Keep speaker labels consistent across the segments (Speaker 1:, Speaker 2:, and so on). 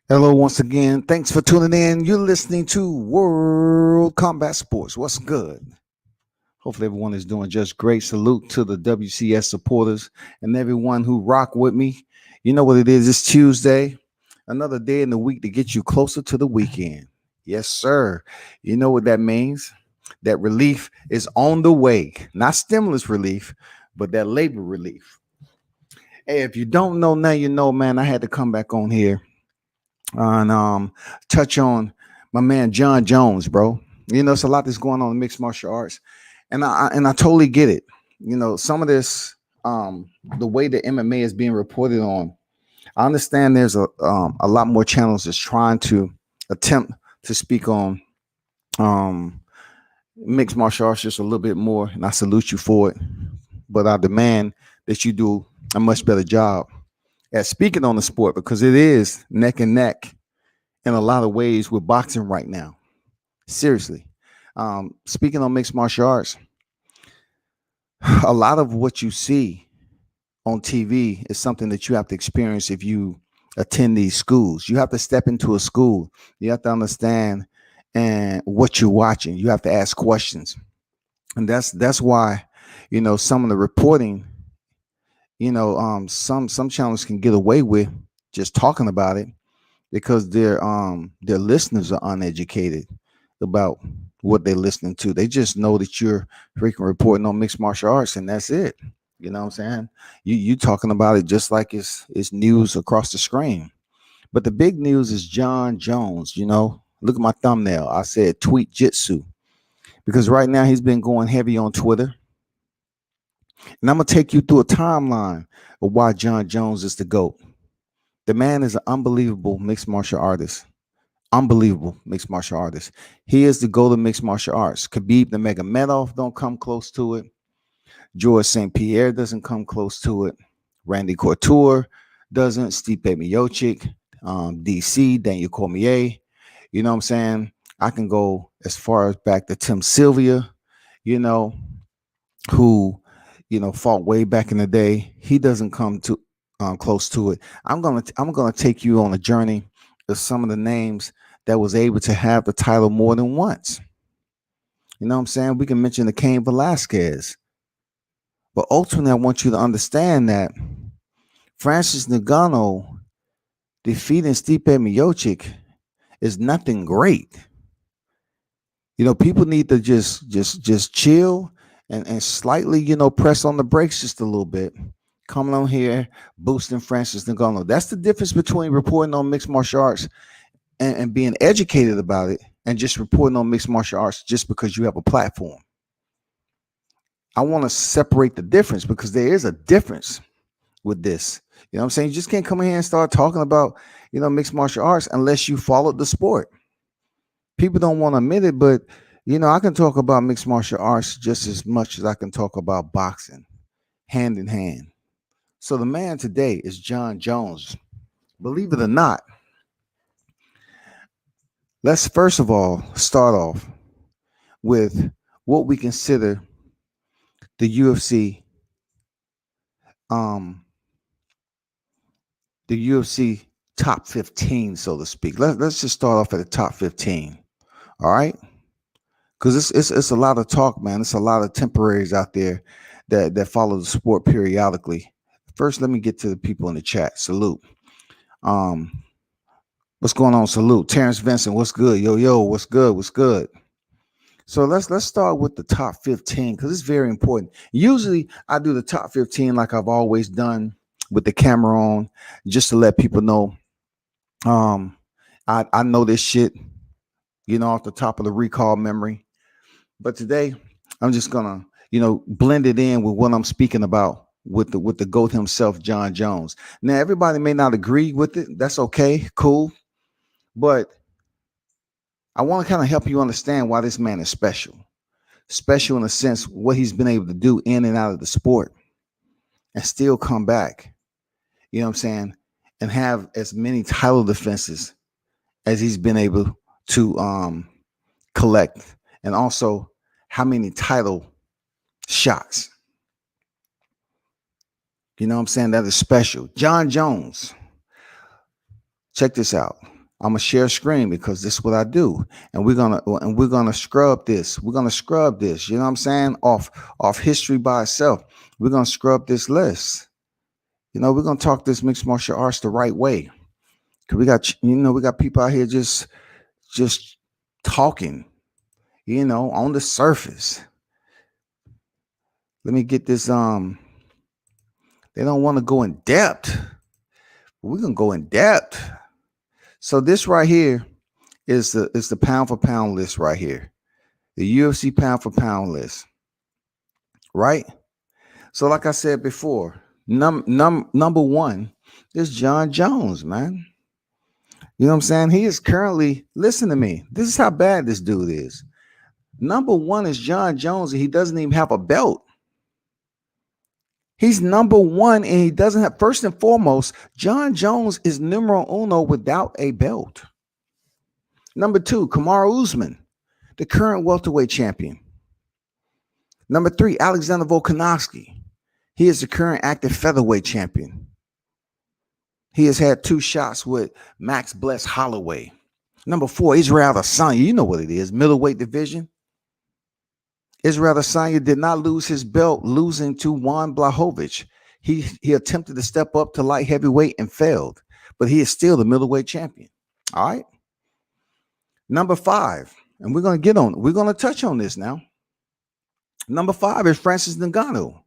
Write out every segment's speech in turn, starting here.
Speaker 1: Hello, once again. Thanks for tuning in. You're listening to World Combat Sports. What's good? Hopefully, everyone is doing just great. Salute to the WCS supporters and everyone who rock with me. You know what it is? It's Tuesday, another day in the week to get you closer to the weekend. Yes, sir. You know what that means? That relief is on the way. Not stimulus relief, but that labor relief. Hey, if you don't know now, you know, man, I had to come back on here and touch on my man Jon Jones, bro. You know, it's a lot that's going on in mixed martial arts, and I totally get it. You know, some of this, the way the MMA is being reported on, I understand there's a lot more channels that's trying to attempt to speak on mixed martial arts just a little bit more, and I salute you for it. But I demand that you do a much better job at speaking on the sport, because it is neck and neck in a lot of ways with boxing right now. Seriously. Speaking on mixed martial arts, a lot of what you see on TV is something that you have to experience if you attend these schools. You have to step into a school. You have to understand and what you're watching. You have to ask questions. And that's why, you know, some of the reporting, you know, some channels can get away with just talking about it because their listeners are uneducated about what they're listening to. They just know that you're freaking reporting on mixed martial arts, and that's it. You know what I'm saying? You talking about it just like it's news across the screen. But the big news is Jon Jones. You know, look at my thumbnail. I said tweet jitsu, because right now he's been going heavy on Twitter. And I'm going to take you through a timeline of why Jon Jones is the GOAT. The man is an unbelievable mixed martial artist. Unbelievable mixed martial artist. He is the GOAT of mixed martial arts. Khabib Nurmagomedov don't come close to it. George St. Pierre doesn't come close to it. Randy Couture doesn't. Stipe Miocic, DC, Daniel Cormier. You know what I'm saying? I can go as far as back to Tim Sylvia, you know, who, you know, fought way back in the day. He doesn't come to close to it. I'm gonna take you on a journey of some of the names that was able to have the title more than once. You know what I'm saying? We can mention the Cain Velasquez, but ultimately, I want you to understand that Francis Ngannou defeating Stipe Miocic is nothing great. You know, people need to just chill and slightly, you know, press on the brakes just a little bit. Coming on here, boosting Francis Ngannou. That's the difference between reporting on mixed martial arts and being educated about it, and just reporting on mixed martial arts just because you have a platform. I want to separate the difference, because there is a difference with this. You know what I'm saying? You just can't come in here and start talking about, you know, mixed martial arts unless you followed the sport. People don't want to admit it, but, you know, I can talk about mixed martial arts just as much as I can talk about boxing, hand in hand. So the man today is Jon Jones. Believe it or not, let's first of all start off with what we consider the UFC, top 15, so to speak. Let's just start off at the top 15. All right, because it's a lot of talk, man. It's a lot of temporaries out there that follow the sport periodically. First, let me get to the people in the chat. Salute. What's going on? Salute. Terrence Vincent, what's good? Yo, what's good? What's good? So let's start with the top 15, because it's very important. Usually I do the top 15 like I've always done, with the camera on, just to let people know. I know this shit, you know, off the top of the recall memory. But today I'm just gonna, you know, blend it in with what I'm speaking about with the GOAT himself, Jon Jones. Now, everybody may not agree with it. That's okay, cool. But I want to kind of help you understand why this man is special. Special in a sense, what he's been able to do in and out of the sport and still come back, you know what I'm saying, and have as many title defenses as he's been able to collect, and also how many title shots. You know what I'm saying? That is special. Jon Jones. Check this out. I'm gonna share screen because this is what I do, and we're gonna scrub this. We're gonna scrub this. You know what I'm saying? Off history by itself. We're gonna scrub this list. You know, we're gonna talk this mixed martial arts the right way. Cause we got people out here just talking. You know, on the surface. Let me get this. They don't want to go in depth. We're gonna go in depth. So this right here is the pound for pound list right here. The UFC pound for pound list. Right? So like I said before, number one is Jon Jones, man. You know what I'm saying? He is currently, listen to me. This is how bad this dude is. Number one is Jon Jones, and he doesn't even have a belt. He's number one, and he doesn't have, first and foremost, Jon Jones is numero uno without a belt. Number two, Kamaru Usman, the current welterweight champion. Number three, Alexander Volkanovski. He is the current active featherweight champion. He has had 2 shots with Max Bless Holloway. Number four, Israel Adesanya. You know what it is, middleweight division. Israel Adesanya did not lose his belt, losing to Jan Blachowicz. He attempted to step up to light heavyweight and failed, but he is still the middleweight champion. All right. Number five, and we're going to touch on this now. Number five is Francis Ngannou.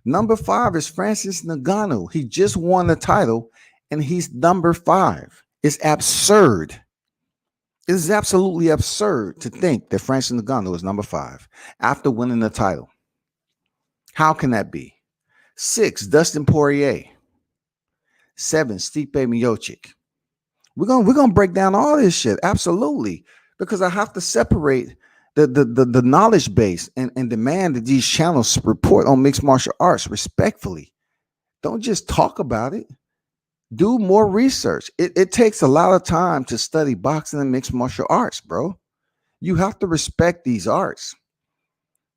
Speaker 1: Number five is Francis Ngannou. He just won the title, and he's number five. It's absurd. It is absolutely absurd to think that Francis Ngannou is number five after winning the title. How can that be? 6, Dustin Poirier. 7, Stipe Miocic. We're gonna break down all this shit, absolutely, because I have to separate the knowledge base and demand that these channels report on mixed martial arts respectfully. Don't just talk about it. Do more research. It takes a lot of time to study boxing and mixed martial arts, bro. You have to respect these arts.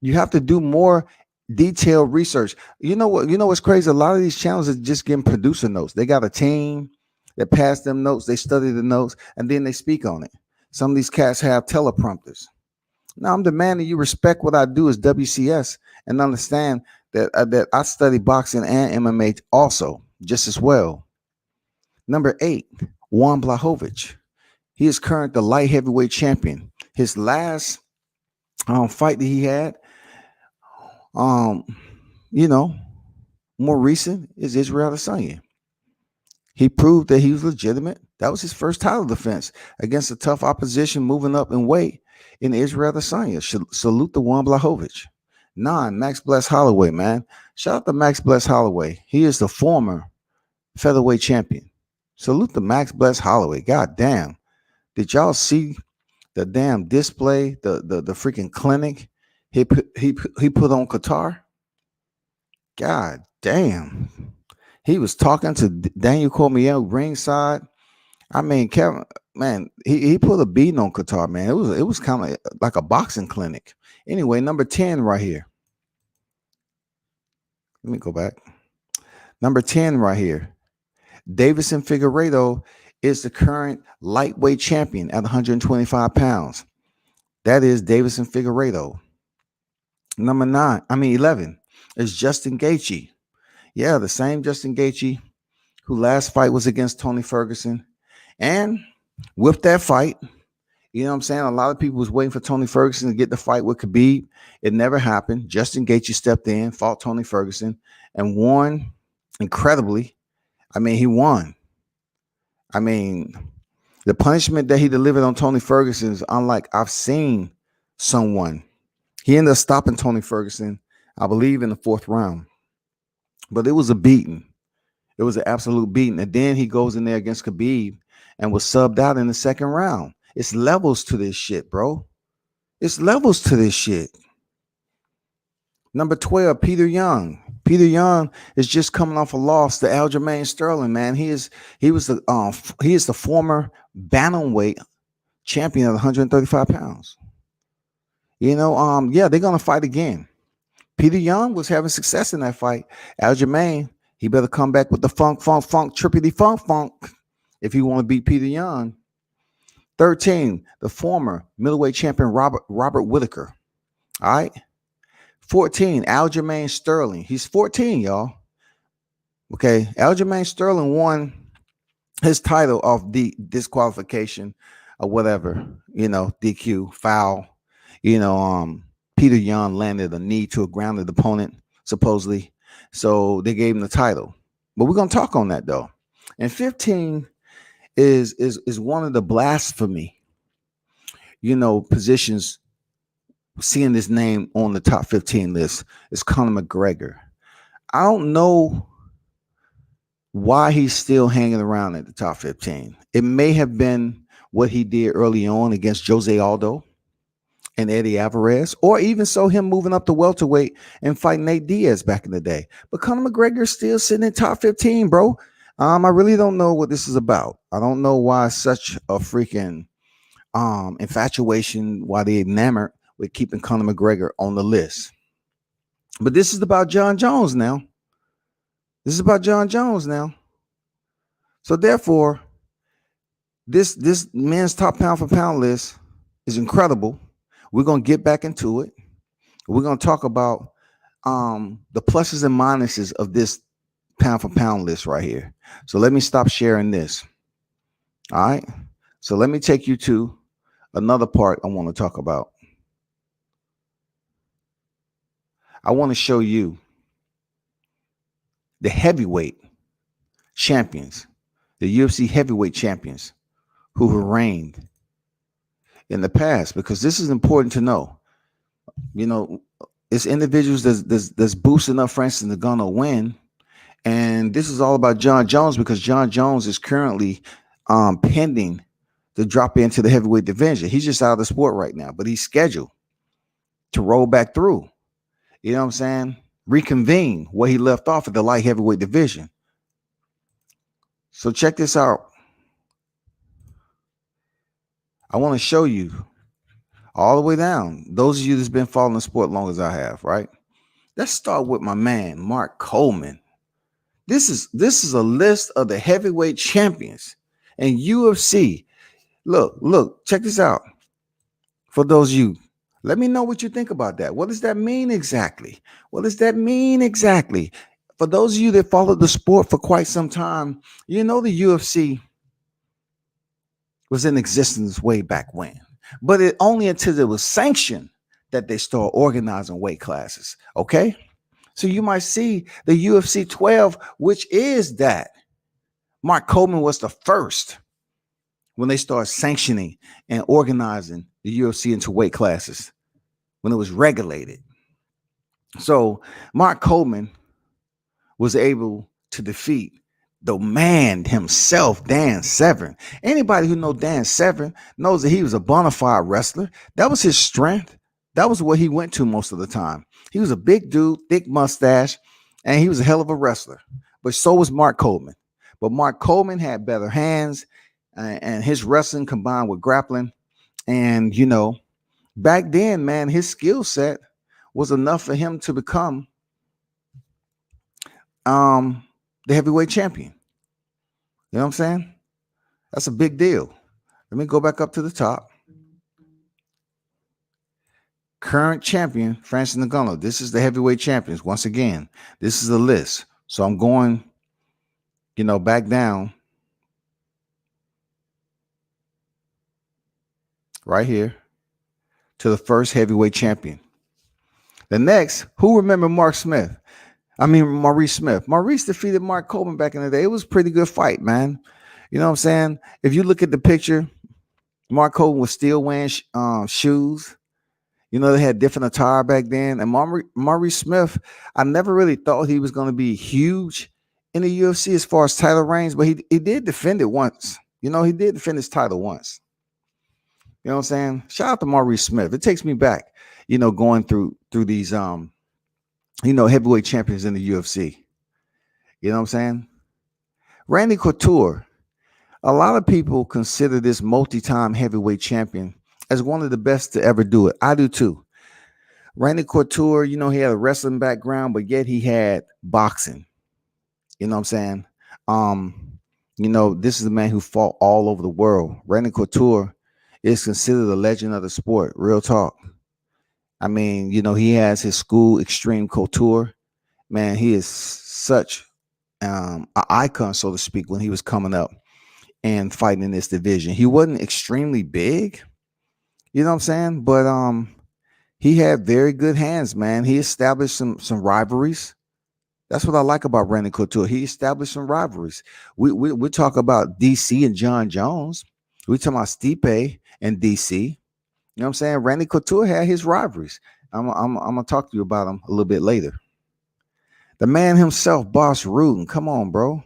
Speaker 1: You have to do more detailed research. You know what's crazy? A lot of these channels are just getting producer notes. They got a team that pass them notes, they study the notes, and then they speak on it. Some of these cats have teleprompters. Now I'm demanding you respect what I do as WCS and understand that I study boxing and MMA also, just as well. Number 8, Jan Blachowicz. He is currently the light heavyweight champion. His last fight that he had, more recent, is Israel Adesanya. He proved that he was legitimate. That was his first title defense against a tough opposition moving up in weight in Israel Adesanya. Salute to Jan Blachowicz. 9, Max Bless Holloway, man. Shout out to Max Bless Holloway. He is the former featherweight champion. Salute to Max Bless Holloway. God damn. Did y'all see the damn display, the freaking clinic he put on Qatar? God damn. He was talking to Daniel Cormier ringside. I mean, Kevin, man, he put a beating on Qatar, man. It was kind of like a boxing clinic. Anyway, number 10 right here. Let me go back. Number 10 right here. Davison Figueiredo is the current lightweight champion at 125 pounds. That is Davison Figueiredo. Number 11 is Justin Gaethje. Yeah, the same Justin Gaethje who last fight was against Tony Ferguson. And with that fight, you know what I'm saying? A lot of people was waiting for Tony Ferguson to get the fight with Khabib. It never happened. Justin Gaethje stepped in, fought Tony Ferguson, and won incredibly. I mean, he won. I mean, the punishment that he delivered on Tony Ferguson is unlike I've seen someone. He ended up stopping Tony Ferguson, I believe, in the 4th round. But it was a beating. It was an absolute beating. And then he goes in there against Khabib and was subbed out in the second round. It's levels to this shit, bro. It's levels to this shit. Number 12, Peter Young. Peter Young is just coming off a loss to Aljamain Sterling, man. He is the former bantamweight champion of 135 pounds. Yeah, they're gonna fight again. Peter Young was having success in that fight. Aljamain, he better come back with the funk, trippity funk, if he want to beat Peter Young. 13, the former middleweight champion Robert Whitaker. All right. 14, Aljamain Sterling. He's 14, y'all. Okay. Aljamain Sterling won his title off the disqualification or whatever, DQ, foul. Peter Young landed a knee to a grounded opponent, supposedly. So they gave him the title. But we're gonna talk on that though. And 15 is one of the blasphemy, positions. Seeing this name on the top 15 list is Conor McGregor. I don't know why he's still hanging around at the top 15. It may have been what he did early on against Jose Aldo and Eddie Alvarez, or even so him moving up to welterweight and fighting Nate Diaz back in the day. But Conor McGregor is still sitting in top 15, bro. I really don't know what this is about. I don't know why such a freaking infatuation, why they enamored with keeping Conor McGregor on the list. But this is about Jon Jones now. So therefore, this men's top pound for pound list is incredible. We're going to get back into it. We're going to talk about the pluses and minuses of this pound for pound list right here. So let me stop sharing this. All right. So let me take you to another part I want to talk about. I want to show you the heavyweight champions, the UFC heavyweight champions who have reigned in the past, because this is important to know. It's individuals that's boosting up Francis Ngannou win, and this is all about Jon Jones, because Jon Jones is currently pending to drop into the heavyweight division. He's just out of the sport right now, but he's scheduled to roll back through. You know what I'm saying? Reconvene where he left off at the light heavyweight division. So check this out. I want to show you all the way down. Those of you that's been following the sport long as I have, right? Let's start with my man, Mark Coleman. This is a list of the heavyweight champions and UFC. Look, check this out. For those of you, let me know what you think about that. What does that mean exactly? For those of you that followed the sport for quite some time, the UFC was in existence way back when. But it only until it was sanctioned that they started organizing weight classes. Okay? So you might see the UFC 12, which is that. Mark Coleman was the first when they started sanctioning and organizing the UFC into weight classes, when it was regulated. So Mark Coleman was able to defeat the man himself, Dan Severn. Anybody who knows Dan Severn knows that he was a bona fide wrestler. That was his strength. That was what he went to most of the time. He was a big dude, thick mustache, and he was a hell of a wrestler. But so was Mark Coleman. But Mark Coleman had better hands, and his wrestling combined with grappling. And, back then, man, his skill set was enough for him to become the heavyweight champion. You know what I'm saying? That's a big deal. Let me go back up to the top. Current champion, Francis Ngannou. This is the heavyweight champions. Once again, this is a list. So I'm going, back down right here to the first heavyweight champion. The next, who remember Maurice Smith? Maurice defeated Mark Coleman back in the day. It was a pretty good fight, man. You know what I'm saying? If you look at the picture, Mark Coleman was still wearing shoes. You know, they had different attire back then. And Maurice Smith, I never really thought he was going to be huge in the UFC as far as title reigns, but he did defend it once. You know, he did defend his title once. You know what I'm saying? Shout out to Maurice Smith. It takes me back, you know, going through these heavyweight champions in the UFC. You know what I'm saying? Randy Couture. A lot of people consider this multi-time heavyweight champion as one of the best to ever do it. I do too. Randy Couture, you know, he had a wrestling background, but yet he had boxing. You know what I'm saying? You know, this is a man who fought all over the world. Randy Couture is considered a legend of the sport. Real talk. I mean, you know, he has his school, Extreme Couture. Man, he is such an icon, so to speak, when he was coming up and fighting in this division. He wasn't extremely big, you know what I'm saying? But he had very good hands, man. He established some rivalries. That's what I like about Randy Couture. He established some rivalries. We talk about DC and Jon Jones. We talk about Stipe and DC. You know what I'm saying? Randy Couture had his rivalries. I'm gonna talk to you about him a little bit later. The man himself, Boss Rudin. Come on, bro.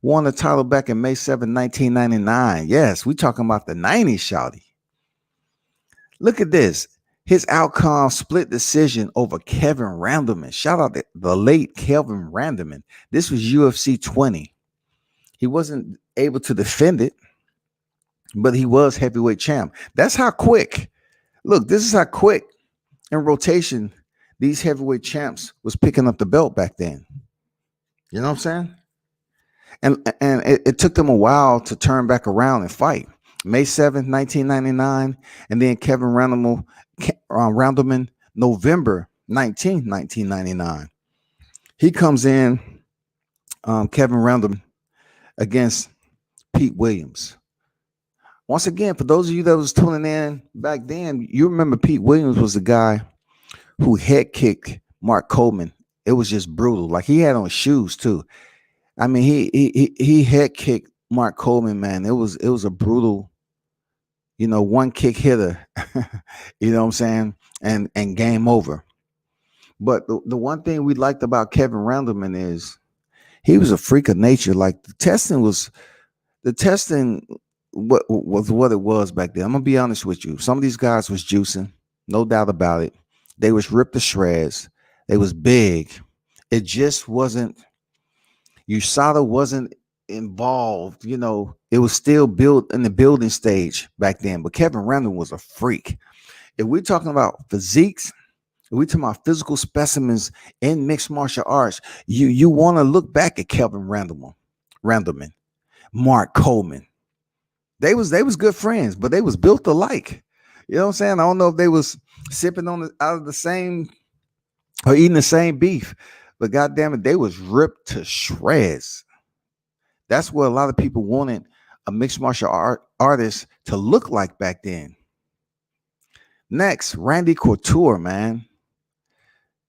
Speaker 1: Won the title back in May 7, 1999. Yes, we talking about the 90s, shawty. Look at this. His outcome split decision over Kevin Randleman. Shout out to the late Kevin Randleman. This was UFC 20. He wasn't able to defend it, but he was heavyweight champ. That's how quick. Look, this is how quick in rotation these heavyweight champs was picking up the belt back then. You know what I'm saying? And it took them a while to turn back around and fight. May 7th, 1999, and then Kevin Randleman, November 19th, 1999. He comes in, Kevin Randleman, against Pete Williams. Once again, for those of you that was tuning in back then, you remember Pete Williams was the guy who head kicked Mark Coleman. It was just brutal. Like, he had on shoes too. I mean, he head kicked Mark Coleman, man. It was a brutal, you know, one kick hitter. You know what I'm saying? And game over. But the one thing we liked about Kevin Randleman is he was a freak of nature. Like, the testing was what it was back then. I'm gonna be honest with you. Some of these guys was juicing, no doubt about it. They was ripped to shreds. They was big. It just wasn't. USADA wasn't involved. You know, it was still built in the building stage back then. But Kevin Randleman was a freak. If we're talking about physiques, if we're talking about physical specimens in mixed martial arts, you want to look back at Kevin Randleman, Mark Coleman. They was good friends, but they was built alike. You know what I'm saying? I don't know if they was sipping out of the same or eating the same beef, but goddamn it, they was ripped to shreds. That's what a lot of people wanted a mixed martial artist to look like back then. Next, Randy Couture, man.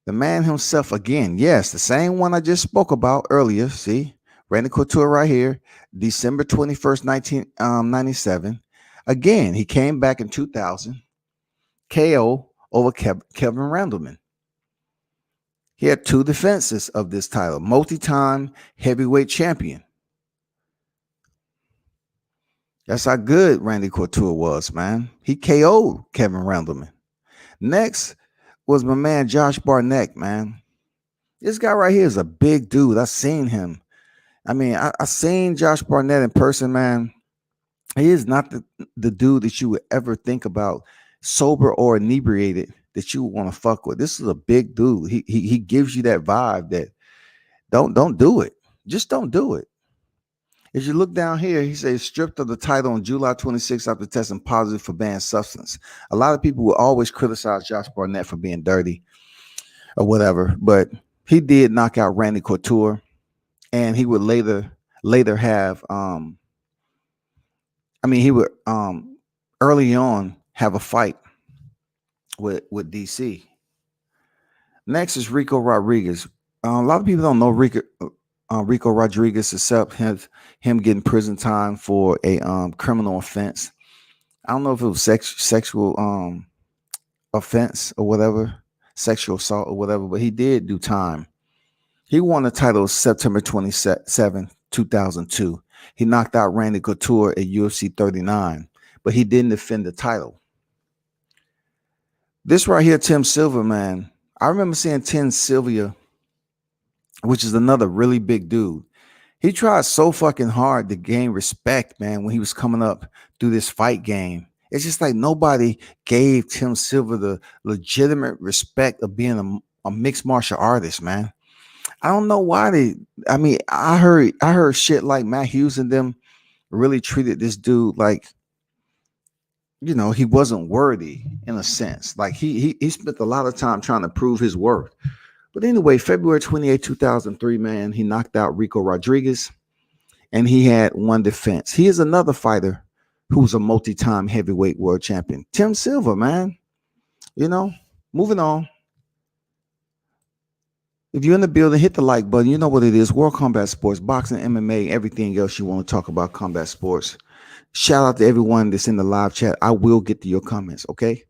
Speaker 1: The man himself again. Yes, the same one I just spoke about earlier. See, Randy Couture right here, December 21st, 1997. Again, he came back in 2000, KO over Kevin Randleman. He had two defenses of this title, multi-time heavyweight champion. That's how good Randy Couture was, man. He KO'd Kevin Randleman. Next was my man Josh Barnett, man. This guy right here is a big dude. I've seen him. I mean, I seen Josh Barnett in person, man. He is not the dude that you would ever think about, sober or inebriated, that you want to fuck with. This is a big dude. He gives you that vibe that don't do it. Just don't do it. As you look down here, he says stripped of the title on July 26th after testing positive for banned substance. A lot of people will always criticize Josh Barnett for being dirty or whatever, but he did knock out Randy Couture, and he would later have he would early on have a fight with DC. Next is Rico Rodriguez. A lot of people don't know Rico Rodriguez except him getting prison time for a criminal offense. I don't know if it was sexual offense or whatever, sexual assault or whatever, but he did do time. He won the title September 27, 2002. He knocked out Randy Couture at UFC 39, but he didn't defend the title. This right here, Tim Silva, man. I remember seeing Tim Silva, which is another really big dude. He tried so fucking hard to gain respect, man, when he was coming up through this fight game. It's just like nobody gave Tim Silva the legitimate respect of being a mixed martial artist, man. I don't know why I heard shit like Matt Hughes and them really treated this dude like, he wasn't worthy in a sense. Like he spent a lot of time trying to prove his worth. But anyway, February 28, 2003, man, he knocked out Rico Rodriguez and he had one defense. He is another fighter who's a multi-time heavyweight world champion. Tim Silva, man. Moving on. If you're in the building, hit the like button. You know what it is. World Combat Sports, boxing, MMA, everything else you want to talk about combat sports. Shout out to everyone that's in the live chat. I will get to your comments, okay?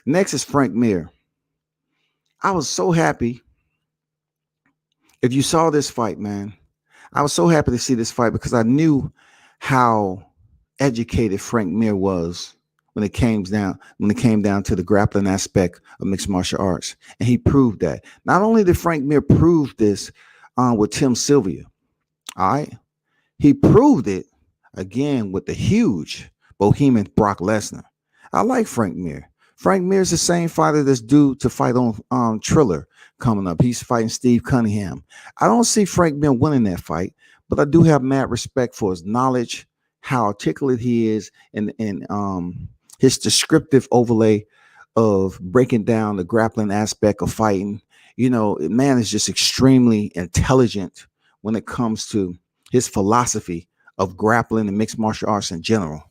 Speaker 1: Next is Frank Mir. I was so happy. If you saw this fight, man, I was so happy to see this fight because I knew how educated Frank Mir was when it came down to the grappling aspect of mixed martial arts. And he proved that. Not only did Frank Mir prove this with Tim Silva, all right, he proved it again with the huge Bohemian Brock Lesnar. I like Frank Mir. Frank Mir is the same fighter that's due to fight on Triller coming up. He's fighting Steve Cunningham. I don't see Frank Mir winning that fight, but I do have mad respect for his knowledge, how articulate he is, and his descriptive overlay of breaking down the grappling aspect of fighting. Man is just extremely intelligent when it comes to his philosophy of grappling and mixed martial arts in general.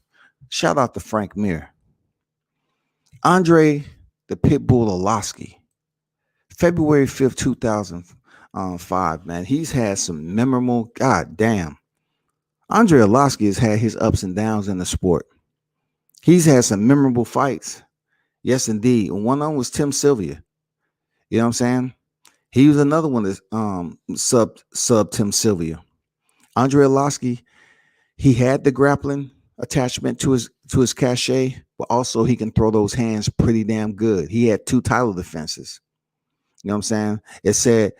Speaker 1: Shout out to Frank Mir. Andre the Pitbull Arlovski, February 5th, 2005, man. He's had some memorable, goddamn. Andre Arlovski has had his ups and downs in the sport. He's had some memorable fights. Yes, indeed. One of them was Tim Silva. You know what I'm saying? He was another one that sub Tim Silva. Andre Arlovski, he had the grappling attachment to his cachet, but also he can throw those hands pretty damn good. He had 2 title defenses. You know what I'm saying? It said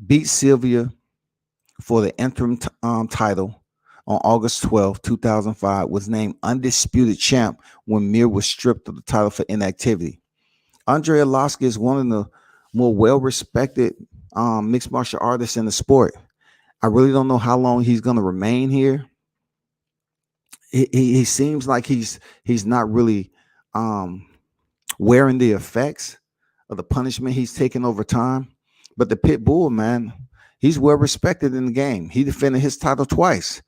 Speaker 1: beat Silva for the interim title on August 12, 2005, was named undisputed champ when Mir was stripped of the title for inactivity. Andre Arlovski is one of the more well-respected mixed martial artists in the sport. I really don't know how long he's going to remain here. He seems like he's not really wearing the effects of the punishment he's taken over time. But the pit bull, man, he's well respected in the game. He defended his title twice.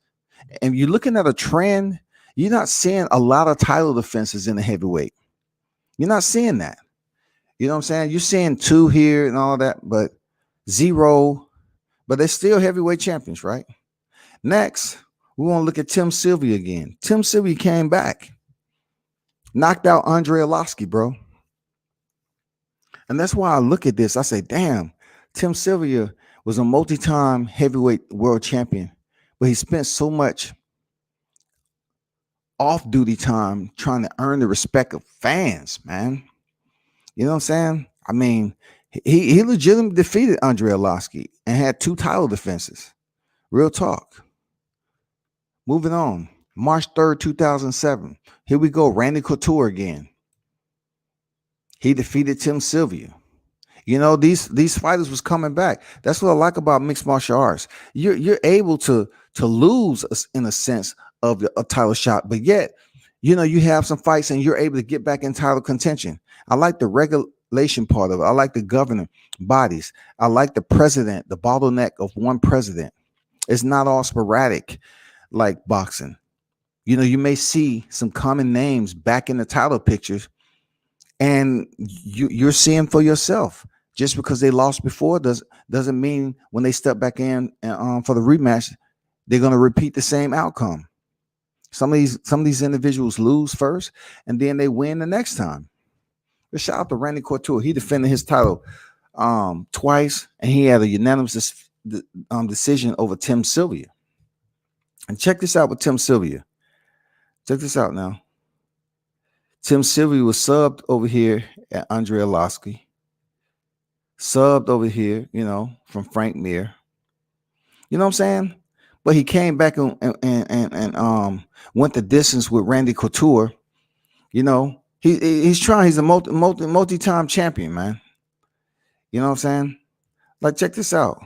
Speaker 1: And you're looking at a trend, you're not seeing a lot of title defenses in the heavyweight. You're not seeing that. You know what I'm saying? You're seeing 2 here and all that, but 0. But they're still heavyweight champions, right? Next, we want to look at Tim Silva again. Tim Silva came back, knocked out Andre Arlovski, bro. And that's why I look at this. I say, damn, Tim Silva was a multi-time heavyweight world champion, but he spent so much off-duty time trying to earn the respect of fans, man. You know what I'm saying? I mean, he legitimately defeated Andre Arlovski and had 2 title defenses. Real talk. Moving on. March 3rd, 2007. Here we go. Randy Couture again. He defeated Tim Silva. These fighters was coming back. That's what I like about mixed martial arts. You're able to lose in a sense of a title shot, but yet, you have some fights and you're able to get back in title contention. I like the regulation part of it. I like the governing bodies. I like the president, the bottleneck of one president. It's not all sporadic like boxing. You may see some common names back in the title pictures, and you're seeing for yourself. Just because they lost before doesn't mean when they step back in for the rematch, they're going to repeat the same outcome. Some of these individuals lose first, and then they win the next time. But shout out to Randy Couture. He defended his title twice, and he had a unanimous decision over Tim Sylvia. And check this out with Tim Sylvia. Check this out now. Tim Sylvia was subbed over here at Andre Arlovski. Subbed over here, from Frank Mir. You know what I'm saying? But he came back and went the distance with Randy Couture. He's trying. He's a multi-time champion, man. You know what I'm saying? Like, check this out.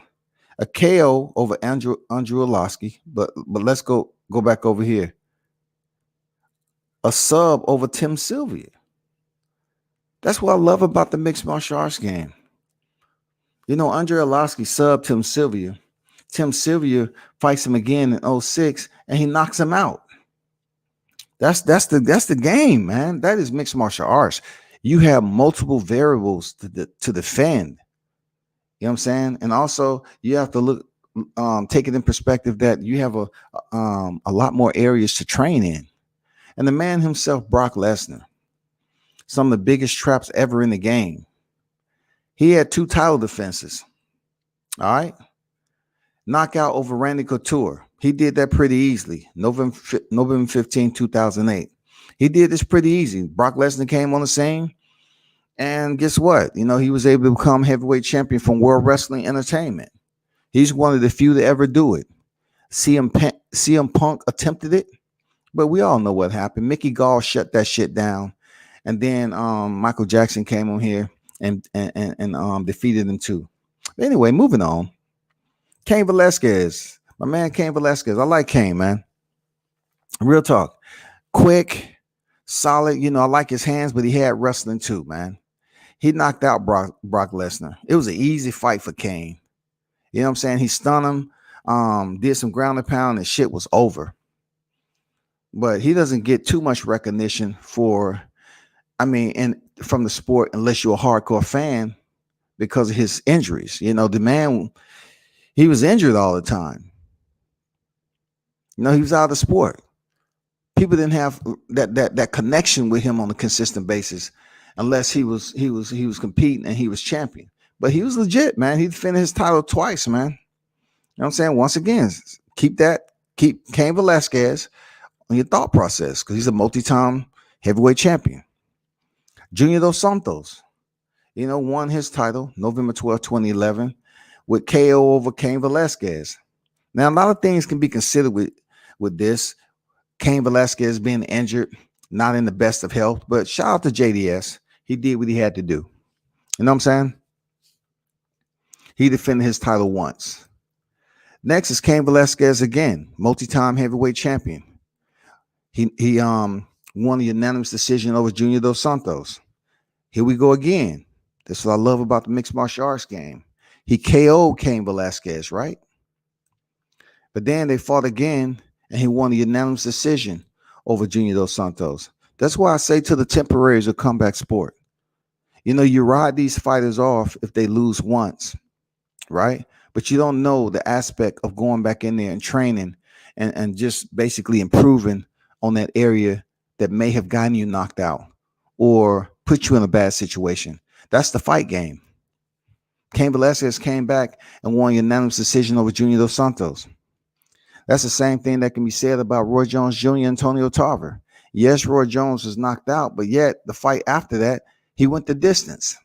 Speaker 1: A KO over Andrew Arlovski, but let's go back over here. A sub over Tim Sylvia. That's what I love about the mixed martial arts game. Andre Arlovski subbed Tim Sylvia. Tim Sylvia fights him again in 2006, and he knocks him out. That's the game, man. That is mixed martial arts. You have multiple variables to defend. You know what I'm saying? And also, you have to look, take it in perspective that you have a lot more areas to train in. And the man himself, Brock Lesnar, some of the biggest traps ever in the game. He had 2 title defenses. All right. Knockout over Randy Couture. He did that pretty easily. November 15, 2008. He did this pretty easy. Brock Lesnar came on the scene. And guess what? He was able to become heavyweight champion from World Wrestling Entertainment. He's one of the few to ever do it. CM Punk attempted it, but we all know what happened. Mickey Gall shut that shit down. And then Michael Jackson came on here and defeated him too. But anyway, moving on. Cain Velasquez. My man Cain Velasquez. I like Cain, man. Real talk. Quick, solid. I like his hands, but he had wrestling too, man. He knocked out Brock Lesnar. It was an easy fight for Cain. You know what I'm saying? He stunned him, did some ground and pound, and shit was over. But he doesn't get too much recognition from the sport unless you're a hardcore fan because of his injuries. The man, he was injured all the time. He was out of the sport. People didn't have that connection with him on a consistent basis unless he was competing and he was champion. But he was legit, man. He defended his title twice, man. You know what I'm saying? Once again, keep Cain Velasquez on your thought process because he's a multi-time heavyweight champion. Junior dos Santos, won his title November 12, 2011 with KO over Cain Velasquez. Now, a lot of things can be considered with this. Cain Velasquez being injured, not in the best of health, but shout out to JDS. He did what he had to do. You know what I'm saying? He defended his title once. Next is Cain Velasquez again, multi-time heavyweight champion. He won a unanimous decision over Junior dos Santos. Here we go again. That's what I love about the mixed martial arts game. He KO'd Cain Velasquez, right? But then they fought again, and he won a unanimous decision over Junior dos Santos. That's why I say to the temporaries of combat sport, you ride these fighters off if they lose once, right? But you don't know the aspect of going back in there and training and just basically improving on that area that may have gotten you knocked out or put you in a bad situation. That's the fight game. Cain Velasquez came back and won a unanimous decision over Junior dos Santos. That's the same thing that can be said about Roy Jones Jr. and Antonio Tarver. Yes, Roy Jones was knocked out, but yet the fight after that, he went the distance.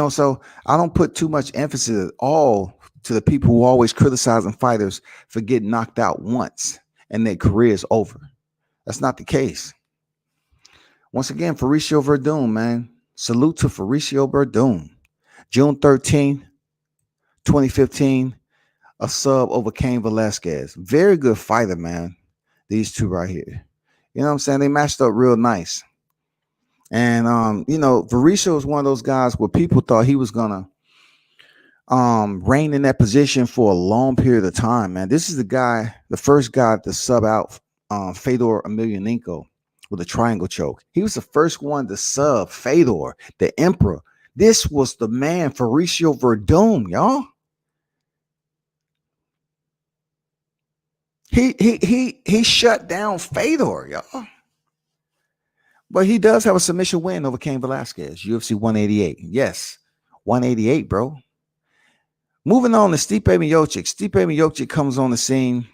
Speaker 1: So I don't put too much emphasis at all to the people who always criticizing fighters for getting knocked out once and their career is over. That's not the case. Once again, Fabricio Werdum, man. Salute to Fabricio Werdum. June 13, 2015, a sub over Cain Velasquez. Very good fighter, man. These two right here. You know what I'm saying? They matched up real nice. And, Fabricio is one of those guys where people thought he was going to reign in that position for a long period of time, man. This is the first guy to sub out Fedor Emelianenko with a triangle choke. He was the first one to sub Fedor, the Emperor. This was the man, Fabricio Werdum, y'all. He shut down Fedor, y'all. But he does have a submission win over Cain Velasquez, UFC 188. Yes, 188, bro. Moving on to Stipe Miocic. Stipe Miocic comes on the scene,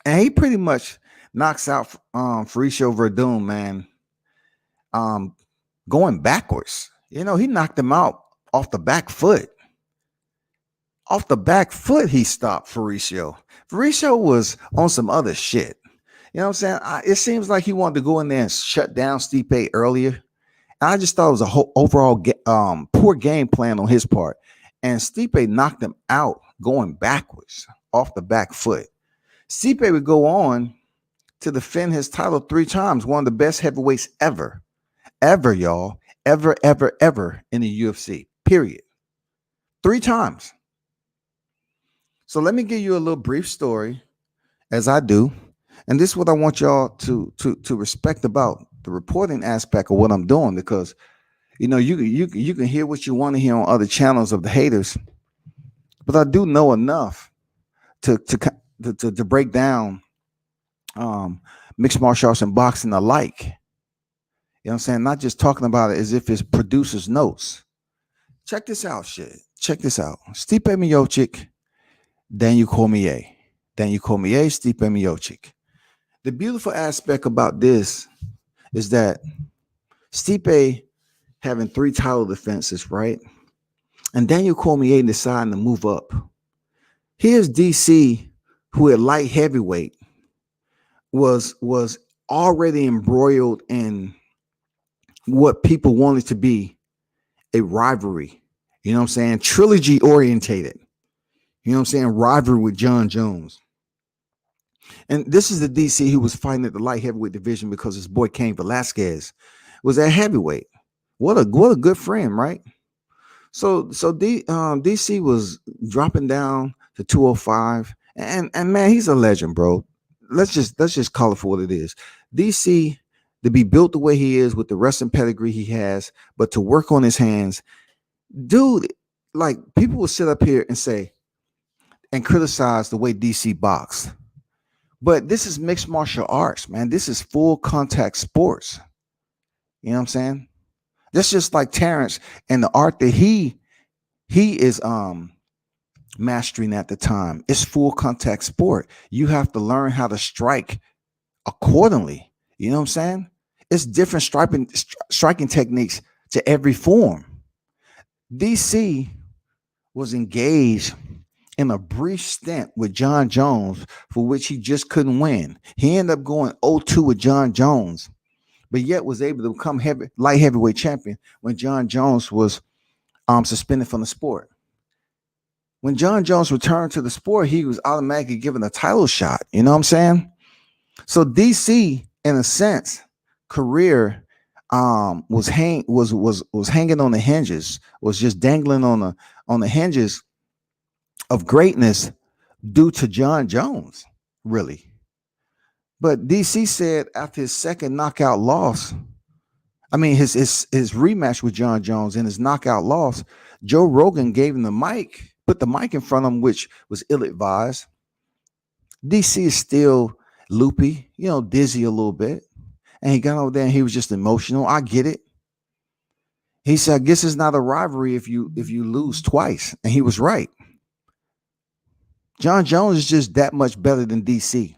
Speaker 1: and he pretty much knocks out Fabricio Werdum, man. Going backwards. You know, he knocked him out off the back foot. Off the back foot, he stopped Fabricio. Fabricio was on some other shit. You know what I'm saying? It seems like he wanted to go in there and shut down Stipe earlier. And I just thought it was a whole overall poor game plan on his part. And Stipe knocked him out going backwards off the back foot. Stipe would go on to defend his title 3 times, one of the best heavyweights ever, y'all, ever in the UFC, period. 3 times. So let me give you a little brief story, as I do. And this is what I want y'all to respect about the reporting aspect of what I'm doing, because you know you can hear what you want to hear on other channels of the haters, but I do know enough to break down mixed martial arts and boxing alike. You know what I'm saying? Not just talking about it as if it's producer's notes. Check this out, shit. Check this out. Stipe Miocic, Daniel Cormier. Stipe Miocic. The beautiful aspect about this is that Stipe having 3 title defenses, right? And Daniel Cormier deciding to move up. Here's DC, who at light heavyweight was already embroiled in what people wanted to be a rivalry. You know what I'm saying? Trilogy orientated. You know what I'm saying? Rivalry with Jon Jones. And this is the DC who was fighting at the light heavyweight division because his boy Cain Velasquez was at heavyweight. What a good friend, right? So DC was dropping down to 205, and man, he's a legend, bro. Let's just call it for what it is. DC, to be built the way he is with the wrestling pedigree he has, but to work on his hands, dude. Like, people will sit up here and say and criticize the way DC boxed. But this is mixed martial arts, man. This is full contact sports. You know what I'm saying? That's just like Terrence and the art that he is mastering at the time. It's full contact sport. You have to learn how to strike accordingly. You know what I'm saying? It's different striking techniques to every form. DC was engaged in a brief stint with Jon Jones, for which he just couldn't win. He ended up going 0-2 with Jon Jones, but yet was able to become light heavyweight champion when Jon Jones was suspended from the sport. When Jon Jones returned to the sport, he was automatically given a title shot. You know what I'm saying? So DC, in a sense, career was hanging on the hinges, was just dangling on the hinges of greatness due to Jon Jones, really. But DC said after his second knockout loss, I mean his rematch with Jon Jones and his knockout loss, Joe Rogan gave him the mic, put the mic in front of him, which was ill-advised. DC is still loopy, you know, dizzy a little bit. And he got over there and he was just emotional. I get it. He said, I guess it's not a rivalry if you lose twice. And he was right. Jon Jones is just that much better than DC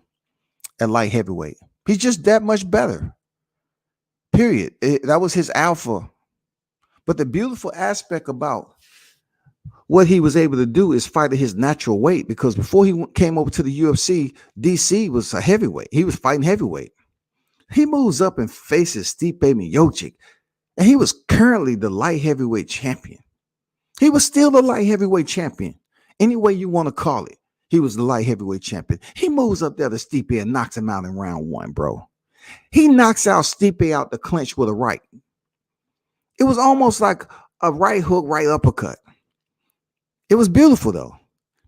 Speaker 1: at light heavyweight. He's just that much better. Period. That was his alpha. But the beautiful aspect about what he was able to do is fight at his natural weight, because before he came over to the UFC, DC was a heavyweight. He was fighting heavyweight. He moves up and faces Stipe Miocic, and he was currently the light heavyweight champion. He was still the light heavyweight champion. Any way you want to call it, he was the light heavyweight champion. He moves up there to Stipe and knocks him out in round 1, bro. He knocks out Stipe out the clinch with a right. It was almost like a right hook, right uppercut. It was beautiful, though,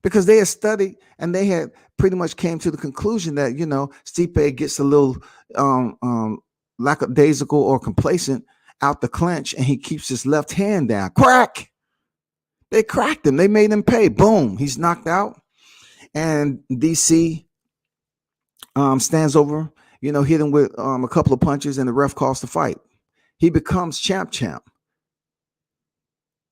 Speaker 1: because they had studied and they had pretty much came to the conclusion that, you know, Stipe gets a little lackadaisical or complacent out the clinch, and he keeps his left hand down. Crack! They cracked him. They made him pay. Boom. He's knocked out. And DC stands over, hit him with a couple of punches, and the ref calls the fight. He becomes champ.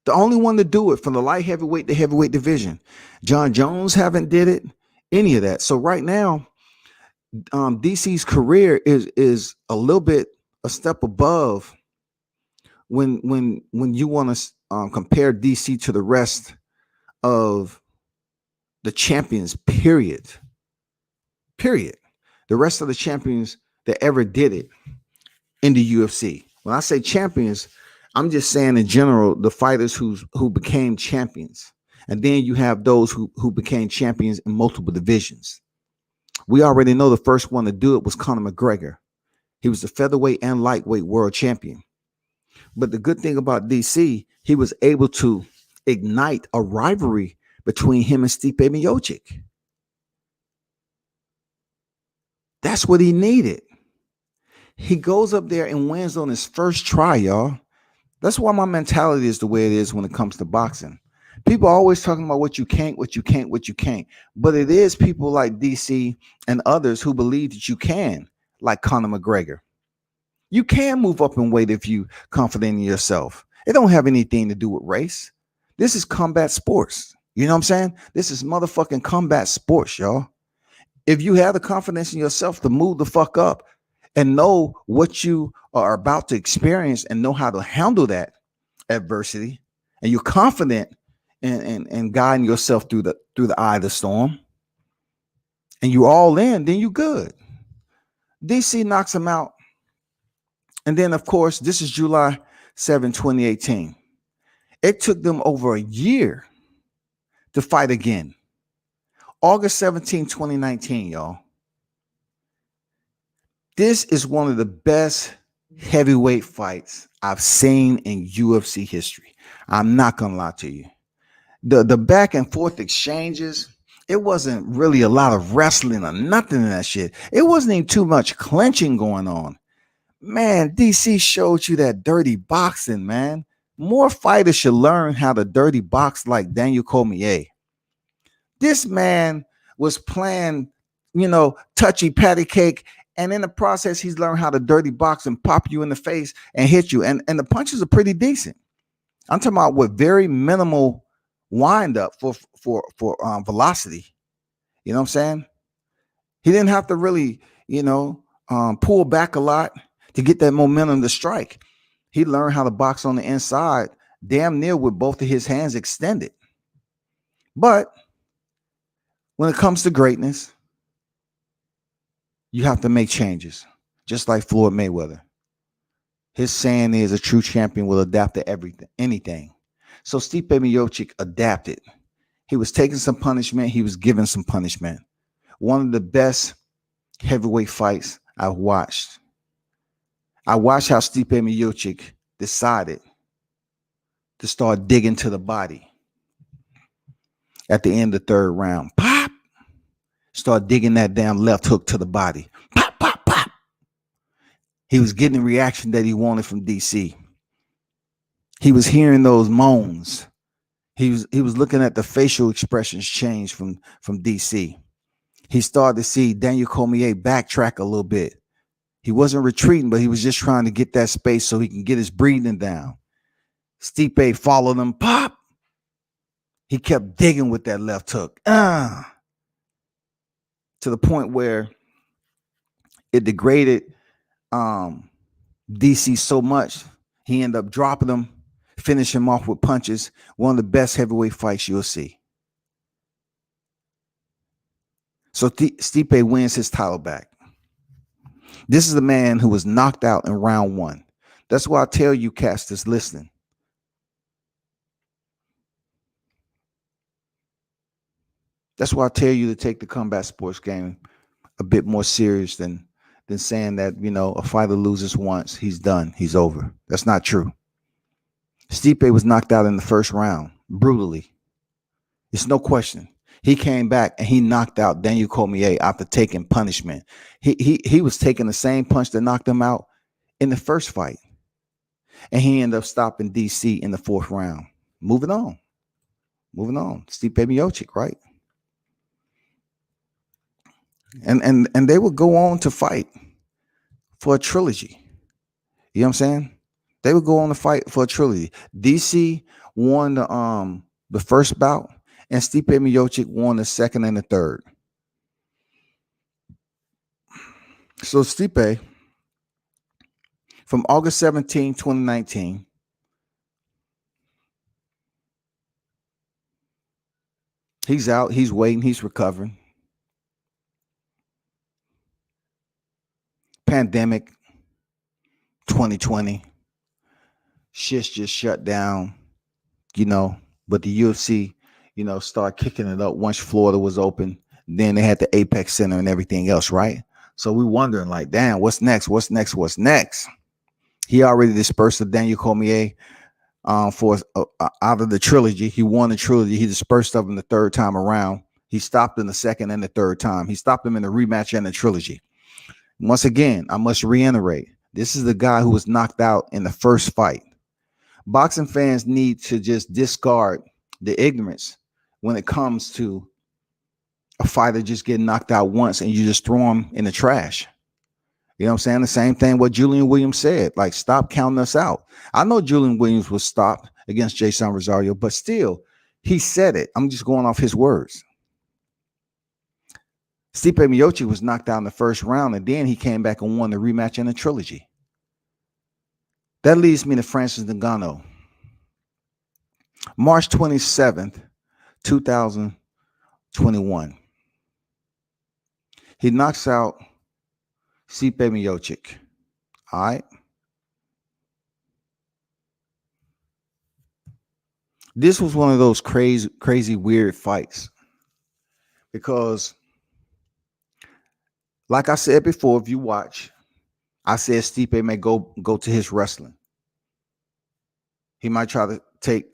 Speaker 1: The only one to do it from the light heavyweight to heavyweight division. Jon Jones haven't did it, any of that. So right now, DC's career is a little bit a step above when you want to compare DC to the rest of the champions. Period. The rest of the champions that ever did it in the UFC. When I say champions, I'm just saying in general the fighters who became champions, and then you have those who became champions in multiple divisions. We already know the first one to do it was Conor McGregor. He was the featherweight and lightweight world champion. But the good thing about DC, he was able to ignite a rivalry between him and Stipe Miocic. That's what he needed. He goes up there and wins on his first try, y'all. That's why my mentality is the way it is when it comes to boxing. People are always talking about what you can't. But it is people like DC and others who believe that you can, like Conor McGregor. You can move up in weight if you confident in yourself. It don't have anything to do with race. This is combat sports. You know what I'm saying? This is motherfucking combat sports, y'all. If you have the confidence in yourself to move the fuck up and know what you are about to experience and know how to handle that adversity, and you're confident in guiding yourself through the eye of the storm, and you're all in, then you good. DC knocks him out. And then, of course, this is July 7, 2018. It took them over a year to fight again. August 17, 2019, y'all. This is one of the best heavyweight fights I've seen in UFC history. I'm not going to lie to you. The back and forth exchanges, it wasn't really a lot of wrestling or nothing in that shit. It wasn't even too much clinching going on. Man, DC showed you that dirty boxing, man. More fighters should learn how to dirty box like Daniel Cormier. This man was playing, touchy patty cake. And in the process, he's learned how to dirty box and pop you in the face and hit you. And the punches are pretty decent. I'm talking about with very minimal wind up for velocity. You know what I'm saying? He didn't have to really, pull back a lot to get that momentum to strike. He learned how to box on the inside, damn near with both of his hands extended. But when it comes to greatness, you have to make changes, just like Floyd Mayweather. His saying is a true champion will adapt to anything. So Stipe Miocic adapted. He was taking some punishment. He was giving some punishment. One of the best heavyweight fights I've watched. I watched how Stipe Miocic decided to start digging to the body at the end of the third round. Pop! Start digging that damn left hook to the body. Pop, pop, pop. He was getting the reaction that he wanted from DC. He was hearing those moans. He was looking at the facial expressions change from DC. He started to see Daniel Cormier backtrack a little bit. He wasn't retreating, but he was just trying to get that space so he can get his breathing down. Stipe followed him. Pop! He kept digging with that left hook. To the point where it degraded DC so much, he ended up dropping him, finishing him off with punches. One of the best heavyweight fights you'll see. So Stipe wins his title back. This is the man who was knocked out in round 1. That's why I tell you cats that's listening. That's why I tell you to take the combat sports game a bit more serious than saying that, a fighter loses once, he's done, he's over. That's not true. Stipe was knocked out in the first round, brutally. It's no question. He came back and he knocked out Daniel Cormier after taking punishment. He was taking the same punch that knocked him out in the first fight. And he ended up stopping DC in the 4th round. Moving on. Stipe Miocic, right? And they would go on to fight for a trilogy. You know what I'm saying? They would go on to fight for a trilogy. DC won the first bout, and Stipe Miocic won the second and the third. So Stipe, from August 17, 2019, he's out, he's waiting, he's recovering. Pandemic, 2020, shit's just shut down, but the UFC, started kicking it up once Florida was open. Then they had the Apex Center and everything else, right? So we wondering like, damn, what's next? What's next? What's next? He already dispersed of Daniel Cormier for out of the trilogy. He won the trilogy. He dispersed of him the third time around. He stopped in the second and the third time. He stopped him in the rematch and the trilogy. Once again, I must reiterate, this is the guy who was knocked out in the first fight. Boxing fans need to just discard the ignorance when it comes to a fighter just getting knocked out once and you just throw him in the trash. You know what I'm saying? The same thing what Julian Williams said, like, stop counting us out. I know Julian Williams was stopped against Jason Rosario, but still, he said it. I'm just going off his words. Stipe Miocic was knocked out in the first round, and then he came back and won the rematch in the trilogy. That leads me to Francis Ngannou. March 27th, 2021. He knocks out Stipe Miocic. All right. This was one of those crazy, weird fights. Because, like I said before, if you watch, I said Stipe may go to his wrestling. He might try to take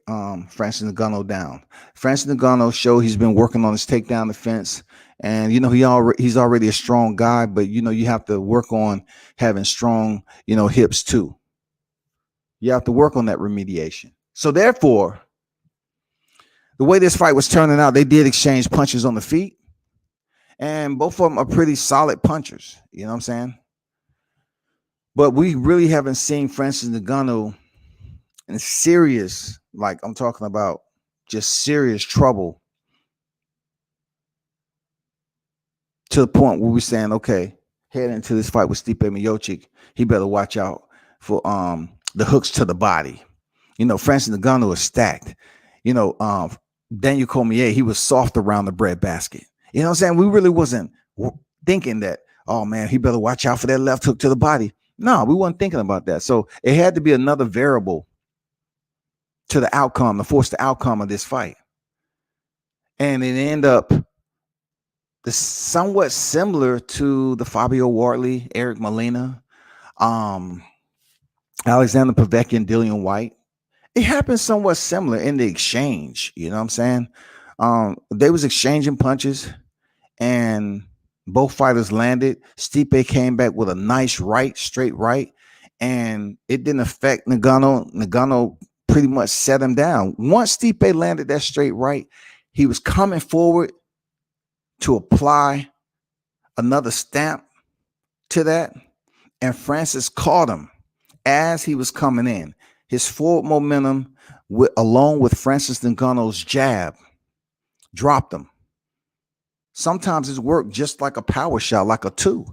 Speaker 1: Francis Ngannou down. Francis Ngannou showed he's been working on his takedown defense. And, he's already a strong guy, but, you have to work on having strong, hips too. You have to work on that remediation. So therefore, the way this fight was turning out, they did exchange punches on the feet. And both of them are pretty solid punchers. You know what I'm saying? But we really haven't seen Francis Ngannou in serious, like I'm talking about just serious trouble, to the point where we're saying, okay, heading into this fight with Stipe Miocic, he better watch out for the hooks to the body. Francis Ngannou is stacked. Daniel Cormier, he was soft around the breadbasket. You know what I'm saying? We really wasn't thinking that, oh man, he better watch out for that left hook to the body. No, we weren't thinking about that. So it had to be another variable to the outcome, to force the outcome of this fight. And it ended up somewhat similar to the Fabio Wardley, Eric Molina, Alexander Povetkin, Dillian White. It happened somewhat similar in the exchange. You know what I'm saying? They was exchanging punches, and both fighters landed. Stipe came back with a nice right, straight right, and it didn't affect Ngannou. Ngannou pretty much set him down. Once Stipe landed that straight right, he was coming forward to apply another stamp to that, and Francis caught him as he was coming in. His forward momentum, along with Francis Ngannou's jab, dropped him. Sometimes it's worked just like a power shot, like a two.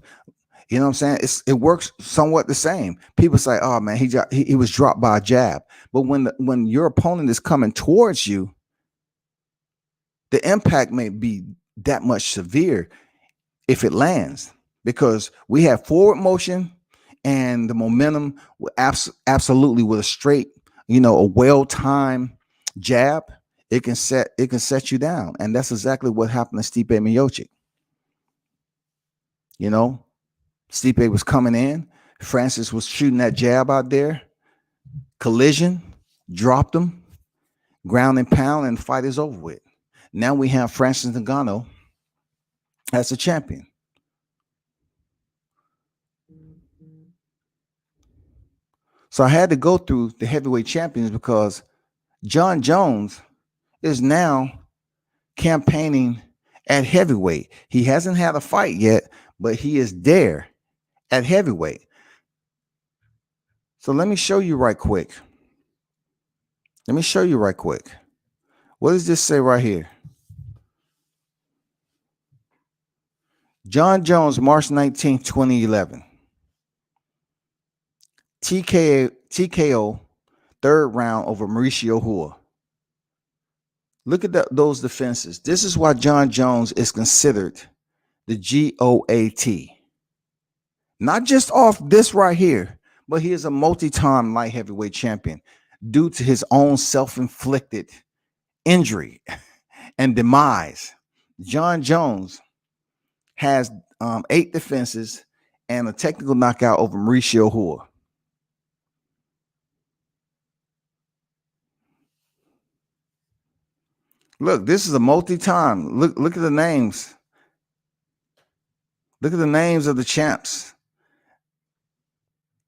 Speaker 1: You know what I'm saying? It works somewhat the same. People say, "Oh man, he was dropped by a jab." But when your opponent is coming towards you, the impact may be that much severe if it lands, because we have forward motion and the momentum absolutely with a straight, a well-timed jab. It can set you down, and that's exactly what happened to Stipe Miocic. Stipe was coming in, Francis was shooting that jab out there, collision, dropped him, ground and pound, and the fight is over with. Now we have Francis Ngannou as a champion. So I had to go through the heavyweight champions because Jon Jones is now campaigning at heavyweight. He hasn't had a fight yet, but he is there at heavyweight. So let me show you right quick. Let me show you right quick. What does this say right here? Jon Jones, March 19th, 2011. TKO, third round over Mauricio Rua. Look at those defenses. This is why Jon Jones is considered the GOAT. Not just off this right here, but he is a multi-time light heavyweight champion due to his own self-inflicted injury and demise. Jon Jones has 8 defenses and a technical knockout over Mauricio Rua. Look, this is a multi-time. Look at the names. Look at the names of the champs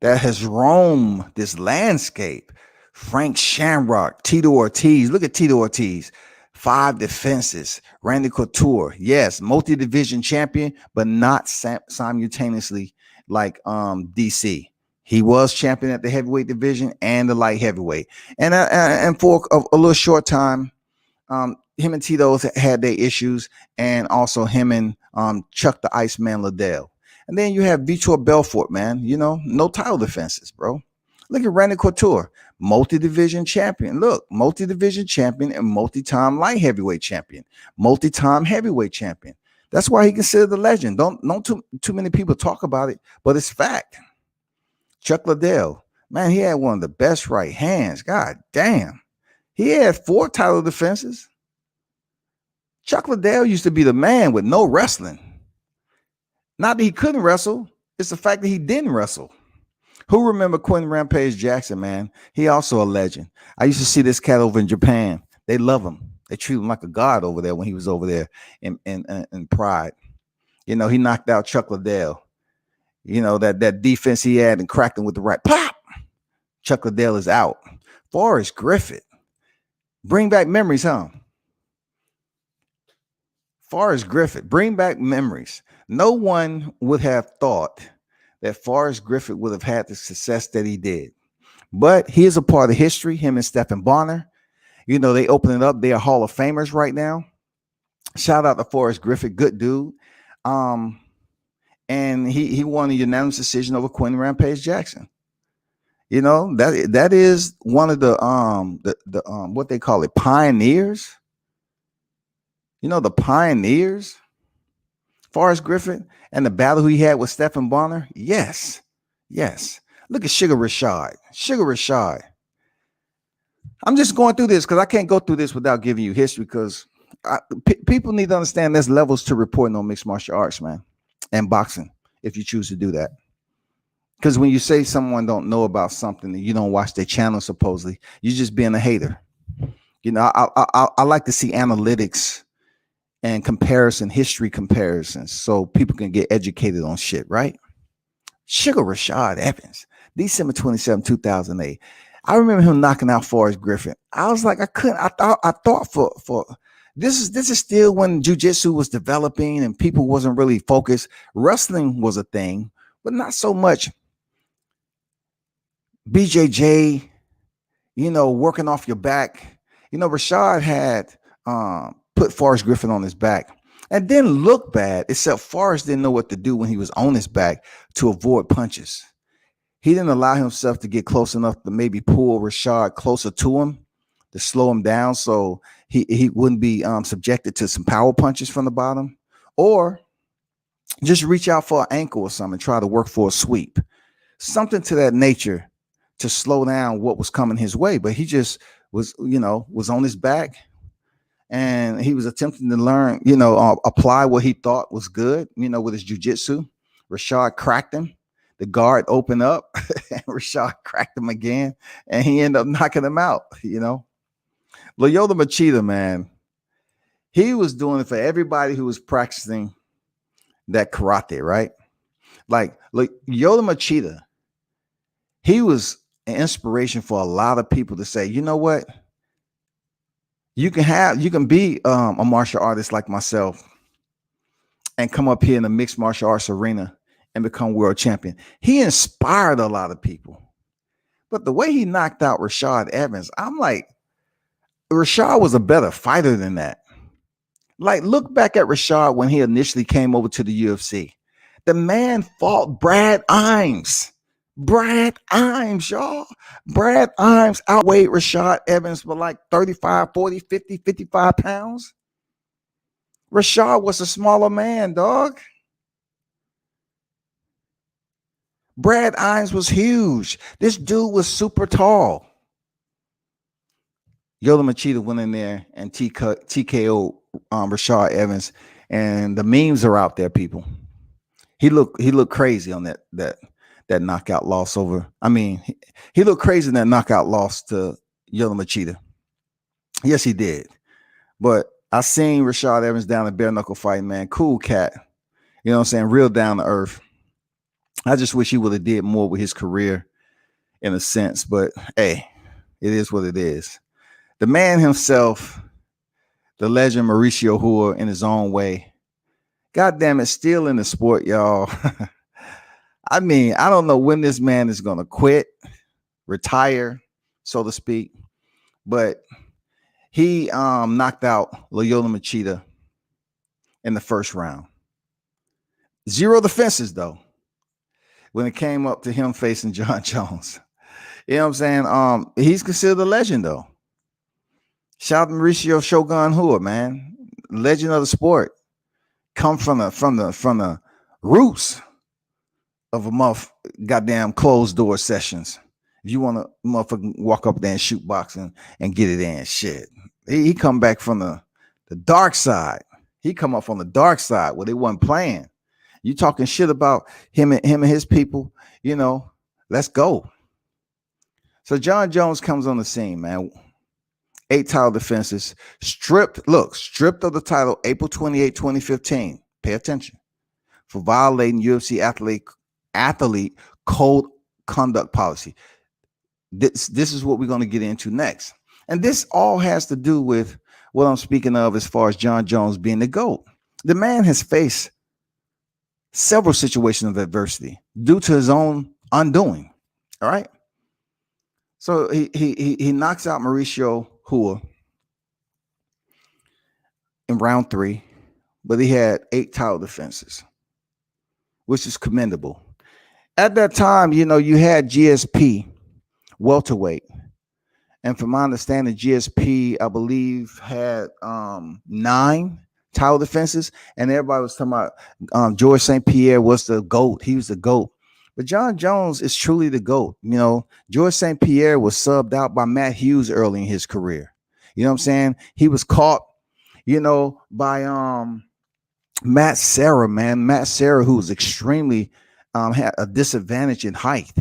Speaker 1: that has roamed this landscape. Frank Shamrock, Tito Ortiz. Look at Tito Ortiz. 5 defenses. Randy Couture. Yes, multi-division champion, but not simultaneously like DC. He was champion at the heavyweight division and the light heavyweight. And for a little short time, him and Tito had their issues, and also him and Chuck the Iceman Liddell. And then you have Vitor Belfort, man. You know, no title defenses, bro. Look at Randy Couture, multi-division champion. Look, multi-division champion and multi-time light heavyweight champion, multi-time heavyweight champion. That's why he considered the legend. Don't too many people talk about it, but it's fact. Chuck Liddell, man, he had one of the best right hands. God damn. He had 4 title defenses. Chuck Liddell used to be the man with no wrestling. Not that he couldn't wrestle. It's the fact that he didn't wrestle. Who remember Quentin Rampage Jackson, man? He also a legend. I used to see this cat over in Japan. They love him. They treat him like a god over there when he was over there in Pride. You know, he knocked out Chuck Liddell. You know, that defense he had and cracked him with the right pop. Chuck Liddell is out. Forrest Griffin. Bring back memories, huh? Forrest Griffin, bring back memories. No one would have thought that Forrest Griffin would have had the success that he did. But he is a part of history, him and Stephen Bonner. You know, they open it up. They are Hall of Famers right now. Shout out to Forrest Griffin, good dude. And he won a unanimous decision over Quentin Rampage Jackson. You know, that is one of the what they call it, pioneers. You know, the pioneers, Forrest Griffin, and the battle he had with Stephen Bonner. Yes. Look at Sugar Rashad. I'm just going through this because I can't go through this without giving you history, because people need to understand there's levels to reporting on mixed martial arts, man, and boxing, if you choose to do that. Because when you say someone don't know about something and you don't watch their channel, supposedly, you're just being a hater. You know, I like to see analytics and history comparisons, so people can get educated on shit, right? Sugar Rashad Evans, December 27, 2008. I remember him knocking out Forrest Griffin. I was like, I thought for this is still when jiu-jitsu was developing and people wasn't really focused. Wrestling was a thing, but not so much. BJJ, you know, working off your back. You know, Rashad had put Forrest Griffin on his back and didn't look bad, except Forrest didn't know what to do when he was on his back to avoid punches. He didn't allow himself to get close enough to maybe pull Rashad closer to him to slow him down, so he wouldn't be subjected to some power punches from the bottom, or just reach out for an ankle or something and try to work for a sweep, something to that nature to slow down what was coming his way. But he just was on his back, and he was attempting to learn, apply what he thought was good, with his jiu-jitsu. Rashad cracked him. The guard opened up, and Rashad cracked him again, and he ended up knocking him out, Lyoto Machida, man, he was doing it for everybody who was practicing that karate, right? Like Lyoto Machida, he was an inspiration for a lot of people to say, you know what? You can be a martial artist like myself and come up here in the mixed martial arts arena and become world champion. He inspired a lot of people. But the way he knocked out Rashad Evans, I'm like, Rashad was a better fighter than that. Like, look back at Rashad when he initially came over to the UFC. The man fought Brad Imes. Brad Imes, y'all. Brad Imes outweighed Rashad Evans for like 35, 40, 50, 55 pounds. Rashad was a smaller man, dog. Brad Imes was huge. This dude was super tall. Yola Machida went in there and TKO Rashad Evans, and the memes are out there, people. He looked crazy on that knockout loss over. I mean, he looked crazy in that knockout loss to Yola Machida. Yes, he did. But I seen Rashad Evans down at bare knuckle fight, man. Cool cat. You know what I'm saying? Real down to earth. I just wish he would have did more with his career in a sense, but hey, it is what it is. The man himself, the legend Mauricio Rua, in his own way. God damn it, still in the sport, y'all. I mean, I don't know when this man is going to quit, retire, so to speak, but he knocked out Loyola Machida in the first round. 0 defenses, though, when it came up to him facing Jon Jones. You know what I'm saying? He's considered a legend, though. Shout out to Mauricio Shogun Rua, man. Legend of the sport. Come from the roots of a goddamn closed door sessions. If you want to motherfucking walk up there and shoot boxing and get it in, shit. He come back from the dark side. He come up from the dark side where they wasn't playing. You talking shit about him and his people, you know, let's go. So Jon Jones comes on the scene, man. 8 title defenses, stripped of the title April 28, 2015. Pay attention. For violating UFC athlete code conduct policy. This is what we're going to get into next. And this all has to do with what I'm speaking of as far as Jon Jones being the GOAT. The man has faced several situations of adversity due to his own undoing. All right. So he knocks out Mauricio Rua in round 3, but he had 8 title defenses, which is commendable. At that time, you know, you had GSP welterweight, and from my understanding, GSP, I believe, had 9 title defenses, and everybody was talking about George St. Pierre was the GOAT. He was the GOAT. But Jon Jones is truly the GOAT. You know, George St. Pierre was subbed out by Matt Hughes early in his career. You know what I'm saying? He was caught, you know, by Matt Serra, man. Matt Serra, who was extremely had a disadvantage in height.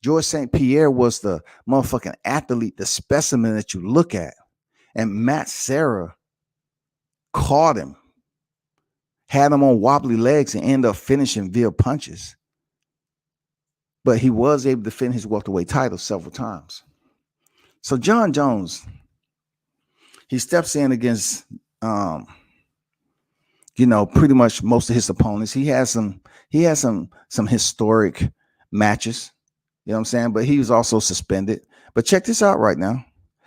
Speaker 1: George St. Pierre was the motherfucking athlete, the specimen that you look at. And Matt Serra caught him, had him on wobbly legs, and ended up finishing via punches. But he was able to defend his welterweight title several times. So Jon Jones, he steps in against, you know, pretty much most of his opponents. He has some historic matches. You know what I'm saying? But he was also suspended. But check this out right now.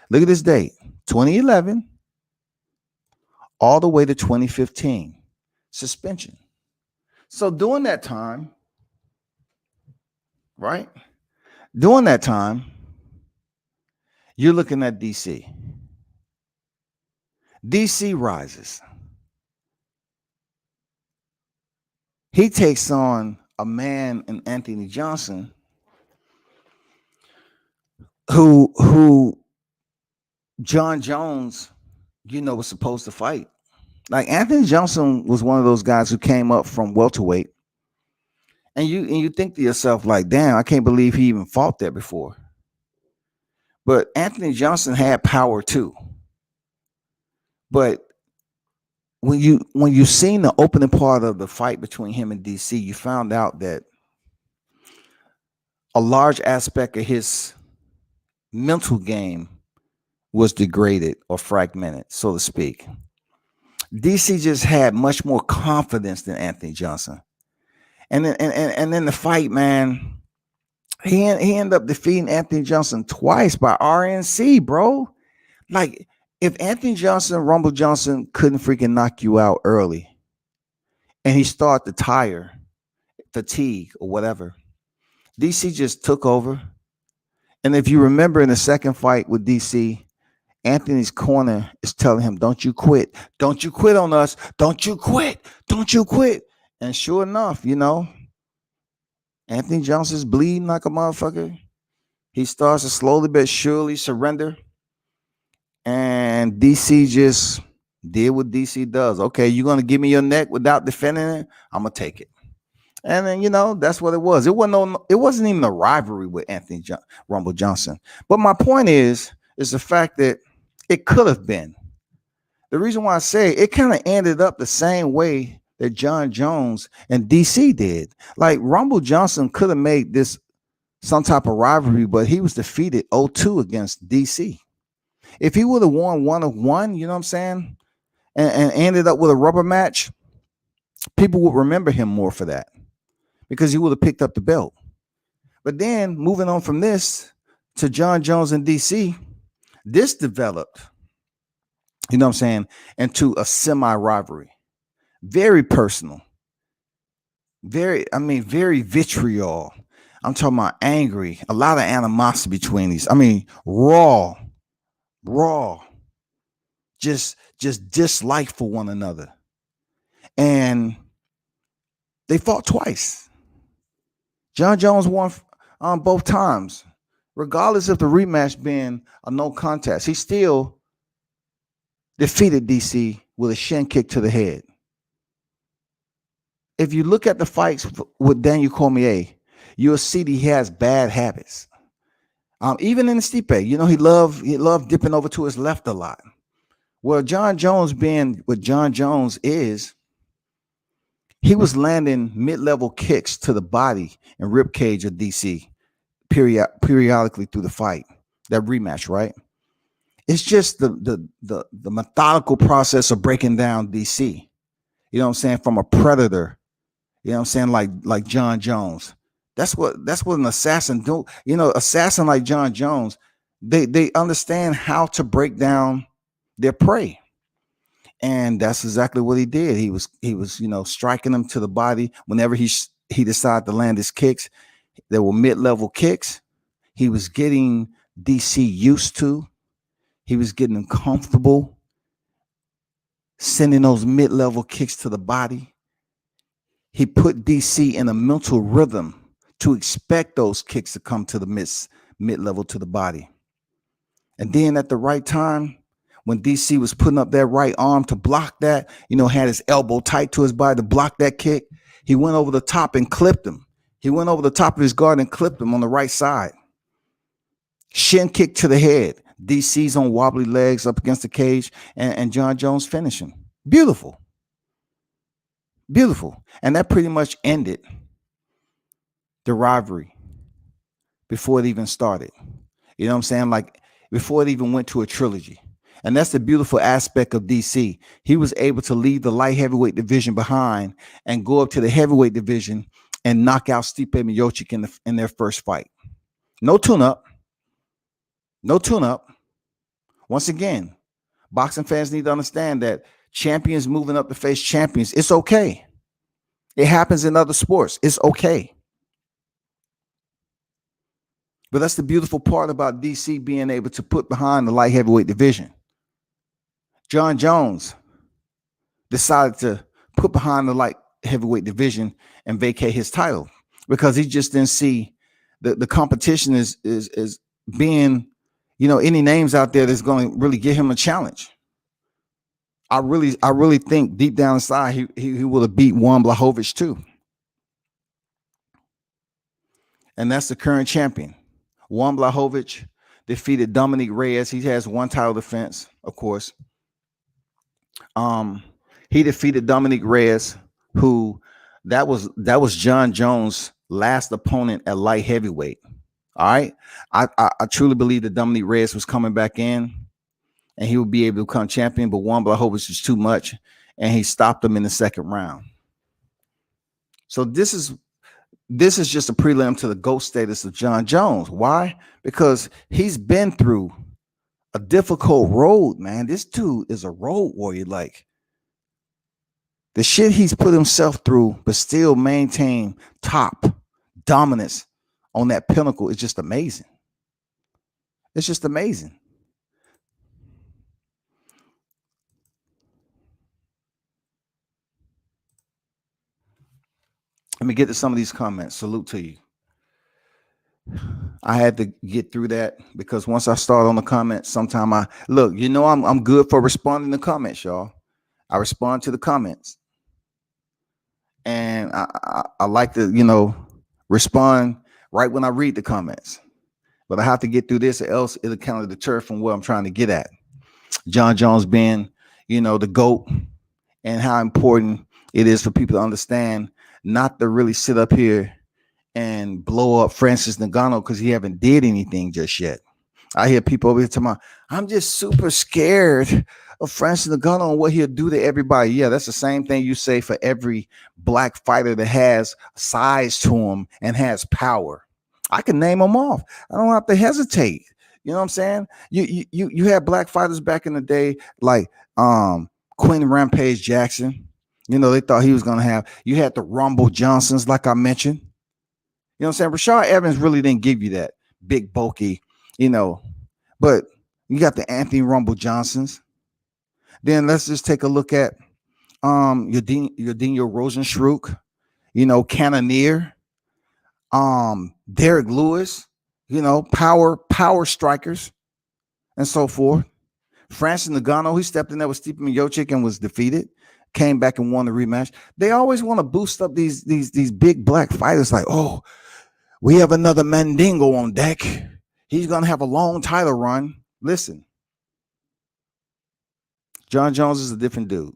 Speaker 1: Look at this date, 2011, all the way to 2015, suspension. So during that time, right? During that time, you're looking at DC. DC rises. He takes on a man in Anthony Johnson who Jon Jones, you know, was supposed to fight. Like Anthony Johnson was one of those guys who came up from welterweight. And you think to yourself, like, damn, I can't believe he even fought there before. But Anthony Johnson had power too. But when you seen the opening part of the fight between him and DC, you found out that a large aspect of his mental game was degraded or fragmented, so to speak. DC just had much more confidence than Anthony Johnson. And then the fight, man, He ended up defeating Anthony Johnson twice by RNC, bro. Like, if Anthony Johnson, Rumble Johnson, couldn't freaking knock you out early, and he started to tire, fatigue, or whatever, DC just took over. And if you remember in the second fight with DC, Anthony's corner is telling him, "Don't you quit. Don't you quit on us. Don't you quit. Don't you quit." And sure enough, Anthony Johnson's bleeding like a motherfucker. He starts to slowly but surely surrender. And DC just did what DC does. Okay, you're going to give me your neck without defending it? I'm going to take it. And then, that's what it was. It wasn't even a rivalry with Anthony Rumble Johnson. But my point is the fact that it could have been. The reason why I say it kind of ended up the same way that Jon Jones and DC did. Like, Rumble Johnson could have made this some type of rivalry, but he was defeated 0-2 against DC. If he would have won 1-1, you know what I'm saying, and ended up with a rubber match, people would remember him more for that because he would have picked up the belt. But then moving on from this to Jon Jones and DC, this developed, you know what I'm saying, into a semi-rivalry. Very personal. Very vitriol. I'm talking about angry. A lot of animosity between these. Raw. Just dislike for one another. And they fought twice. Jon Jones won both times. Regardless of the rematch being a no contest, he still defeated DC with a shin kick to the head. If you look at the fights with Daniel Cormier, you'll see that he has bad habits. Even in the Stipe, he loved dipping over to his left a lot. Well, Jon Jones being what Jon Jones is, he was landing mid-level kicks to the body and rib cage of DC periodically through the fight, that rematch, right? It's just the methodical process of breaking down DC. You know what I'm saying? From a predator, you know what I'm saying? Like Jon Jones. That's what an assassin do. Assassin like Jon Jones, they understand how to break down their prey. And that's exactly what he did. He was striking them to the body whenever he decided to land his kicks. There were mid-level kicks. He was getting DC used to. He was getting them comfortable sending those mid-level kicks to the body. He put DC in a mental rhythm to expect those kicks to come to the mid-level to the body. And then at the right time, when DC was putting up that right arm to block that, had his elbow tight to his body to block that kick, he went over the top and clipped him. He went over the top of his guard and clipped him on the right side. Shin kick to the head. DC's on wobbly legs up against the cage, and Jon Jones finishing. Beautiful. Beautiful. And that pretty much ended the rivalry before it even started. You know what I'm saying? Like, before it even went to a trilogy. And that's the beautiful aspect of DC. He was able to leave the light heavyweight division behind and go up to the heavyweight division and knock out Stipe Miocic in their first fight. No tune-up. No tune-up. Once again, boxing fans need to understand that champions moving up to face champions, it's okay. It happens in other sports. It's okay. But that's the beautiful part about DC being able to put behind the light heavyweight division. Jon Jones decided to put behind the light heavyweight division and vacate his title because he just didn't see the competition is being, any names out there that's going to really give him a challenge. I really think deep down inside he would have beat Juan Blachowicz too. And that's the current champion. Juan Blachowicz defeated Dominic Reyes. He has one title defense, of course. He defeated Dominic Reyes, who that was Jon Jones' last opponent at light heavyweight. All right. I truly believe that Dominic Reyes was coming back in and he would be able to become champion, but Juan Blachowicz was too much and he stopped him in the second round. So this is this is just a prelim to the GOAT status of Jon Jones. Why? Because he's been through a difficult road, man. This dude is a road warrior. Like, the shit he's put himself through, but still maintain top dominance on that pinnacle is just amazing. It's just amazing. Let me get to some of these comments. Salute to you. I had to get through that because once I start on the comments, sometime I look, I'm good for responding to comments, y'all. I respond to the comments. And I like to, respond right when I read the comments. But I have to get through this, or else it'll kind of deter from where I'm trying to get at. Jon Jones being, the GOAT, and how important it is for people to understand not to really sit up here and blow up Francis Ngannou because he haven't did anything just yet. I hear people over here talking about, I'm just super scared of Francis Ngannou and what he'll do to everybody. Yeah, that's the same thing you say for every black fighter that has size to him and has power. I can name them off. I don't have to hesitate. You know what I'm saying? You had black fighters back in the day, like Quinn Rampage Jackson. They thought he was gonna have. You had the Rumble Johnsons, like I mentioned. You know what I'm saying? Rashad Evans really didn't give you that big, bulky, but you got the Anthony Rumble Johnsons. Then let's just take a look at Yadinho Rosenstruck, Cannoneer, Derek Lewis, power strikers, and so forth. Francis Ngannou, he stepped in there with Stipe Miocic and was defeated, came back and won the rematch. They always want to boost up these big black fighters like, oh, we have another Mandingo on deck. He's going to have a long title run. Listen, Jon Jones is a different dude.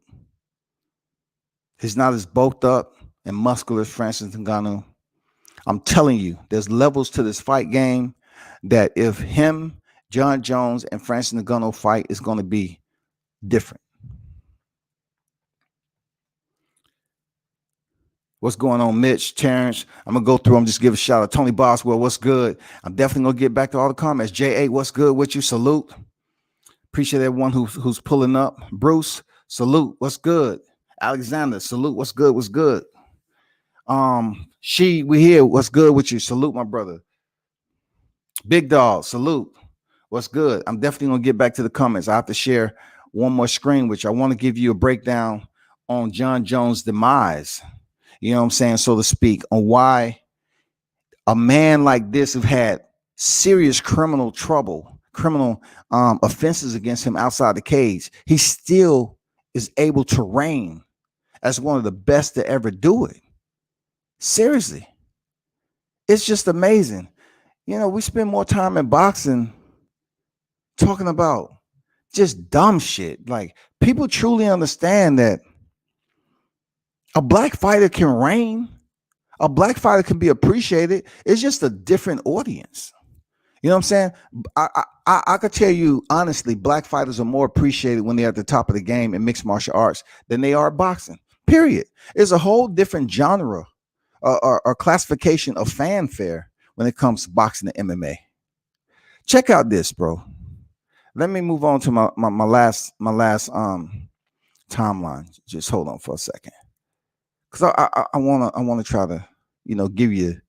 Speaker 1: He's not as bulked up and muscular as Francis Ngannou. I'm telling you, there's levels to this fight game that if him, Jon Jones, and Francis Ngannou fight is going to be different. What's going on, Mitch, Terrence? I'm going to go through them, just give a shout out. Tony Boswell, what's good? I'm definitely going to get back to all the comments. J8, what's good with you? Salute. Appreciate everyone who's pulling up. Bruce, salute. What's good? Alexander, salute. What's good? What's good? We here. What's good with you? Salute, my brother. Big Dog, salute. What's good? I'm definitely going to get back to the comments. I have to share one more screen, which I want to give you a breakdown on Jon Jones' demise. You know what I'm saying, so to speak, on why a man like this who had serious criminal offenses against him outside the cage, he still is able to reign as one of the best to ever do it. Seriously. It's just amazing. We spend more time in boxing talking about just dumb shit. Like, people truly understand that a black fighter can reign. A black fighter can be appreciated. It's just a different audience. You know what I'm saying? I could tell you honestly, black fighters are more appreciated when they're at the top of the game in mixed martial arts than they are boxing. Period. It's a whole different genre or classification of fanfare when it comes to boxing and MMA. Check out this, bro. Let me move on to my last timeline. Just hold on for a second. Because I want to try to, give you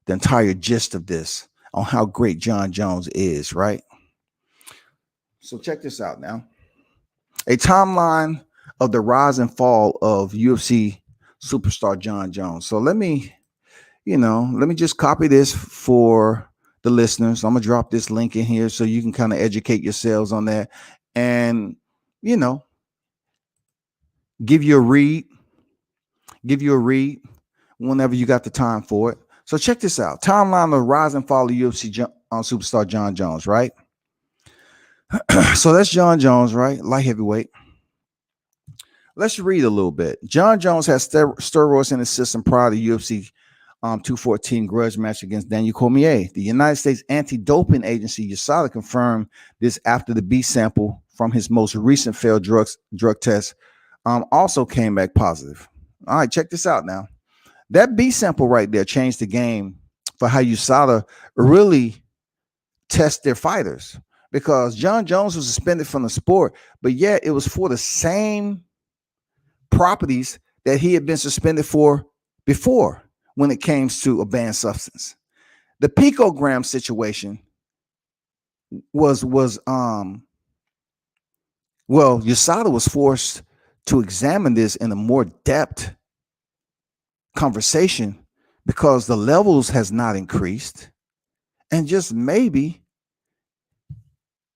Speaker 1: the entire gist of this on how great Jon Jones is, right? So check this out now. A timeline of the rise and fall of UFC superstar Jon Jones. So let me just copy this for the listeners. I'm going to drop this link in here so you can kind of educate yourselves on that and, give you a read whenever you got the time for it. So check this out. Timeline of the rise and fall of UFC superstar Jon Jones, right? So that's Jon Jones, right? Light heavyweight. Let's read a little bit. Jon Jones has steroids in his system prior to UFC 214 grudge match against Daniel Cormier. The United States Anti-Doping Agency, USADA, confirmed this after the B sample from his most recent failed drug test also came back positive. All right, check this out now. That B sample right there changed the game for how USADA really test their fighters, because Jon Jones was suspended from the sport, but yet it was for the same properties that he had been suspended for before when it came to a banned substance. The picogram situation was USADA was forced to examine this in a more depth conversation because the levels has not increased, and just maybe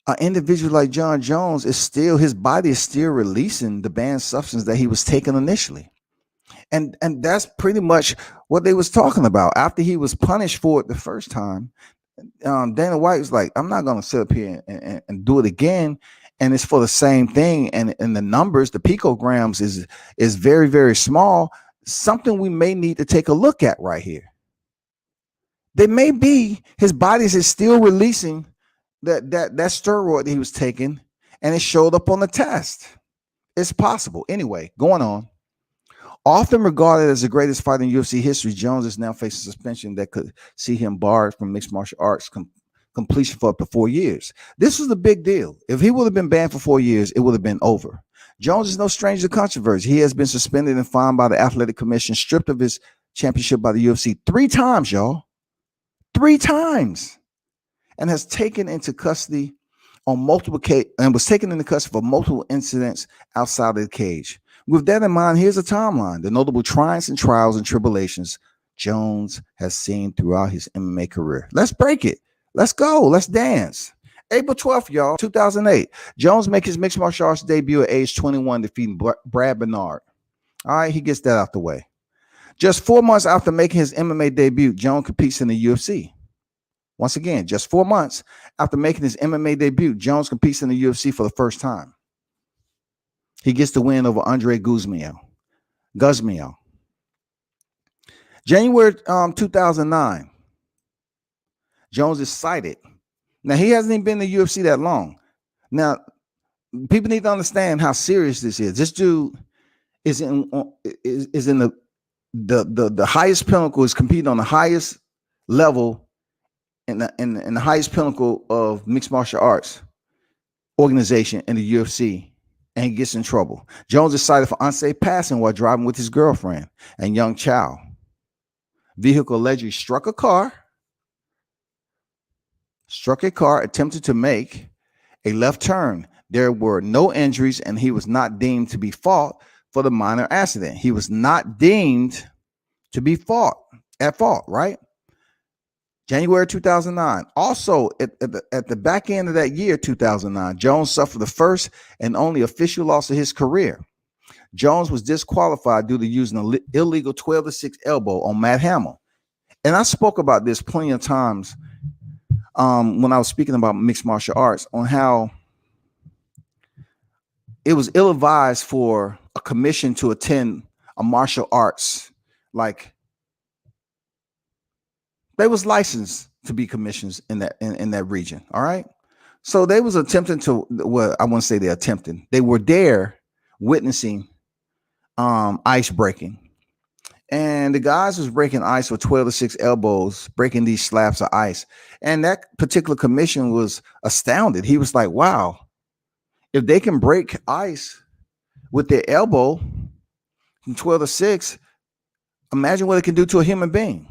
Speaker 1: an individual like Jon Jones is still, his body is still releasing the banned substance that he was taking initially. And that's pretty much what they was talking about. After he was punished for it the first time, Dana White was like, I'm not going to sit up here and do it again. And it's for the same thing. And the numbers, the picograms is very, very small. Something we may need to take a look at right here. They may be, his body is still releasing that steroid that he was taking, and it showed up on the test. It's possible. Anyway, going on. Often regarded as the greatest fighter in UFC history, Jones is now facing suspension that could see him barred from mixed martial arts completion for up to 4 years. This was the big deal. If he would have been banned for 4 years, it would have been over. Jones is no stranger to controversy. He has been suspended and fined by the Athletic Commission, stripped of his championship by the UFC 3 times, y'all. 3 times. And has taken into custody on multiple and was taken into custody for multiple incidents outside of the cage. With that in mind, here's a timeline. The notable triumphs and trials and tribulations Jones has seen throughout his MMA career. Let's break it. Let's go. Let's dance. April 12th, y'all, 2008. Jones makes his mixed martial arts debut at age 21, defeating Brad Bernard. All right, he gets that out the way. Just 4 months after making his MMA debut, Jones competes in the UFC. Once again, just 4 months after making his MMA debut, Jones competes in the UFC for the first time. He gets the win over Andre Guzmao. January 2009, Jones is cited. Now, he hasn't even been in the UFC that long. Now, people need to understand how serious this is. This dude is in the highest pinnacle, is competing on the highest level in the highest pinnacle of mixed martial arts organization in the UFC. And he gets in trouble. Jones is cited for unsafe passing while driving with his girlfriend and young child. Vehicle allegedly struck a car, attempted to make a left turn. There were no injuries, and he was not deemed to be fault for the minor accident. He was not deemed to be at fault, right? January 2009. Also, at the back end of that year, 2009, Jones suffered the first and only official loss of his career. Jones was disqualified due to using an illegal 12-6 elbow on Matt Hamill. And I spoke about this plenty of times when I was speaking about mixed martial arts, on how it was ill-advised for a commission to attend a martial arts, like they was licensed to be commissions in that region. All right. So they was attempting to, well, I wouldn't say they attempted. They were there witnessing ice breaking. And the guys was breaking ice with 12-6 elbows, breaking these slabs of ice. And that particular commission was astounded. He was like, wow, if they can break ice with their elbow from 12-6, imagine what it can do to a human being.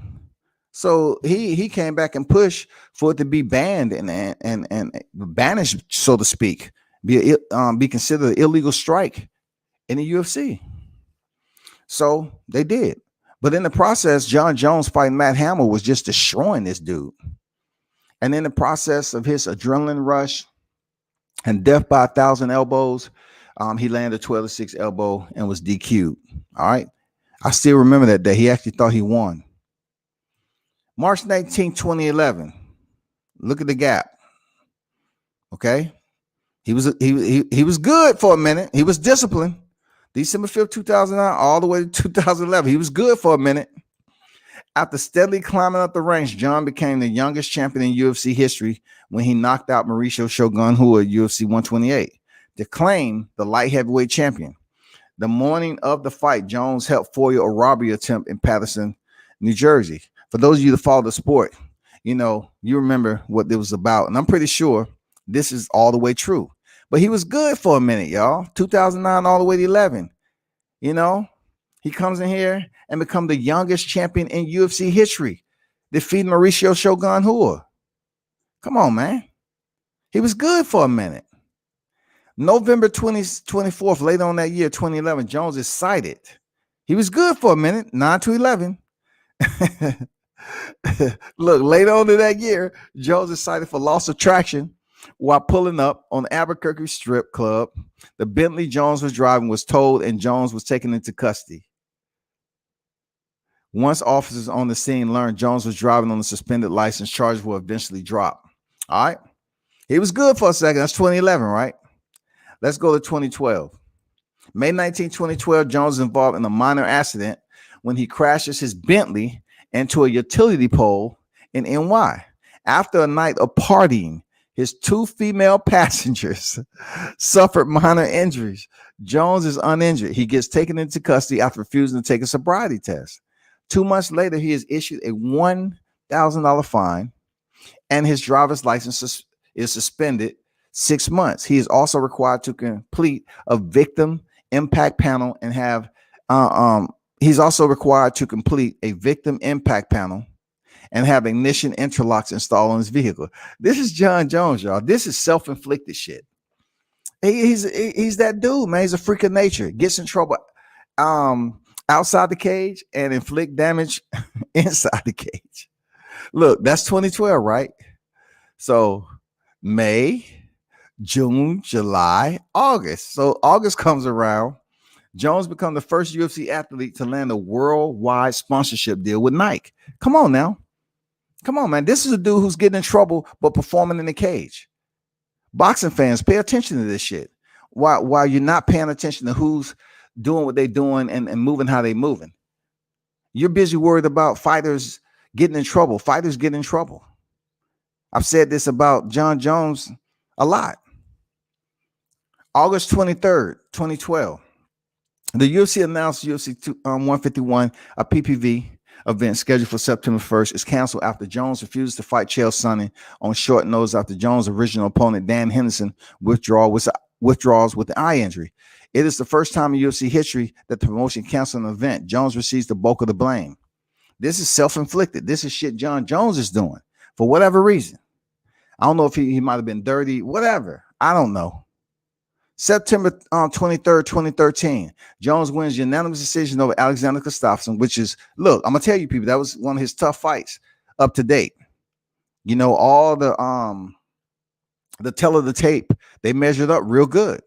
Speaker 1: So he came back and pushed for it to be banned and banished, so to speak, be considered an illegal strike in the UFC. So they did. But in the process, Jon Jones fighting Matt Hamill was just destroying this dude. And in the process of his adrenaline rush and death by 1,000 elbows, he landed a 12-6 elbow and was DQ'd. All right. I still remember that day. He actually thought he won. March 19, 2011. Look at the gap. Okay. He was good for a minute. He was disciplined. December 5th, 2009, all the way to 2011. He was good for a minute. After steadily climbing up the ranks, Jon became the youngest champion in UFC history when he knocked out Mauricio Shogun Rua at UFC 128 to claim the light heavyweight champion. The morning of the fight, Jones helped foil a robbery attempt in Paterson, New Jersey. For those of you that follow the sport, you remember what it was about. And I'm pretty sure this is all the way true. But he was good for a minute, y'all. 2009 all the way to 11. He comes in here and become the youngest champion in UFC history, defeating Mauricio Shogun Rua. Come on, man. He was good for a minute. November 24th, later on that year, 2011, Jones is cited. He was good for a minute, 9-11. Look, later on in that year, Jones is cited for loss of traction while pulling up on the Albuquerque Strip Club. The Bentley Jones was driving was towed and Jones was taken into custody. Once officers on the scene learned Jones was driving on a suspended license, charges were eventually dropped. All right. He was good for a second. That's 2011, right? Let's go to 2012. May 19, 2012, Jones is involved in a minor accident when he crashes his Bentley into a utility pole in NY. After a night of partying, his 2 female passengers suffered minor injuries. Jones is uninjured. He gets taken into custody after refusing to take a sobriety test. 2 months later, he is issued a $1,000 fine, and his driver's license is suspended 6 months. He is also required to complete a victim impact panel and have ignition interlocks installed on his vehicle. This is Jon Jones, y'all. This is self-inflicted shit. He's that dude, man. He's a freak of nature. Gets in trouble outside the cage and inflict damage inside the cage. Look, that's 2012, right? So May, June, July, August. So August comes around. Jones becomes the first UFC athlete to land a worldwide sponsorship deal with Nike. Come on now. Come on, man. This is a dude who's getting in trouble but performing in the cage. Boxing fans, pay attention to this shit. While you're not paying attention to who's doing what they're doing and moving how they're moving. You're busy worried about fighters getting in trouble. Fighters get in trouble. I've said this about Jon Jones a lot. August 23rd, 2012. The UFC announced UFC 151, a PPV event scheduled for September 1st, is canceled after Jones refuses to fight Chael Sonnen on short notice after Jones' original opponent, Dan Henderson, withdraws with an eye injury. It is the first time in UFC history that the promotion canceled an event. Jones receives the bulk of the blame. This is self-inflicted. This is shit Jon Jones is doing for whatever reason. I don't know if he might have been dirty, whatever. I don't know. September 23rd, 2013, Jones wins unanimous decision over Alexander Gustafsson, which is, look, I'm going to tell you people, that was one of his tough fights up to date. All the tell of the tape, they measured up real good.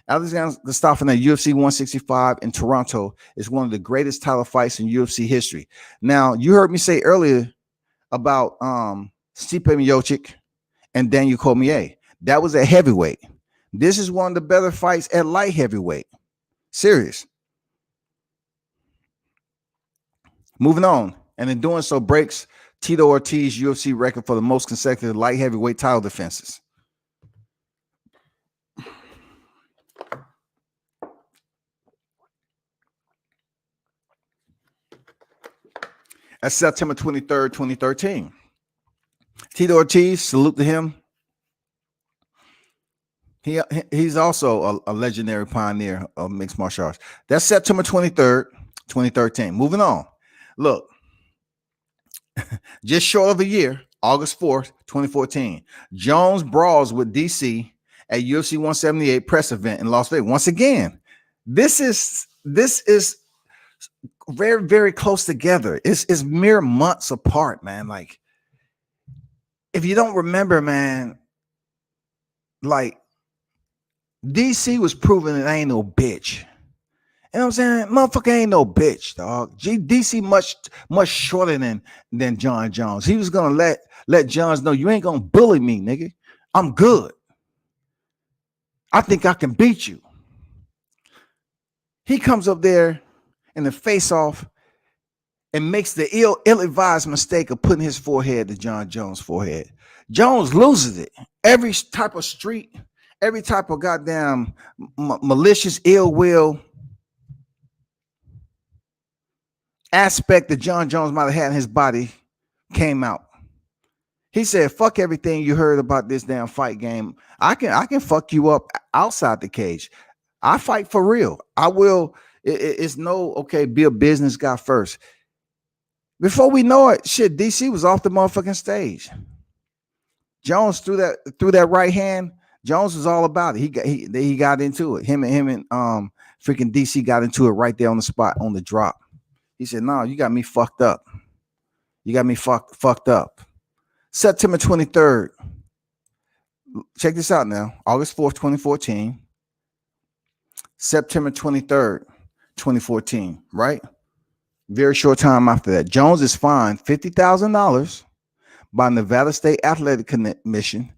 Speaker 1: Alexander Gustafsson at UFC 165 in Toronto is one of the greatest title fights in UFC history. Now, you heard me say earlier about Stipe Miocic and Daniel Cormier. That was at heavyweight. This is one of the better fights at light heavyweight. Serious. Moving on. And in doing so, breaks Tito Ortiz's UFC record for the most consecutive light heavyweight title defenses. That's September 23rd, 2013. Tito Ortiz, salute to him. He's also a legendary pioneer of mixed martial arts. That's September 23rd, 2013. Moving on. Look, just short of a year, August 4th, 2014, Jones brawls with DC at UFC 178 press event in Las Vegas. Once again, this is very, very close together. It's mere months apart, man. Like, if you don't remember, man, like, DC was proving it ain't no bitch. You know what I'm saying? Motherfucker ain't no bitch, dog. DC much shorter than Jon Jones. He was gonna let Jones know, you ain't gonna bully me, nigga. I'm good. I think I can beat you. He comes up there in the face-off and makes the ill-advised mistake of putting his forehead to Jon Jones' forehead. Jones loses it. Every type of street, every type of goddamn malicious ill will, aspect that Jon Jones might have had in his body came out. He said, "Fuck everything you heard about this damn fight game. I can fuck you up outside the cage. I fight for real. I will. It's no okay. Be a business guy first. Before we know it, shit, DC was off the motherfucking stage. Jones threw that right hand. Jones was all about it. He got into it. Him and freaking DC got into it right there on the spot on the drop. He said, "No, you got me fucked up. You got me fucked up." September 23rd. Check this out now. August 4th, 2014. September 23rd, 2014, right? Very short time after that. Jones is fined $50,000 by Nevada State Athletic Commission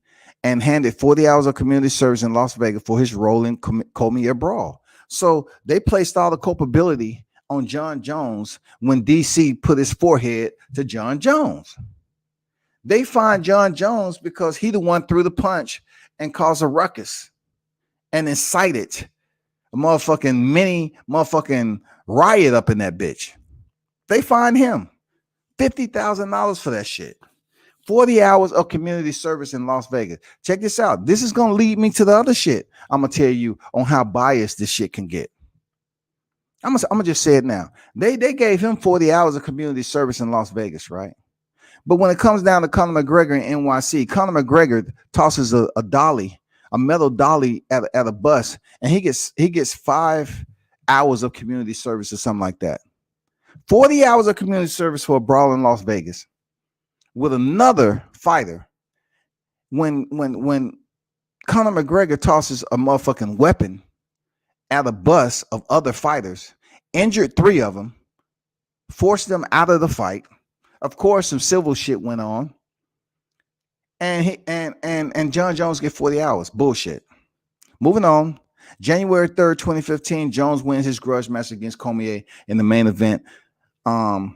Speaker 1: and handed 40 hours of community service in Las Vegas for his role in Cormier brawl. So they placed all the culpability on Jon Jones when DC put his forehead to Jon Jones. They find Jon Jones because he the one threw the punch and caused a ruckus and incited a motherfucking riot up in that bitch. They find him $50,000 for that shit. 40 hours of community service in Las Vegas. Check this out. This is going to lead me to the other shit I'm going to tell you on how biased this shit can get. I'm going to just say it now. They gave him 40 hours of community service in Las Vegas, right? But when it comes down to Conor McGregor in NYC, Conor McGregor tosses a dolly, a metal dolly at a bus, and he gets 5 hours of community service or something like that. 40 hours of community service for a brawl in Las Vegas with another fighter. When Conor McGregor tosses a motherfucking weapon at a bus of other fighters, injured 3 of them, forced them out of the fight. Of course, some civil shit went on, and Jon Jones get 40 hours. Bullshit. Moving on. January 3rd, 2015, Jones wins his grudge match against Cormier in the main event of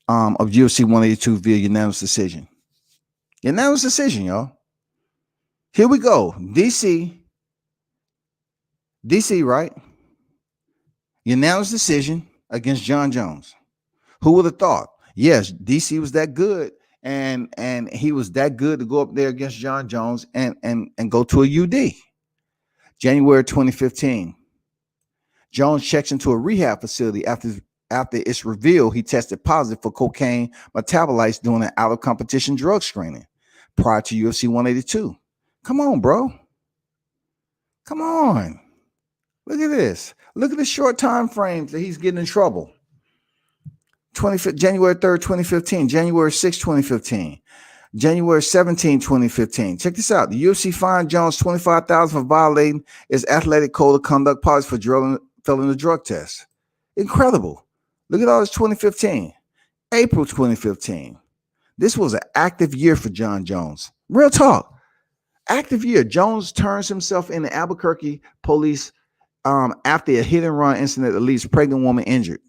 Speaker 1: UFC 182 via unanimous decision. Unanimous decision, y'all. Here we go. DC, right? Unanimous decision against Jon Jones. Who would have thought? Yes, DC was that good, and he was that good to go up there against Jon Jones and go to a UD. January 2015. Jones checks into a rehab facility after it's revealed he tested positive for cocaine metabolites during an out-of-competition drug screening prior to UFC 182. Come on, bro. Come on. Look at this. Look at the short time frames that he's getting in trouble. January 3rd, 2015, January 6th, 2015, January 17, 2015. Check this out. The UFC fined Jones $25,000 for violating his athletic code of conduct policy for failing the drug test. Incredible. Look at all this 2015. April 2015. This was an active year for Jon Jones. Real talk. Active year. Jones turns himself in the Albuquerque police after a hit and run incident that leaves a pregnant woman injured.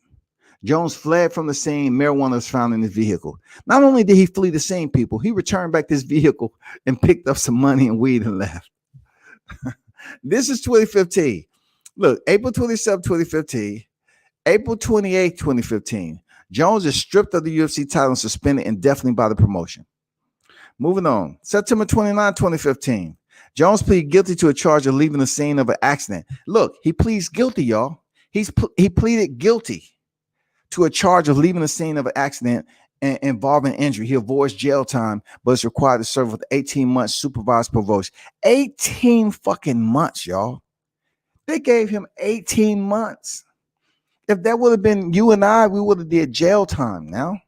Speaker 1: Jones fled from the scene. Marijuana was found in his vehicle. Not only did he flee the scene, people, he returned back to his vehicle and picked up some money and weed and left. This is 2015. Look, April 27, 2015, April 28, 2015. Jones is stripped of the UFC title and suspended indefinitely by the promotion. Moving on. September 29, 2015. Jones pleaded guilty to a charge of leaving the scene of an accident. Look, he pleads guilty, y'all. He pleaded guilty to a charge of leaving the scene of an accident involving injury. He avoids jail time, but is required to serve with 18 months supervised probation. 18 fucking months, y'all. They gave him 18 months. If that would have been you and I, we would have did jail time now.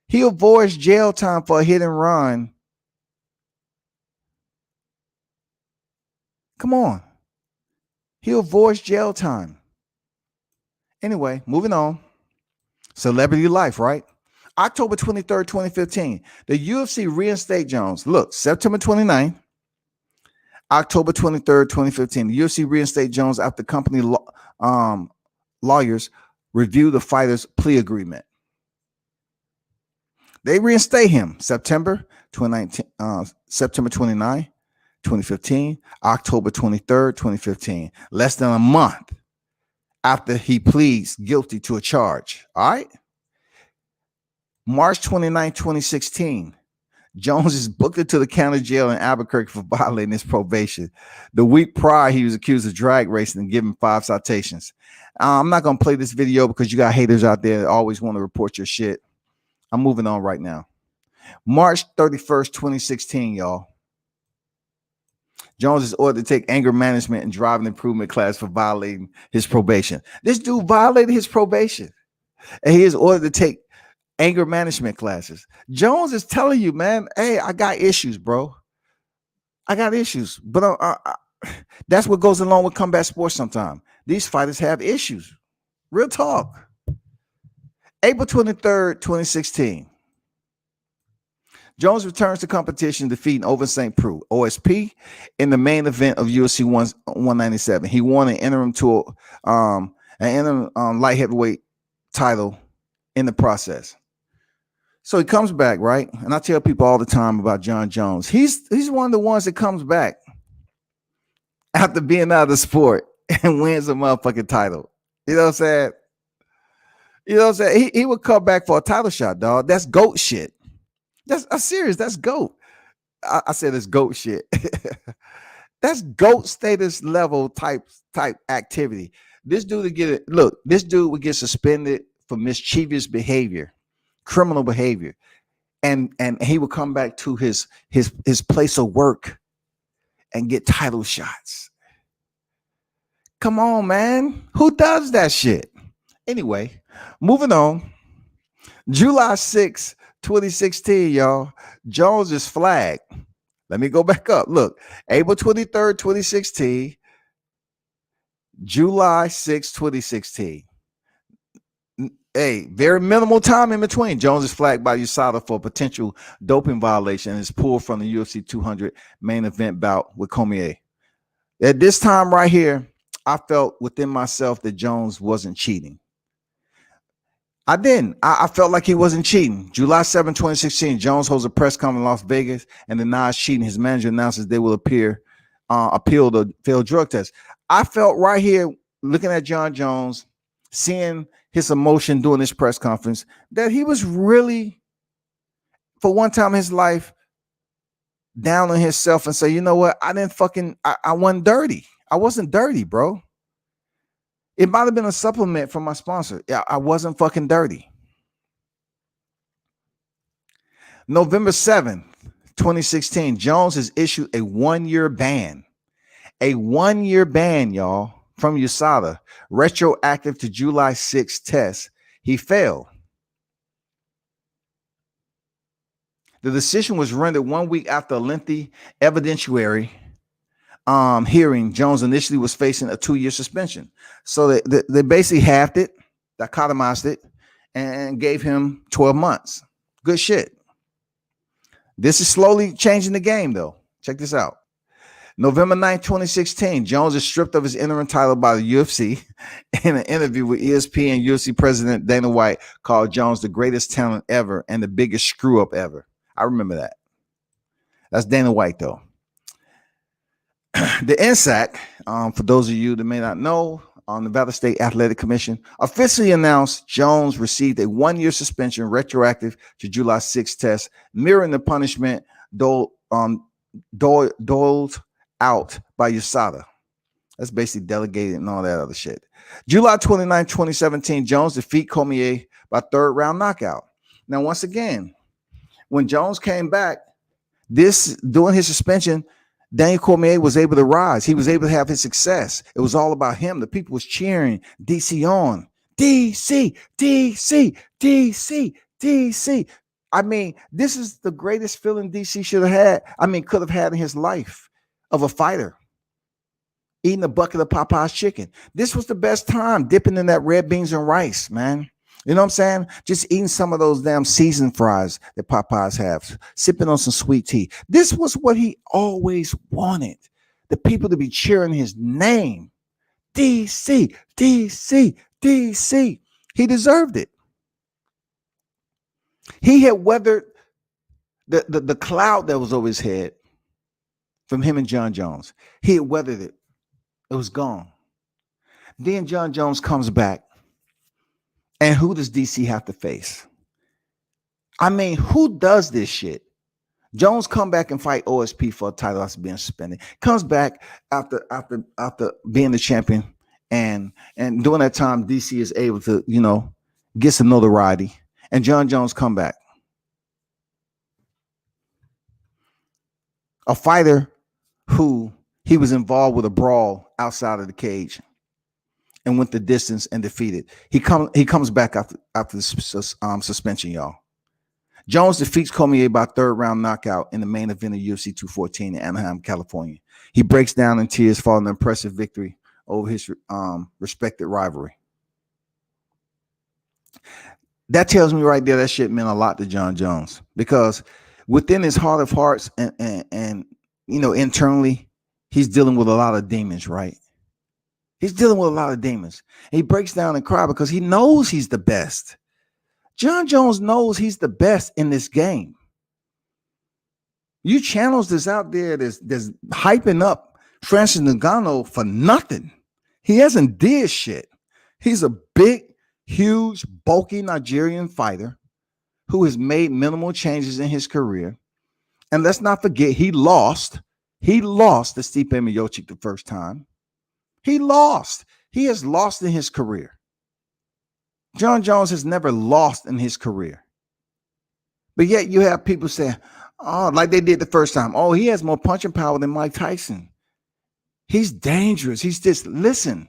Speaker 1: He avoids jail time for a hit and run. Come on. He avoids jail time. Anyway, moving on. Celebrity life, right? October 23rd, 2015. The UFC reinstate Jones. Look, September 29th, October 23rd, 2015. The UFC reinstate Jones after company lawyers review the fighter's plea agreement. They reinstate him September 29, 2015, October 23rd, 2015. Less than a month after he pleads guilty to a charge. All right. March 29, 2016. Jones is booked into the county jail in Albuquerque for violating his probation. The week prior, he was accused of drag racing and given 5 citations. I'm not going to play this video because you got haters out there that always want to report your shit. I'm moving on right now. March 31st, 2016, y'all. Jones is ordered to take anger management and driving improvement class for violating his probation. This dude violated his probation, and he is ordered to take anger management classes. Jones is telling you, man, hey, I got issues, bro. I got issues. But that's what goes along with combat sports sometimes. These fighters have issues. Real talk. April 23rd, 2016. Jones returns to competition, defeating Over St. Preux, OSP, in the main event of UFC 197. He won an interim light heavyweight title in the process. So he comes back, right? And I tell people all the time about Jon Jones. He's one of the ones that comes back after being out of the sport and wins a motherfucking title. You know what I'm saying? You know what I'm saying? He would come back for a title shot, dog. That's GOAT shit. I'm serious. That's GOAT. I said it's GOAT shit. That's GOAT status level type activity. This dude would get it. Look, this dude would get suspended for mischievous behavior, criminal behavior, and he would come back to his place of work and get title shots. Come on, man. Who does that shit? Anyway, moving on. July 6, 2016, y'all. Jones is flagged. Let me go back up. Look, April 23rd, 2016. July 6, 2016. Hey, very minimal time in between. Jones is flagged by USADA for potential doping violation and is pulled from the UFC 200 main event bout with Cormier. At this time right here, I felt within myself that Jones wasn't cheating. I didn't. I felt like he wasn't cheating. July 7, 2016, Jones holds a press conference in Las Vegas and denies cheating. His manager announces they will appeal the failed drug test. I felt right here, looking at Jon Jones, seeing his emotion during this press conference, that he was really, for one time in his life, down on himself and say, you know what? I wasn't dirty. I wasn't dirty, bro. It might have been a supplement from my sponsor. Yeah, I wasn't fucking dirty. November 7th, 2016, Jones has issued a 1-year ban. A 1-year ban, y'all, from USADA, retroactive to July 6th test. He failed. The decision was rendered 1 week after a lengthy evidentiary hearing. Jones initially was facing a 2-year suspension. So they basically halved it, dichotomized it, and gave him 12 months. Good shit. This is slowly changing the game, though. Check this out. November 9th, 2016, Jones is stripped of his interim title by the UFC in an interview with ESPN. UFC president Dana White called Jones the greatest talent ever and the biggest screw up ever. I remember that. That's Dana White, though. The NSAC, for those of you that may not know, Nevada State Athletic Commission officially announced Jones received a 1-year suspension retroactive to July 6th test, mirroring the punishment doled out by USADA. That's basically delegated and all that other shit. July 29, 2017, Jones defeat Cormier by 3rd round knockout. Now, once again, when Jones came back, during his suspension, Daniel Cormier was able to rise. He was able to have his success. It was all about him. The people was cheering DC on. DC, DC, DC, DC. I mean, this is the greatest feeling DC should have had. Could have had in his life of a fighter. Eating a bucket of Popeye's chicken. This was the best time, dipping in that red beans and rice, man. You know what I'm saying? Just eating some of those damn seasoned fries that Popeyes have, sipping on some sweet tea. This was what he always wanted. The people to be cheering his name. DC, DC, DC. He deserved it. He had weathered the cloud that was over his head from him and Jon Jones. He had weathered it. It was gone. Then Jon Jones comes back, and who does DC have to face? I mean, who does this shit? Jones come back and fight OSP for a title after being suspended. Comes back after being the champion, and during that time, DC is able to get some notoriety, and Jon Jones come back, a fighter who he was involved with a brawl outside of the cage and went the distance and defeated. He comes back after the suspension, y'all. Jones defeats Cormier by third round knockout in the main event of UFC 214 in Anaheim, California. He breaks down in tears following an impressive victory over his respected rivalry. That tells me right there that shit meant a lot to Jon Jones, because within his heart of hearts and internally, he's dealing with a lot of demons, right? He's dealing with a lot of demons. And he breaks down and cries because he knows he's the best. Jon Jones knows he's the best in this game. You channels that's out there that's hyping up Francis Ngannou for nothing. He hasn't did shit. He's a big, huge, bulky Nigerian fighter who has made minimal changes in his career. And let's not forget, he lost. He lost to Stipe Miocic the first time. He lost. He has lost in his career. Jon Jones has never lost in his career. But yet you have people saying, oh, like they did the first time, oh, he has more punching power than Mike Tyson. He's dangerous. He's just, listen,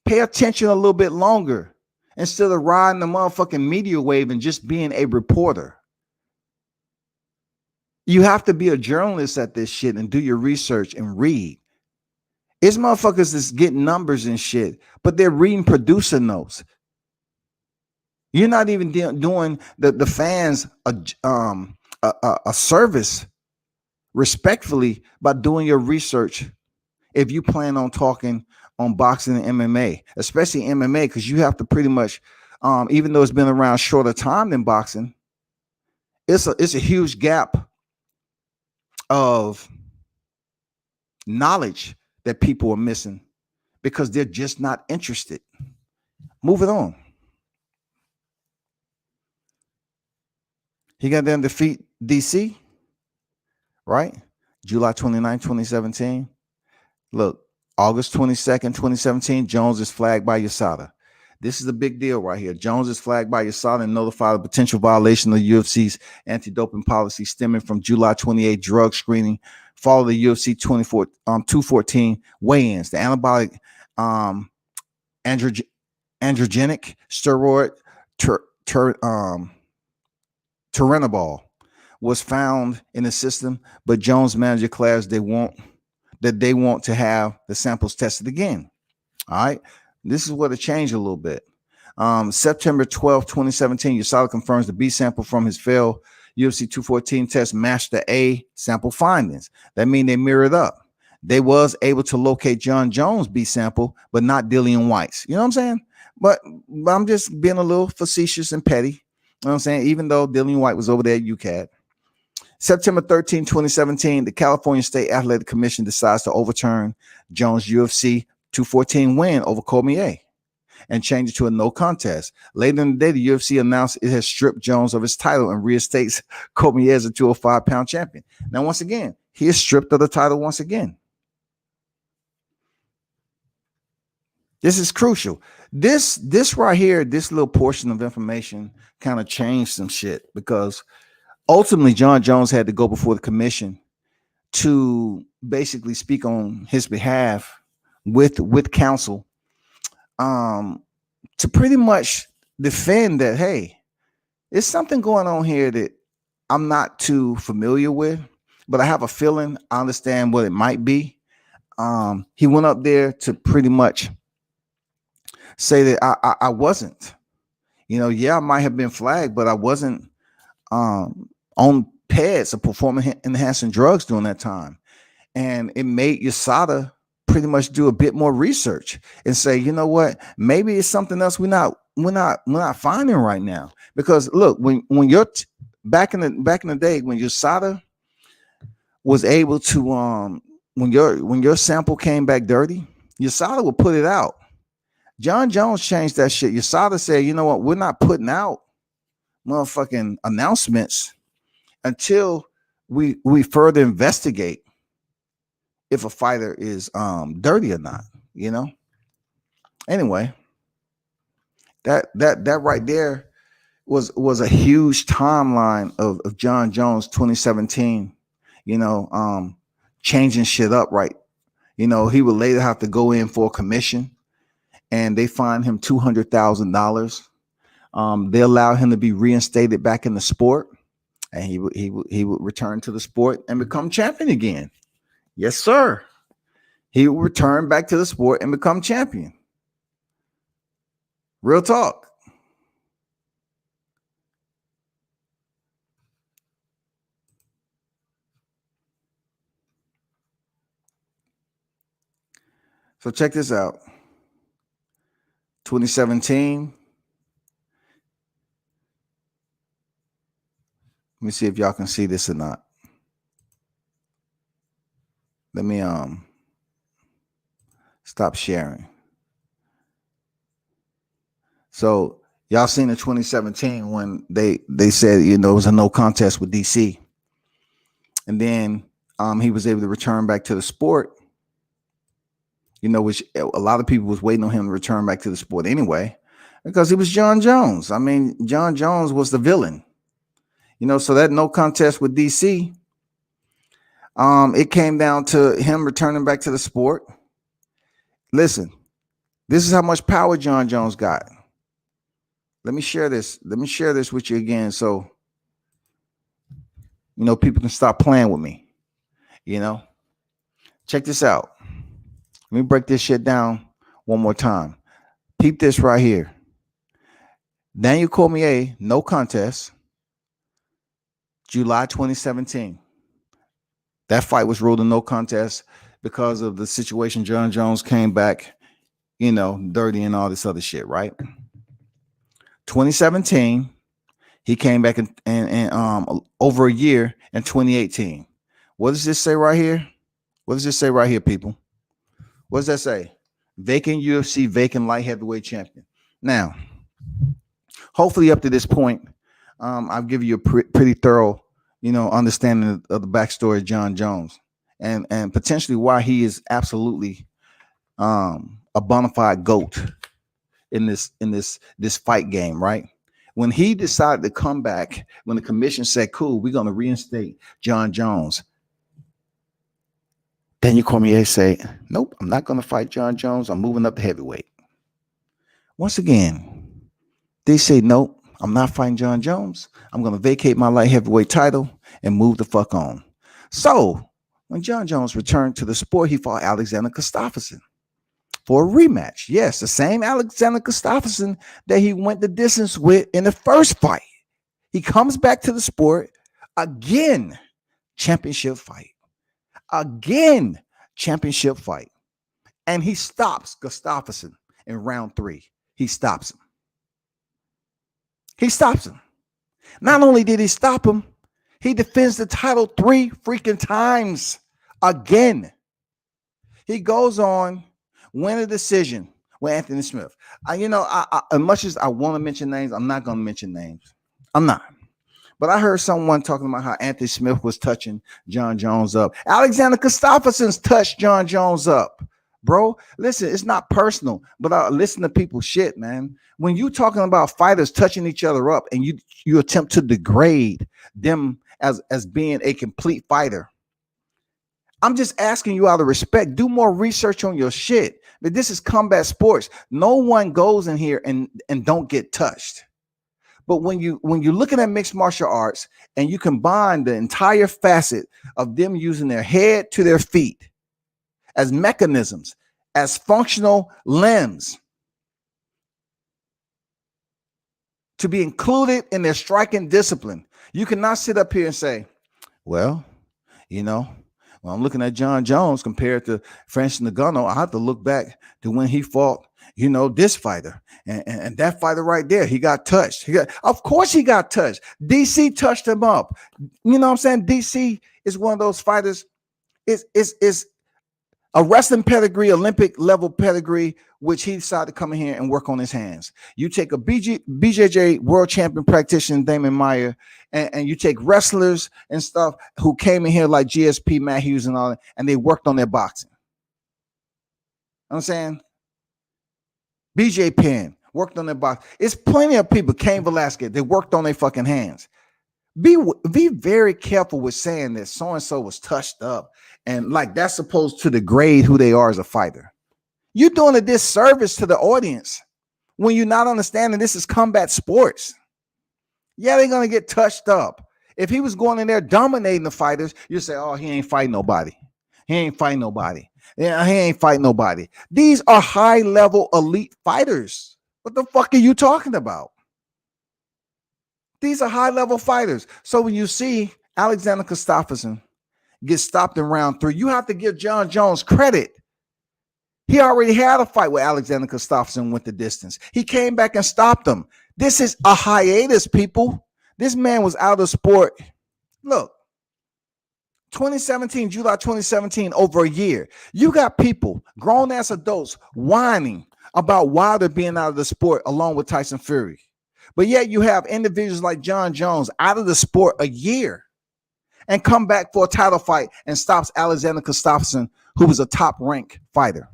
Speaker 1: pay attention a little bit longer instead of riding the motherfucking media wave and just being a reporter. You have to be a journalist at this shit and do your research and read. It's motherfuckers that's getting numbers and shit, but they're reading producer notes. You're not even doing the fans a service respectfully by doing your research if you plan on talking on boxing and MMA, especially MMA, because you have to pretty much, even though it's been around shorter time than boxing, it's a huge gap of knowledge that people are missing because they're just not interested. Moving on. He got them defeat DC, right? July 29, 2017. Look, August 22nd, 2017, Jones is flagged by USADA. This is a big deal right here. Jones is flagged by USADA and notified of potential violation of UFC's anti-doping policy stemming from July 28 drug screening following the UFC 214 weigh-ins. The anabolic androgenic steroid Turinabol was found in the system, but Jones manager declares they want to have the samples tested again. All right. This is what it changed a little bit. September 12, 2017, USADA confirms the B sample from his failed UFC 214 test matched the A sample findings. That means they mirrored up. They was able to locate Jon Jones' B sample, but not Dillian White's. You know what I'm saying? But I'm just being a little facetious and petty. You know what I'm saying? Even though Dillian White was over there at UCAD. September 13, 2017, the California State Athletic Commission decides to overturn Jones' UFC 214 win over Cormier and change it to a no contest. Later in the day, the UFC announced it has stripped Jones of his title and reinstates Cormier as a 205-pound champion. Now, once again, he is stripped of the title once again. This is crucial. This right here, this little portion of information kind of changed some shit because ultimately Jon Jones had to go before the commission to basically speak on his behalf with counsel to pretty much defend that, hey, there's something going on here that I'm not too familiar with, but I have a feeling I understand what it might be. He went up there to pretty much say that I wasn't, I might have been flagged, but I wasn't on PEDs or performance enhancing drugs during that time. And it made USADA pretty much do a bit more research and say, you know what, maybe it's something else we're not finding right now. Because look, when you're back in the day when USADA was able to when your sample came back dirty, USADA will put it out. Jon Jones changed that shit. USADA said, you know what? We're not putting out motherfucking announcements until we further investigate if a fighter is dirty or not, you know. Anyway, that right there was a huge timeline of Jon Jones 2017, you know, changing shit up, right? You know, he would later have to go in for a commission, and they fined him $200,000. They allowed him to be reinstated back in the sport, and he would return to the sport and become champion again. Yes, sir. He would return back to the sport and become champion. Real talk. So check this out. 2017. Let me see if y'all can see this or not. Let me stop sharing. So y'all seen in 2017 when they said, you know, it was a no contest with DC. And then he was able to return back to the sport, you know, which a lot of people was waiting on him to return back to the sport anyway, because he was Jon Jones. I mean, Jon Jones was the villain, you know, so that no contest with DC, it came down to him returning back to the sport. Listen, this is how much power Jon Jones got. Let me share this. Let me share this with you again, so you know people can stop playing with me. You know, check this out. Let me break this shit down one more time. Peep this right here. Daniel Cormier, no contest, July 2017. That fight was ruled a no contest because of the situation. Jon Jones came back, you know, dirty and all this other shit, right? 2017, he came back and over a year in 2018. What does this say right here? What does this say right here, people? What does that say? Vacant UFC, vacant light heavyweight champion. Now, hopefully up to this point, I'll give you a pretty thorough, you know, understanding of the backstory of Jon Jones and potentially why he is absolutely a bona fide GOAT in this fight game, right? When he decided to come back, when the commission said, cool, we're going to reinstate Jon Jones, Daniel Cormier say, nope, I'm not going to fight Jon Jones. I'm moving up to heavyweight. Once again, they say, nope, I'm not fighting Jon Jones. I'm going to vacate my light heavyweight title and move the fuck on. So when Jon Jones returned to the sport, he fought Alexander Gustafsson for a rematch. Yes, the same Alexander Gustafsson that he went the distance with in the first fight. He comes back to the sport again, championship fight. Again, championship fight. And he stops Gustafsson in round 3. He stops him. He stops him. Not only did he stop him, he defends the title 3 freaking times again. He goes on, win a decision with Anthony Smith. You know, as much as I want to mention names, I'm not going to mention names. I'm not. But I heard someone talking about how Anthony Smith was touching Jon Jones up. Alexander Gustafsson's touched Jon Jones up. Bro, listen, it's not personal, but listen to people's shit, man. When you talking about fighters touching each other up and you attempt to degrade them as being a complete fighter, I'm just asking you out of respect, do more research on your shit. But this is combat sports. No one goes in here and don't get touched. But when you're looking at mixed martial arts and you combine the entire facet of them using their head to their feet as mechanisms, as functional limbs to be included in their striking discipline, you cannot sit up here and say, well, you know, when I'm looking at Jon Jones compared to Francis Ngannou, I have to look back to when he fought, you know, this fighter and that fighter right there. He got touched. Of course he got touched. DC touched him up. You know what I'm saying? DC is one of those fighters. Is A wrestling pedigree, Olympic level pedigree, which he decided to come in here and work on his hands. You take a BJJ world champion practitioner, Damon Meyer, and you take wrestlers and stuff who came in here like GSP, Matt Hughes, and all that, and they worked on their boxing. I'm saying BJ Penn worked on their boxing. It's plenty of people, Cain Velasquez, they worked on their fucking hands. Be very careful with saying that so-and-so was touched up and like that's supposed to degrade who they are as a fighter. You're doing a disservice to the audience when you're not understanding this is combat sports. Yeah, they're going to get touched up. If he was going in there dominating the fighters, you say, oh, he ain't fighting nobody. He ain't fighting nobody. Yeah, he ain't fighting nobody. These are high-level elite fighters. What the fuck are you talking about? These are high-level fighters. So when you see Alexander Gustafsson get stopped in round 3, you have to give Jon Jones credit. He already had a fight with Alexander Gustafsson, went the distance. He came back and stopped him. This is a hiatus, people. This man was out of sport. Look, 2017, July 2017, over a year. You got people, grown-ass adults, whining about why they're being out of the sport along with Tyson Fury. But yet you have individuals like Jon Jones out of the sport a year and come back for a title fight and stops Alexander Gustafsson, who was a top-ranked fighter.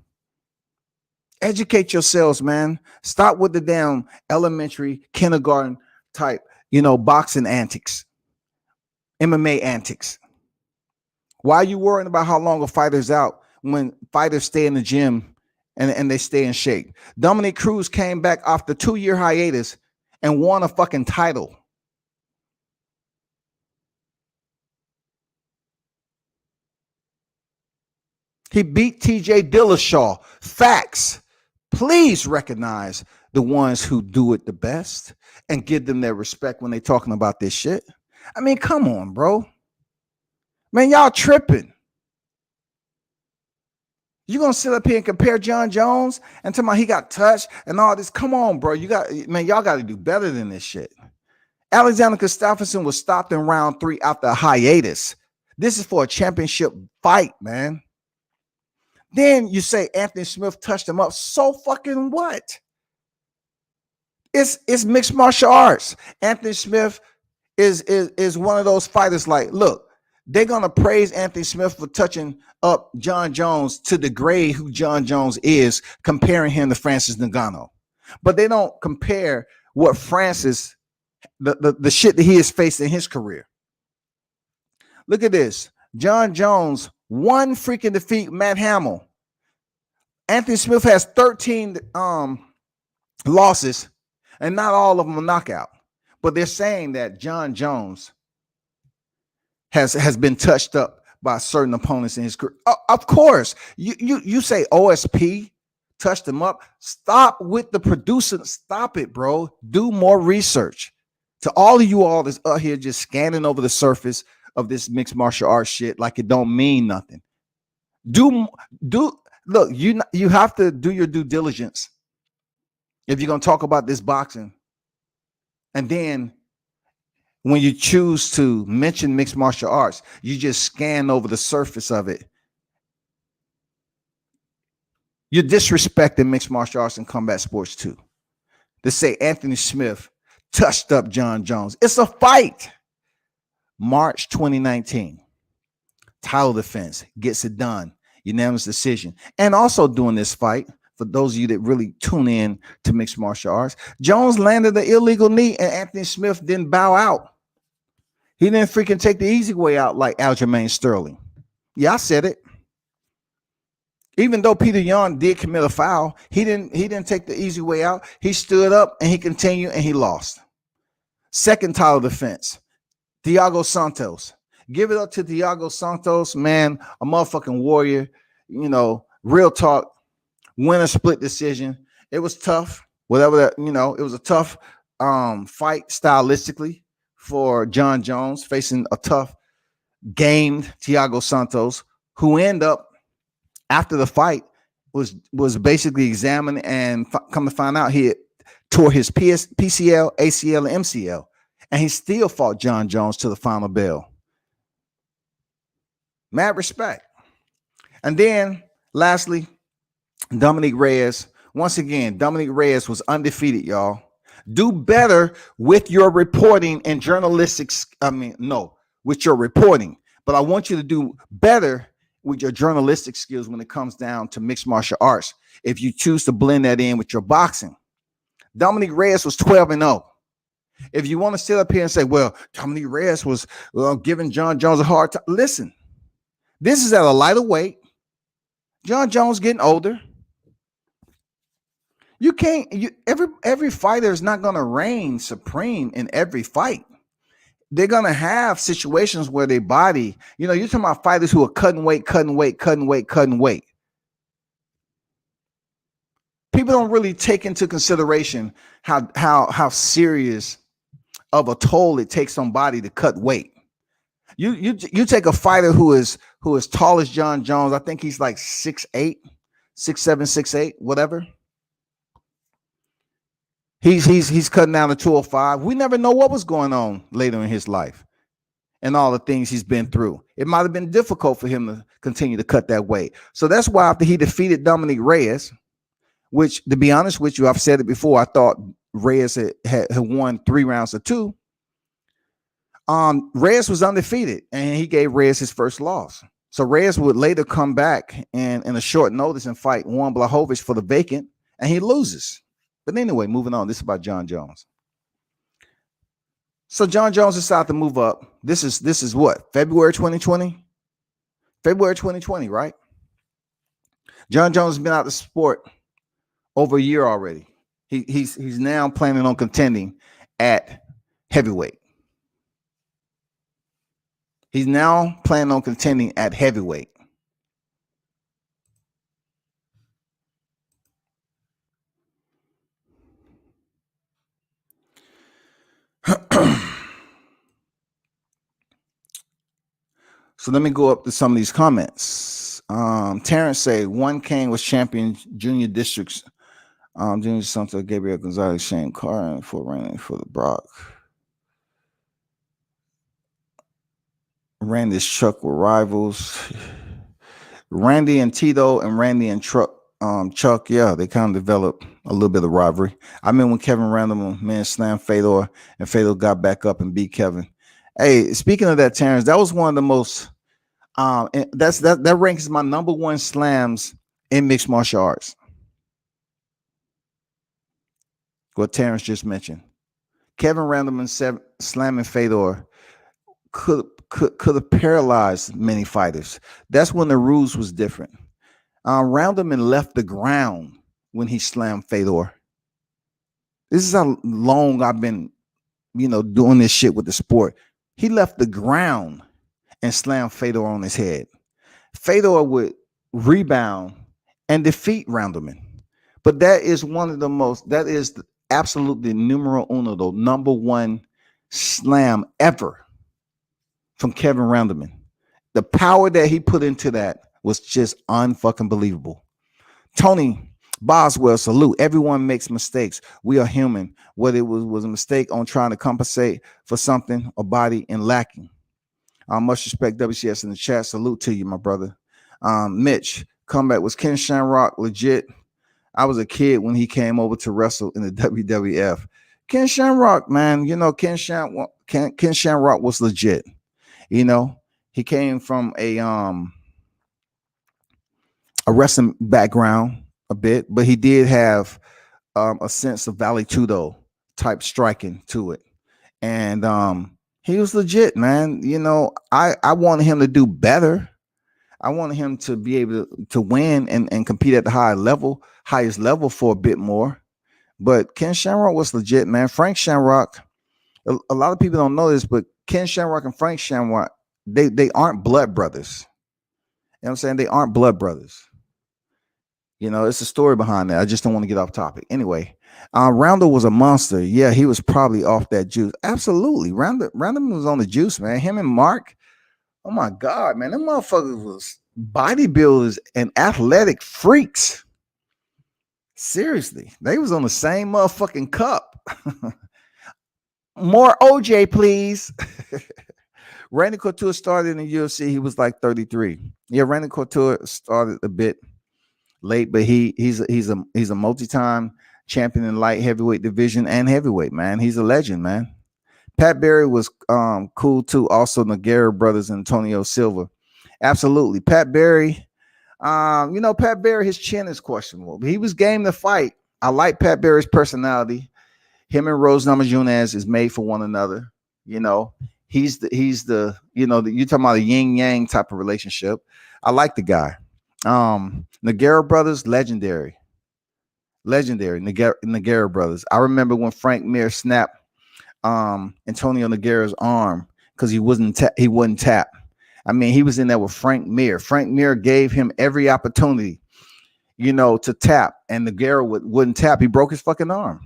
Speaker 1: Educate yourselves, man. Stop with the damn elementary, kindergarten type, boxing antics, MMA antics. Why are you worrying about how long a fighter's out when fighters stay in the gym and they stay in shape? Dominic Cruz came back after 2-year hiatus and won a fucking title. He beat TJ Dillashaw. Facts. Please recognize the ones who do it the best and give them their respect when they're talking about this shit. I mean, come on, bro. Man, y'all tripping. You gonna sit up here and compare Jon Jones and tell me he got touched and all this? Come on, bro. Y'all got to do better than this shit. Alexander Gustafsson was stopped in round 3 after a hiatus. This is for a championship fight, man. Then you say Anthony Smith touched him up. So fucking what? It's mixed martial arts. Anthony Smith is one of those fighters like, look, they're going to praise Anthony Smith for touching up Jon Jones to degrade who Jon Jones is, comparing him to Francis Ngannou. But they don't compare what Francis, the shit that he has faced in his career. Look at this. Jon Jones, one freaking defeat, Matt Hamill. Anthony Smith has 13 losses, and not all of them are knockout. But they're saying that Jon Jones has been touched up by certain opponents in his career. Of course, you say OSP touched him up. Stop with the producer. Stop it, bro. Do more research. To all of you all that's out here just scanning over the surface of this mixed martial arts shit like it don't mean nothing. Look, you have to do your due diligence if you're gonna talk about this boxing. And then when you choose to mention mixed martial arts, you just scan over the surface of it. You're disrespecting mixed martial arts and combat sports too. To say Anthony Smith touched up Jon Jones. It's a fight. March 2019. Title defense. Gets it done. Unanimous decision. And also doing this fight, for those of you that really tune in to mixed martial arts, Jones landed the illegal knee and Anthony Smith didn't bow out. He didn't freaking take the easy way out like Aljamain Sterling. Yeah, I said it. Even though Peter Yan did commit a foul, he didn't take the easy way out. He stood up and he continued and he lost. Second title defense, Thiago Santos. Give it up to Thiago Santos, man, a motherfucking warrior. Real talk. Win a split decision. It was tough. Whatever that, it was a tough fight stylistically for Jon Jones, facing a tough gamed Thiago Santos, who ended up after the fight was basically examined and come to find out he tore his PCL, ACL, and MCL, and he still fought Jon Jones to the final bell. Mad respect. And then Lastly, Dominic Reyes. Once again, Dominic Reyes was undefeated, y'all. Do better with your reporting and journalistic. With your reporting. But I want you to do better with your journalistic skills when it comes down to mixed martial arts. If you choose to blend that in with your boxing, Dominic Reyes was 12-0. If you want to sit up here and say, well, Dominic Reyes was giving Jon Jones a hard time, listen, this is at a lighter weight. Jon Jones getting older. You can't. Every fighter is not going to reign supreme in every fight. They're going to have situations where their body, you're talking about fighters who are cutting weight. People don't really take into consideration how serious of a toll it takes on body to cut weight. You take a fighter who is tall as Jon Jones. I think he's like 6'8", 6'7", 6'8", whatever. He's cutting down to 205. We never know what was going on later in his life and all the things he's been through. It might have been difficult for him to continue to cut that weight. So that's why after he defeated Dominic Reyes, which, to be honest with you, I've said it before, I thought Reyes had won 3 rounds to 2. Reyes was undefeated, and he gave Reyes his first loss. So Reyes would later come back and in a short notice and fight Juan Blachowicz for the vacant, and he loses. But anyway, moving on. This is about Jon Jones. So Jon Jones decided to move up. This is what? February 2020? February 2020, right? Jon Jones has been out of the sport over a year already. He's now planning on contending at heavyweight. He's now planning on contending at heavyweight. So let me go up to some of these comments. Terrence say one Cain was champion junior districts. Junior dos Santos, Gabriel Gonzalez, Shane Carr for running for the Brock. Randy's Chuck were rivals. Randy and Tito and Randy and Chuck, yeah, they kind of developed a little bit of rivalry. I remember when Kevin Randleman slammed Fedor and Fedor got back up and beat Kevin. Hey, speaking of that, Terrence, that was one of the most that ranks my number 1 slams in mixed martial arts. What Terrence just mentioned. Kevin Randleman slamming Fedor could have paralyzed many fighters. That's when the rules was different. Randleman left the ground when he slammed Fedor. This is how long I've been, doing this shit with the sport. He left the ground and slammed Fedor on his head. Fedor would rebound and defeat Randleman. But that is absolutely numero uno, the number 1 slam ever from Kevin Randleman. The power that he put into that was just unfucking believable. Tony Boswell, salute. Everyone makes mistakes. We are human. Whether it was a mistake on trying to compensate for something or body and lacking. Much respect, WCS in the chat. Salute to you, my brother. Mitch, comeback. Was Ken Shamrock legit? I was a kid when he came over to wrestle in the WWF. Ken Shamrock, man, Ken Shamrock was legit. He came from a wrestling background a bit, but he did have a sense of Vale Tudo type striking to it. And he was legit, man. I wanted him to do better. I wanted him to be able to win and compete at the highest level for a bit more. But Ken Shamrock was legit, man. Frank Shamrock, a lot of people don't know this, but Ken Shamrock and Frank Shamrock, they aren't blood brothers. You know what I'm saying? They aren't blood brothers. It's a story behind that. I just don't want to get off topic. Anyway, Roundel was a monster. Yeah, he was probably off that juice. Absolutely. Roundel was on the juice, man. Him and Mark. Oh my God, man. Them motherfuckers was bodybuilders and athletic freaks. Seriously. They was on the same motherfucking cup. More OJ, please. Randy Couture started in the UFC. He was like 33. Yeah, Randy Couture started a bit. late, but he's a multi-time champion in light heavyweight division and heavyweight, man. He's a legend, man. Pat Barry was cool too. Also, Nogueira brothers, Antonio Silva. Absolutely. Pat Barry, Pat Barry, his chin is questionable. He was game to fight. I like Pat Barry's personality. Him and Rose Namajunas is made for one another. He's the you're talking about a yin yang type of relationship. I like the guy. Nogueira brothers, legendary. Nogueira brothers. I remember when Frank Mir snapped Antonio Nogueira's arm because he wasn't tapped. I mean, he was in there with Frank Mir. Frank Mir gave him every opportunity, to tap, and Nogueira wouldn't tap. He broke his fucking arm.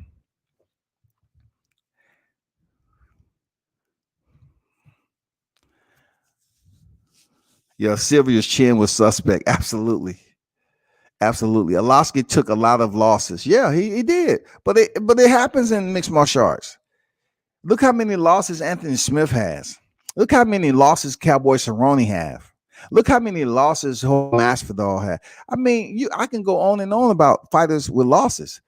Speaker 1: Yeah, Sylvia's chin was suspect. Absolutely. Alosky took a lot of losses. Yeah, he did. But it happens in mixed martial arts. Look how many losses Anthony Smith has. Look how many losses Cowboy Cerrone have. Look how many losses Masvidal had. I mean, I can go on and on about fighters with losses.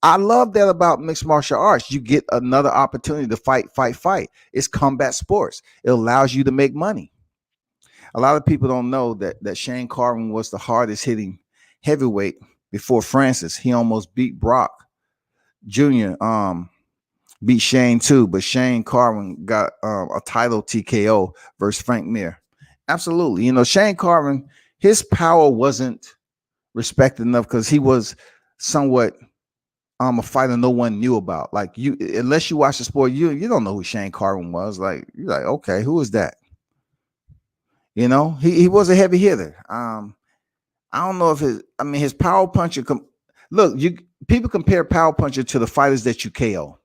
Speaker 1: I love that about mixed martial arts. You get another opportunity to fight. It's combat sports. It allows you to make money. A lot of people don't know that Shane Carwin was the hardest hitting heavyweight before Francis. He almost beat Brock Jr. Beat Shane too, but Shane Carwin got a title TKO versus Frank Mir. Absolutely. Shane Carwin, his power wasn't respected enough because he was somewhat a fighter no one knew about. Like, unless you watch the sport, you don't know who Shane Carwin was. Like, you're like, okay, who is that? He was a heavy hitter. I don't know if his power puncher. People compare power puncher to the fighters that you KO.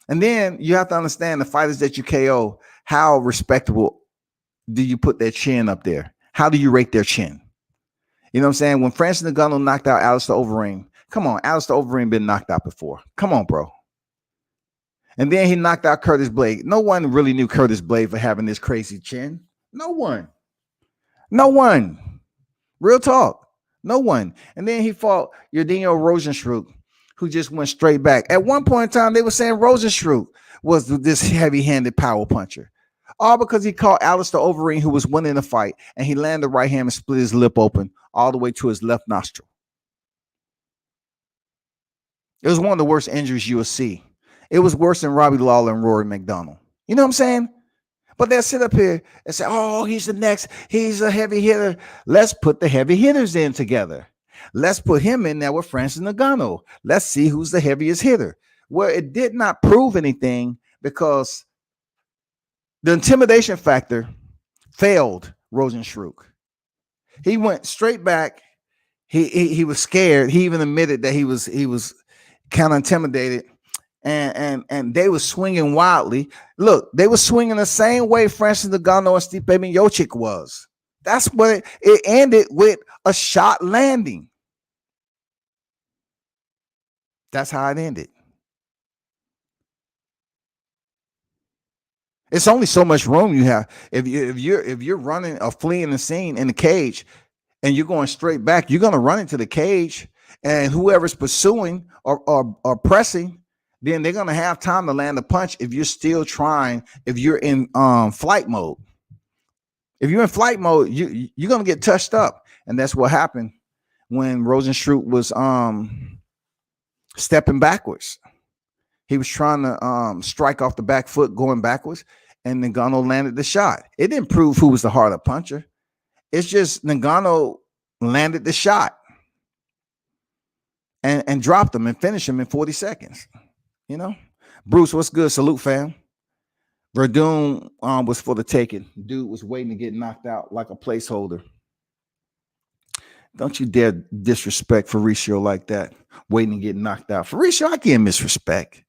Speaker 1: And then you have to understand the fighters that you KO, how respectable do you put their chin up there? How do you rate their chin? You know what I'm saying? When Francis Ngannou knocked out Alistair Overeem, come on, Alistair Overeem been knocked out before. Come on, bro. And then he knocked out Curtis Blade. No one really knew Curtis Blade for having this crazy chin. No one. Real talk. No one. And then he fought Yadinho Rosenstruck, who just went straight back. At one point in time, they were saying Rosenstruck was this heavy-handed power puncher. All because he caught Alistair Overeem, who was winning the fight, and he landed right hand and split his lip open all the way to his left nostril. It was one of the worst injuries you will see. It was worse than Robbie Lawler and Rory McDonald. You know what I'm saying? But they'll sit up here and say, oh, he's the next. He's a heavy hitter. Let's put the heavy hitters in together. Let's put him in there with Francis Ngannou. Let's see who's the heaviest hitter. Well, it did not prove anything because the intimidation factor failed Rosenstruck. He went straight back. He was scared. He even admitted that he was kind of intimidated. And they were swinging wildly. Look, they were swinging the same way Francis Ngannou and Stipe Miocic was. That's what it ended with, a shot landing. That's how it ended. It's only so much room you have. If you're running or fleeing the scene in the cage and you're going straight back, you're going to run into the cage, and whoever's pursuing or pressing, then they're going to have time to land a punch if you're still trying, if you're in flight mode. If you're in flight mode, you're going to get touched up. And that's what happened when Rosenstruck was stepping backwards. He was trying to strike off the back foot going backwards, and Ngannou landed the shot. It didn't prove who was the harder puncher. It's just Ngannou landed the shot and dropped him and finished him in 40 seconds. Bruce, what's good? Salute, fam. Werdum was for the taking. Dude was waiting to get knocked out like a placeholder. Don't you dare disrespect Fabricio like that. Waiting to get knocked out. Fabricio, I can't misrespect.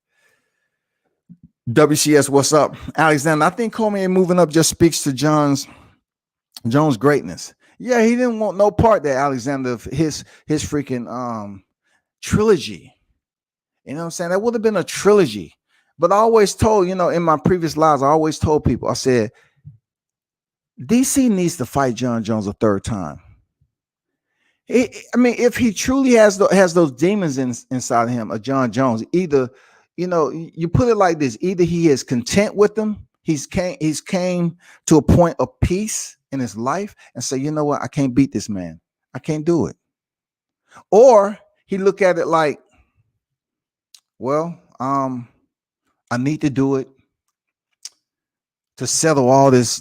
Speaker 1: WCS, what's up? Alexander, I think Cormier moving up just speaks to Jones' greatness. Yeah, he didn't want no part there, Alexander, of his freaking trilogy. You know what I'm saying? That would have been a trilogy. But I always told, in my previous lives, I always told people, I said, DC needs to fight Jon Jones a third time. I mean, if he truly has those demons inside of him, a Jon Jones, either, you put it like this: either he is content with them, he's came to a point of peace in his life, and say, you know what, I can't beat this man, I can't do it, or he look at it like, well, I need to do it to settle all this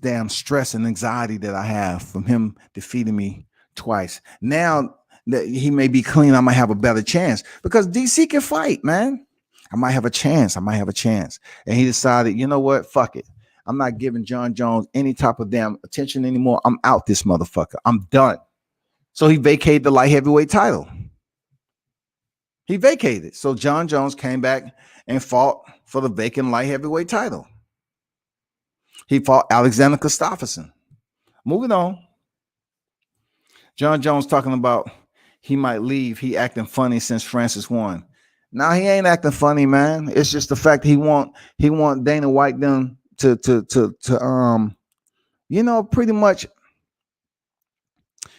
Speaker 1: damn stress and anxiety that I have from him defeating me twice. Now that he may be clean, I might have a better chance because DC can fight, man. I might have a chance. And he decided, you know what? Fuck it. I'm not giving Jon Jones any type of damn attention anymore. I'm out this motherfucker. I'm done. So he vacated the light heavyweight title. He vacated. So Jon Jones came back and fought for the vacant light heavyweight title. He fought Alexander Gustafsson. Moving on. Jon Jones talking about he might leave. He acting funny since Francis won. Now he ain't acting funny, man. It's just the fact he want Dana White them to pretty much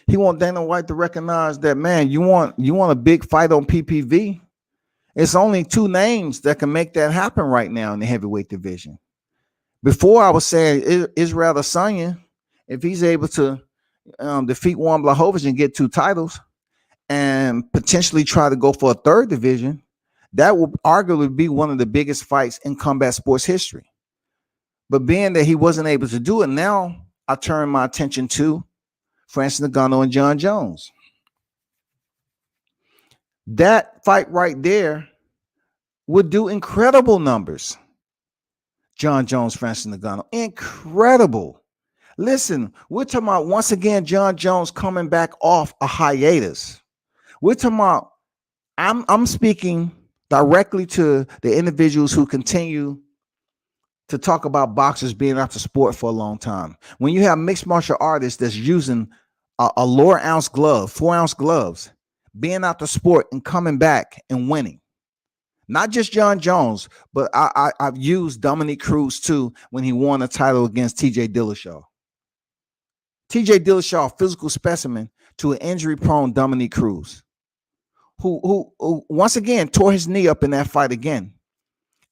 Speaker 1: he want Dana White to recognize that, man, you want a big fight on PPV. It's only two names that can make that happen right now in the heavyweight division. Before I was saying Israel Adesanya, if he's able to defeat Juan Blachowicz and get two titles and potentially try to go for a third division, that would arguably be one of the biggest fights in combat sports history. But being that he wasn't able to do it, now I turn my attention to Francis Ngannou and Jon Jones. That fight right there would do incredible numbers. Jon Jones, Francis Ngannou, incredible. Listen, we're talking about, once again, Jon Jones coming back off a hiatus. We're talking about, I'm speaking directly to the individuals who continue to talk about boxers being out of sport for a long time. When you have mixed martial artists that's using a lower ounce glove, 4-ounce gloves, being out the sport and coming back and winning. Not just Jon Jones, but I've used Dominique Cruz too when he won a title against TJ Dillashaw. TJ Dillashaw, physical specimen to an injury-prone Dominique Cruz, who once again tore his knee up in that fight again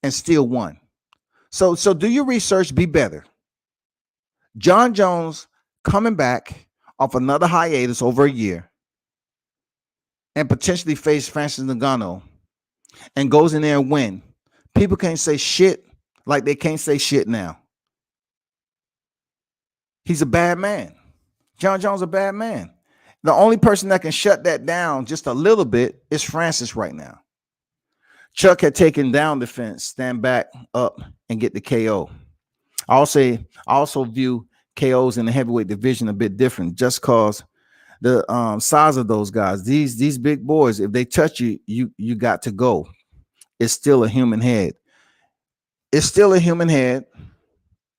Speaker 1: and still won. So do your research, be better. Jon Jones coming back off another hiatus over a year and potentially face Francis Ngannou and goes in there and win. People can't say shit like they can't say shit now. He's a bad man. Jon Jones is a bad man. The only person that can shut that down just a little bit is Francis right now. Chuck had taken down defense, stand back up and get the KO. I also view KOs in the heavyweight division a bit different, just because the size of those guys. These big boys, if they touch you, you got to go. It's still a human head. It's still a human head.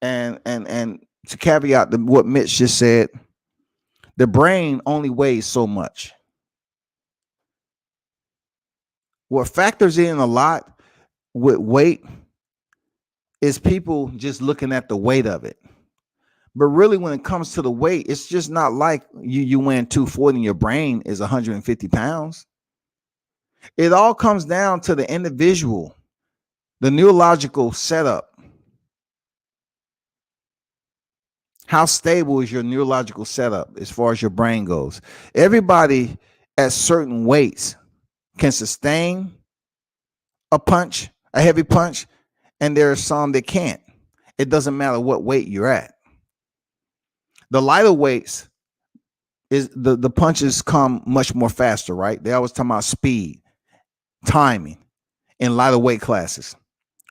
Speaker 1: And to caveat what Mitch just said, the brain only weighs so much. What factors in a lot with weight is people just looking at the weight of it. But really, when it comes to the weight, it's just not like you weighing 240 and your brain is 150 pounds. It all comes down to the individual, the neurological setup. How stable is your neurological setup as far as your brain goes? Everybody at certain weights can sustain a punch, a heavy punch, and there are some that can't. It doesn't matter what weight you're at. The lighter weights, is the punches come much more faster, right? They always talk about speed, timing in lighter weight classes,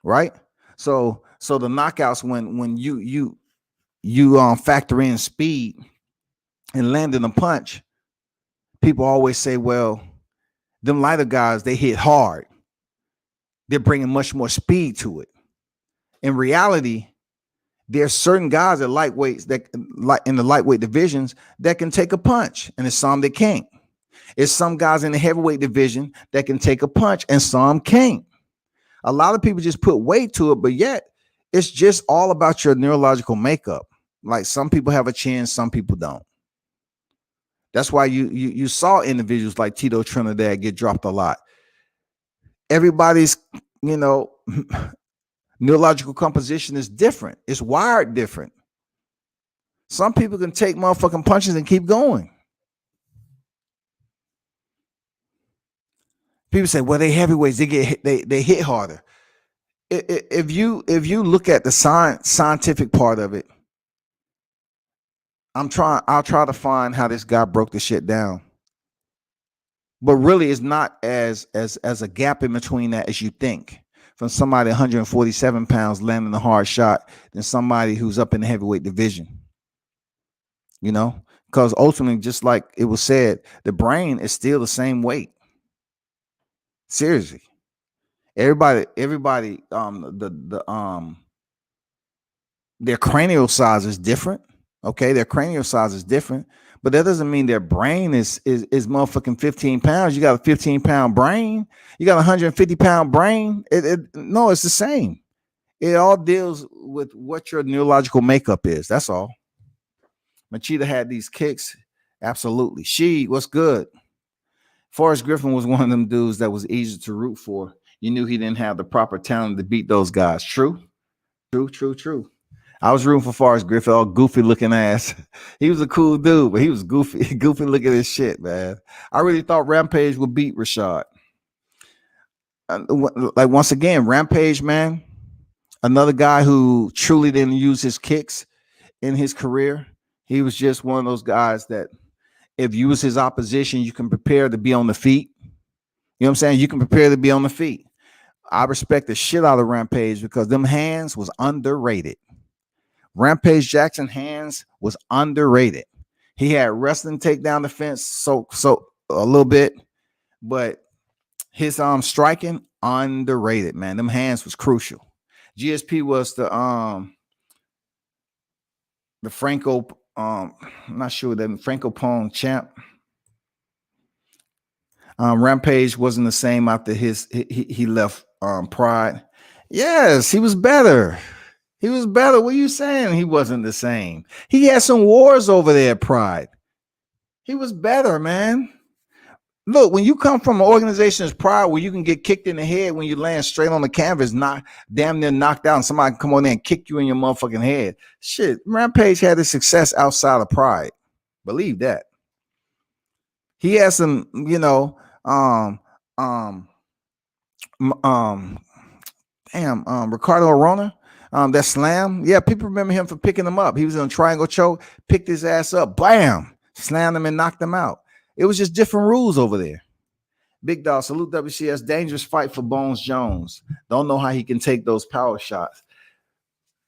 Speaker 1: right? So the knockouts, when you factor in speed and landing a punch, people always say, well, them lighter guys, they hit hard. They're bringing much more speed to it. In reality, there's certain guys at lightweights that, like in the lightweight divisions, that can take a punch, and there's some that can't. It's some guys in the heavyweight division that can take a punch, and some can't. A lot of people just put weight to it, but yet it's just all about your neurological makeup. Like, some people have a chin, some people don't. That's why you saw individuals like Tito Trinidad get dropped a lot. Everybody's, neurological composition is different. It's wired different. Some people can take motherfucking punches and keep going. People say, well, they heavyweights, they hit harder. If you look at the scientific part of it, I'll try to find how this guy broke the shit down. But really, it's not as a gap in between that as you think. From somebody 147 pounds landing a hard shot than somebody who's up in the heavyweight division. Because ultimately, just like it was said, the brain is still the same weight. Seriously. Everybody, their cranial size is different. Okay, their cranial size is different, but that doesn't mean their brain is motherfucking 15 pounds. You got a 15-pound brain. You got a 150-pound brain. No, it's the same. It all deals with what your neurological makeup is. That's all. Machida had these kicks. Absolutely. What's good? Forrest Griffin was one of them dudes that was easy to root for. You knew he didn't have the proper talent to beat those guys. True. I was rooting for Forrest Griffin, all goofy looking ass. He was a cool dude, but he was goofy looking at shit, man. I really thought Rampage would beat Rashad. Like, once again, Rampage, man, another guy who truly didn't use his kicks in his career. He was just one of those guys that if you was his opposition, you can prepare to be on the feet. You know what I'm saying? You can prepare to be on the feet. I respect the shit out of Rampage because them hands was underrated. Rampage Jackson hands was underrated. He had wrestling takedown defense so a little bit, but his striking underrated, man. Them hands was crucial. GSP was the Franco I'm not sure that Franco Pong champ. Rampage wasn't the same after he left Pride. Yes, he was better. He was better. What are you saying? He wasn't the same. He had some wars over there at Pride. He was better, man. Look, when you come from an organization as Pride where you can get kicked in the head when you land straight on the canvas, damn near knocked out, and somebody can come on there and kick you in your motherfucking head. Shit, Rampage had his success outside of Pride. Believe that. He had some, Ricardo Arona. That slam. Yeah, people remember him for picking him up. He was in a triangle choke, picked his ass up, bam, slammed him and knocked him out. It was just different rules over there. Big dog, salute WCS. Dangerous fight for Bones Jones. Don't know how he can take those power shots.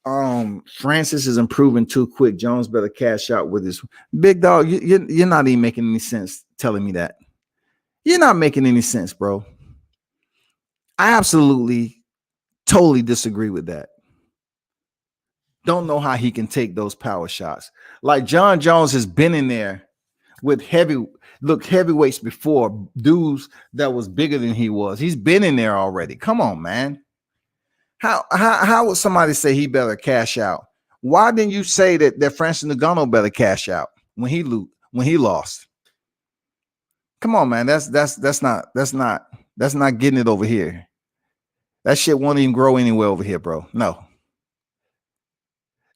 Speaker 1: Francis is improving too quick. Jones better cash out with his big dog. You're not even making any sense telling me that. You're not making any sense, bro. I absolutely, totally disagree with that. Don't know how he can take those power shots. Like Jon Jones has been in there with heavyweights before, dudes that was bigger than he was. He's been in there already. Come on, man. How would somebody say he better cash out? Why didn't you say that Francis Ngannou better cash out when he lost? Come on, man. That's not getting it over here. That shit won't even grow anywhere over here, bro. No.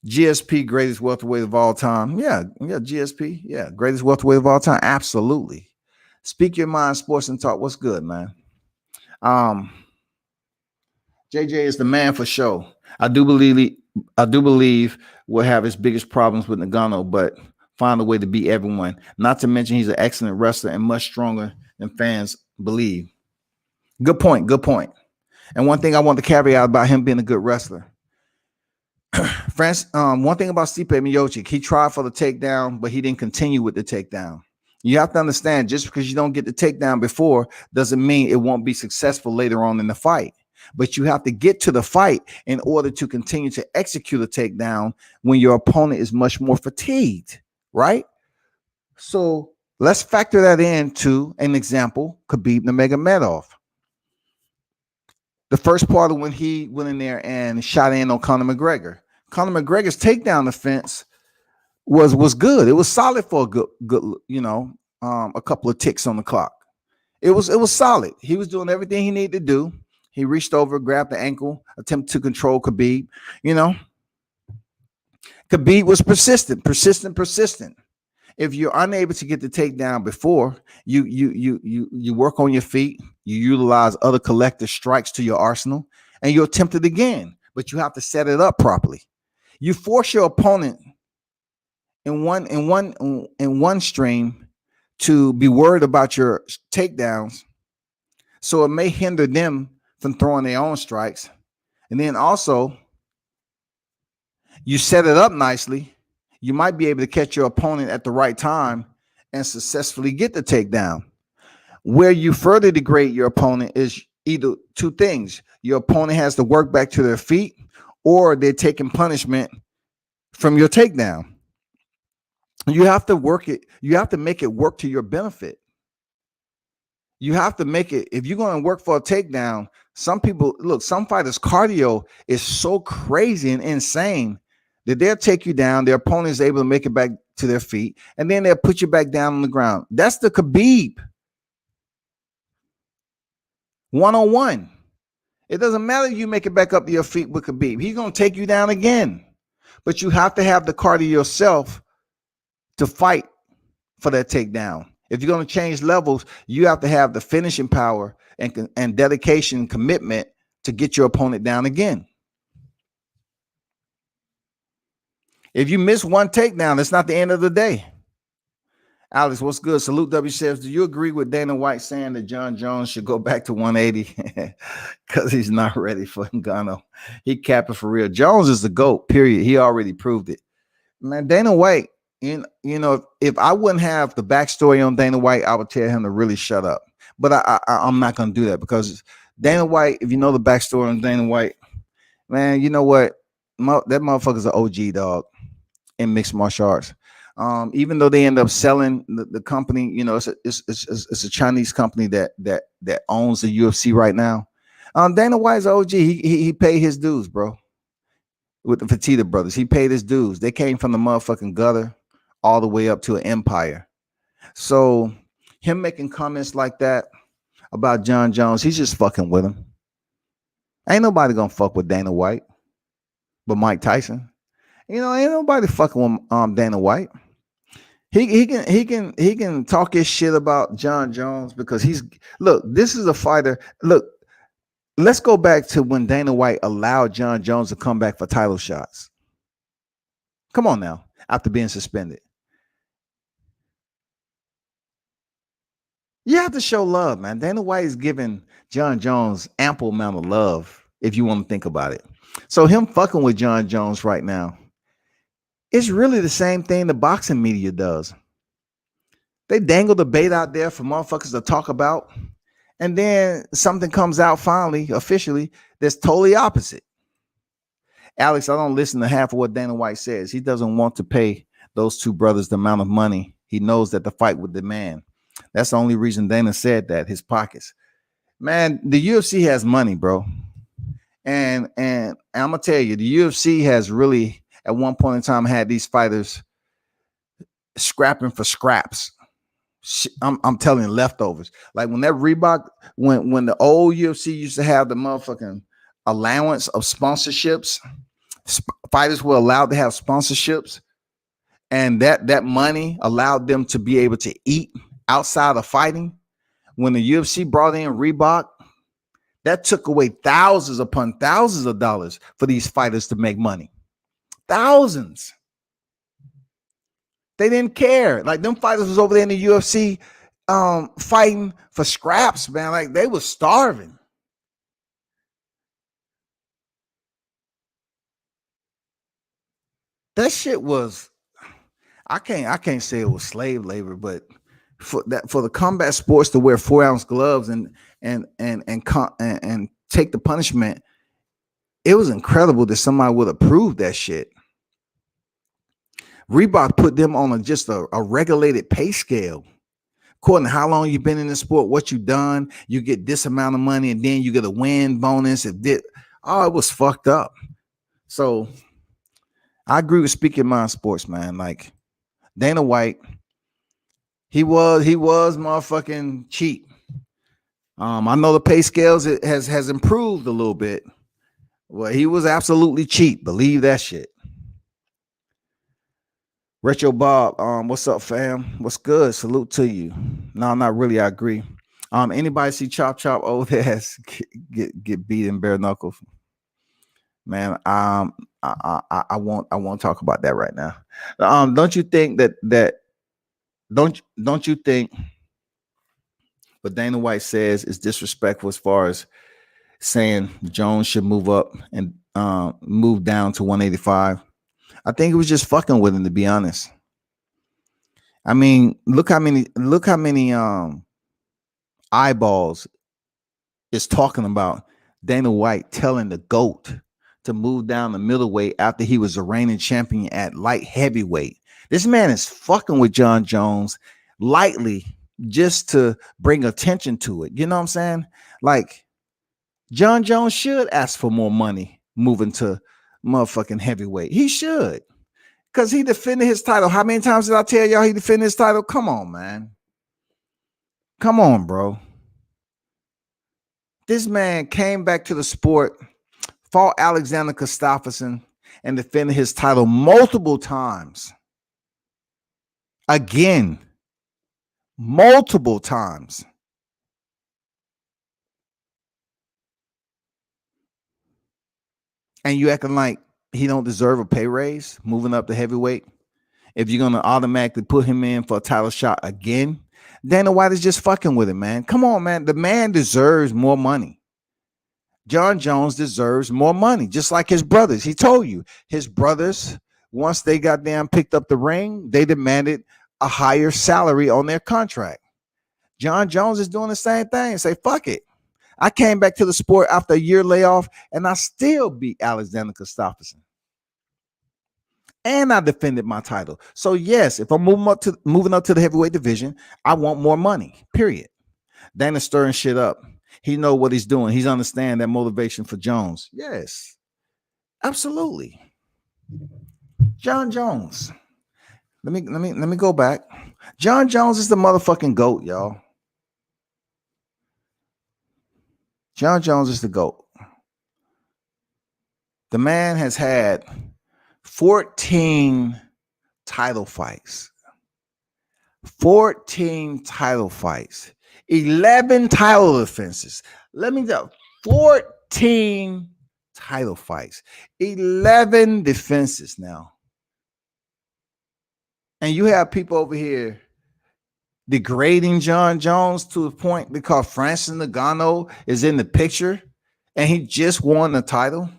Speaker 1: GSP, greatest welterweight of all time. Yeah, GSP. Yeah, greatest welterweight of all time. Absolutely. Speak your mind, sports and talk. What's good, man? JJ is the man for show. I do believe will have his biggest problems with Ngannou, but find a way to beat everyone. Not to mention he's an excellent wrestler and much stronger than fans believe. Good point. And one thing I want to caveat about him being a good wrestler. One thing about Stipe Miocic, he tried for the takedown, but he didn't continue with the takedown. You have to understand, just because you don't get the takedown before doesn't mean it won't be successful later on in the fight. But you have to get to the fight in order to continue to execute a takedown when your opponent is much more fatigued, right? So let's factor that into an example, Khabib Nurmagomedov. The first part of when he went in there and shot in on Conor McGregor. Conor McGregor's takedown defense was good. It was solid for a good, a couple of ticks on the clock. It was solid. He was doing everything he needed to do. He reached over, grabbed the ankle, attempted to control Khabib. You know, Khabib was persistent. If you're unable to get the takedown before, you work on your feet, you utilize other collective strikes to your arsenal, and you attempt it again. But you have to set it up properly. You force your opponent in one stream to be worried about your takedowns, so it may hinder them from throwing their own strikes. And then also, you set it up nicely, you might be able to catch your opponent at the right time and successfully get the takedown. Where you further degrade your opponent is either two things. Your opponent has to work back to their feet, or they're taking punishment from your takedown. You have to work it. You have to make it work to your benefit. You have to make it. If you're going to work for a takedown, some fighters' cardio is so crazy and insane that they'll take you down. Their opponent is able to make it back to their feet, and then they'll put you back down on the ground. That's the Khabib 101. It doesn't matter if you make it back up to your feet with Khabib. He's going to take you down again. But you have to have the cardio yourself to fight for that takedown. If you're going to change levels, you have to have the finishing power and dedication, commitment to get your opponent down again. If you miss one takedown, it's not the end of the day. Alex, what's good? Salute W says, do you agree with Dana White saying that Jon Jones should go back to 180 because he's not ready for Ngannou? He capping for real. Jones is the GOAT, period. He already proved it. Man, Dana White, you know, if I wouldn't have the backstory on Dana White, I would tell him to really shut up. But I'm not going to do that, because Dana White, if you know the backstory on Dana White, man, you know what? That motherfucker's an OG, dog, in mixed martial arts. Even though they end up selling the company, you know, it's a Chinese company that owns the UFC right now. Dana White's OG. He paid his dues, bro. With the Fertitta brothers, he paid his dues. They came from the motherfucking gutter all the way up to an empire. So him making comments like that about Jon Jones, he's just fucking with him. Ain't nobody gonna fuck with Dana White but Mike Tyson. You know, ain't nobody fucking with Dana White. He can talk his shit about Jon Jones because this is a fighter. Look, let's go back to when Dana White allowed Jon Jones to come back for title shots. Come on now, after being suspended. You have to show love, man. Dana White is giving Jon Jones ample amount of love, if you want to think about it. So him fucking with Jon Jones right now, it's really the same thing the boxing media does. They dangle the bait out there for motherfuckers to talk about, and then something comes out finally, officially, that's totally opposite. Alex, I don't listen to half of what Dana White says. He doesn't want to pay those two brothers the amount of money he knows that the fight would demand. That's the only reason Dana said that, his pockets. Man, the UFC has money, bro. And I'm gonna tell you, the UFC has really, at one point in time, had these fighters scrapping for scraps. I'm telling you, leftovers. Like when that Reebok, when the old UFC used to have the motherfucking allowance of sponsorships, fighters were allowed to have sponsorships, and that money allowed them to be able to eat outside of fighting. When the UFC brought in Reebok, that took away thousands upon thousands of dollars for these fighters to make money. Thousands. They didn't care. Like, them fighters was over there in the UFC fighting for scraps, man. Like, they were starving. That shit was, I can't say it was slave labor, but for the combat sports to wear 4-ounce gloves and take the punishment, it was incredible that somebody would approve that shit. Reebok put them on just a regulated pay scale. According to how long you've been in the sport, what you've done, you get this amount of money, and then you get a win bonus. It was fucked up. So I agree with Speaking Mind Sports, man. Like, Dana White, He was motherfucking cheap. I know the pay scales has improved a little bit. Well, he was absolutely cheap. Believe that shit. Retro Bob, what's up, fam? What's good? Salute to you. No, not really. I agree. Anybody see Chop Chop over there get beat in bare knuckles? Man, I won't talk about that right now. Don't you think that don't you think what Dana White says is disrespectful as far as saying Jones should move up and move down to 185? I think it was just fucking with him, to be honest. I mean, look how many eyeballs is talking about Dana White telling the GOAT to move down the middleweight after he was a reigning champion at light heavyweight. This man is fucking with Jon Jones lightly just to bring attention to it. You know what I'm saying? Like, Jon Jones should ask for more money moving to motherfucking heavyweight. He should. Because he defended his title. How many times did I tell y'all he defended his title? Come on, man. Come on, bro. This man came back to the sport, fought Alexander Gustafsson, and defended his title multiple times. Again, multiple times. And you acting like he don't deserve a pay raise moving up to heavyweight? If you're going to automatically put him in for a title shot again, Dana White is just fucking with him, man. Come on, man. The man deserves more money. Jon Jones deserves more money, just like his brothers. He told you, his brothers, once they got down, picked up the ring, they demanded a higher salary on their contract. Jon Jones is doing the same thing. Say, fuck it. I came back to the sport after a year layoff, and I still beat Alexander Gustafsson. And I defended my title. So yes, if I'm moving up to the heavyweight division, I want more money. Period. Dana's stirring shit up. He know what he's doing. He's understand that motivation for Jones. Yes, absolutely. Jon Jones. Let me go back. Jon Jones is the motherfucking GOAT, y'all. Jon Jones is the GOAT. The man has had 14 title fights. 14 title fights. 11 title defenses. Let me tell you, 14 title fights. 11 defenses now. And you have people over here degrading Jon Jones to the point because Francis Ngannou is in the picture and he just won the title.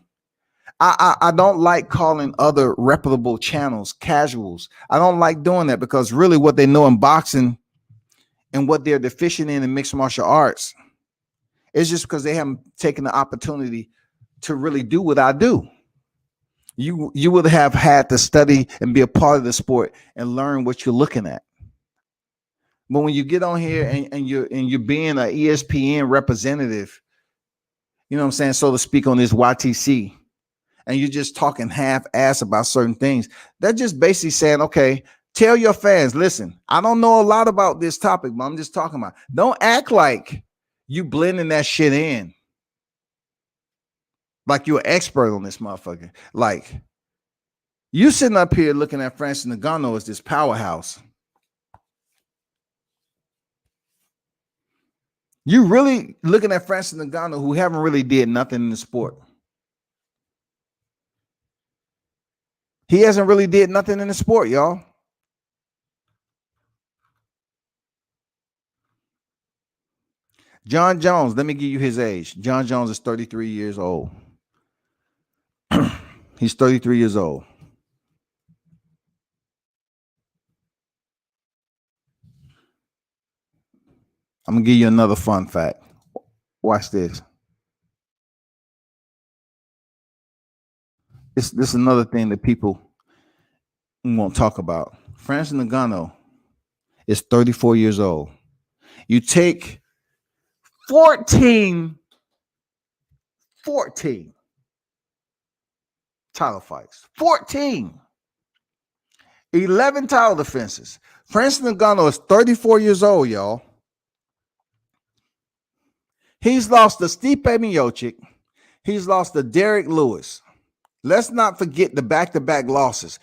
Speaker 1: I don't like calling other reputable channels casuals. I don't like doing that because really what they know in boxing and what they're deficient in mixed martial arts is just because they haven't taken the opportunity to really do what I do. You would have had to study and be a part of the sport and learn what you're looking at. But when you get on here and you're being an ESPN representative, you know what I'm saying, so to speak, on this YTC, and you're just talking half-ass about certain things, they're just basically saying, okay, tell your fans, listen, I don't know a lot about this topic, but I'm just talking about. Don't act like you blending that shit in. Like you're an expert on this motherfucker. Like you sitting up here looking at Francis Ngannou as this powerhouse. You really looking at Francis Ngannou who haven't really did nothing in the sport. He hasn't really did nothing in the sport, y'all. Jon Jones, let me give you his age. Jon Jones is 33 years old. He's 33 years old. I'm going to give you another fun fact. Watch this. This is another thing that people won't talk about. Francis Ngannou is 34 years old. You take 14 title fights. 14. 11 title defenses. Francis Ngannou is 34 years old, y'all. He's lost to Stipe Miocic. He's lost to Derek Lewis. Let's not forget the back-to-back losses.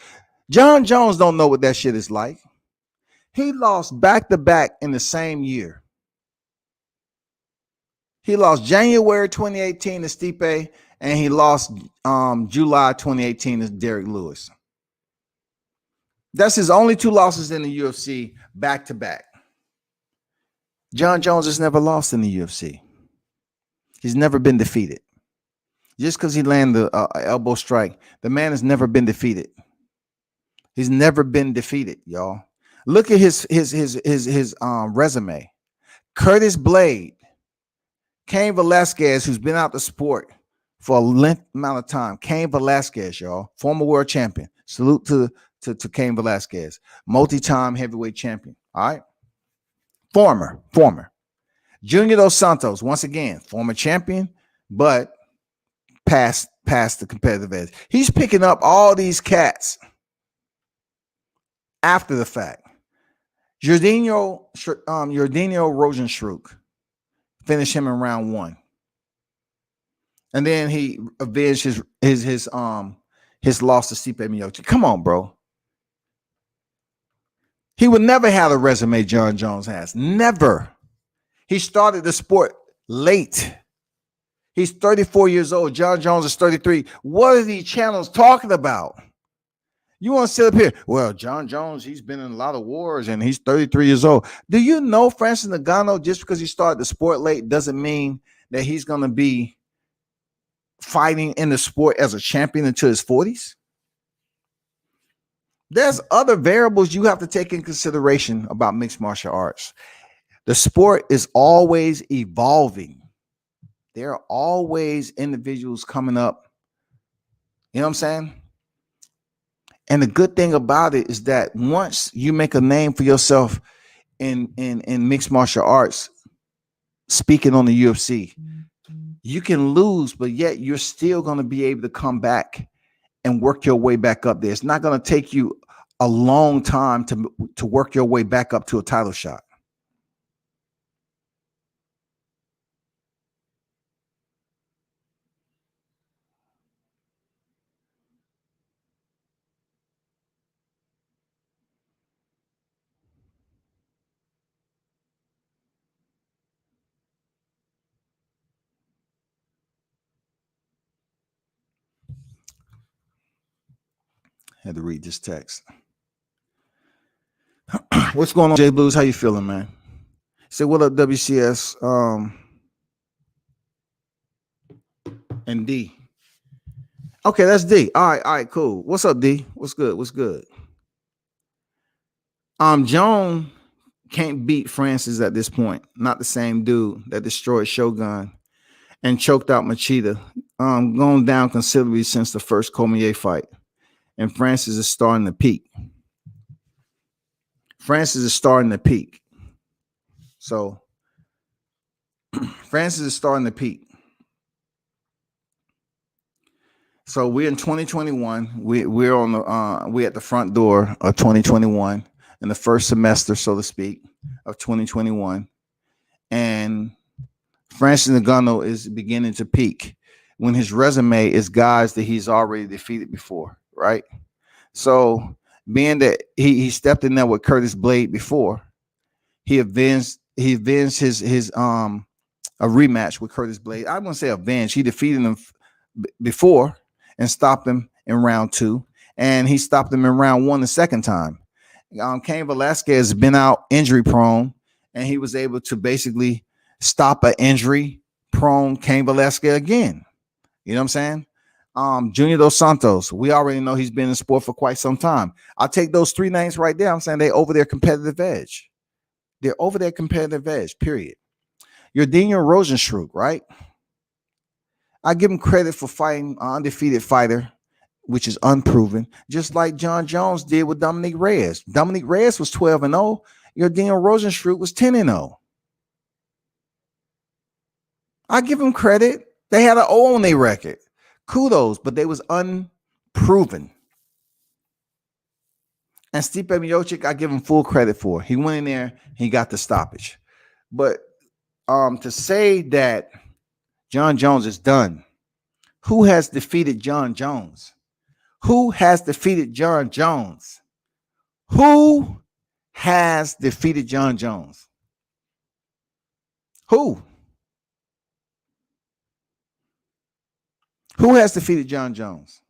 Speaker 1: Jon Jones don't know what that shit is like. He lost back-to-back in the same year. He lost January 2018 to Stipe, and he lost July 2018 to Derek Lewis. That's his only two losses in the UFC back-to-back. Jon Jones has never lost in the UFC. He's never been defeated. Just because he landed an elbow strike, the man has never been defeated. He's never been defeated, y'all. Look at his resume. Curtis Blade, Cain Velasquez, who's been out the sport for a length amount of time. Cain Velasquez, y'all, former world champion. Salute to Cain Velasquez, multi-time heavyweight champion. All right, former. Junior dos Santos, once again, former champion, but past the competitive edge. He's picking up all these cats after the fact. Jordinho Rosenstruck finished him in round 1, and then he avenged his loss to Stipe Miocic. Come on, bro. He would never have a resume Jon Jones has. Never. He started the sport late. He's 34 years old. Jon Jones is 33. What are these channels talking about? You want to sit up here? Well, Jon Jones, he's been in a lot of wars and he's 33 years old. Do you know Francis Ngannou, just because he started the sport late doesn't mean that he's going to be fighting in the sport as a champion until his 40s? There's other variables you have to take in consideration about mixed martial arts. The sport is always evolving. There are always individuals coming up. You know what I'm saying? And the good thing about it is that once you make a name for yourself in mixed martial arts, speaking on the UFC, you can lose, but yet you're still going to be able to come back and work your way back up there. It's not going to take you a long time to work your way back up to a title shot. Had to read this text. What's going on, Jay Blues? How you feeling, man? Say what up, WCS and D. Okay, that's D. All right, cool. What's up, D? What's good? Joan can't beat Francis at this point. Not the same dude that destroyed Shogun and choked out Machida. Gone down considerably since the first Cormier fight. And Francis is starting to peak. So Francis is starting to peak. So we're in 2021. We're on the we're at the front door of 2021 in the first semester, so to speak, of 2021. And Francis Ngannou is beginning to peak when his resume is guys that he's already defeated before, right? So being that he stepped in there with Curtis Blade before, he avenged his a rematch with Curtis Blade. I wouldn't say avenge. He defeated him before and stopped him in round 2, and he stopped him in round 1 the second time. Cain Velasquez has been out injury prone, and he was able to basically stop an injury prone Cain Velasquez again. You know what I'm saying? Junior dos Santos, we already know he's been in the sport for quite some time. I'll take those 3 names right there. I'm saying they over their competitive edge. They're over their competitive edge, period. Jordinho Rosenstruck, right? I give him credit for fighting an undefeated fighter, which is unproven, just like Jon Jones did with Dominique Reyes. Dominique Reyes was 12-0. Jordinho Rosenstruck was 10-0. I give him credit. They had an O on their record. Kudos, but they was unproven. And Stipe Miocic, I give him full credit for. He went in there, he got the stoppage. But to say that Jon Jones is done, who has defeated Jon Jones? Who has defeated Jon Jones? Who has defeated Jon Jones? Who? Who has defeated Jon Jones?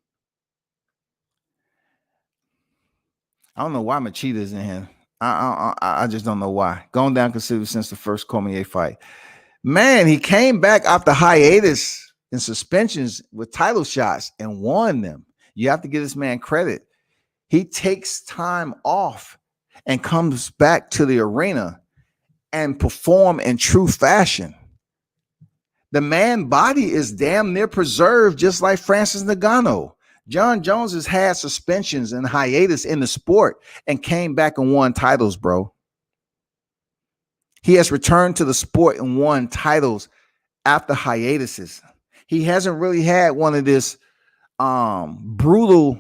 Speaker 1: I don't know why Machida's in here. I just don't know why. Going down considerably since the first Cormier fight. Man, he came back after hiatus and suspensions with title shots and won them. You have to give this man credit. He takes time off and comes back to the arena and perform in true fashion. The man body is damn near preserved, just like Francis Ngannou. Jon Jones has had suspensions and hiatus in the sport and came back and won titles, bro. He has returned to the sport and won titles after hiatuses. He hasn't really had one of this brutal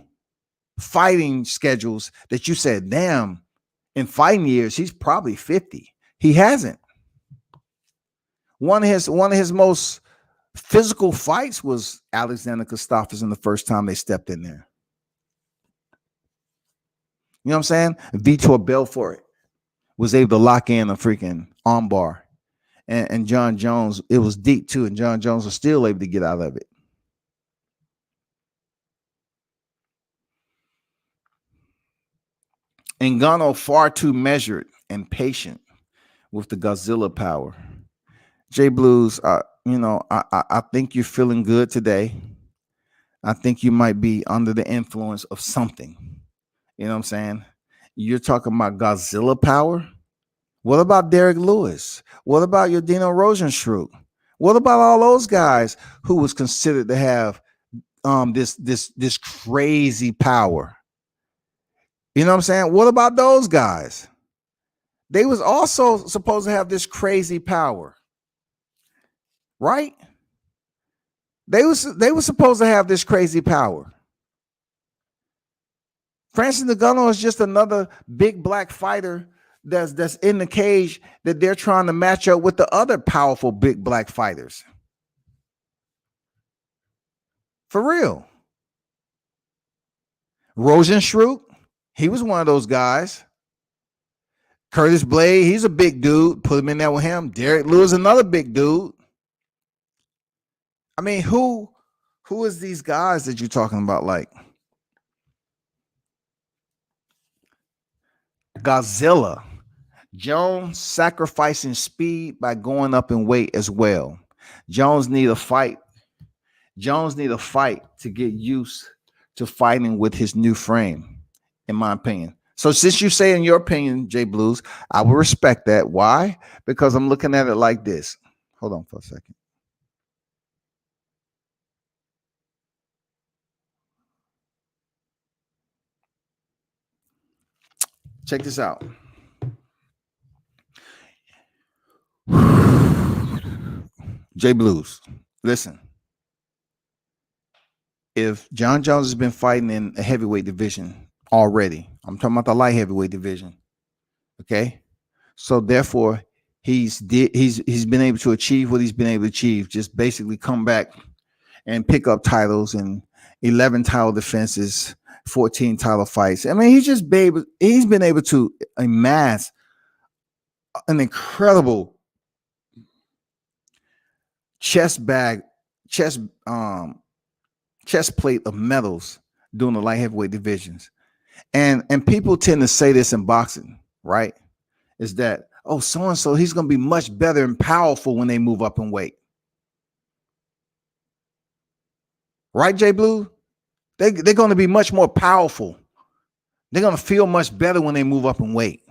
Speaker 1: fighting schedules that you said, damn, in fighting years, he's probably 50. He hasn't. One of his most physical fights was Alexander Gustafsson the first time they stepped in there. You know what I'm saying? Vitor Belfort was able to lock in a freaking armbar. And Jon Jones, it was deep too, and Jon Jones was still able to get out of it. Ngannou far too measured and patient with the Godzilla power. J Blues, I think you're feeling good today. I think you might be under the influence of something. You know what I'm saying? You're talking about Godzilla power. What about Derek Lewis? What about your Dino Rosenstruck? What about all those guys who was considered to have this crazy power? You know what I'm saying? What about those guys? They was also supposed to have this crazy power. Right? They were supposed to have this crazy power. Francis Ngannou is just another big black fighter that's in the cage that they're trying to match up with the other powerful big black fighters. For real. Rosenstruck, he was one of those guys. Curtis Blade, he's a big dude. Put him in there with him. Derek Lewis, another big dude. I mean, who is these guys that you're talking about? Like Godzilla. Jones sacrificing speed by going up in weight as well. Jones need a fight. Jones need a fight to get used to fighting with his new frame, in my opinion. So since you say in your opinion, J Blues, I will respect that. Why? Because I'm looking at it like this. Hold on for a second. Check this out. J Blues, listen. If Jon Jones has been fighting in a heavyweight division already, I'm talking about the light heavyweight division. Okay, so therefore he's been able to achieve what he's been able to achieve. Just basically come back and pick up titles and 11 title defenses, 14 title fights. I mean, he's been able to amass an incredible chest plate of medals during the light heavyweight divisions. And people tend to say this in boxing, right? Is that, oh, so-and-so, he's going to be much better and powerful when they move up in weight. Right, J Blue? They're going to be much more powerful. They're going to feel much better when they move up in weight.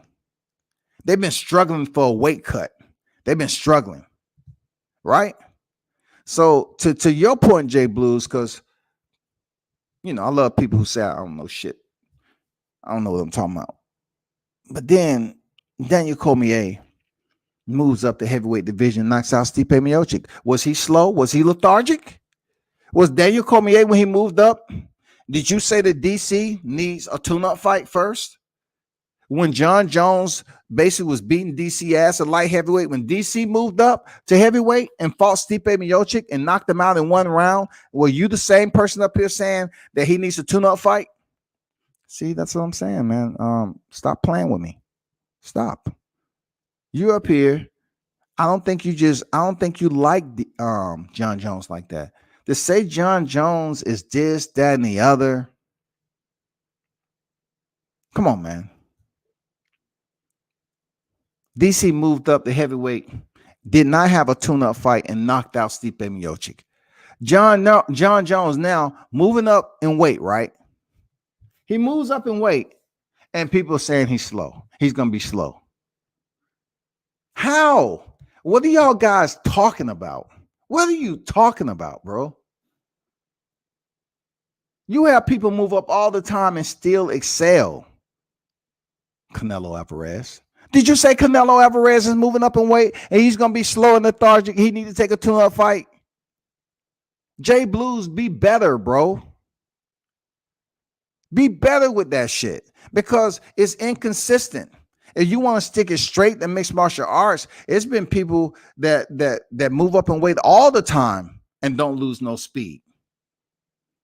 Speaker 1: They've been struggling for a weight cut. They've been struggling, right? So to your point, J Blues, because, you know, I love people who say, I don't know shit. I don't know what I'm talking about. But then Daniel Cormier moves up the heavyweight division, knocks out Stipe Miocic. Was he slow? Was he lethargic? Was Daniel Cormier, when he moved up, did you say that DC needs a tune-up fight first? When Jon Jones basically was beating DC ass at light heavyweight, when DC moved up to heavyweight and fought Stipe Miocic and knocked him out in one round, were you the same person up here saying that he needs a tune-up fight? See, that's what I'm saying, man. Stop playing with me. Stop. You up here. I don't think you like the, Jon Jones like that. To say Jon Jones is this, that, and the other. Come on, man. DC moved up to heavyweight, did not have a tune-up fight, and knocked out Stipe Miocic. Jon Jones now moving up in weight, right? He moves up in weight, and people are saying he's slow. He's going to be slow. How? What are y'all guys talking about? What are you talking about, bro? You have people move up all the time and still excel. Canelo Alvarez. Did you say Canelo Alvarez is moving up in weight and he's going to be slow and lethargic? He needs to take a tune-up fight. Jay Blues, be better, bro. Be better with that shit because it's inconsistent. If you want to stick it straight to mixed martial arts, it's been people that move up in weight all the time and don't lose no speed.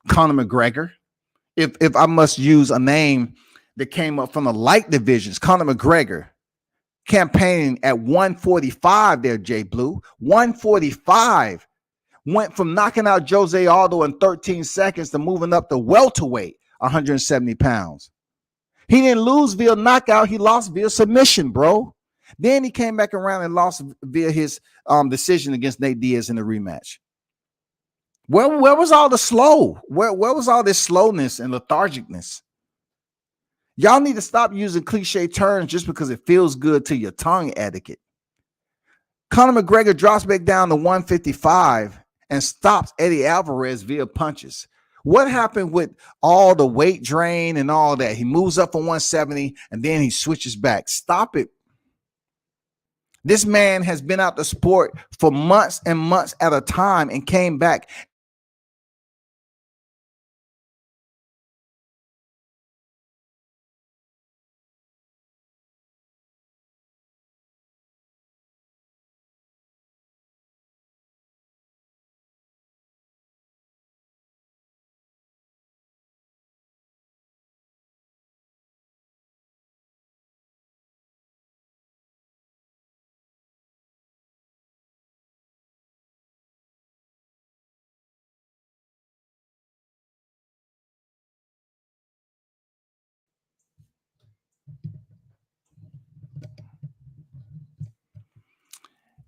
Speaker 1: Conor McGregor. If I must use a name that came up from the light divisions, Conor McGregor. Campaigning at 145 there, Jay Blue. 145. Went from knocking out Jose Aldo in 13 seconds to moving up to welterweight, 170 pounds. He didn't lose via knockout. He lost via submission, bro. Then he came back around and lost via his decision against Nate Diaz in the rematch. Where was all the slow? Where was all this slowness and lethargicness? Y'all need to stop using cliche terms just because it feels good to your tongue etiquette. Conor McGregor drops back down to 155 and stops Eddie Alvarez via punches. What happened with all the weight drain and all that? He moves up from 170 and then he switches back. Stop it. This man has been out the sport for months and months at a time and came back.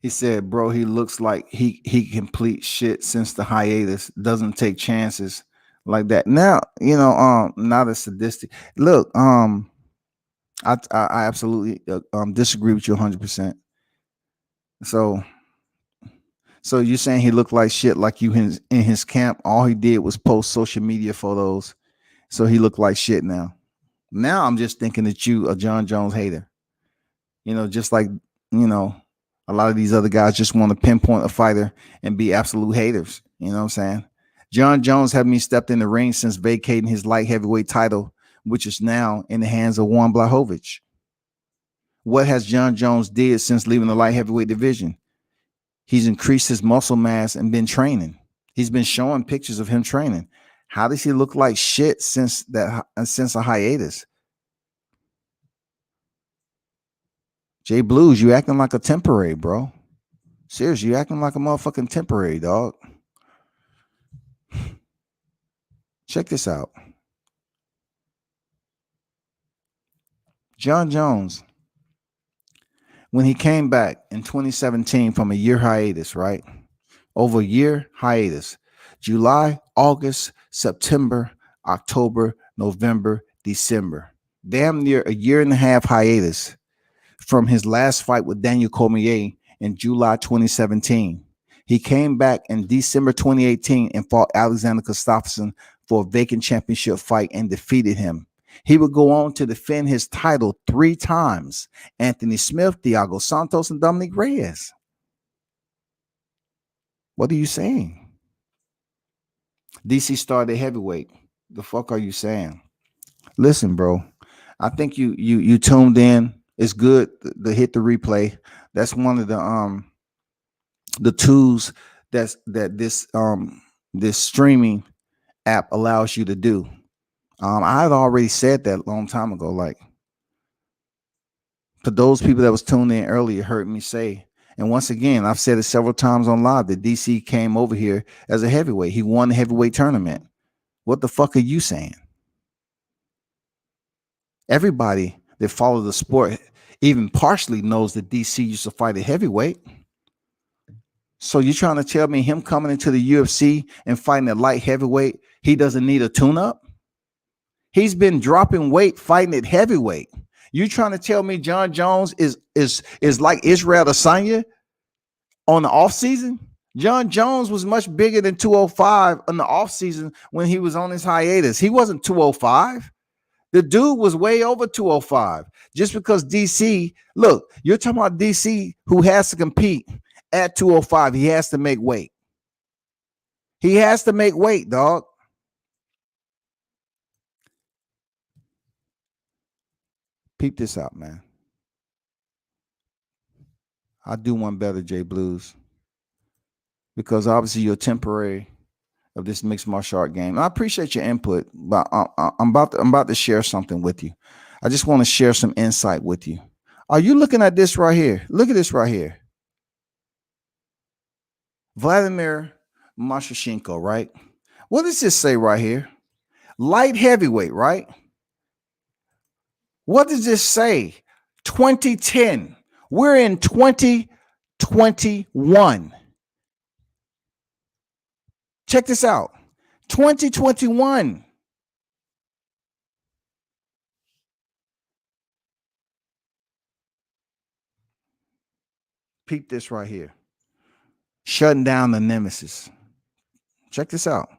Speaker 1: He said, bro, he looks like he completes shit since the hiatus, doesn't take chances like that. Now, not a sadistic. Look, I absolutely disagree with you 100%. So you're saying he looked like shit like you in his camp? All he did was post social media photos. So he looked like shit now. Now I'm just thinking that you a Jon Jones hater. Just like, a lot of these other guys just want to pinpoint a fighter and be absolute haters. You know what I'm saying? Jon Jones haven't stepped in the ring since vacating his light heavyweight title, which is now in the hands of Juan Blachowicz. What has Jon Jones did since leaving the light heavyweight division? He's increased his muscle mass and been training. He's been showing pictures of him training. How does he look like shit since a hiatus? Jay Blues, you acting like a temporary, bro. Seriously, you acting like a motherfucking temporary, dog. Check this out. Jon Jones, when he came back in 2017 from a year hiatus, right? Over a year hiatus. July, August, September, October, November, December. Damn near a year and a half hiatus from his last fight with Daniel Cormier in July 2017. He came back in December 2018 and fought Alexander Gustafsson for a vacant championship fight and defeated him. He would go on to defend his title 3 times. Anthony Smith, Thiago Santos, and Dominic Reyes. What are you saying? DC started heavyweight. The fuck are you saying? Listen, bro. I think you tuned in. It's good to hit the replay. That's one of the tools that this streaming app allows you to do. I had already said that a long time ago. Like, for those people that was tuned in earlier, heard me say, and once again, I've said it several times on live, that DC came over here as a heavyweight. He won the heavyweight tournament. What the fuck are you saying? Everybody that follows the sport, even partially, knows that DC used to fight at heavyweight. So you're trying to tell me him coming into the UFC and fighting at light heavyweight, he doesn't need a tune-up? He's been dropping weight fighting at heavyweight. You trying to tell me Jon Jones is like Israel Adesanya on the offseason? Jon Jones was much bigger than 205 on the offseason when he was on his hiatus. He wasn't 205. The dude was way over 205. Just because DC, look, you're talking about DC who has to compete at 205. He has to make weight. He has to make weight, dog. Peep this out, man. I do one better, J Blues, because obviously you're temporary of this mixed martial art game. I appreciate your input, but I'm about to share something with you. I just want to share some insight with you. Are you looking at this right here? Look at this right here. Vladimir Mashishenko, right? What does this say right here? Light heavyweight, right? What does this say? 2010. We're in 2021. Check this out. 2021. Peep this right here. Shutting down the nemesis. Check this out.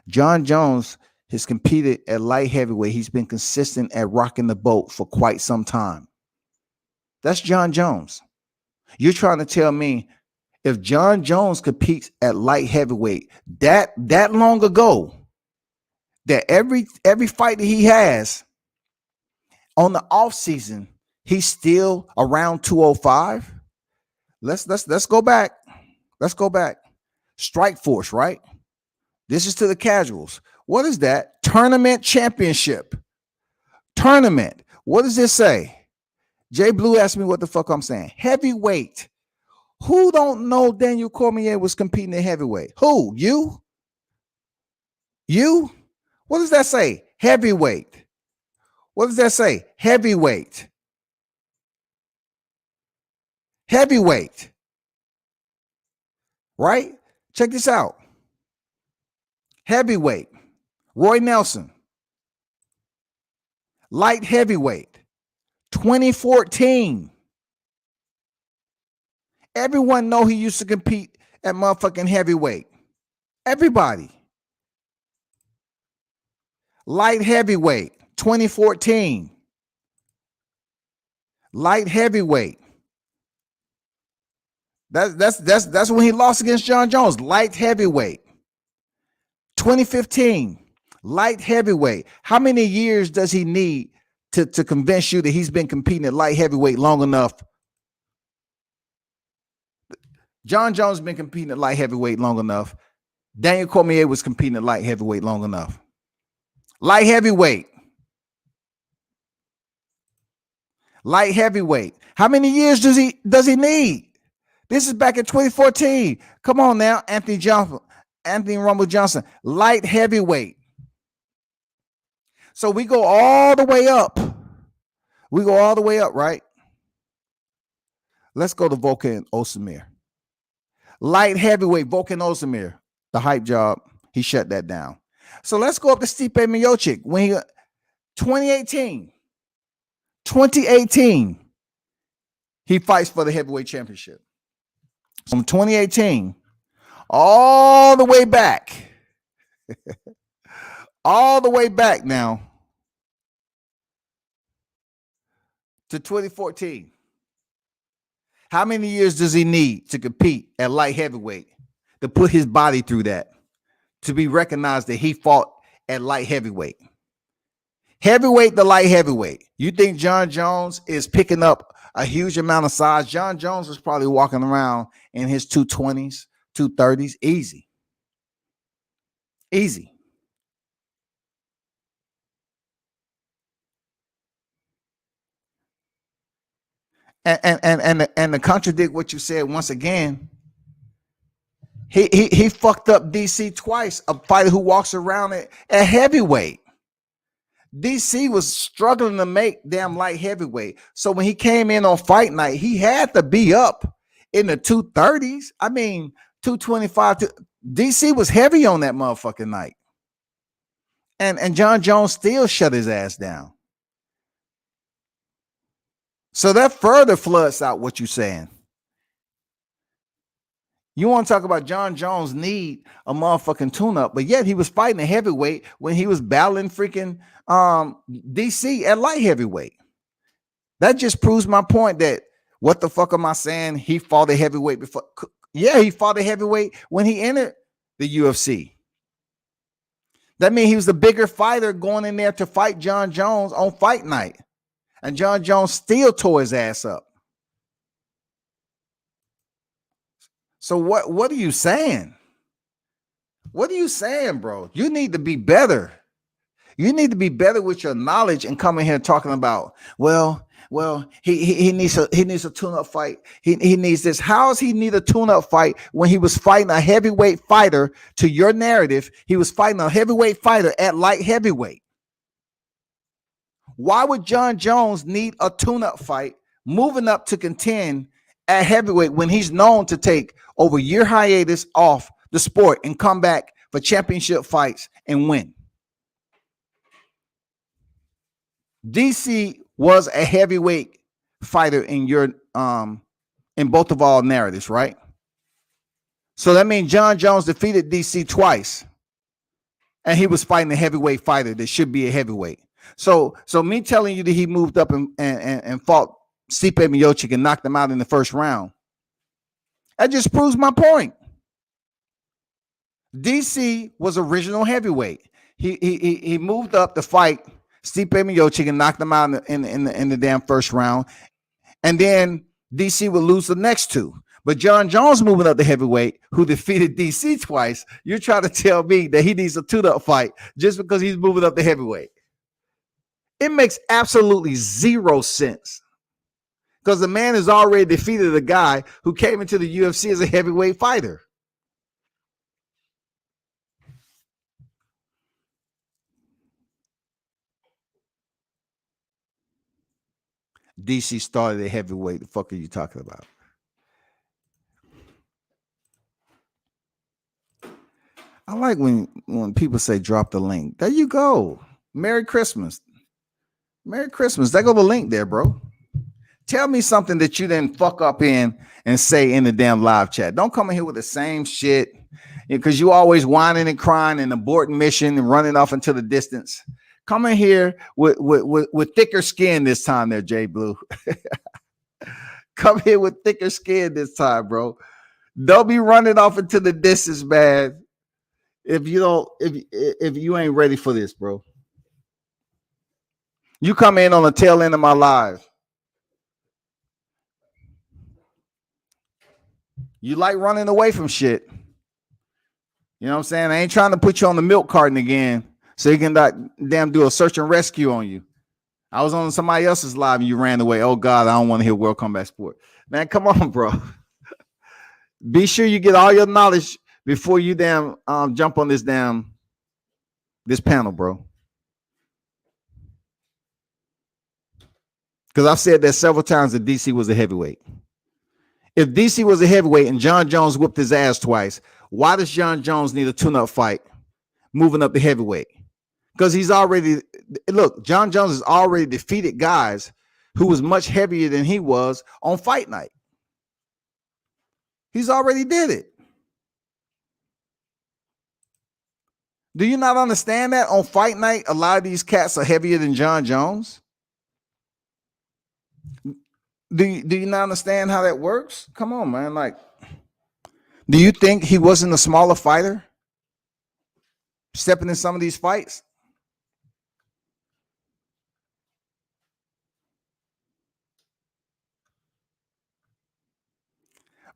Speaker 1: Jon Jones has competed at light heavyweight. He's been consistent at rocking the boat for quite some time. That's Jon Jones. You're trying to tell me if Jon Jones competes at light heavyweight that long ago, that every fight that he has on the offseason, he's still around 205? Let's go back. Let's go back. Strike Force, right? This is to the casuals. What is that? Tournament championship. Tournament. What does this say? Jay Blue asked me what the fuck I'm saying. Heavyweight. Who don't know Daniel Cormier was competing at heavyweight? Who? You? You? What does that say? Heavyweight. What does that say? Heavyweight. Heavyweight. Right? Check this out. Heavyweight. Roy Nelson. Light heavyweight. 2014. Everyone know he used to compete at motherfucking heavyweight. Everybody. Light heavyweight. 2014. Light heavyweight. That's when he lost against Jon Jones. Light heavyweight. 2015. Light heavyweight. How many years does he need to convince you that he's been competing at light heavyweight long enough? Jon Jones has been competing at light heavyweight long enough. Daniel Cormier was competing at light heavyweight long enough. Light heavyweight. Light heavyweight. How many years does he need? This is back in 2014. Come on now, Anthony Rumble Johnson. Light heavyweight. So we go all the way up. We go all the way up, right? Let's go to Volkan Ozdemir. Light heavyweight, Volkan Ozdemir. The hype job, he shut that down. So let's go up to Stipe Miocic. When he 2018, he fights for the heavyweight championship. From 2018 all the way back, all the way back now to 2014. How many years does he need to compete at light heavyweight to put his body through that, to be recognized that he fought at light heavyweight? Heavyweight to light heavyweight. You think Jon Jones is picking up a huge amount of size? Jon Jones was probably walking around in his 220s, 230s. Easy. Easy. And to contradict what you said once again, he fucked up DC twice, a fighter who walks around at heavyweight. DC was struggling to make damn light heavyweight. So when he came in on fight night, he had to be up in the 230s. I mean, 225. DC was heavy on that motherfucking night. And Jon Jones still shut his ass down. So that further floods out what you're saying. You want to talk about Jon Jones need a motherfucking tune-up, but yet he was fighting a heavyweight when he was battling freaking DC at light heavyweight. That just proves my point that what the fuck am I saying? He fought a heavyweight before. Yeah, he fought a heavyweight when he entered the UFC. That means he was the bigger fighter going in there to fight Jon Jones on fight night. And Jon Jones still tore his ass up. So what are you saying? What are you saying, bro? You need to be better. You need to be better with your knowledge and coming here talking about, well, he needs a tune-up fight. He needs this. How does he need a tune-up fight when he was fighting a heavyweight fighter? To your narrative, he was fighting a heavyweight fighter at light heavyweight. Why would Jon Jones need a tune-up fight moving up to contend at heavyweight when he's known to take over year hiatus off the sport and come back for championship fights and win? DC was a heavyweight fighter in your in both of our narratives, right? So that means Jon Jones defeated DC twice, and he was fighting a heavyweight fighter that should be a heavyweight. So me telling you that he moved up and fought Stipe Miocic and knocked him out in the first round, that just proves my point. DC was original heavyweight. He moved up to fight Stipe Miocic and knocked him out in the damn first round, and then DC would lose the next two. But Jon Jones moving up to heavyweight, who defeated DC twice, you're trying to tell me that he needs a tune-up fight just because he's moving up to heavyweight. It makes absolutely zero sense, because the man has already defeated a guy who came into the UFC as a heavyweight fighter. DC started at heavyweight. The fuck are you talking about? I like when people say drop the link. There you go. Merry Christmas. Merry Christmas. There go the link there, bro. Tell me something that you didn't fuck up in and say in the damn live chat. Don't come in here with the same shit, because you always whining and crying and aborting mission and running off into the distance. Come in here with thicker skin this time there, Jay Blue. Come here with thicker skin this time, bro. Don't be running off into the distance, man. If you ain't ready for this, bro. You come in on the tail end of my live. You like running away from shit. You know what I'm saying? I ain't trying to put you on the milk carton again so you can damn do a search and rescue on you. I was on somebody else's live and you ran away. Oh God, I don't want to hear World Combat Sport. Man, come on, bro. Be sure you get all your knowledge before you damn jump on this panel, bro. Because I've said that several times that DC was a heavyweight. If DC was a heavyweight and Jon Jones whooped his ass twice, why does Jon Jones need a tune-up fight moving up to heavyweight? Because Jon Jones has already defeated guys who was much heavier than he was on fight night. He's already did it. Do you not understand that on fight night, a lot of these cats are heavier than Jon Jones? Do you not understand how that works? Come on, man. Like, do you think he wasn't a smaller fighter stepping in some of these fights?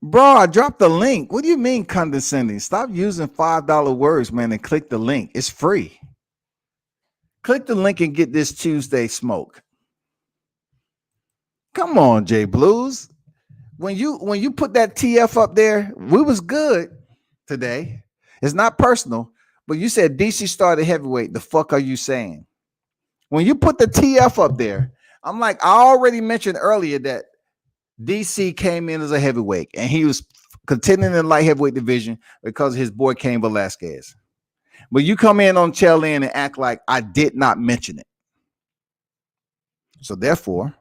Speaker 1: Bro, I dropped the link. What do you mean condescending? Stop using $5 words, man, and click the link. It's free. Click the link and get this Tuesday smoke. Come on, Jay Blues. When you put that TF up there, we was good today. It's not personal, but you said DC started heavyweight. The fuck are you saying? When you put the TF up there, I'm like, I already mentioned earlier that DC came in as a heavyweight and he was contending in the light heavyweight division because of his boy Cain Velasquez. But you come in on tail end and act like I did not mention it. So therefore,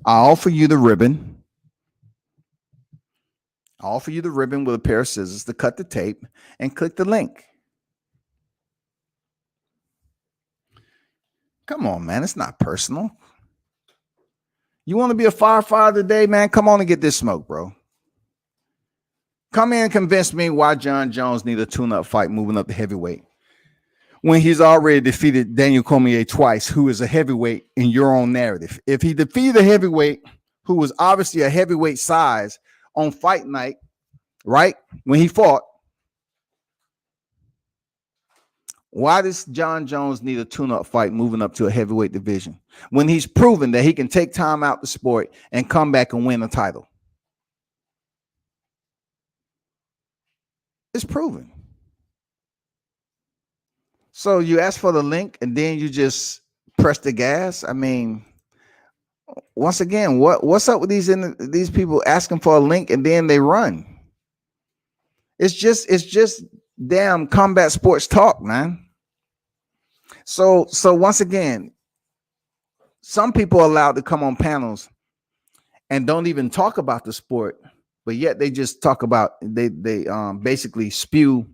Speaker 1: I offer you the ribbon. I offer you the ribbon with a pair of scissors to cut the tape and click the link. Come on, man. It's not personal. You want to be a firefighter today, man? Come on and get this smoke, bro. Come in and convince me why Jon Jones need a tune-up fight moving up to heavyweight when he's already defeated Daniel Cormier twice, who is a heavyweight in your own narrative. If he defeated a heavyweight who was obviously a heavyweight size on fight night, right, when he fought, why does Jon Jones need a tune-up fight moving up to a heavyweight division when he's proven that he can take time out the sport and come back and win a title? It's proven. So you ask for the link and then you just press the gas. I mean, once again, what's up with these people asking for a link and then they run? It's just damn combat sports talk, man. So once again, some people are allowed to come on panels and don't even talk about the sport, but yet they just talk about they basically spew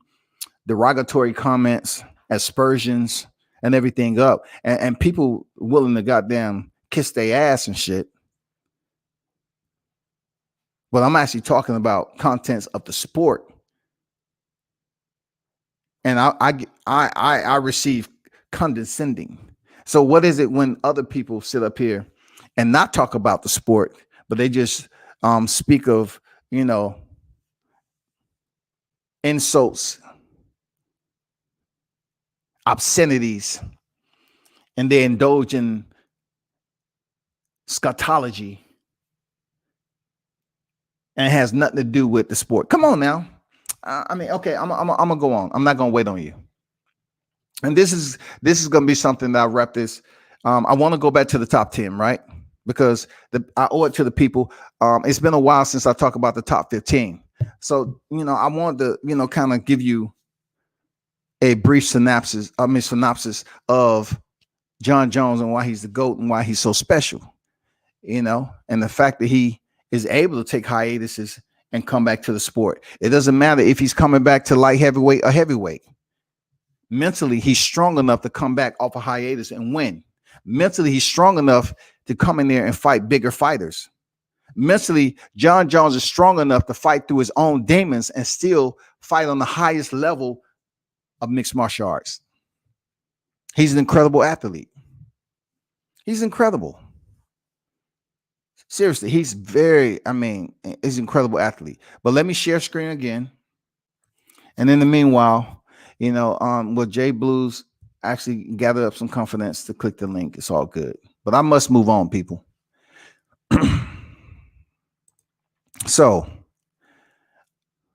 Speaker 1: derogatory comments, aspersions, and everything up, and people willing to goddamn kiss their ass and shit. But I'm actually talking about contents of the sport, and I receive condescending. So what is it when other people sit up here and not talk about the sport, but they just speak of, insults, obscenities, and they indulge in scatology and it has nothing to do with the sport? Come on now. Okay, I'm gonna go on. I'm not gonna wait on you. And this is gonna be something that I wrap this. I want to go back to the top 10, right? Because I owe it to the people. It's been a while since I talked about the top 15. So, I wanted to, kind of give you a brief synopsis of Jon Jones and why he's the GOAT and why he's so special, and the fact that he is able to take hiatuses and come back to the sport. It doesn't matter if he's coming back to light heavyweight or heavyweight. Mentally, he's strong enough to come back off a hiatus and win. Mentally, he's strong enough to come in there and fight bigger fighters. Mentally, Jon Jones is strong enough to fight through his own demons and still fight on the highest level of mixed martial arts. He's an incredible athlete. He's incredible. Seriously, he's he's an incredible athlete. But let me share screen again. And in the meanwhile, will Jay Blues actually gather up some confidence to click the link? It's all good. But I must move on, people. So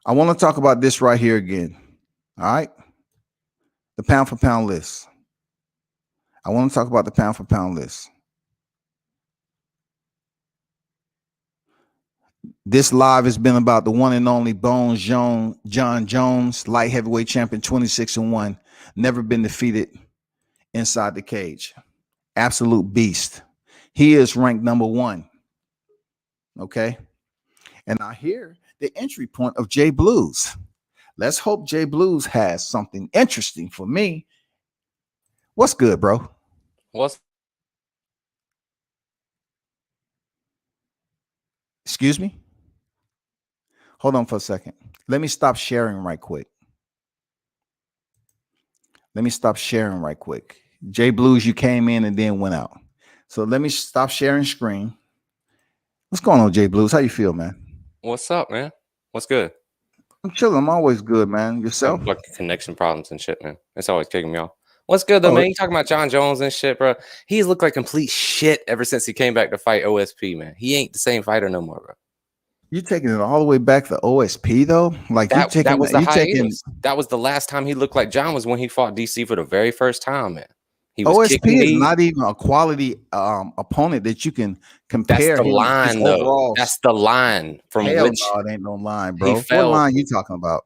Speaker 1: I want to talk about this right here again. All right. The pound for pound list. I want to talk about the pound for pound list. This live has been about the one and only Jon Jones, light heavyweight champion, 26-1, never been defeated inside the cage. Absolute beast. He is ranked number 1. Okay. And I hear the entry point of Jay Blues. Let's hope Jay Blues has something interesting for me. What's good, bro? Excuse me? Hold on for a second. Let me stop sharing right quick. Jay Blues, you came in and then went out. So let me stop sharing screen. What's going on, Jay Blues? How you feel, man?
Speaker 2: What's up, man? What's good?
Speaker 1: I'm chilling. I'm always good, man. Yourself?
Speaker 2: Having fucking connection problems and shit, man. It's always kicking me off. What's good though, man? You talking about Jon Jones and shit, bro? He's looked like complete shit ever since he came back to fight OSP, man. He ain't the same fighter no more, bro.
Speaker 1: You taking it all the way back to OSP though? Like
Speaker 2: that was the hiatus. That was the last time he looked like Jon was when he fought DC for the very first time, man. He was
Speaker 1: OSP is not even a quality opponent that you can compare.
Speaker 2: That's the line, though. Overall. That's the line from
Speaker 1: Hell
Speaker 2: which
Speaker 1: no, it ain't no line, bro. What line you talking about?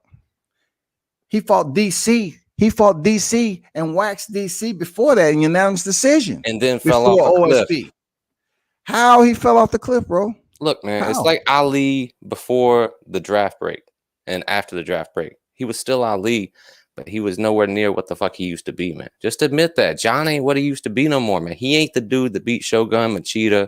Speaker 1: He fought DC. He fought DC and waxed DC before that in unanimous decision,
Speaker 2: and then fell off the cliff.
Speaker 1: How he fell off the cliff, bro?
Speaker 2: Look, man, it's like Ali before the draft break and after the draft break. He was still Ali, but he was nowhere near what the fuck he used to be, man. Just admit that. Jon ain't what he used to be no more, man. He ain't the dude that beat Shogun, Machida,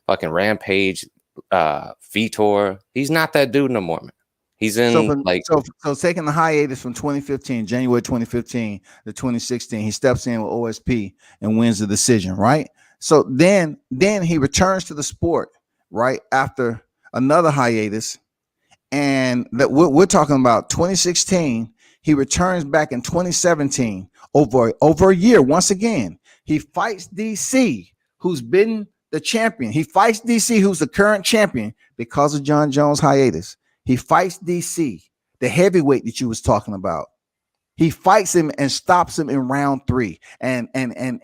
Speaker 2: fucking Rampage, Vitor. He's not that dude no more, man. He's in
Speaker 1: so taking the hiatus from 2015, January 2015 to 2016, he steps in with OSP and wins the decision, right? So then he returns to the sport, right, after another hiatus, and that we're talking about 2016. He returns back in 2017, over a year. Once again, he fights DC, who's been the champion. He fights DC, who's the current champion, because of Jon Jones' hiatus. He fights DC, the heavyweight that you was talking about. He fights him and stops him in round 3. And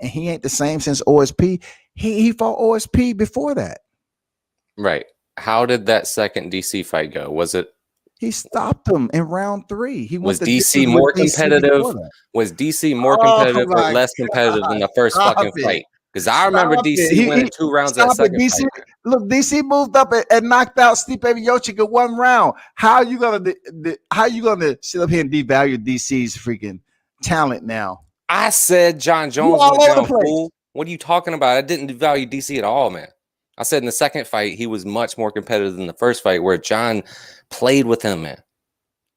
Speaker 1: he ain't the same since OSP. He fought OSP before that.
Speaker 2: Right. How did that second DC fight go? Was it?
Speaker 1: He stopped him in round 3.
Speaker 2: Was DC more competitive? Was DC more competitive or less competitive than the first fucking fight? Because I remember DC winning 2 rounds that second fight.
Speaker 1: Look, DC moved up and knocked out Stipe Miocic in 1 round. How are you gonna sit up here and devalue DC's freaking talent now?
Speaker 2: I said Jon Jones went down, fool. What are you talking about? I didn't devalue DC at all, man. I said in the second fight he was much more competitive than the first fight, where Jon played with him, man.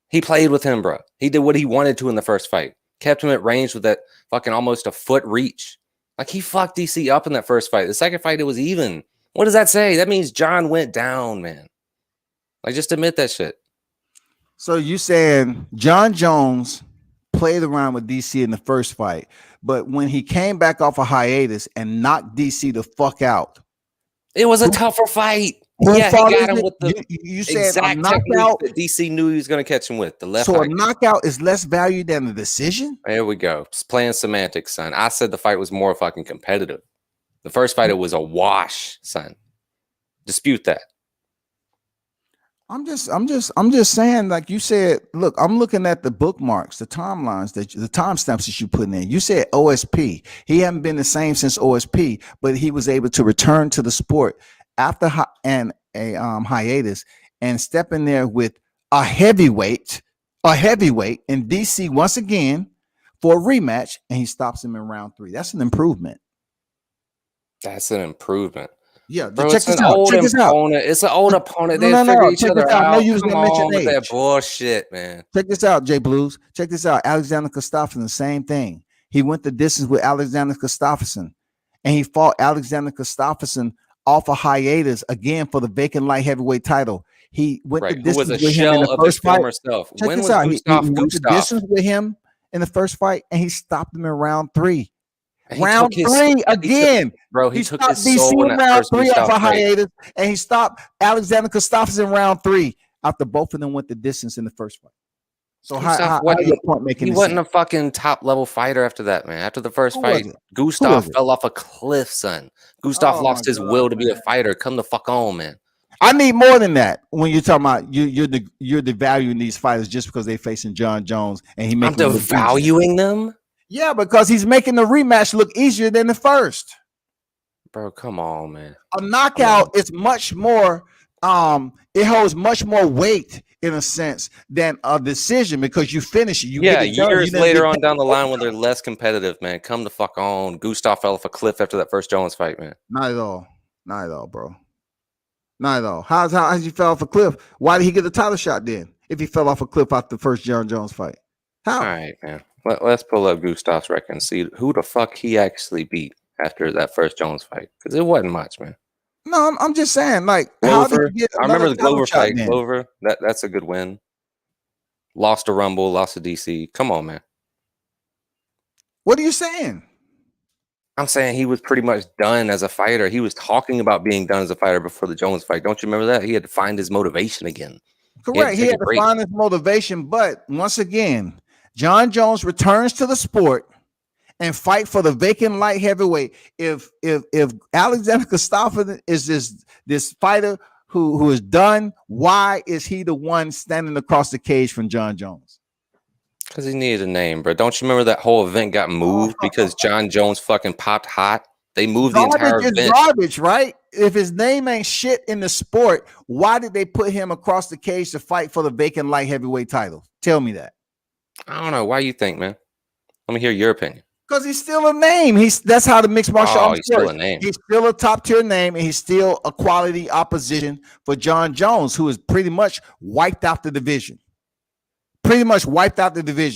Speaker 2: He played with him, bro. He did what he wanted to in the first fight. Kept him at range with that fucking almost a foot reach. Like, he fucked DC up in that first fight. The second fight, it was even. What does that say? That means Jon went down, man. Like, just admit that shit.
Speaker 1: So you saying Jon Jones played around with DC in the first fight, but when he came back off a hiatus and knocked DC the fuck out,
Speaker 2: it was a tougher fight. Yeah, he got him with the exact knockout that DC knew he was going to catch him with. The left.
Speaker 1: So a knockout is less valued than a decision?
Speaker 2: There we go. It's playing semantics, son. I said the fight was more fucking competitive. The first fight, it was a wash, son. Dispute that.
Speaker 1: I'm just saying, like you said, look, I'm looking at the bookmarks, the timelines, the timestamps that you put in. You said OSP. He hadn't been the same since OSP, but he was able to return to the sport after hiatus and step in there with a heavyweight in DC once again for a rematch, and he stops him in round 3. That's an improvement.
Speaker 2: That's an improvement.
Speaker 1: Yeah,
Speaker 2: bro, check this out. Check this out. It's an old opponent. They figure each other out. Come on with that bullshit, man.
Speaker 1: Check this out, J Blues. Check this out. Alexander Gustafsson, the same thing. He went the distance with Alexander Gustafsson, and he fought Alexander Gustafsson off a hiatus again for the vacant light heavyweight title. He went the distance with him in the first fight. Check this out. He went the distance with him in the first fight, and he stopped him in round 3. Round 3 again,
Speaker 2: bro. He took his
Speaker 1: DC
Speaker 2: soul in
Speaker 1: round 3 off a
Speaker 2: fight.
Speaker 1: hiatus, and he stopped Alexander Gustafsson in round 3 after both of them went the distance in the first fight. So how your point making?
Speaker 2: He wasn't a fucking top level fighter after that, man. After the first fight, Gustaf fell off a cliff, son. Gustaf lost his will to be a fighter. Come the fuck on, man.
Speaker 1: I need more than that. When you're talking about you're devaluing these fighters just because they're facing Jon Jones and he making
Speaker 2: I'm devaluing them.
Speaker 1: Yeah, because he's making the rematch look easier than the first.
Speaker 2: Bro, come on, man.
Speaker 1: A knockout is much more. It holds much more weight in a sense than a decision because you finish it.
Speaker 2: Years later on down the line when they're less competitive, man. Come the fuck on. Gustaf fell off a cliff after that first Jones fight, man.
Speaker 1: Not at all. Not at all, bro. Not at all. How's he fell off a cliff? Why did he get the title shot then? If he fell off a cliff after the first Jon Jones fight, how?
Speaker 2: All right, man. Let's pull up Gustaf's record and see who the fuck he actually beat after that first Jones fight, because it wasn't much, man.
Speaker 1: No, I'm just saying, like, how did
Speaker 2: Glover.
Speaker 1: you get
Speaker 2: I
Speaker 1: another
Speaker 2: remember the
Speaker 1: title
Speaker 2: Glover
Speaker 1: shot
Speaker 2: fight.
Speaker 1: then?
Speaker 2: Glover. That's a good win. Lost to Rumble. Lost to DC. Come on, man.
Speaker 1: What are you saying?
Speaker 2: I'm saying he was pretty much done as a fighter. He was talking about being done as a fighter before the Jones fight. Don't you remember that? He had to find his motivation again. He had
Speaker 1: Correct.
Speaker 2: to
Speaker 1: He
Speaker 2: take
Speaker 1: had
Speaker 2: a
Speaker 1: to
Speaker 2: break.
Speaker 1: find his motivation, but once again, Jon Jones returns to the sport and fight for the vacant light heavyweight. If Alexander Gustafsson is this fighter who is done, why is he the one standing across the cage from Jon Jones?
Speaker 2: Because he needed a name, bro. Don't you remember that whole event got moved because Jon Jones fucking popped hot? They moved the entire
Speaker 1: Garbage is
Speaker 2: event.
Speaker 1: garbage, right? If his name ain't shit in the sport, why did they put him across the cage to fight for the vacant light heavyweight title? Tell me that.
Speaker 2: I don't know. Why you think, man? Let me hear your opinion.
Speaker 1: Because he's still a name. That's how the mixed martial arts
Speaker 2: he's still
Speaker 1: works.
Speaker 2: a name.
Speaker 1: He's still a top tier name, and he's still a quality opposition for Jon Jones, who has pretty much wiped out the division.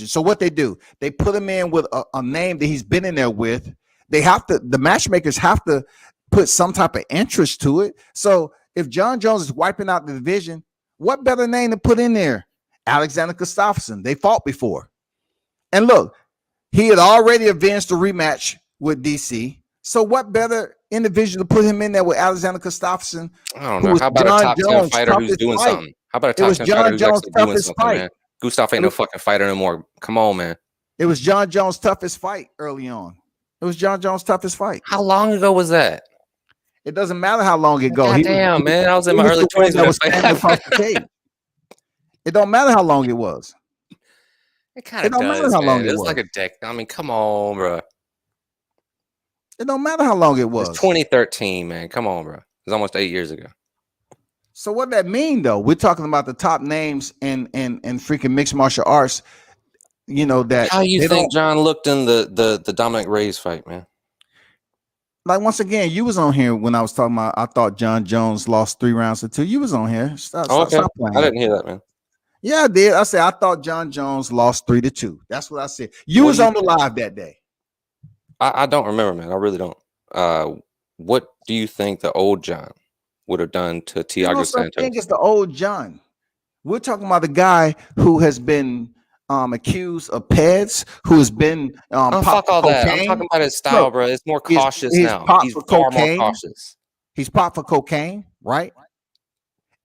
Speaker 1: So what they do, they put him in with a name that he's been in there with. The matchmakers have to put some type of interest to it. So if Jon Jones is wiping out the division, what better name to put in there? Alexander Gustafsson. They fought before. And look, he had already avenged the rematch with DC. So what better individual to put him in there with Alexander Gustafsson?
Speaker 2: I don't know. How about a top 10 fighter who's doing
Speaker 1: fight.
Speaker 2: something? How about a top 10 fighter who's actually doing something, man? Gustav ain't no fucking fighter no more. Come on, man.
Speaker 1: It was Jon Jones' toughest fight early on. It was Jon Jones' toughest fight.
Speaker 2: How long ago was that?
Speaker 1: It doesn't matter how long ago.
Speaker 2: Damn, man. I was in my early 20s when I was standing across the cage.
Speaker 1: It don't matter how long it was.
Speaker 2: It kind of does, matter how long it was. Like a deck. I mean, come on, bro.
Speaker 1: It don't matter how long it was.
Speaker 2: It's 2013, man. Come on, bro. It's almost 8 years ago.
Speaker 1: So what that mean though? We're talking about the top names in freaking mixed martial arts. You know that.
Speaker 2: How you think John looked in the Dominic Reyes fight, man?
Speaker 1: Like once again, you was on here when I was talking about. I thought Jon Jones lost 3 rounds to 2. You was on here. Stop playing.
Speaker 2: I didn't hear that, man.
Speaker 1: Yeah, I did. I said I thought Jon Jones lost 3-2. That's what I said. You was on the live that day.
Speaker 2: I don't remember, man. I really don't. What do you think the old John would have done to Thiago Santos?
Speaker 1: I think it's the old John. We're talking about the guy who has been accused of PEDs, who has been
Speaker 2: fuck all that. I'm talking about his style, bro. It's more cautious now. He's far more cautious.
Speaker 1: He's popped for cocaine, right?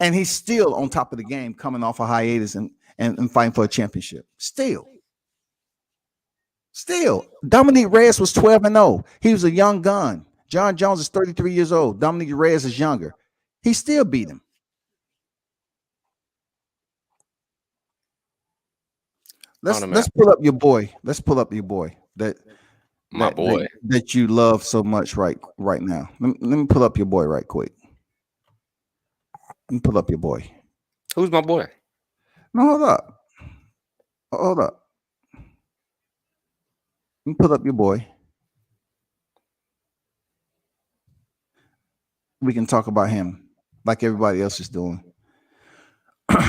Speaker 1: And he's still on top of the game, coming off a hiatus and fighting for a championship. Still, Dominic Reyes was 12-0. He was a young gun. Jon Jones is 33 years old. Dominic Reyes is younger. He still beat him. Let's pull up your boy. Let's pull up your boy. That you love so much right now. Let me pull up your boy right quick. Let me pull up your boy.
Speaker 2: Who's my boy?
Speaker 1: No, hold up. Let me pull up your boy. We can talk about him like everybody else is doing.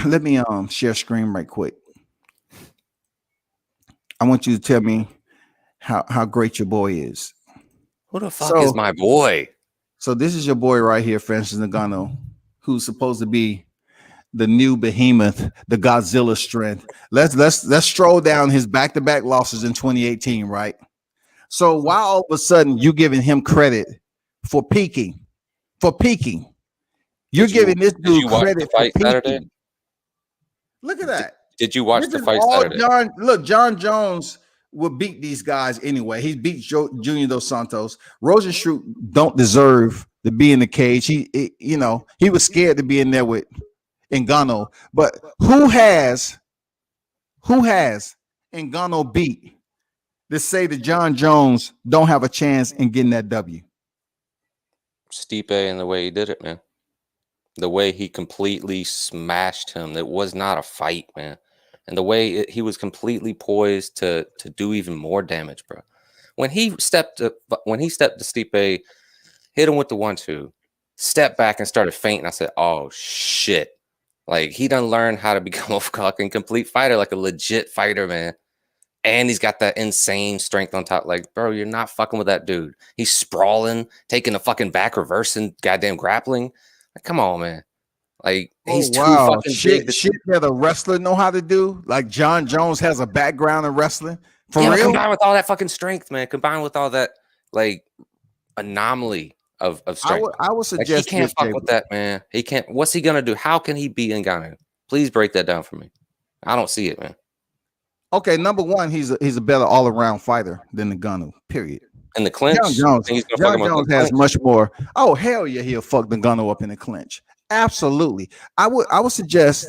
Speaker 1: Let me share screen right quick. I want you to tell me how great your boy is.
Speaker 2: Who the fuck is my boy?
Speaker 1: So this is your boy right here, Francis Ngannou, who's supposed to be the new behemoth, the Godzilla strength. Let's stroll down his back-to-back losses in 2018, right? So why all of a sudden you giving him credit for peaking? You're giving this dude credit for peaking. Saturday? Look at that.
Speaker 2: Did you watch the fight Saturday?
Speaker 1: Jon Jones will beat these guys anyway. He beat Junior dos Santos. Rosenstruck don't deserve to be in the cage. He was scared to be in there with Ngannou. But who has Ngannou beat to say that Jon Jones don't have a chance in getting that W?
Speaker 2: Stipe and the way he did it, man. The way he completely smashed him. It was not a fight, man. And the way he was completely poised to do even more damage, bro. When he stepped to Stipe, hit him with the 1-2, stepped back and started fainting. I said, "Oh shit!" Like he done learned how to become a fucking complete fighter, like a legit fighter, man. And he's got that insane strength on top. Like, bro, you're not fucking with that dude. He's sprawling, taking the fucking back reverse and goddamn grappling. Like, come on, man. Like, he's too fucking big.
Speaker 1: Shit that a wrestler know how to do. Like Jon Jones has a background in wrestling. For real?
Speaker 2: Combined with all that fucking strength, man. Combined with all that, like, anomaly of strength.
Speaker 1: I would suggest
Speaker 2: like, he can't fuck with that, man. He can't. What's he gonna do? How can he beat Ngannou? Please break that down for me. I don't see it, man.
Speaker 1: Okay, number one, he's a better all around fighter than Ngannou. Period.
Speaker 2: In the clinch,
Speaker 1: Jon Jones has much more. Oh hell yeah, he'll fuck Ngannou up in the clinch. Absolutely. I would suggest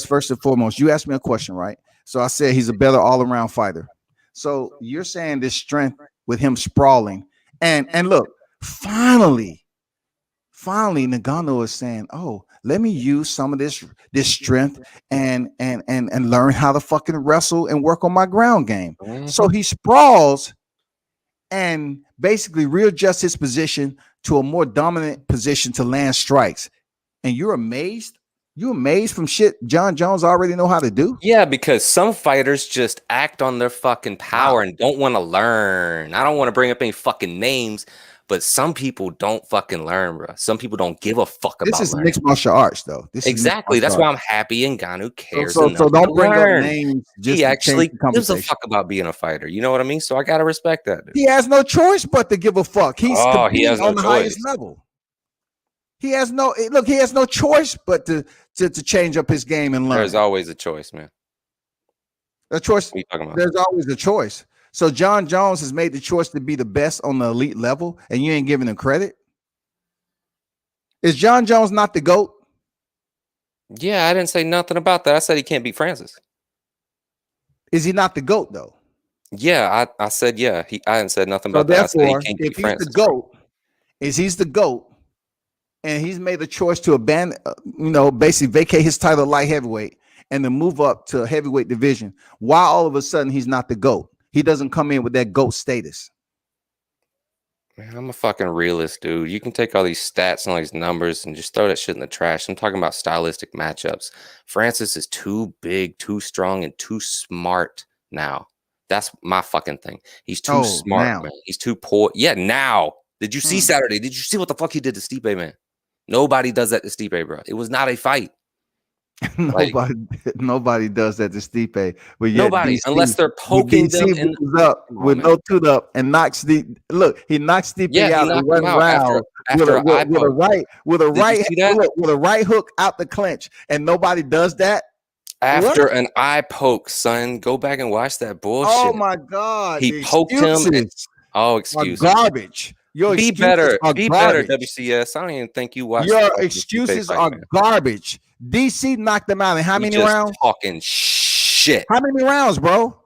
Speaker 1: first and foremost. You asked me a question, right? So I said he's a better all around fighter. So you're saying this strength with him sprawling, and look, finally, Ngannou is saying, "Oh, let me use some of this strength and learn how to fucking wrestle and work on my ground game." Mm-hmm. So he sprawls and basically readjusts his position to a more dominant position to land strikes. And you're amazed? You amazed from shit Jon Jones already know how to do?
Speaker 2: Yeah, because some fighters just act on their fucking power and don't want to learn. I don't want to bring up any fucking names, but some people don't fucking learn, bro. Some people don't give a fuck about
Speaker 1: this is
Speaker 2: learning.
Speaker 1: Mixed martial arts, though.
Speaker 2: Exactly. That's why I'm happy Ngannou cares.
Speaker 1: So don't bring up names.
Speaker 2: He actually gives a fuck about being a fighter. You know what I mean? So I gotta respect that, dude.
Speaker 1: He has no choice but to give a fuck. He's competing on the highest level. He has no choice but to change up his game and learn.
Speaker 2: There's always a choice, man.
Speaker 1: A choice.
Speaker 2: What are you talking about?
Speaker 1: There's always a choice. So Jon Jones has made the choice to be the best on the elite level, and you ain't giving him credit. Is Jon Jones not the GOAT?
Speaker 2: Yeah, I didn't say nothing about that. I said he can't beat Francis.
Speaker 1: Is he not the GOAT though?
Speaker 2: Yeah, I said yeah. I hadn't said nothing about
Speaker 1: that.
Speaker 2: Therefore,
Speaker 1: if he's the GOAT, he's the GOAT, and he's made the choice to abandon, basically vacate his title light heavyweight and then move up to a heavyweight division. Why all of a sudden he's not the GOAT? He doesn't come in with that GOAT status.
Speaker 2: Man, I'm a fucking realist, dude. You can take all these stats and all these numbers and just throw that shit in the trash. I'm talking about stylistic matchups. Francis is too big, too strong, and too smart now. That's my fucking thing. He's too smart,
Speaker 1: now.
Speaker 2: Man. He's too poor. Yeah, now. Did you see Saturday? Did you see what the fuck he did to Stipe, man? Nobody does that to Stipe, bro. It was not a fight.
Speaker 1: Nobody does that to Stipe. But
Speaker 2: nobody, DC, unless they're poking them
Speaker 1: up with no tooth up and knocks the look. He knocks Stipe out and runs around with a right hook out the clinch, and nobody does that.
Speaker 2: After an eye poke, son, go back and watch that bullshit.
Speaker 1: Oh my god,
Speaker 2: he poked him. Excuses,
Speaker 1: garbage. Your
Speaker 2: be better, WCS. I don't even think you watched.
Speaker 1: Your excuses are garbage. DC knocked him out in how many rounds?
Speaker 2: Talking shit.
Speaker 1: How many rounds, bro?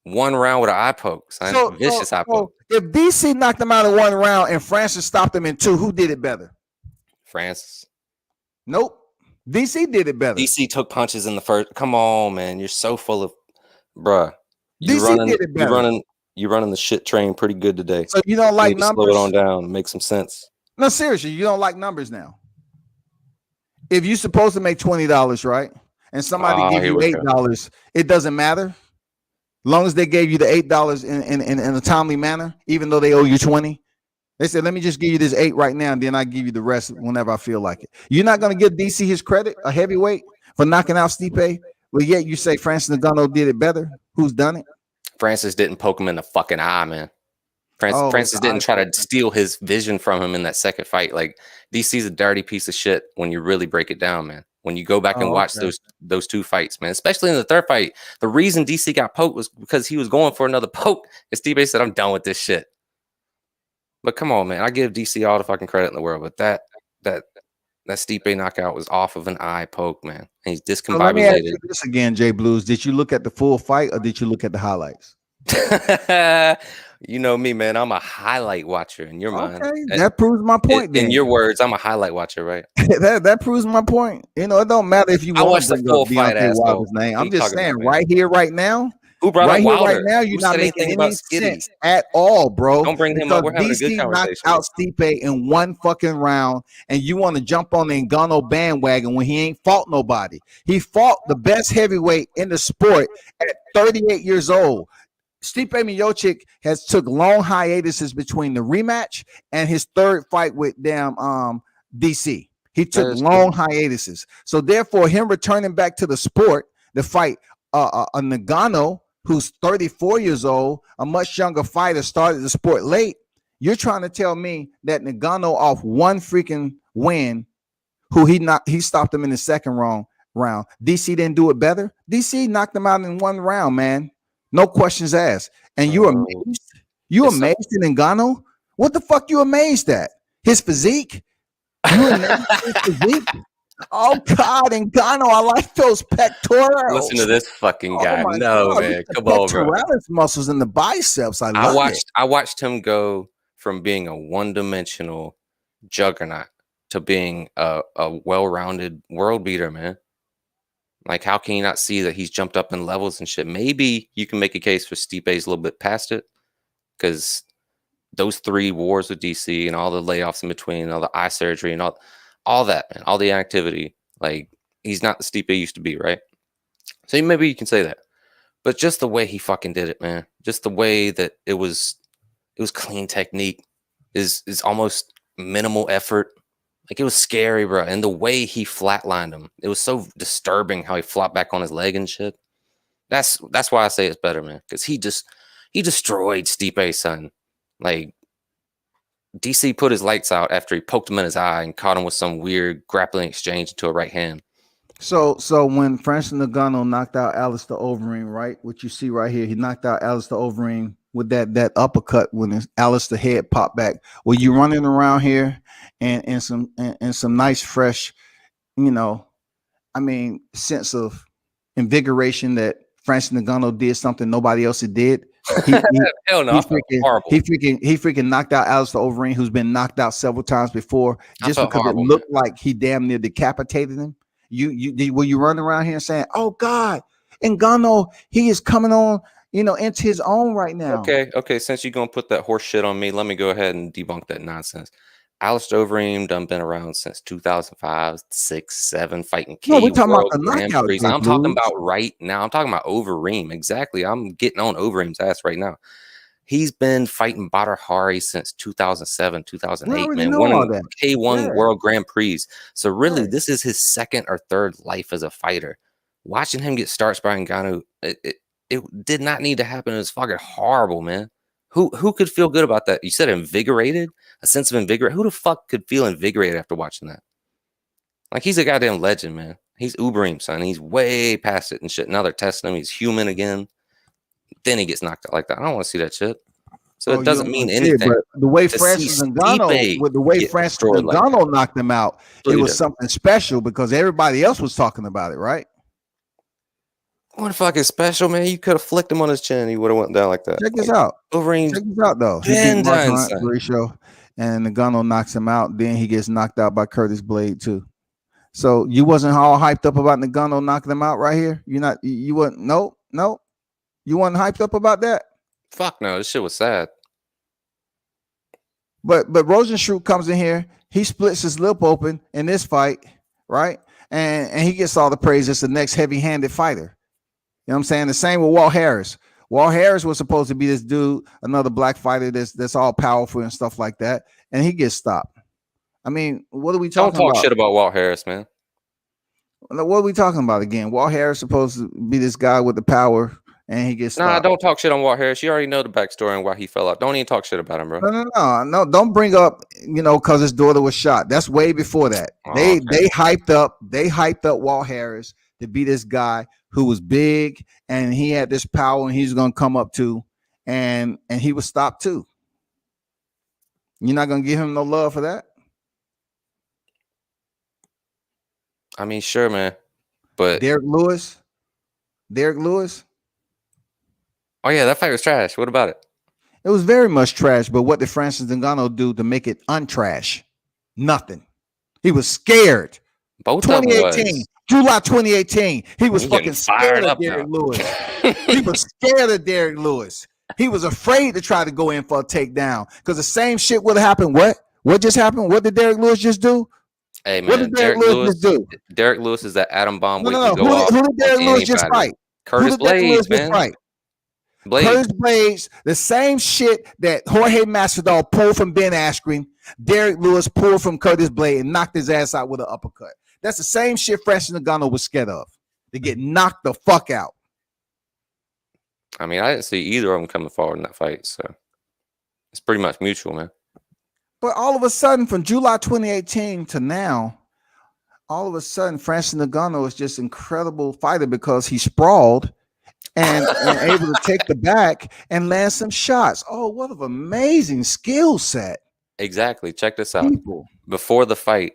Speaker 2: One round with an eye poke, son. Vicious eye poke.
Speaker 1: If DC knocked him out in one round and Francis stopped him in two, who did it better?
Speaker 2: Francis.
Speaker 1: Nope. DC did it better.
Speaker 2: DC took punches in the first. Come on, man. You're so full of, bruh.
Speaker 1: DC did it better.
Speaker 2: You're running the shit train pretty good today.
Speaker 1: So you don't like numbers?
Speaker 2: Slow it on down. Make some sense.
Speaker 1: No, seriously, you don't like numbers now. If you're supposed to make $20, right, and somebody give you $8, it doesn't matter. Long as they gave you the $8 in a timely manner, even though they owe you $20. They said, let me just give you this $8 right now, and then I give you the rest whenever I feel like it. You're not going to give DC his credit, a heavyweight, for knocking out Stipe, but yet you say Francis Ngannou did it better. Who's done it?
Speaker 2: Francis didn't poke him in the fucking eye, man. Francis didn't try to steal his vision from him in that second fight. Like, DC's a dirty piece of shit when you really break it down, man. When you go back and watch those two fights, man, especially in the third fight, the reason DC got poked was because he was going for another poke. And Stipe said, I'm done with this shit. But come on, man. I give DC all the fucking credit in the world. But that Stipe knockout was off of an eye poke, man. And he's discombobulated. So let me ask you
Speaker 1: this again, Jay Blues. Did you look at the full fight or did you look at the highlights?
Speaker 2: You know me, man. I'm a highlight watcher in your mind.
Speaker 1: Okay, that proves my point.
Speaker 2: In your words, I'm a highlight watcher, right?
Speaker 1: that proves my point. You know, it don't matter if you
Speaker 2: watch the full fight.
Speaker 1: Name. I'm just saying, right here, right now,
Speaker 2: Who brought
Speaker 1: right
Speaker 2: up
Speaker 1: here,
Speaker 2: Wilder?
Speaker 1: right now, you're
Speaker 2: Who
Speaker 1: not
Speaker 2: said
Speaker 1: making
Speaker 2: anything
Speaker 1: any
Speaker 2: about Skitty?
Speaker 1: sense at all, bro.
Speaker 2: Don't bring him
Speaker 1: Because
Speaker 2: up. We're having a good
Speaker 1: DC knocked
Speaker 2: conversation.
Speaker 1: out Stipe in one fucking round, and you want to jump on the Ngannou bandwagon when he ain't fought nobody. He fought the best heavyweight in the sport at 38 years old. Stipe Miocic has took long hiatuses between the rematch and his third fight with DC. He took long hiatuses. So therefore, him returning back to the sport, the fight a Ngannou, who's 34 years old, a much younger fighter, started the sport late. You're trying to tell me that Ngannou off one freaking win, who he stopped him in the second round. DC didn't do it better. DC knocked him out in one round, man. No questions asked. And you amazed? You amazed in Ngannou? What the fuck you amazed at? His physique? You amazed at his physique? Oh God, Ngannou, I like those pectorals.
Speaker 2: Listen to this fucking guy.
Speaker 1: Oh
Speaker 2: no,
Speaker 1: God,
Speaker 2: man. Come on, bro.
Speaker 1: Pectoralis muscles in the biceps.
Speaker 2: I watched him go from being a one-dimensional juggernaut to being a well-rounded world beater, man. Like, how can you not see that he's jumped up in levels and shit? Maybe you can make a case for Stipe's a little bit past it, because those 3 wars with DC and all the layoffs in between, all the eye surgery and all that, man, all the activity, like, he's not the Stipe used to be, right? So maybe you can say that. But just the way he fucking did it, man, just the way that it was clean technique, is almost minimal effort. Like, it was scary, bro. And the way he flatlined him, it was so disturbing how he flopped back on his leg and shit. That's why I say it's better, man. Because he destroyed Stipe, son. Like, DC put his lights out after he poked him in his eye and caught him with some weird grappling exchange into a right hand.
Speaker 1: So when Francis Ngannou knocked out Alistair Overeem, right? What you see right here, he knocked out Alistair Overeem with that uppercut when Alistair's head popped back. Were you running around here and some nice fresh, sense of invigoration that Francis Ngannou did something nobody else did?
Speaker 2: Hell no,
Speaker 1: he freaking knocked out Alistair Overeem, who's been knocked out several times before, just because it looked like he damn near decapitated him. Were you running around here saying, "Oh God, Ngannou, he is coming on, into his own right now"?
Speaker 2: Okay. Since you're gonna put that horse shit on me, let me go ahead and debunk that nonsense. Alistair Overeem done been around since 2005, 6, 7, fighting Cain.
Speaker 1: No, we're talking about the knockout.
Speaker 2: I'm talking about right now. I'm talking about Overeem. Exactly. I'm getting on Overeem's ass right now. He's been fighting Badr Hari since 2007, 2008, man. Winning K1 World Grand Prix. So really, this is his second or third life as a fighter. Watching him get starts by Ngannou, it did not need to happen. It was fucking horrible, man. Who could feel good about that? You said invigorated? A sense of invigoration? Who the fuck could feel invigorated after watching that? Like, he's a goddamn legend, man. He's Overeem, son. He's way past it and shit. Now they're testing him. He's human again. Then he gets knocked out like that. I don't want to see that shit. So it doesn't mean anything.
Speaker 1: But the way Francis Ngannou knocked him out, it was something special because everybody else was talking about it, right?
Speaker 2: What the fuck is special, man? You could have flicked him on his chin. He would have went down like that.
Speaker 1: Check this out.
Speaker 2: Overeem.
Speaker 1: Check this out, though. He beat Mauricio, and Ngannou knocks him out. Then he gets knocked out by Curtis Blade too. So you wasn't all hyped up about Ngannou knocking him out right here. You wasn't. Nope. You wasn't hyped up about that.
Speaker 2: Fuck no, this shit was sad.
Speaker 1: But Rosenstruck comes in here. He splits his lip open in this fight, right? And he gets all the praise as the next heavy-handed fighter. You know what I'm saying? The same with Walt Harris. Walt Harris was supposed to be this dude, another black fighter that's all powerful and stuff like that, and he gets stopped. I mean, what are we talking about?
Speaker 2: Don't talk shit about Walt Harris, man.
Speaker 1: What are we talking about again? Walt Harris supposed to be this guy with the power, and he gets stopped.
Speaker 2: Nah, don't talk shit on Walt Harris. You already know the backstory and why he fell out. Don't even talk shit about him, bro.
Speaker 1: No. Don't bring up, because his daughter was shot. That's way before that. They hyped up Walt Harris to be this guy who was big and he had this power and he's gonna come up to, and he was stopped too. You're not gonna give him no love for that?
Speaker 2: I mean, sure, man. But
Speaker 1: Derek Lewis.
Speaker 2: Oh yeah, that fight was trash. What about it?
Speaker 1: It was very much trash. But what did Francis Ngannou do to make it untrash? Nothing. He was scared.
Speaker 2: Both
Speaker 1: 2018. July 2018. He was
Speaker 2: You
Speaker 1: fucking scared of Derek Lewis. He was scared of Derek Lewis. He was afraid to try to go in for a takedown because the same shit would have happened. What just happened? What did Derek Lewis just do?
Speaker 2: Hey man,
Speaker 1: What did Derek Lewis just do?
Speaker 2: Derek Lewis is that atom bomb waiting
Speaker 1: No.
Speaker 2: to go off.
Speaker 1: Who did Derek Lewis just fight?
Speaker 2: Curtis Blades, man.
Speaker 1: Curtis Blades, the same shit that Jorge Masvidal pulled from Ben Askren, Derek Lewis pulled from Curtis Blades and knocked his ass out with an uppercut. That's the same shit Francis Ngannou was scared of. To get knocked the fuck out.
Speaker 2: I mean, I didn't see either of them coming forward in that fight, so it's pretty much mutual, man.
Speaker 1: But all of a sudden, from July 2018 to now, all of a sudden, Francis Ngannou is just incredible fighter because he sprawled and able to take the back and land some shots. Oh, what an amazing skill set.
Speaker 2: Exactly. Check this out. Before the fight,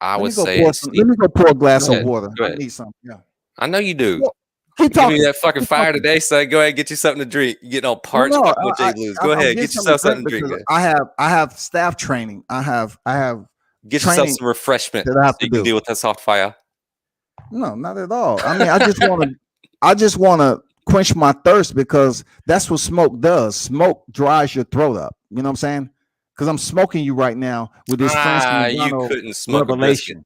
Speaker 2: I would say...
Speaker 1: Let me go pour a glass of water. I need something. Yeah.
Speaker 2: I know you do.
Speaker 1: Well, keep talking.
Speaker 2: Give me that fucking fire today, so go ahead and get you something to drink. You're getting all parched up with Jay Blues. Go ahead, get yourself something to drink.
Speaker 1: I have staff training. I have
Speaker 2: get yourself some refreshment so you can deal with that soft fire.
Speaker 1: No, not at all. I mean, I just want to quench my thirst because that's what smoke does. Smoke dries your throat up. You know what I'm saying? Because I'm smoking you right now with this
Speaker 2: you couldn't smoke revelation.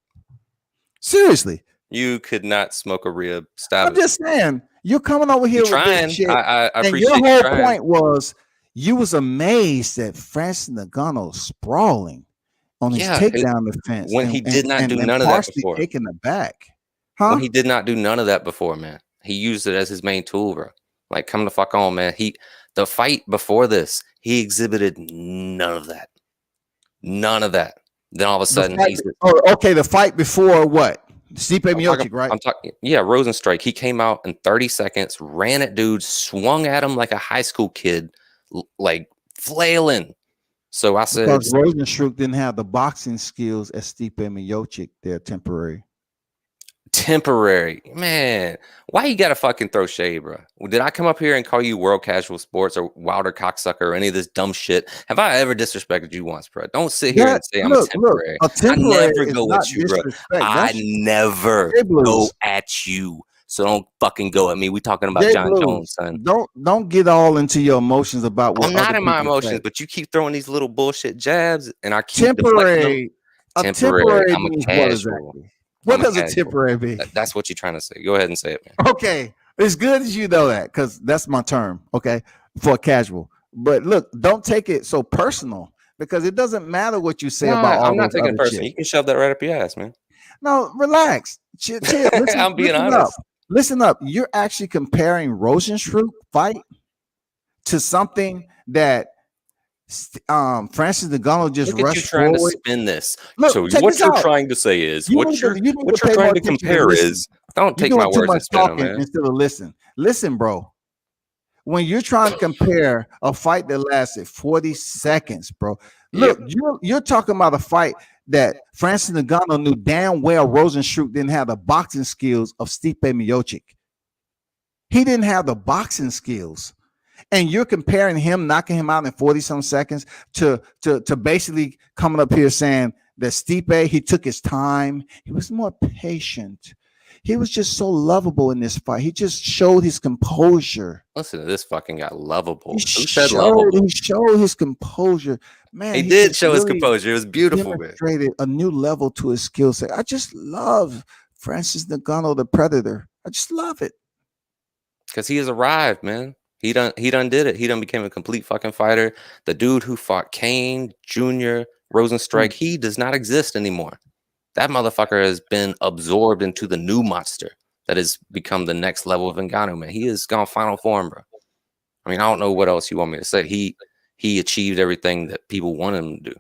Speaker 1: Seriously.
Speaker 2: You could not smoke a rib. Stop.
Speaker 1: I'm just saying, you're coming over here with this shit.
Speaker 2: I appreciate
Speaker 1: and your whole
Speaker 2: you
Speaker 1: point was you was amazed that Francis Ngannou sprawling on his takedown defense
Speaker 2: when he did not do none of that before.
Speaker 1: Taking the back,
Speaker 2: When he did not do none of that before, man. He used it as his main tool, bro. Like, come the fuck on, man. The fight before this, he exhibited none of that. None of that. Then all of a sudden,
Speaker 1: the fight before what? Stipe Miocic, right?
Speaker 2: I'm talking, Rosenstrike. He came out in 30 seconds, ran at dudes, swung at him like a high school kid, like flailing. So I said,
Speaker 1: because Rosenstrike didn't have the boxing skills as Stipe Miocic. They're temporary.
Speaker 2: Man, why you gotta fucking throw shade, bro? Did I come up here and call you World Casual Sports or Wilder Cocksucker or any of this dumb shit? Have I ever disrespected you once, bro? Don't sit here and say I'm temporary. I never go at you, bro. I never go at you. So don't fucking go at me. We talking about Jon Jones, son.
Speaker 1: Don't get all into your emotions about what
Speaker 2: I'm not in my emotions, but you keep throwing these little bullshit jabs, and I keep
Speaker 1: temporary.
Speaker 2: I'm a casual.
Speaker 1: What does a temporary be?
Speaker 2: That's what you're trying to say. Go ahead and say it, man.
Speaker 1: Okay. It's good as you know that because that's my term, okay, for casual. But look, don't take it so personal because it doesn't matter what you say about all
Speaker 2: I'm not taking it personal.
Speaker 1: Shit.
Speaker 2: You can shove that right up your ass, man.
Speaker 1: No, relax. Chill. Listen,
Speaker 2: I'm being honest.
Speaker 1: Listen up. You're actually comparing Rosenstrike fight to something that Francis Ngannou just rushed
Speaker 2: you trying
Speaker 1: forward.
Speaker 2: To spin this.
Speaker 1: Look,
Speaker 2: so what you're trying to say is what you're trying to compare is don't take my words and spin them, man.
Speaker 1: Instead of listen, bro. When you're trying to compare a fight that lasted 40 seconds, bro. Look, you're talking about a fight that Francis Ngannou knew damn well Rosenstrike didn't have the boxing skills of Stipe Miocic. He didn't have the boxing skills. And you're comparing him knocking him out in 40-some seconds to basically coming up here saying that Stipe, he took his time. He was more patient. He was just so lovable in this fight. He just showed his composure.
Speaker 2: Listen to this fucking guy, lovable.
Speaker 1: He showed his composure. Man,
Speaker 2: he did show his composure. It was beautiful, man.
Speaker 1: Demonstrated a new level to his skill set. I just love Francis Ngannou, the Predator. I just love it.
Speaker 2: Because he has arrived, man. He done did it. He done became a complete fucking fighter. The dude who fought Cain, Junior, Rosenstrike, he does not exist anymore. That motherfucker has been absorbed into the new monster that has become the next level of Ngannou, man. He is gone final form, bro. I mean, I don't know what else you want me to say. He achieved everything that people wanted him to do.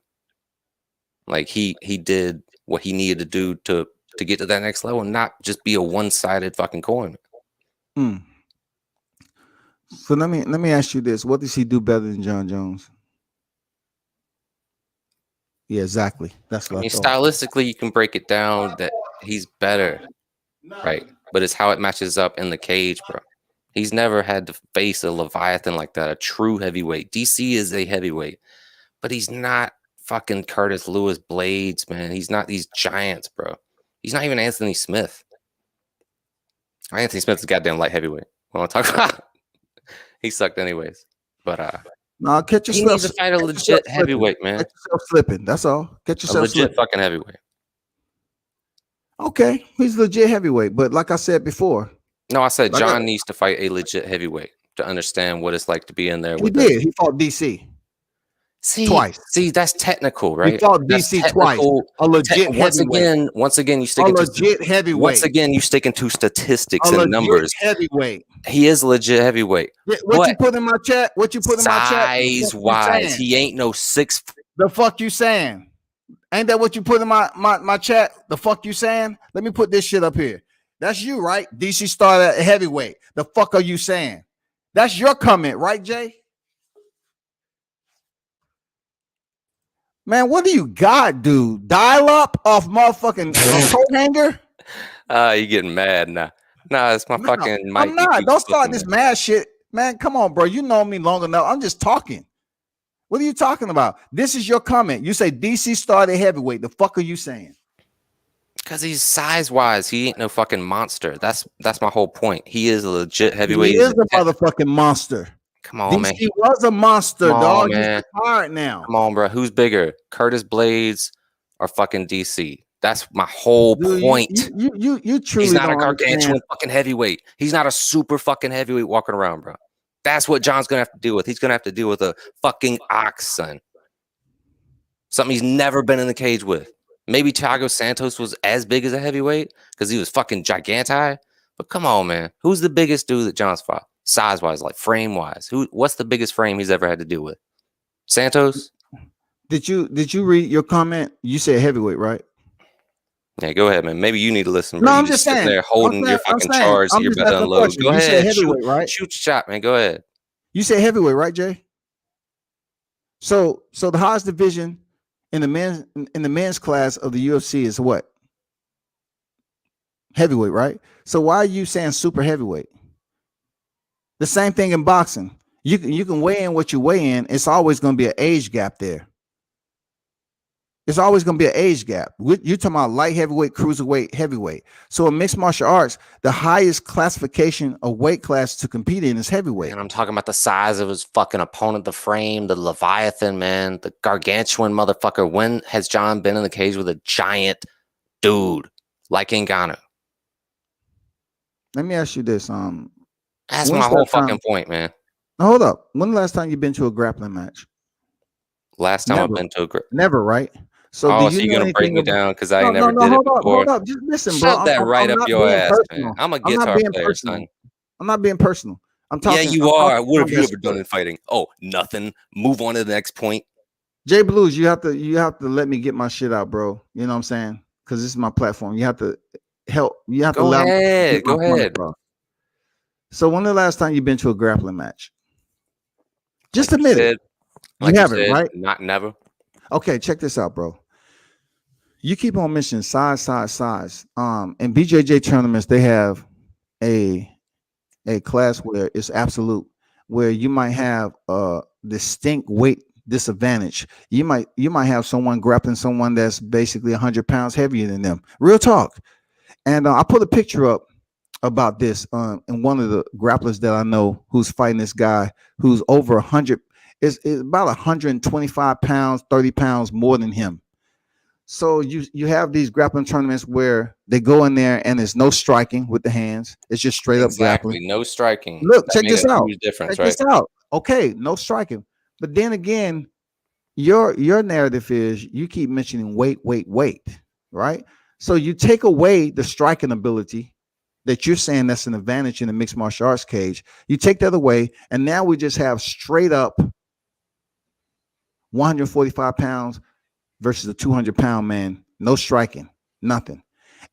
Speaker 2: Like he did what he needed to do to get to that next level and not just be a one-sided fucking coin.
Speaker 1: So let me ask you this: what does he do better than Jon Jones? Yeah, exactly. That's what I mean.
Speaker 2: Stylistically, you can break it down that he's better, right? But it's how it matches up in the cage, bro. He's never had to face a Leviathan like that, a true heavyweight. DC is a heavyweight, but he's not fucking Curtis Lewis Blades, man. He's not these giants, bro. He's not even Anthony Smith. Anthony Smith's a goddamn light heavyweight. We want to talk about. He sucked anyways. But
Speaker 1: no, catch yourself.
Speaker 2: He needs to fight a legit heavyweight, man.
Speaker 1: Catch yourself slipping. That's all. Catch yourself
Speaker 2: legit
Speaker 1: slipping.
Speaker 2: Fucking heavyweight.
Speaker 1: Okay, he's legit heavyweight, but like I said before.
Speaker 2: No, I said Jon needs to fight a legit heavyweight to understand what it's like to be in there.
Speaker 1: He did. He fought DC. Twice.
Speaker 2: See, that's technical, right?
Speaker 1: He fought DC twice. A legit heavyweight.
Speaker 2: Once again, you stick into
Speaker 1: legit heavyweight.
Speaker 2: Once again, you stick into statistics and numbers.
Speaker 1: Heavyweight.
Speaker 2: He is legit heavyweight.
Speaker 1: What you put in my chat? What you put in my chat?
Speaker 2: Size wise, he ain't no 6.
Speaker 1: The fuck you saying? Ain't that what you put in my chat? The fuck you saying? Let me put this shit up here. That's you, right? DC started at heavyweight. The fuck are you saying? That's your comment, right, Jay? Man, what do you got, dude? Dial up off motherfucking coat hanger?
Speaker 2: You getting mad now? Nah, it's my fucking mic.
Speaker 1: I'm not. Don't start this mad shit. Man, come on, bro. You know me long enough. I'm just talking. What are you talking about? This is your comment. You say DC started heavyweight. The fuck are you saying?
Speaker 2: Because he's size-wise, he ain't no fucking monster. That's my whole point. He is a legit heavyweight.
Speaker 1: He is a motherfucking monster.
Speaker 2: Come on,
Speaker 1: DC
Speaker 2: man.
Speaker 1: He was a monster, dog. Man. He's retired now.
Speaker 2: Come on, bro. Who's bigger, Curtis Blades or fucking DC? That's my whole point.
Speaker 1: You truly
Speaker 2: He's not a gargantuan
Speaker 1: understand.
Speaker 2: fucking heavyweight. He's not a super fucking heavyweight walking around, bro. That's what Jon's gonna have to deal with. He's gonna have to deal with a fucking ox, son. Something he's never been in the cage with. Maybe Thiago Santos was as big as a heavyweight because he was fucking giganti. But come on, man. Who's the biggest dude that Jon's fought? Size-wise, like frame-wise. What's the biggest frame he's ever had to deal with? Santos?
Speaker 1: Did you read your comment? You said heavyweight, right?
Speaker 2: Yeah, go ahead, man. Maybe you need to listen.
Speaker 1: No, I'm just saying.
Speaker 2: There holding your fucking charge that you're about to unload. Go ahead.
Speaker 1: Heavyweight, right?
Speaker 2: Shoot your shot, man. Go ahead.
Speaker 1: You said heavyweight, right, Jay? So the highest division in the men's class of the UFC is what? Heavyweight, right? So why are you saying super heavyweight? The same thing in boxing. You can weigh in what you weigh in. It's always going to be an age gap there. It's always going to be an age gap. You're talking about light heavyweight, cruiserweight, heavyweight. So in mixed martial arts, the highest classification of weight class to compete in is heavyweight.
Speaker 2: And I'm talking about the size of his fucking opponent, the frame, the Leviathan, man, the gargantuan motherfucker. When has Jon been in the cage with a giant dude like Ngannou?
Speaker 1: Let me ask you this.
Speaker 2: That's my whole fucking point, man.
Speaker 1: Hold up. When the last time you've been to a grappling match?
Speaker 2: Last time I've been to a
Speaker 1: never, right? So
Speaker 2: you're gonna break me down because I never did it before.
Speaker 1: Hold up. Just listen, bro.
Speaker 2: Shut that right up your ass, man. I'm a guitar player, son.
Speaker 1: I'm not being personal. I'm talking.
Speaker 2: Yeah, you are. What have you ever done in fighting? Oh, nothing. Move on to the next point.
Speaker 1: Jay Blues, you have to let me get my shit out, bro. You know what I'm saying? Because this is my platform. You have to help. You have to allow me. Go ahead, bro. So when the last time you've been to a grappling match? Just admit it. You haven't, right?
Speaker 2: Not never.
Speaker 1: Okay, check this out, bro. You keep on mentioning size. In BJJ tournaments, they have a class where it's absolute, where you might have a distinct weight disadvantage. You might have someone grappling someone that's basically 100 pounds heavier than them. Real talk. And I put a picture up about this and one of the grapplers that I know who's fighting this guy who's over 100 is about 125 pounds, 30 pounds more than him. So you have these grappling tournaments where they go in there and there's no striking with the hands. It's just straight up grappling.
Speaker 2: No striking.
Speaker 1: Look, check this out.
Speaker 2: Check this
Speaker 1: out. Okay, no striking. But then again, your narrative is you keep mentioning weight, right? So you take away the striking ability that you're saying that's an advantage in the mixed martial arts cage. You take that away, and now we just have straight up 145 pounds versus a 200-pound man, no striking, nothing.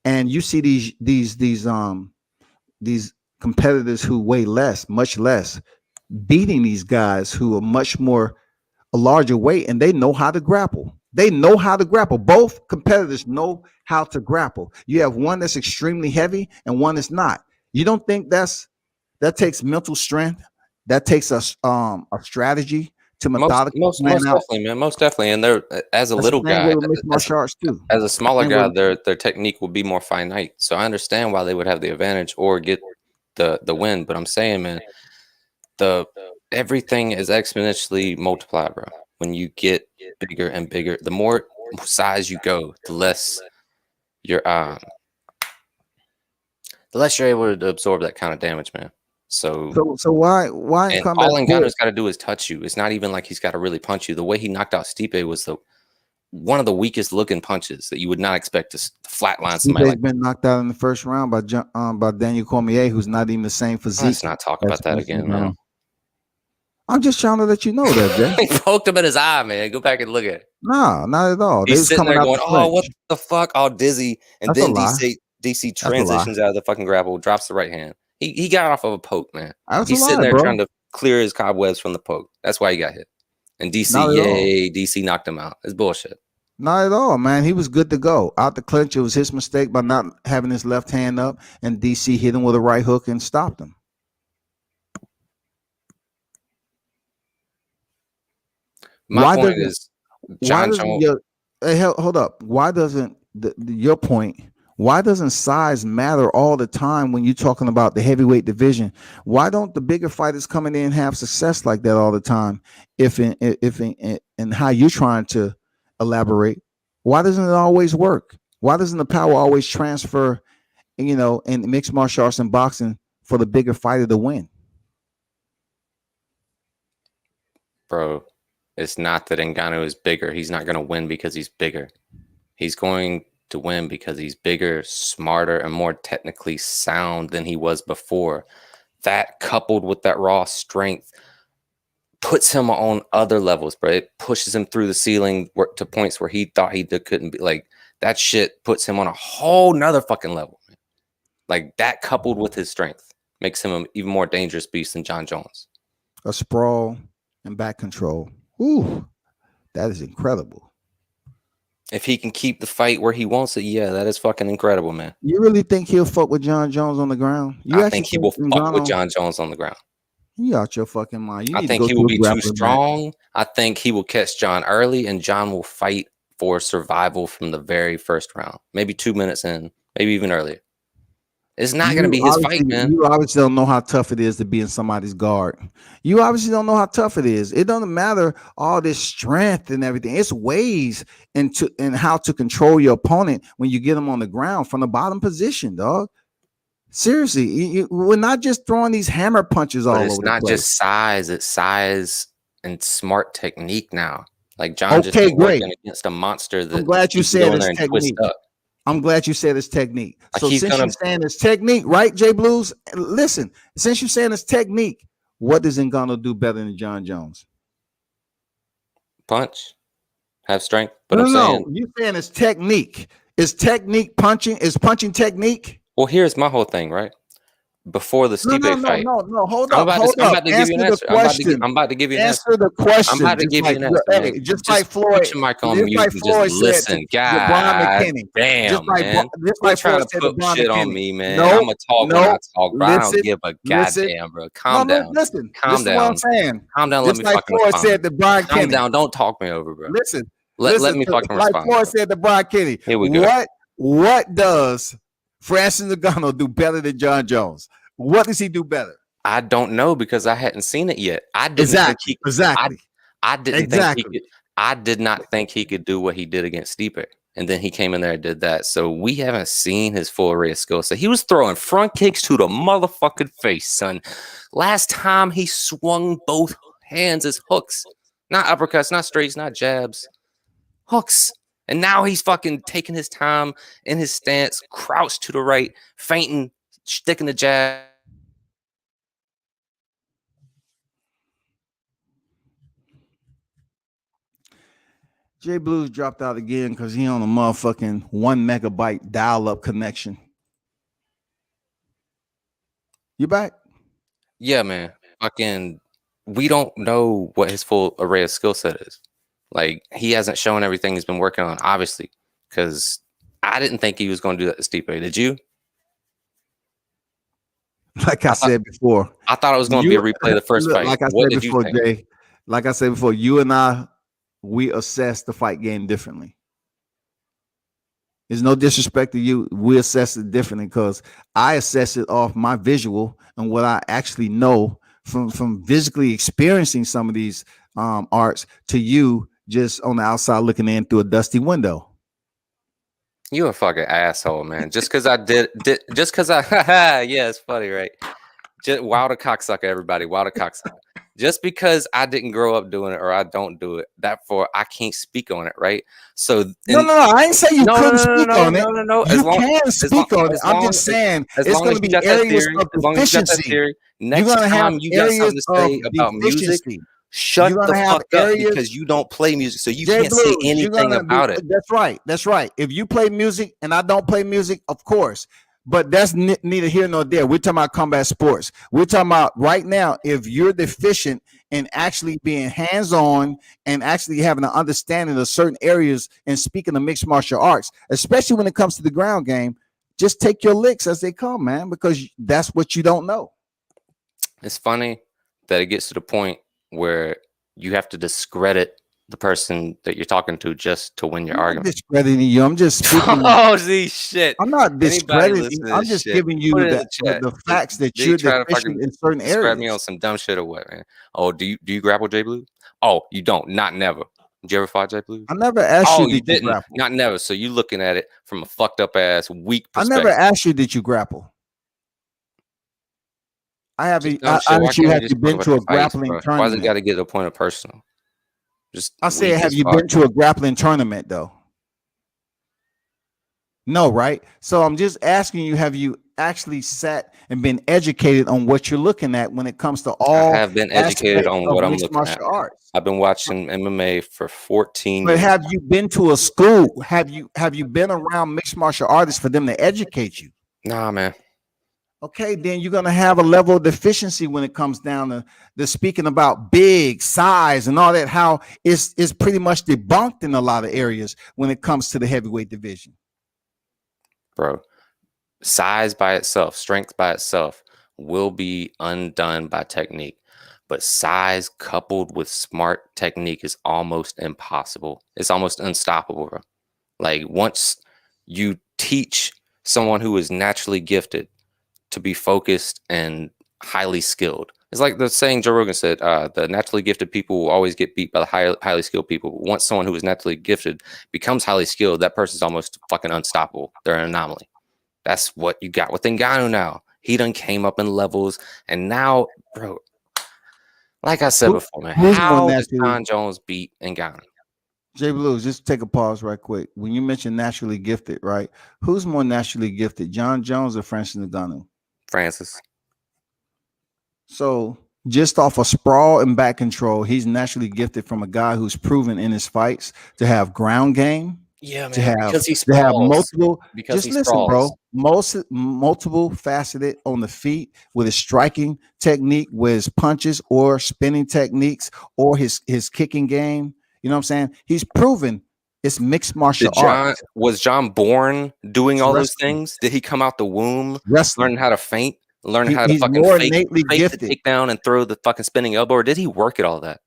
Speaker 1: And you see these competitors who weigh much less, beating these guys who are much more a larger weight, and they know how to grapple. Both competitors know how to grapple. You have one that's extremely heavy and one that's not. You don't think that takes mental strength? That takes a strategy to methodically
Speaker 2: most definitely, man. Most definitely. And they're as a
Speaker 1: That's
Speaker 2: little
Speaker 1: the thing
Speaker 2: guy,
Speaker 1: with mixed martial arts too.
Speaker 2: as a smaller guy, their technique will be more finite. So I understand why they would have the advantage or get the win. But I'm saying, man, everything is exponentially multiplied, bro. When you get bigger and bigger, the more size you go, the less you're able to absorb that kind of damage, man. So
Speaker 1: why
Speaker 2: and all Ngannou's got to do is touch you. It's not even like he's got to really punch you. The way he knocked out Stipe was one of the weakest looking punches that you would not expect to flatline somebody.
Speaker 1: Stipe's been knocked out in the first round by Daniel Cormier, who's not even the same physique.
Speaker 2: Let's not talk about that again, man.
Speaker 1: I'm just trying to let you know that, Jay.
Speaker 2: He poked him in his eye, man. Go back and look at it.
Speaker 1: No, not at all.
Speaker 2: He's sitting there going, "Oh, what the fuck?" All dizzy, and then DC transitions out of the fucking grapple, drops the right hand. He got off of a poke, man. He's sitting there trying to clear his cobwebs from the poke. That's why he got hit. And DC knocked him out. It's bullshit.
Speaker 1: Not at all, man. He was good to go. Out the clinch, it was his mistake by not having his left hand up, and DC hit him with a right hook and stopped him.
Speaker 2: My point is, Jon Jones.
Speaker 1: Hold up. Why doesn't your point? Why doesn't size matter all the time when you're talking about the heavyweight division? Why don't the bigger fighters coming in have success like that all the time? If in how you're trying to elaborate, why doesn't it always work? Why doesn't the power always transfer, in mixed martial arts and boxing for the bigger fighter to win?
Speaker 2: Bro, it's not that Ngannou is bigger. He's not going to win because he's bigger. He's going to win because he's bigger, smarter, and more technically sound than he was before. That coupled with that raw strength puts him on other levels, bro. It pushes him through the ceiling to points where he thought he couldn't be. Like, that shit puts him on a whole nother fucking level. Like, that coupled with his strength makes him an even more dangerous beast than Jon Jones.
Speaker 1: A sprawl and back control. Ooh, that is incredible.
Speaker 2: If he can keep the fight where he wants it, yeah, that is fucking incredible, man.
Speaker 1: You really think he'll fuck with Jon Jones on the ground?
Speaker 2: I think he will fuck with Jon Jones on the ground.
Speaker 1: You out your fucking mind.
Speaker 2: I think he will be too strong. I think he will catch Jon early, and Jon will fight for survival from the very first round. Maybe 2 minutes in, maybe even earlier. It's not going to be his fight, man.
Speaker 1: You obviously don't know how tough it is to be in somebody's guard. You obviously don't know how tough it is. It doesn't matter all this strength and everything. It's ways in how to control your opponent when you get them on the ground from the bottom position, dog. Seriously, we're not just throwing these hammer punches all over the place. It's not just
Speaker 2: size. It's size and smart technique now. Like Jon just working against a monster that
Speaker 1: I'm glad you said it's technique. I'm glad you said it's technique. So since you're saying it's technique, right, Jay Blues? Listen, since you're saying it's technique, what does Ngannou do better than Jon Jones?
Speaker 2: Punch, have strength. But
Speaker 1: you're saying it's technique. Is technique punching? Is punching technique?
Speaker 2: Well, here's my whole thing, right? Before the Stipe fight.
Speaker 1: No, hold up.
Speaker 2: I'm about to give you an answer. I'm about to give you an answer.
Speaker 1: Answer the question.
Speaker 2: I'm about to give you an answer.
Speaker 1: Hey, just like Floyd.
Speaker 2: Put your mic on mute and just listen. God damn, man. Quit trying to put shit on me, man. I'm going to talk when I talk, bro. I don't give a goddamn, bro. Calm down.
Speaker 1: Listen.
Speaker 2: Calm down.
Speaker 1: What I'm saying.
Speaker 2: Calm down. Let me fucking
Speaker 1: respond. Floyd said to Brian Kenny.
Speaker 2: Calm down. Don't talk me over, bro.
Speaker 1: Listen.
Speaker 2: Let me fucking respond.
Speaker 1: Like Floyd said to Brian Kenny.
Speaker 2: Here we go.
Speaker 1: What does Francis Ngannou do better than Jon Jones? What does he do better?
Speaker 2: I don't know because I hadn't seen it yet. I did not think he could do what he did against Stipe. And then he came in there and did that. So we haven't seen his full array of skill set. He was throwing front kicks to the motherfucking face, son. Last time he swung both hands as hooks. Not uppercuts, not straights, not jabs. Hooks. And now he's fucking taking his time in his stance, crouched to the right, feinting, sticking the jab.
Speaker 1: Jay Blues dropped out again because he on a motherfucking 1 megabyte dial-up connection. You back?
Speaker 2: Yeah, man. Fucking, we don't know what his full array of skill set is. Like, he hasn't shown everything he's been working on, obviously, because I didn't think he was going to do that to Stipe. Did you?
Speaker 1: Like I said before,
Speaker 2: I thought it was going to be a replay of the first fight.
Speaker 1: Like I said before, Jay. like I said before, you and I, we assess the fight game differently. There's no disrespect to you. We assess it differently because I assess it off my visual and what I actually know from physically experiencing some of these arts to you just on the outside looking in through a dusty window.
Speaker 2: You a fucking asshole, man. Just because I just because I, yeah, it's funny, right? Just wild a cocksucker, everybody. Wild a cocksucker. Just because I didn't grow up doing it or I don't do it, therefore I can't speak on it, right? So
Speaker 1: no, I ain't saying you couldn't speak on it.
Speaker 2: No.
Speaker 1: You can speak on it. I'm just saying it's going to be areas of deficiency.
Speaker 2: Next time you got something to say about music, shut the fuck up because you don't play music, so you can't say anything about it.
Speaker 1: That's right. If you play music and I don't play music, of course. But that's neither here nor there. We're talking about combat sports. We're talking about right now, if you're deficient in actually being hands-on and actually having an understanding of certain areas and speaking of mixed martial arts, especially when it comes to the ground game, just take your licks as they come, man, because that's what you don't know.
Speaker 2: It's funny that it gets to the point where you have to discredit the person that you're talking to just to win your argument.
Speaker 1: I'm discrediting you. I'm just speaking.
Speaker 2: Oh, shit.
Speaker 1: I'm not discrediting you. I'm just giving you the facts that you're deficient in certain areas.
Speaker 2: Describe me on some dumb shit or what, man? Oh, do you grapple J Blue? Oh, you don't. Not never. Did you ever fight J Blue?
Speaker 1: I never asked you.
Speaker 2: You didn't. Grapple. Not never. So you looking at it from a fucked up ass weak perspective.
Speaker 1: I never asked you, did you grapple? I haven't. Have you been to a grappling tournament?
Speaker 2: Why does it got to get to a point of personal?
Speaker 1: I said, have you been to a grappling tournament though? No, right? So I'm just asking you, have you actually sat and been educated on what you're looking at when it comes to all?
Speaker 2: I have been educated on what I'm looking at.
Speaker 1: Arts.
Speaker 2: I've been watching MMA for 14
Speaker 1: years. But have you been to a school? Have you been around mixed martial artists for them to educate you?
Speaker 2: Nah, man.
Speaker 1: Okay, then you're gonna have a level of deficiency when it comes down to the speaking about big size and all that. How it's pretty much debunked in a lot of areas when it comes to the heavyweight division.
Speaker 2: Bro, size by itself, strength by itself will be undone by technique, but size coupled with smart technique is almost impossible. It's almost unstoppable, bro. Like once you teach someone who is naturally gifted to be focused and highly skilled. It's like the saying Joe Rogan said, the naturally gifted people will always get beat by the highly skilled people. Once someone who is naturally gifted becomes highly skilled, that person's almost fucking unstoppable. They're an anomaly. That's what you got with Ngannou now. He done came up in levels, and now, bro, like I said before, man, how does Jon Jones beat Ngannou?
Speaker 1: Jay Blue, just take a pause right quick. When you mention naturally gifted, right? Who's more naturally gifted, Jon Jones or Francis Ngannou?
Speaker 2: Francis.
Speaker 1: So just off of sprawl and back control, he's naturally gifted from a guy who's proven in his fights to have ground game.
Speaker 2: Yeah, man.
Speaker 1: To have multiple. Because just listen, bro. Multiple faceted on the feet with his striking technique, with his punches or spinning techniques or his kicking game. You know what I'm saying? He's proven it's mixed martial arts.
Speaker 2: Was Jon born doing all those things? Did he come out the womb learning how to feint, learning how to fucking fake the takedown and throw the fucking spinning elbow? Or did he work at all that?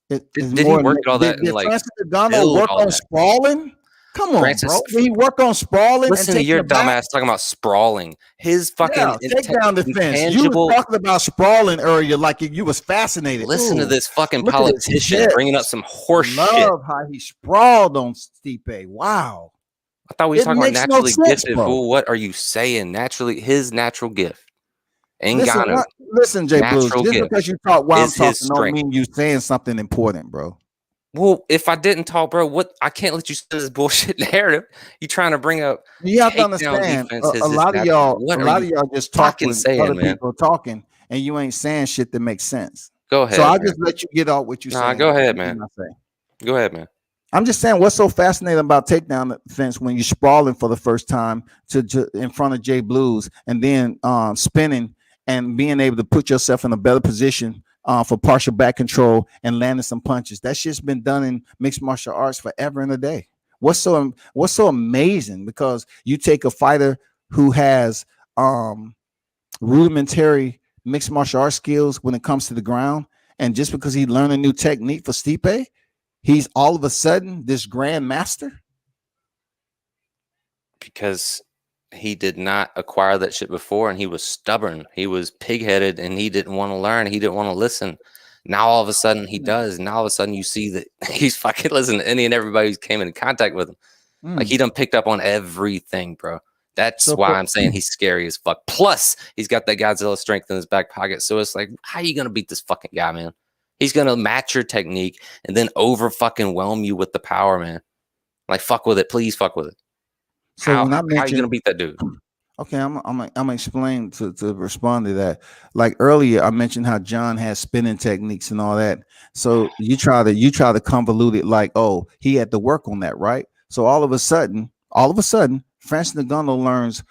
Speaker 2: Did he work at all that?
Speaker 1: Did Francis Ngannou work on sprawling? Come on, Francis, bro. Did he work on sprawling?
Speaker 2: Listen to your dumbass talking about sprawling. His fucking
Speaker 1: takedown defense. You were talking about sprawling earlier, like you was fascinated.
Speaker 2: Listen to this fucking politician bringing up some horse shit.
Speaker 1: Love how he sprawled on Stipe. Wow.
Speaker 2: I thought we were talking about naturally gifted. Fool, what are you saying? Naturally, his natural gift. Ngannou.
Speaker 1: Listen, Jay Blues. Just because you talk while I'm talking, don't mean you saying something important, bro.
Speaker 2: Well, if I didn't talk, bro, I can't let you spin this bullshit narrative. You trying to bring up?
Speaker 1: You have to understand. A lot of y'all just talking, other people talking, and you ain't saying shit that makes sense.
Speaker 2: Go ahead.
Speaker 1: So I'll just let you get off what you saying.
Speaker 2: Go ahead, man. Go ahead, man.
Speaker 1: I'm just saying, what's so fascinating about takedown defense when you're sprawling for the first time to in front of Jay Blues and then spinning and being able to put yourself in a better position for partial back control and landing some punches. That shit's been done in mixed martial arts forever and a day. What's so amazing? Because you take a fighter who has rudimentary mixed martial arts skills when it comes to the ground, And just because he learned a new technique for Stipe, he's all of a sudden this grand master?
Speaker 2: Because he did not acquire that shit before, and he was stubborn. He was pig-headed, and he didn't want to learn. He didn't want to listen. Now all of a sudden he does. Now all of a sudden you see that he's fucking listening to any and everybody who came into contact with him. Like he done picked up on everything, bro. That's why I'm saying he's scary as fuck. Plus, he's got that Godzilla strength in his back pocket. So it's like, how are you gonna beat this fucking guy, man? He's gonna match your technique and then over fucking whelm you with the power, man. Like fuck with it, please fuck with it.
Speaker 1: So
Speaker 2: how
Speaker 1: are
Speaker 2: you gonna beat that dude?
Speaker 1: Okay, I'm gonna explain to respond to that. Like earlier, I mentioned how Jon has spinning techniques and all that. So you try to convolute it like, oh, he had to work on that, right? So all of a sudden, Francis Ngannou learns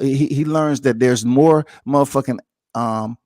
Speaker 1: he learns that there's more motherfucking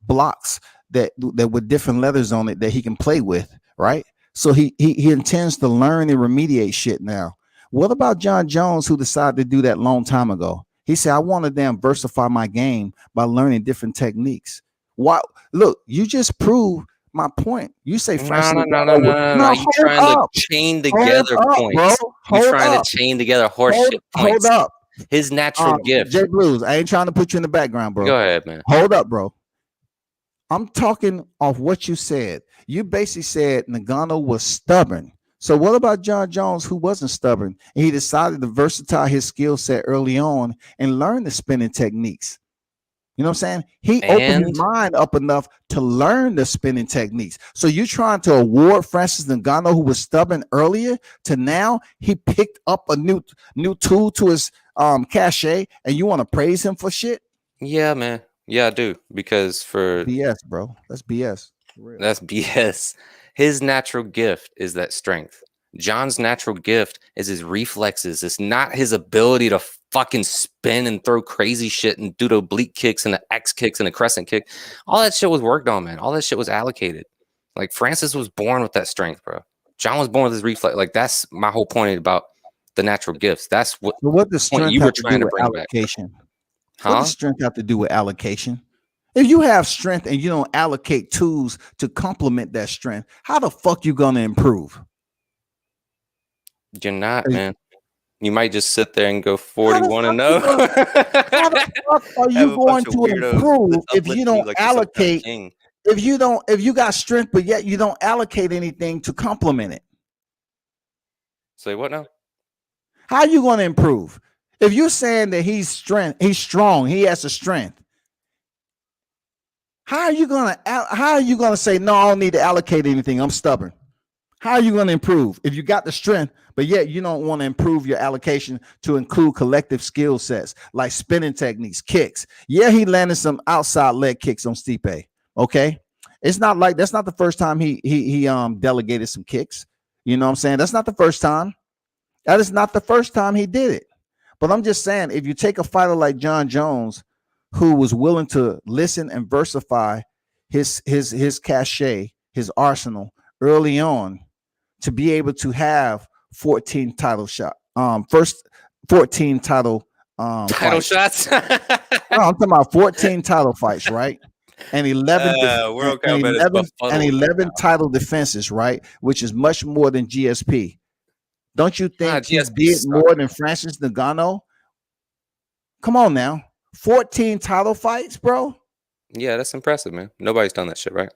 Speaker 1: blocks that with different letters on it that he can play with, right? So he intends to learn and remediate shit now. What about Jon Jones, who decided to do that long time ago? He said, I want to diversify my game by learning different techniques. Why? Look, you just proved my point. You say Francis
Speaker 2: No. You trying to chain together points. You trying to chain together horseshit points.
Speaker 1: Hold up.
Speaker 2: His natural gift.
Speaker 1: J Blues, I ain't trying to put you in the background, bro.
Speaker 2: Go ahead, man.
Speaker 1: Hold up, bro. I'm talking off what you said. You basically said Ngannou was stubborn. So what about Jon Jones, who wasn't stubborn? And he decided to versatile his skill set early on and learn the spinning techniques. You know what I'm saying? He opened his mind up enough to learn the spinning techniques. So you're trying to award Francis Ngannou, who was stubborn earlier, to now he picked up a new tool to his cachet, and you want to praise him for shit?
Speaker 2: Yeah, man. Yeah, I do. Because for
Speaker 1: BS, bro. That's BS.
Speaker 2: That's BS. His natural gift is that strength. Jon's natural gift is his reflexes. It's not his ability to fucking spin and throw crazy shit and do the oblique kicks and the X kicks and the crescent kick. All that shit was worked on, man. All that shit was allocated. Like Francis was born with that strength, bro. Jon was born with his reflex. Like that's my whole point about the natural gifts. That's what
Speaker 1: the strength
Speaker 2: you were trying to bring
Speaker 1: allocation.
Speaker 2: Back. Huh?
Speaker 1: What does strength have to do with allocation? If you have strength and you don't allocate tools to complement that strength, how the fuck you gonna improve?
Speaker 2: You're not, man. You might just sit there and go 41-0.
Speaker 1: How the fuck are you going to improve if you don't allocate? If you got strength, but yet you don't allocate anything to complement it.
Speaker 2: Say what now?
Speaker 1: How are you going to improve? If you're saying that he's strong, he has a strength. How are you gonna say no? I don't need to allocate anything. I'm stubborn. How are you going to improve if you got the strength, but yet you don't want to improve your allocation to include collective skill sets like spinning techniques, kicks? Yeah, he landed some outside leg kicks on Stipe. Okay, it's not like that's not the first time he delegated some kicks. You know what I'm saying? That's not the first time. That is not the first time he did it. But I'm just saying, if you take a fighter like Jon Jones, who was willing to listen and versify his cachet, his arsenal early on, to be able to have 14 title shot, first 14 title
Speaker 2: shots.
Speaker 1: No, I'm talking about 14 title fights, right? And 11 title defenses, right? Which is much more than GSP. Don't you think he did more than Francis Ngannou? Come on now. 14 title fights, bro.
Speaker 2: Yeah, that's impressive, man. Nobody's done that shit, right?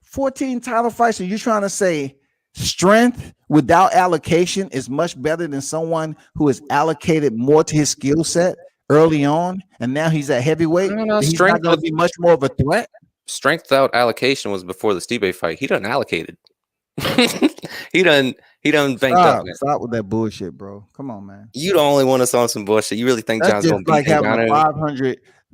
Speaker 1: 14 title fights, and you're trying to say strength without allocation is much better than someone who has allocated more to his skill set early on, and now he's at heavyweight. He's not going to be much more of a threat.
Speaker 2: Strength without allocation was before the Stipe fight. He done allocated. he done banked up. Man.
Speaker 1: Stop with that bullshit, bro. Come on, man.
Speaker 2: You the only one that's on some bullshit. You really think Jon's gonna
Speaker 1: like having a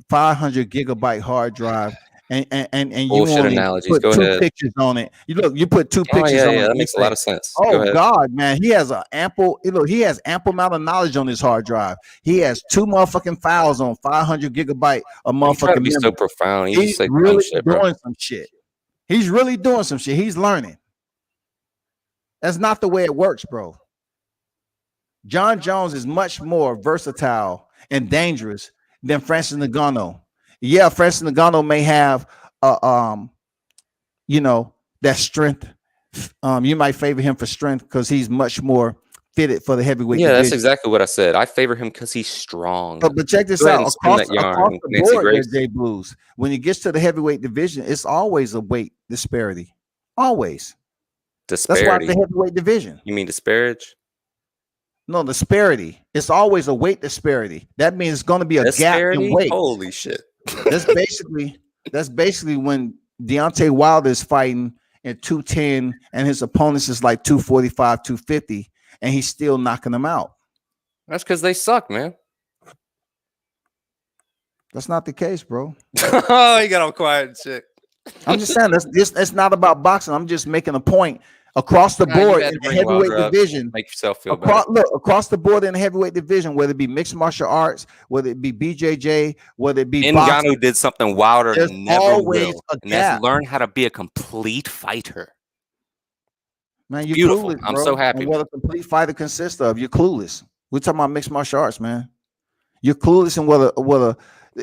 Speaker 1: 500 gigabyte hard drive and you only put two pictures on it. You put two pictures on it.
Speaker 2: Yeah, that makes a lot of sense.
Speaker 1: Oh God, man, he has ample amount of knowledge on his hard drive. He has 2 motherfucking files on 500 gigabyte of motherfucking memory.
Speaker 2: So profound.
Speaker 1: He's really doing some shit. He's really doing some shit. He's learning. That's not the way it works, bro. Jon Jones is much more versatile and dangerous than Francis Ngannou. Yeah, Francis Ngannou may have that strength. You might favor him for strength because he's much more fitted for the heavyweight division.
Speaker 2: That's exactly what I said. I favor him because he's strong.
Speaker 1: But check this out. Across the board, there's Jay Blues. When it gets to the heavyweight division, it's always a weight disparity. Always.
Speaker 2: Disparity.
Speaker 1: That's why it's the heavyweight division.
Speaker 2: You mean disparage?
Speaker 1: No, disparity. It's always a weight disparity. That means it's going to be a disparity? Gap in weight.
Speaker 2: Holy shit.
Speaker 1: That's basically when Deontay Wilder is fighting at 210 and his opponents is like 245, 250, and he's still knocking them out.
Speaker 2: That's because they suck, man.
Speaker 1: That's not the case, bro.
Speaker 2: Oh, you got all quiet and shit.
Speaker 1: I'm just saying that's not about boxing. I'm just making a point across the board in the heavyweight division.
Speaker 2: Make yourself feel better.
Speaker 1: Look, across the board in the heavyweight division, whether it be mixed martial arts, whether it be BJJ, whether it be
Speaker 2: Ngannou did something Wilder never will, and
Speaker 1: that's
Speaker 2: learn how to be a complete fighter.
Speaker 1: Man, you're
Speaker 2: beautiful.
Speaker 1: Clueless,
Speaker 2: I'm so happy.
Speaker 1: And what a complete fighter consists of. You're clueless. We're talking about mixed martial arts, man. You're clueless in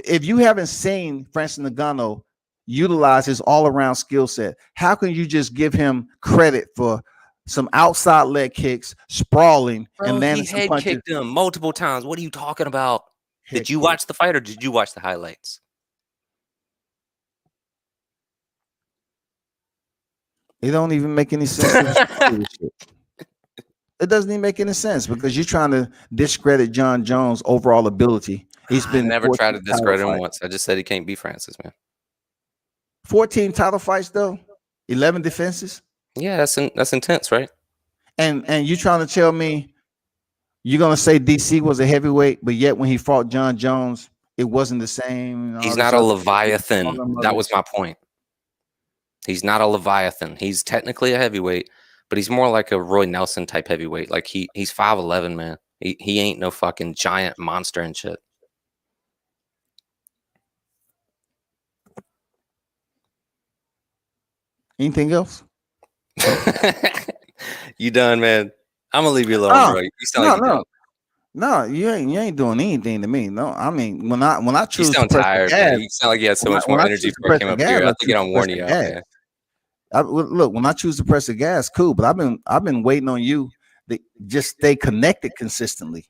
Speaker 1: if you haven't seen Francis Ngannou utilize his all-around skill set, how can you just give him credit for some outside leg kicks, sprawling, and landing some punches?
Speaker 2: He head kicked him multiple times. What are you talking about? Did you watch the fight or did you watch the highlights?
Speaker 1: It don't even make any sense. It doesn't even make any sense because you're trying to discredit Jon Jones' overall ability. He's been
Speaker 2: never tried to discredit him once. I just said he can't beat Francis, man.
Speaker 1: 14 title fights though, 11 defenses.
Speaker 2: Yeah, that's intense, right?
Speaker 1: And you trying to tell me you're gonna say DC was a heavyweight, but yet when he fought Jon Jones, it wasn't the same.
Speaker 2: He's not a Leviathan. That was my point. He's not a Leviathan. He's technically a heavyweight, but he's more like a Roy Nelson type heavyweight. Like he's 5'11", man. He ain't no fucking giant monster and shit.
Speaker 1: Anything else?
Speaker 2: You done, man? I'm gonna leave you alone, bro. You sound like
Speaker 1: no, you ain't doing anything to me. No, I mean when I choose,
Speaker 2: you sound tired. Man. You sound like you had so much more energy before I came up here. I think I'm warning you out, man.
Speaker 1: Look, when I choose to press the gas, cool. But I've been waiting on you to just stay connected consistently.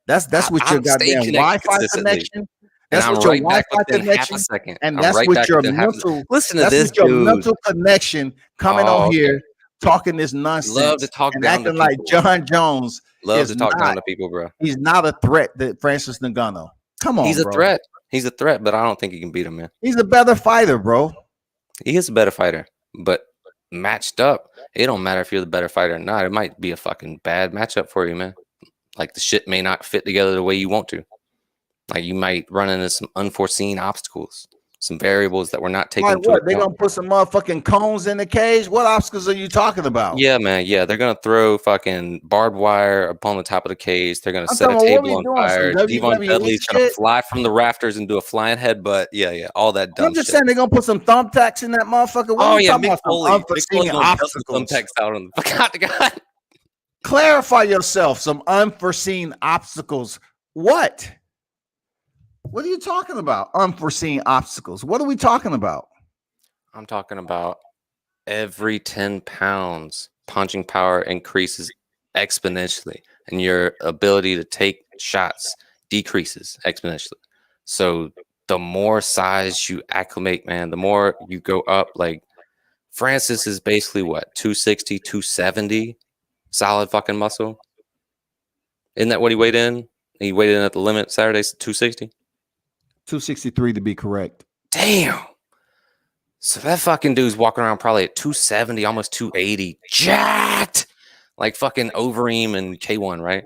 Speaker 1: That's what your goddamn Wi-Fi connection. That's what your Wi-Fi connection. And that's what your mental.
Speaker 2: Listen to this,
Speaker 1: your mental connection coming on here, talking this nonsense.
Speaker 2: Love to talk
Speaker 1: and acting like Jon Jones.
Speaker 2: Love to talk down to people, bro.
Speaker 1: He's not a threat to Francis Ngannou. Come on,
Speaker 2: he's a threat. He's a threat, but I don't think he can beat him, man.
Speaker 1: He's a better fighter, bro.
Speaker 2: He is a better fighter, but matched up, it don't matter if you're the better fighter or not. It might be a fucking bad matchup for you, man. Like the shit may not fit together the way you want to. Like you might run into some unforeseen obstacles, some variables that we're not taking into account.
Speaker 1: They gonna put some motherfucking cones in the cage? What obstacles are you talking about?
Speaker 2: Yeah, man. Yeah, they're gonna throw fucking barbed wire upon the top of the cage. They're gonna set a table on fire. Devon Dudley's gonna fly from the rafters and do a flying headbutt. Yeah, all that dumb shit.
Speaker 1: I'm just saying they're gonna put some thumbtacks in that motherfucker.
Speaker 2: Oh yeah, Mick Foley. Unforeseen obstacles. Thumbtacks out on the God to God.
Speaker 1: Clarify yourself. Some unforeseen obstacles. What? What are you talking about? Unforeseen obstacles. What are we talking about?
Speaker 2: I'm talking about every 10 pounds, punching power increases exponentially, and your ability to take shots decreases exponentially. So the more size you acclimate, man, the more you go up. Like Francis is basically what, 260, 270 solid fucking muscle. Isn't that what he weighed in? He weighed in at the limit Saturday, 260.
Speaker 1: 263 to be correct.
Speaker 2: Damn. So that fucking dude's walking around probably at 270, almost 280. Jacked. Like fucking Overeem and K1, right?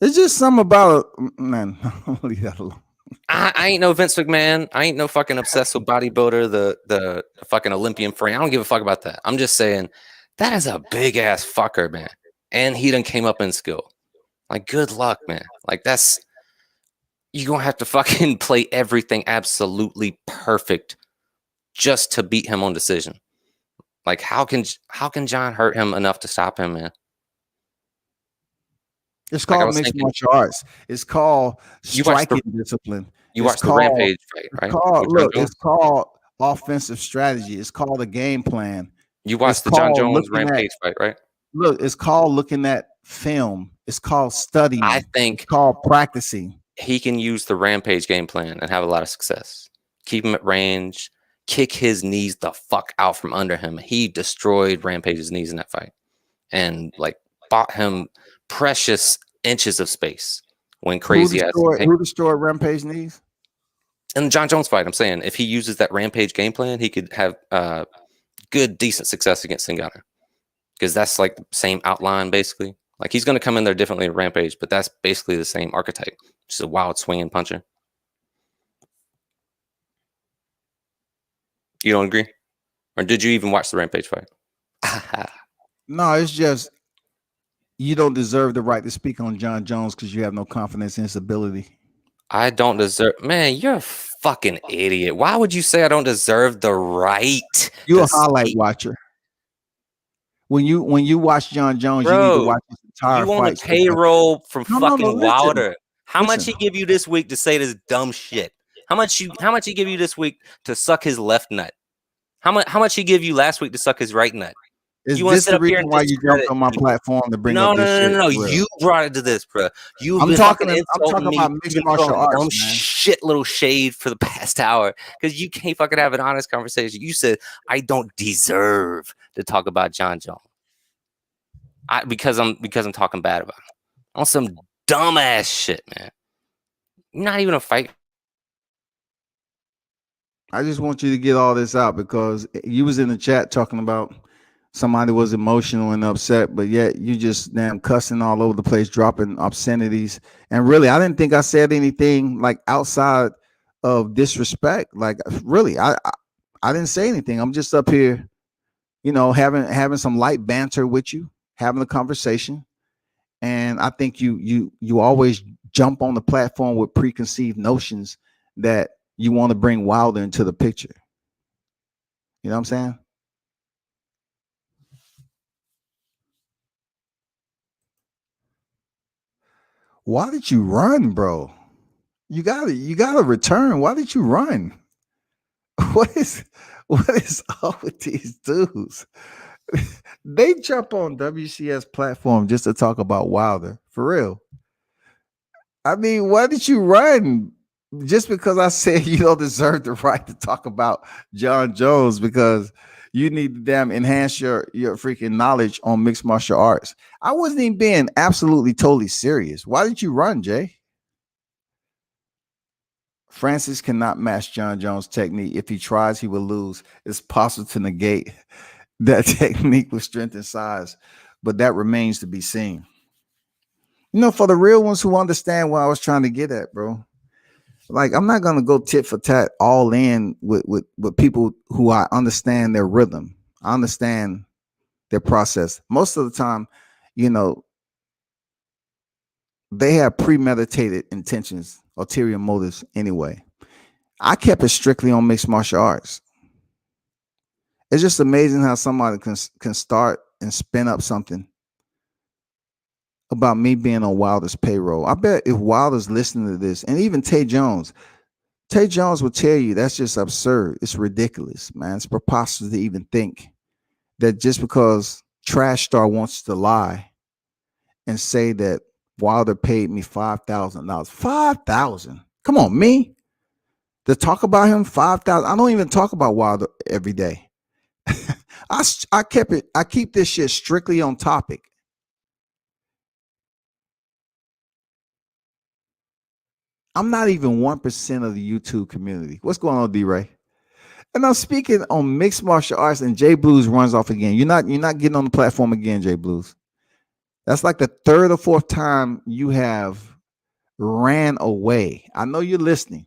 Speaker 1: It's just something about it. Man, leave that alone.
Speaker 2: I ain't no Vince McMahon. I ain't no fucking obsessive bodybuilder, the fucking Olympian frame. I don't give a fuck about that. I'm just saying that is a big ass fucker, man. And he done came up in skill. Like, good luck, man. Like, that's... You're going to have to fucking play everything absolutely perfect just to beat him on decision. Like, how can Jon hurt him enough to stop him, man?
Speaker 1: It's called mixed martial arts. It's called striking discipline.
Speaker 2: You watched the Rampage fight, right?
Speaker 1: It's called offensive strategy. It's called a game plan.
Speaker 2: You watched the Jon Jones Rampage fight, right?
Speaker 1: Look, it's called looking at film. It's called studying.
Speaker 2: I think
Speaker 1: it's called practicing.
Speaker 2: He can use the Rampage game plan and have a lot of success. Keep him at range, kick his knees the fuck out from under him. He destroyed Rampage's knees in that fight and like bought him precious inches of space when crazy
Speaker 1: who destroyed Rampage's knees?
Speaker 2: In the Jon Jones fight, I'm saying if he uses that Rampage game plan, he could have good, decent success against Ngannou. Because that's like the same outline, basically. Like he's going to come in there differently in Rampage, but that's basically the same archetype. Just a wild swinging puncher. You don't agree? Or did you even watch the Rampage fight?
Speaker 1: No, it's just you don't deserve the right to speak on Jon Jones because you have no confidence in his ability.
Speaker 2: I don't deserve. Man, you're a fucking idiot. Why would you say I don't deserve the right?
Speaker 1: You're a highlight watcher. When you watch Jon Jones,
Speaker 2: bro,
Speaker 1: you need to watch his entire fight.
Speaker 2: You on the payroll from fucking Wilder. How much he give you this week to say this dumb shit? How much he give you this week to suck his left nut? How much he give you last week to suck his right nut?
Speaker 1: Is you this the reason why you jumped on my platform to bring up this shit?
Speaker 2: No. You brought it to this, bro.
Speaker 1: I'm talking about mixed martial arts, man.
Speaker 2: Shit little shade for the past hour because you can't fucking have an honest conversation. You said I don't deserve to talk about Jon Jones. Because I'm talking bad about him. On some dumbass shit, man. You're not even a fight.
Speaker 1: I just want you to get all this out because you was in the chat talking about somebody was emotional and upset, but yet you just damn cussing all over the place, dropping obscenities. And really, I didn't think I said anything like outside of disrespect. Like really, I didn't say anything. I'm just up here, having some light banter with you, having a conversation. And I think you always jump on the platform with preconceived notions that you want to bring Wilder into the picture. You know what I'm saying? Why did you run, bro? You gotta return. Why did you run? What is up with these dudes? They jump on WCS platform just to talk about Wilder. For real. I mean, why did you run? Just because I said you don't deserve the right to talk about Jon Jones because you need to damn enhance your freaking knowledge on mixed martial arts. I wasn't even being absolutely totally serious. Why did you run, Jay? Francis cannot match Jon Jones' technique. If he tries, he will lose. It's possible to negate that technique with strength and size, but that remains to be seen. For the real ones who understand what I was trying to get at, bro. Like, I'm not going to go tit for tat all in with people who I understand their rhythm. I understand their process. Most of the time, they have premeditated intentions, ulterior motives anyway. I kept it strictly on mixed martial arts. It's just amazing how somebody can start and spin up something about me being on Wilder's payroll. I bet if Wilder's listening to this, and even Tay Jones will tell you that's just absurd. It's ridiculous, man. It's preposterous to even think that just because Trash Star wants to lie and say that Wilder paid me $5,000. $5,000? Come on, me? To talk about him, $5,000? I don't even talk about Wilder every day. I keep this shit strictly on topic. I'm not even 1% of the YouTube community. What's going on, D-Ray? And I'm speaking on mixed martial arts, and Jay Blues runs off again. You're not getting on the platform again, Jay Blues. That's like the third or fourth time you have ran away. I know you're listening.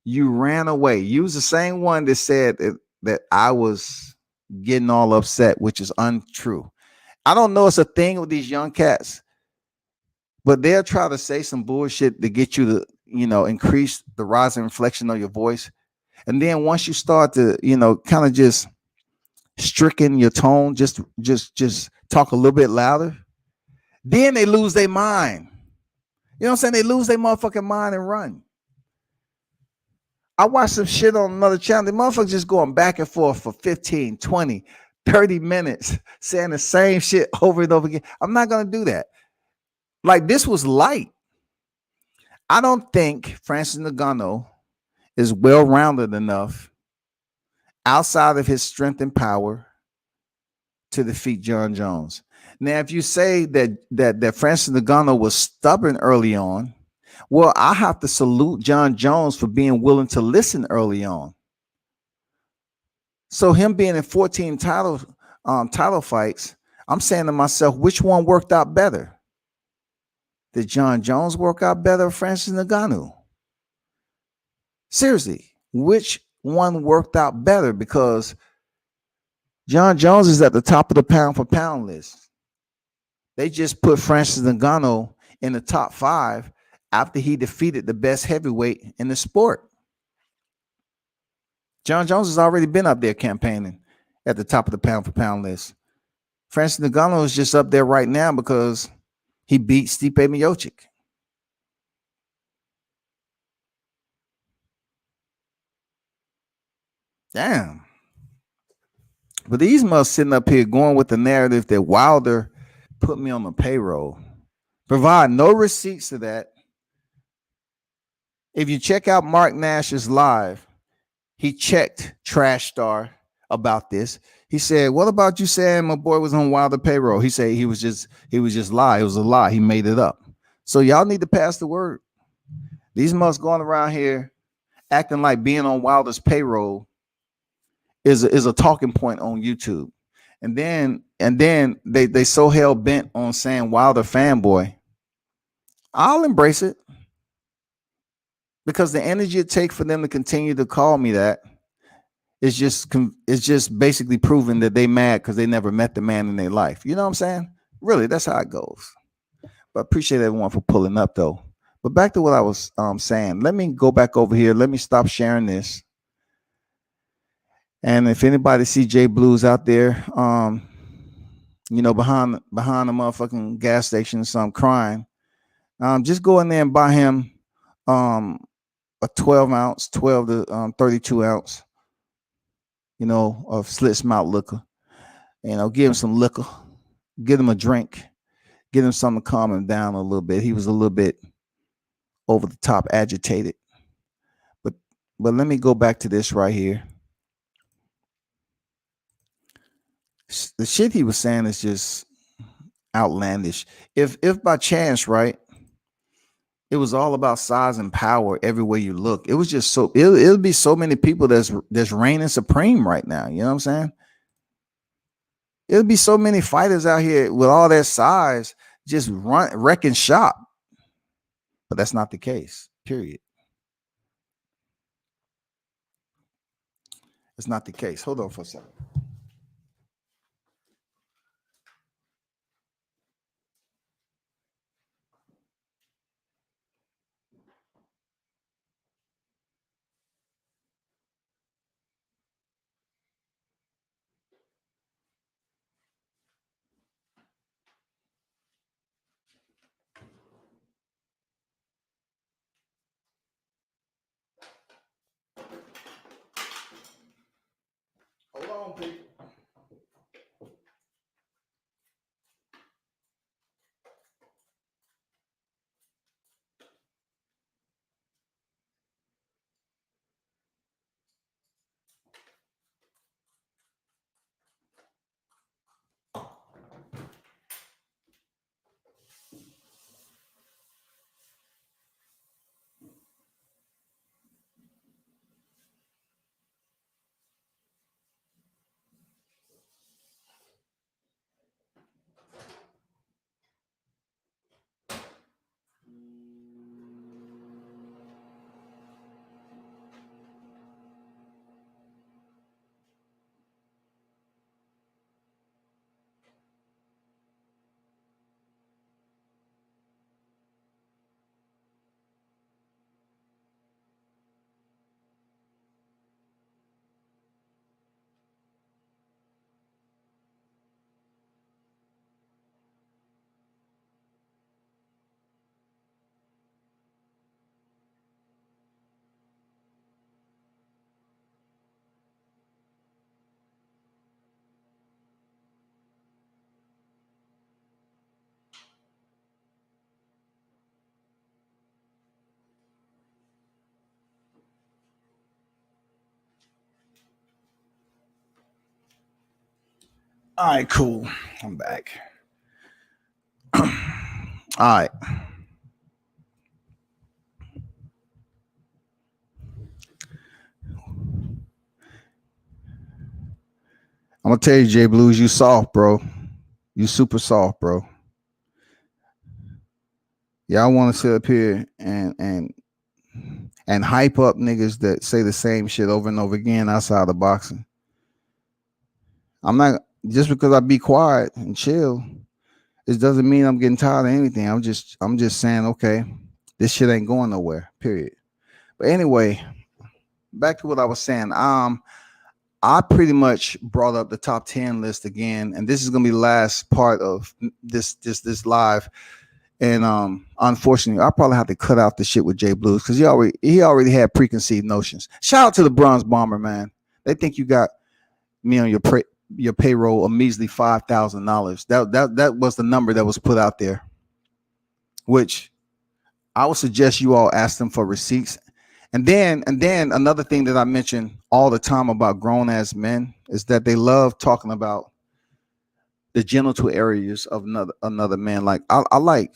Speaker 1: You ran away. You was the same one that said that I was getting all upset, which is untrue. I don't know it's a thing with these young cats, but they'll try to say some bullshit to get you to, increase the rise and inflection of your voice. And then once you start to, kind of just stricken your tone, just talk a little bit louder, then they lose their mind. You know what I'm saying? They lose their motherfucking mind and run. I watched some shit on another channel. The motherfuckers just going back and forth for 15, 20, 30 minutes saying the same shit over and over again. I'm not going to do that. Like, this was light. I don't think Francis Ngannou is well-rounded enough outside of his strength and power to defeat Jon Jones. Now, if you say that Francis Ngannou was stubborn early on, well, I have to salute Jon Jones for being willing to listen early on. So him being in 14 title fights, I'm saying to myself, which one worked out better? Did Jon Jones work out better or Francis Ngannou? Seriously, which one worked out better? Because Jon Jones is at the top of the pound for pound list. They just put Francis Ngannou in the top 5 after he defeated the best heavyweight in the sport. Jon Jones has already been up there campaigning at the top of the pound for pound list. Francis Ngannou is just up there right now because he beat Stipe Miocic. Damn. But these must sitting up here going with the narrative that Wilder put me on the payroll. Provide no receipts to that. If you check out Mark Nash's live, he checked Trash Star about this. He said, "What about you saying my boy was on Wilder payroll?" He said he was just lie. It was a lie. He made it up. So y'all need to pass the word. These must going around here acting like being on Wilder's payroll is a talking point on YouTube. And then they so hell bent on saying Wilder fanboy. I'll embrace it because the energy it takes for them to continue to call me that is just basically proving that they mad because they never met the man in their life. You know what I'm saying? Really, that's how it goes. But appreciate everyone for pulling up though. But back to what I was saying. Let me go back over here. Let me stop sharing this. And if anybody see Jay Blues out there, behind the motherfucking gas station or something crying, just go in there and buy him a 12 ounce, 12 to 32 ounce, of slit smelt liquor. Give him some liquor, get him a drink, get him something to calm him down a little bit. He was a little bit over the top agitated. But let me go back to this right here. The shit he was saying is just outlandish. If by chance, right, it was all about size and power everywhere you look, it was just so it'll be so many people that's reigning supreme right now. You know what I'm saying? It'll be so many fighters out here with all that size just wrecking shop. But that's not the case. Period. It's not the case. Hold on for a second. Hold on, people. All right, cool. I'm back. All right. I'm gonna tell you, Jay Blues, you soft, bro. You super soft, bro. Y'all want to sit up here and hype up niggas that say the same shit over and over again outside of boxing. I'm not just because I be quiet and chill. It doesn't mean I'm getting tired of anything. I'm just saying, okay, this shit ain't going nowhere. Period. But anyway, back to what I was saying. I pretty much brought up the top 10 list again, and this is gonna be the last part of this live. And unfortunately, I probably have to cut out the shit with Jay Blues because he already had preconceived notions. Shout out to the Bronze Bomber, man. They think you got me on your payroll a measly $5,000. That was the number that was put out there, which I would suggest you all ask them for receipts. And then another thing that I mention all the time about grown ass men is that they love talking about the genital areas of another man. Like I like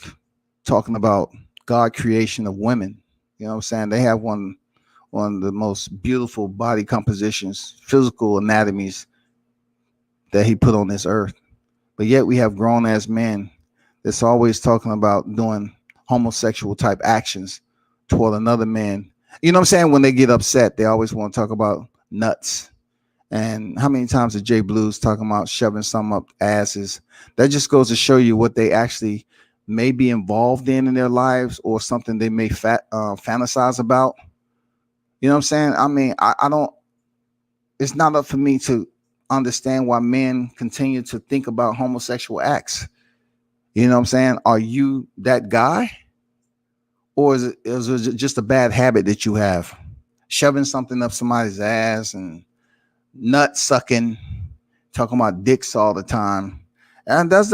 Speaker 1: talking about God creation of women. You know what I'm saying? They have one of the most beautiful body compositions, physical anatomies that he put on this earth. But yet we have grown ass men that's always talking about doing homosexual type actions toward another man. You know what I'm saying? When they get upset, they always want to talk about nuts. And how many times did Jay Blues talking about shoving some up asses? That just goes to show you what they actually may be involved in their lives or something they may fantasize about. You know what I'm saying? I mean, I don't, it's not up for me to understand why men continue to think about homosexual acts. You know what I'm saying? Are you that guy? Or is it just a bad habit that you have? Shoving something up somebody's ass and nut sucking, talking about dicks all the time. And that's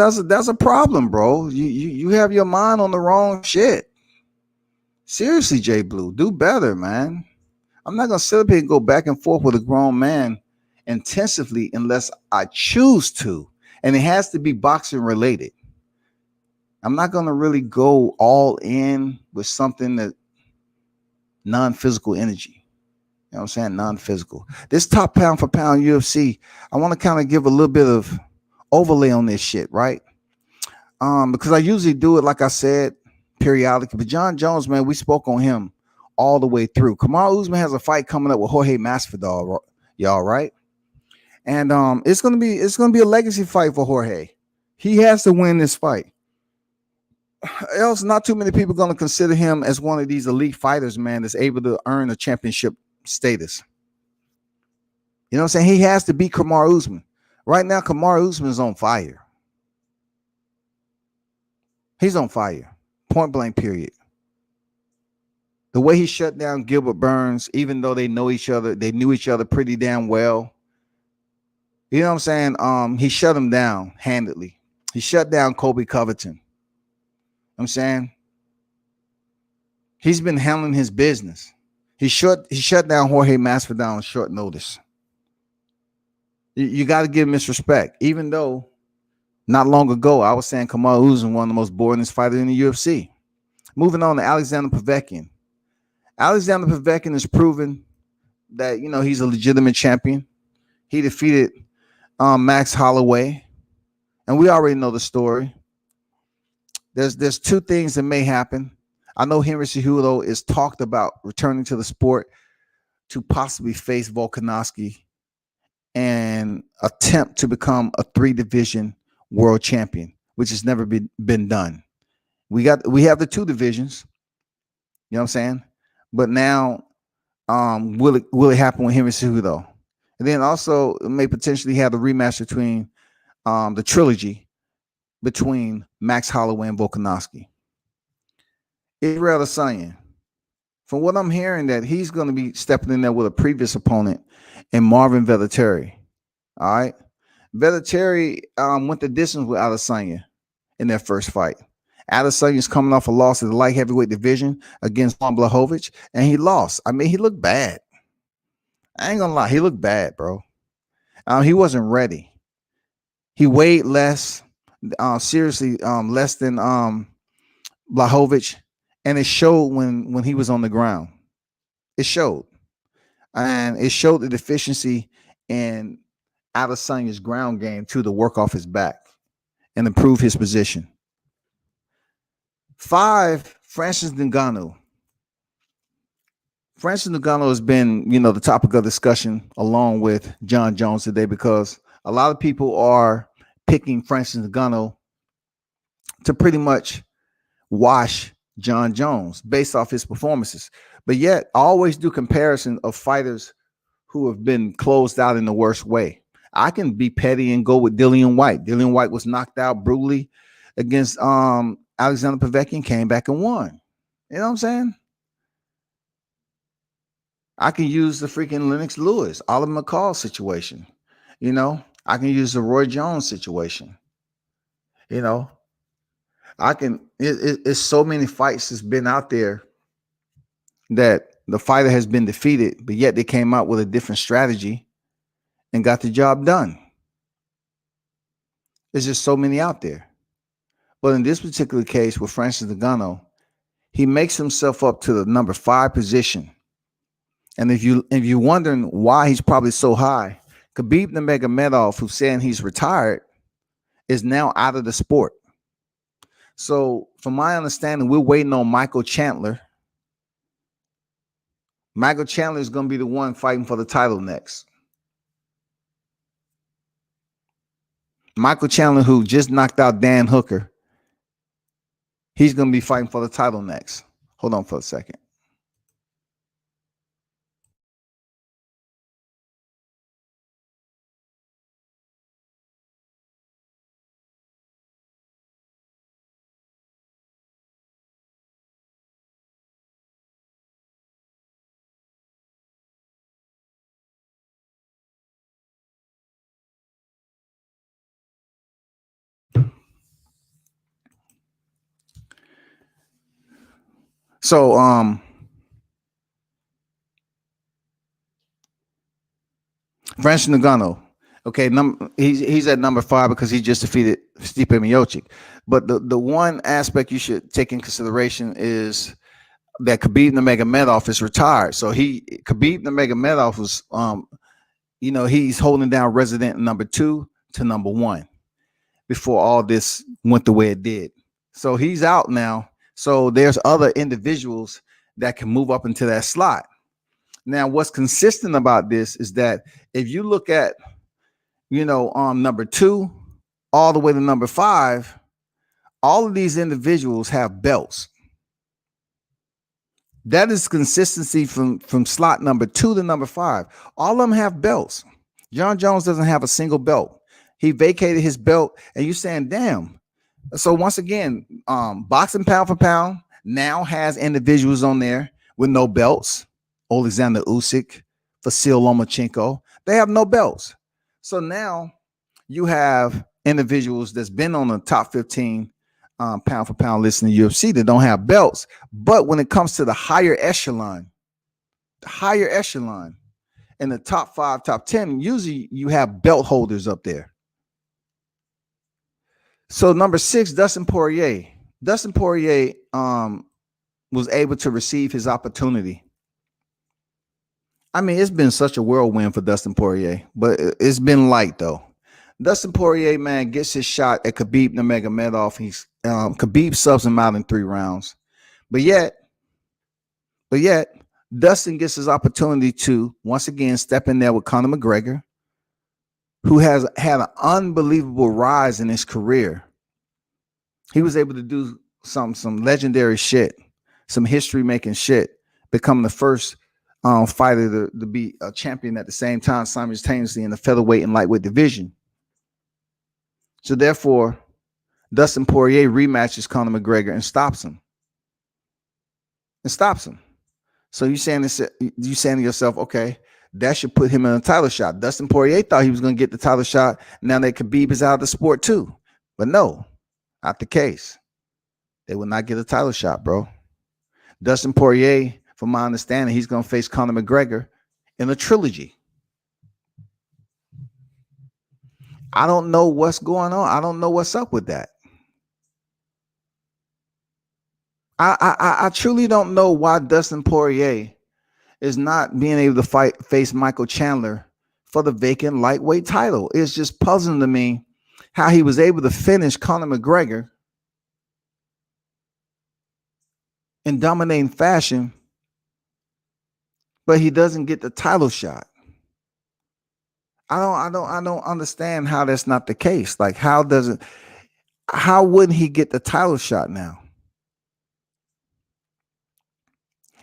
Speaker 1: a problem, bro. You have your mind on the wrong shit. Seriously, Jay Blue, do better, man. I'm not gonna sit up here and go back and forth with a grown man intensively unless I choose to. And it has to be boxing related. I'm not gonna really go all in with something that non-physical energy. You know what I'm saying? Non-physical. This top pound for pound UFC, I want to kind of give a little bit of overlay on this shit, right? Because I usually do it, like I said, periodically. But Jon Jones, man, we spoke on him all the way through. Kamaru Usman has a fight coming up with Jorge Masvidal, y'all, right? And it's gonna be a legacy fight for Jorge. He has to win this fight. Else, not too many people are gonna consider him as one of these elite fighters, man, that's able to earn a championship status. You know what I'm saying? He has to beat Kamaru Usman. Right now, Kamaru Usman is on fire. He's on fire. Point blank, period. The way he shut down Gilbert Burns, even though they knew each other pretty damn well. You know what I'm saying? He shut him down handedly. He shut down Colby Covington. I'm saying he's been handling his business. He shut down Jorge Masvidal on short notice. You got to give him his respect, even though not long ago I was saying Kamaru Usman one of the most boringest fighters in the UFC. Moving on to Alexander Povetkin. Alexander Povetkin has proven that he's a legitimate champion. He defeated Max Holloway, and we already know the story. There's two things that may happen. I know Henry Cejudo is talked about returning to the sport to possibly face Volkanovski and attempt to become a 3-division world champion, which has never been done. We have the 2 divisions. You know what I'm saying? But now, will it happen with Henry Cejudo? And then also it may potentially have the rematch between the trilogy between Max Holloway and Volkanovski. Israel Adesanya, from what I'm hearing, that he's going to be stepping in there with a previous opponent in Marvin Vettori. All right. Vettori went the distance with Adesanya in their first fight. Adesanya's coming off a loss in the light heavyweight division against Juan Blachowicz, and he lost. I mean, he looked bad. I ain't gonna lie, he looked bad, bro. He wasn't ready. He weighed less, seriously, less than Blachowicz, and it showed when he was on the ground. It showed, and it showed the deficiency in Adesanya's ground game to the work off his back and improve his position. 5, Francis Ngannou. Francis Ngannou has been, the topic of discussion along with Jon Jones today, because a lot of people are picking Francis Ngannou to pretty much wash Jon Jones based off his performances. But yet, I always do comparison of fighters who have been closed out in the worst way. I can be petty and go with Dillian Whyte. Dillian Whyte was knocked out brutally against Alexander Povetkin, came back and won. You know what I'm saying? I can use the freaking Lennox Lewis, Oliver McCall situation. I can use the Roy Jones situation. I can. It's so many fights that's been out there that the fighter has been defeated, but yet they came out with a different strategy and got the job done. There's just so many out there. But in this particular case with Francis Ngannou, he makes himself up to the number 5 position. And if you're wondering why he's probably so high, Khabib Nurmagomedov, who's saying he's retired, is now out of the sport. So from my understanding, we're waiting on Michael Chandler. Michael Chandler is going to be the one fighting for the title next. Michael Chandler, who just knocked out Dan Hooker, he's going to be fighting for the title next. Hold on for a second. So, Francis Ngannou, okay, he's at number 5 because he just defeated Stipe Miocic. But the one aspect you should take in consideration is that Khabib Nurmagomedov is retired. So Khabib Nurmagomedov was, he's holding down resident number 2 to number 1 before all this went the way it did. So he's out now. So there's other individuals that can move up into that slot. Now, what's consistent about this is that if you look at, number 2 all the way to number 5, all of these individuals have belts. That is consistency from slot number 2 to number 5. All of them have belts. Jon Jones doesn't have a single belt. He vacated his belt, and you're saying, damn. So once again, boxing pound for pound now has individuals on there with no belts. Alexander Usyk, Vasyl Lomachenko, they have no belts. So now you have individuals that's been on the top 15 pound for pound list in the UFC that don't have belts. But when it comes to the higher echelon, in the top 5, top 10, usually you have belt holders up there. So number 6, Dustin Poirier. Dustin Poirier was able to receive his opportunity. I mean, it's been such a whirlwind for Dustin Poirier, but it's been light though. Dustin Poirier, man, gets his shot at Khabib Nurmagomedov. Khabib subs him out in 3 rounds, but yet, Dustin gets his opportunity to once again step in there with Conor McGregor, who has had an unbelievable rise in his career. He was able to do some legendary shit, some history-making shit, becoming the first fighter to be a champion at the same time simultaneously in the featherweight and lightweight division. So therefore, Dustin Poirier rematches Conor McGregor and stops him. So you're saying to yourself, okay, that should put him in a title shot. Dustin Poirier thought he was going to get the title shot. Now that Khabib is out of the sport too. But no, not the case. They will not get a title shot, bro. Dustin Poirier, from my understanding, he's going to face Conor McGregor in a trilogy. I don't know what's going on. I don't know what's up with that. I truly don't know why Dustin Poirier is not being able to face Michael Chandler for the vacant lightweight title. It's just puzzling to me how he was able to finish Conor McGregor in dominating fashion, but he doesn't get the title shot. I don't understand how that's not the case. Like, how wouldn't he get the title shot now?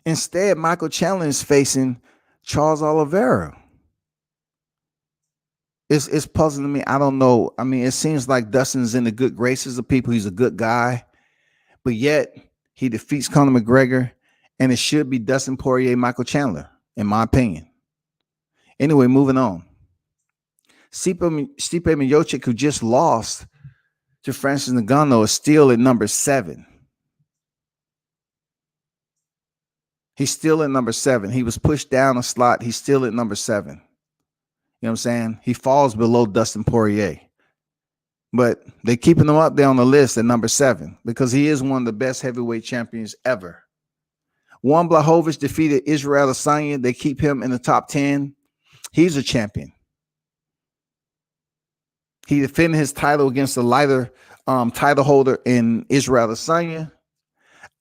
Speaker 1: Instead, Michael Chandler is facing Charles Oliveira. It's puzzling to me. I don't know. I mean, it seems like Dustin's in the good graces of people. He's a good guy, but yet he defeats Conor McGregor, and it should be Dustin Poirier, Michael Chandler, in my opinion. Anyway, moving on. Stipe Miocic, who just lost to Francis Ngannou, is still at number 7. He's still at number 7. He was pushed down a slot. He's still at number 7. You know what I'm saying? He falls below Dustin Poirier. But they're keeping him up there on the list at number 7 because he is one of the best heavyweight champions ever. Jan Blachowicz defeated Israel Adesanya. They keep him in the top 10. He's a champion. He defended his title against the lighter title holder in Israel Adesanya.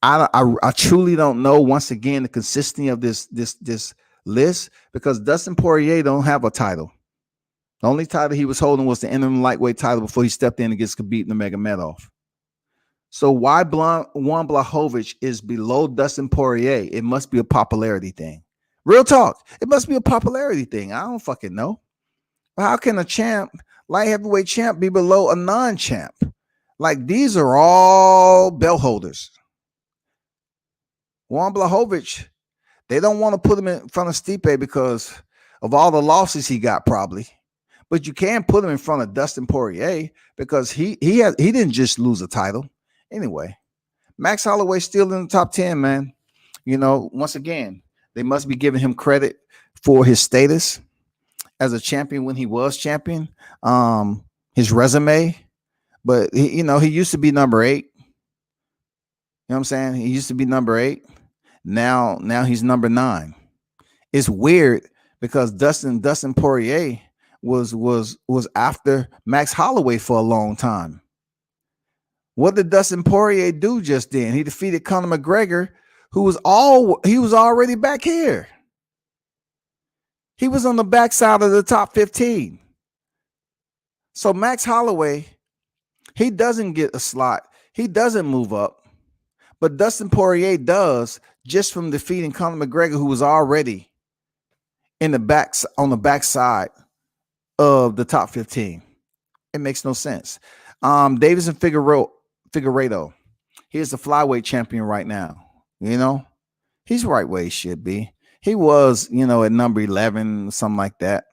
Speaker 1: I truly don't know, once again, the consistency of this list, because Dustin Poirier don't have a title. The only title he was holding was the interim lightweight title before he stepped in against Khabib Nurmagomedov. So why Jan Blachowicz is below Dustin Poirier? It must be a popularity thing. Real talk. It must be a popularity thing. I don't fucking know. How can a champ, light heavyweight champ, be below a non-champ? Like, these are all belt holders. Jan Blachowicz, they don't want to put him in front of Stipe because of all the losses he got, probably. But you can put him in front of Dustin Poirier because he didn't just lose a title. Anyway, Max Holloway still in the top 10, man. You know, once again, they must be giving him credit for his status as a champion when he was champion, his resume. But he used to be number 8. You know what I'm saying? He used to be number 8. Now he's number 9. It's weird because Dustin Poirier was after Max Holloway for a long time. What did Dustin Poirier do just then? He defeated Conor McGregor, he was already back here. He was on the backside of the top 15. So Max Holloway, he doesn't get a slot. He doesn't move up. But Dustin Poirier does, just from defeating Conor McGregor, who was already on the backside of the top 15. It makes no sense. Davison Figueiredo, he's the flyweight champion right now. You know, he's right where he should be. He was, at number 11, something like that.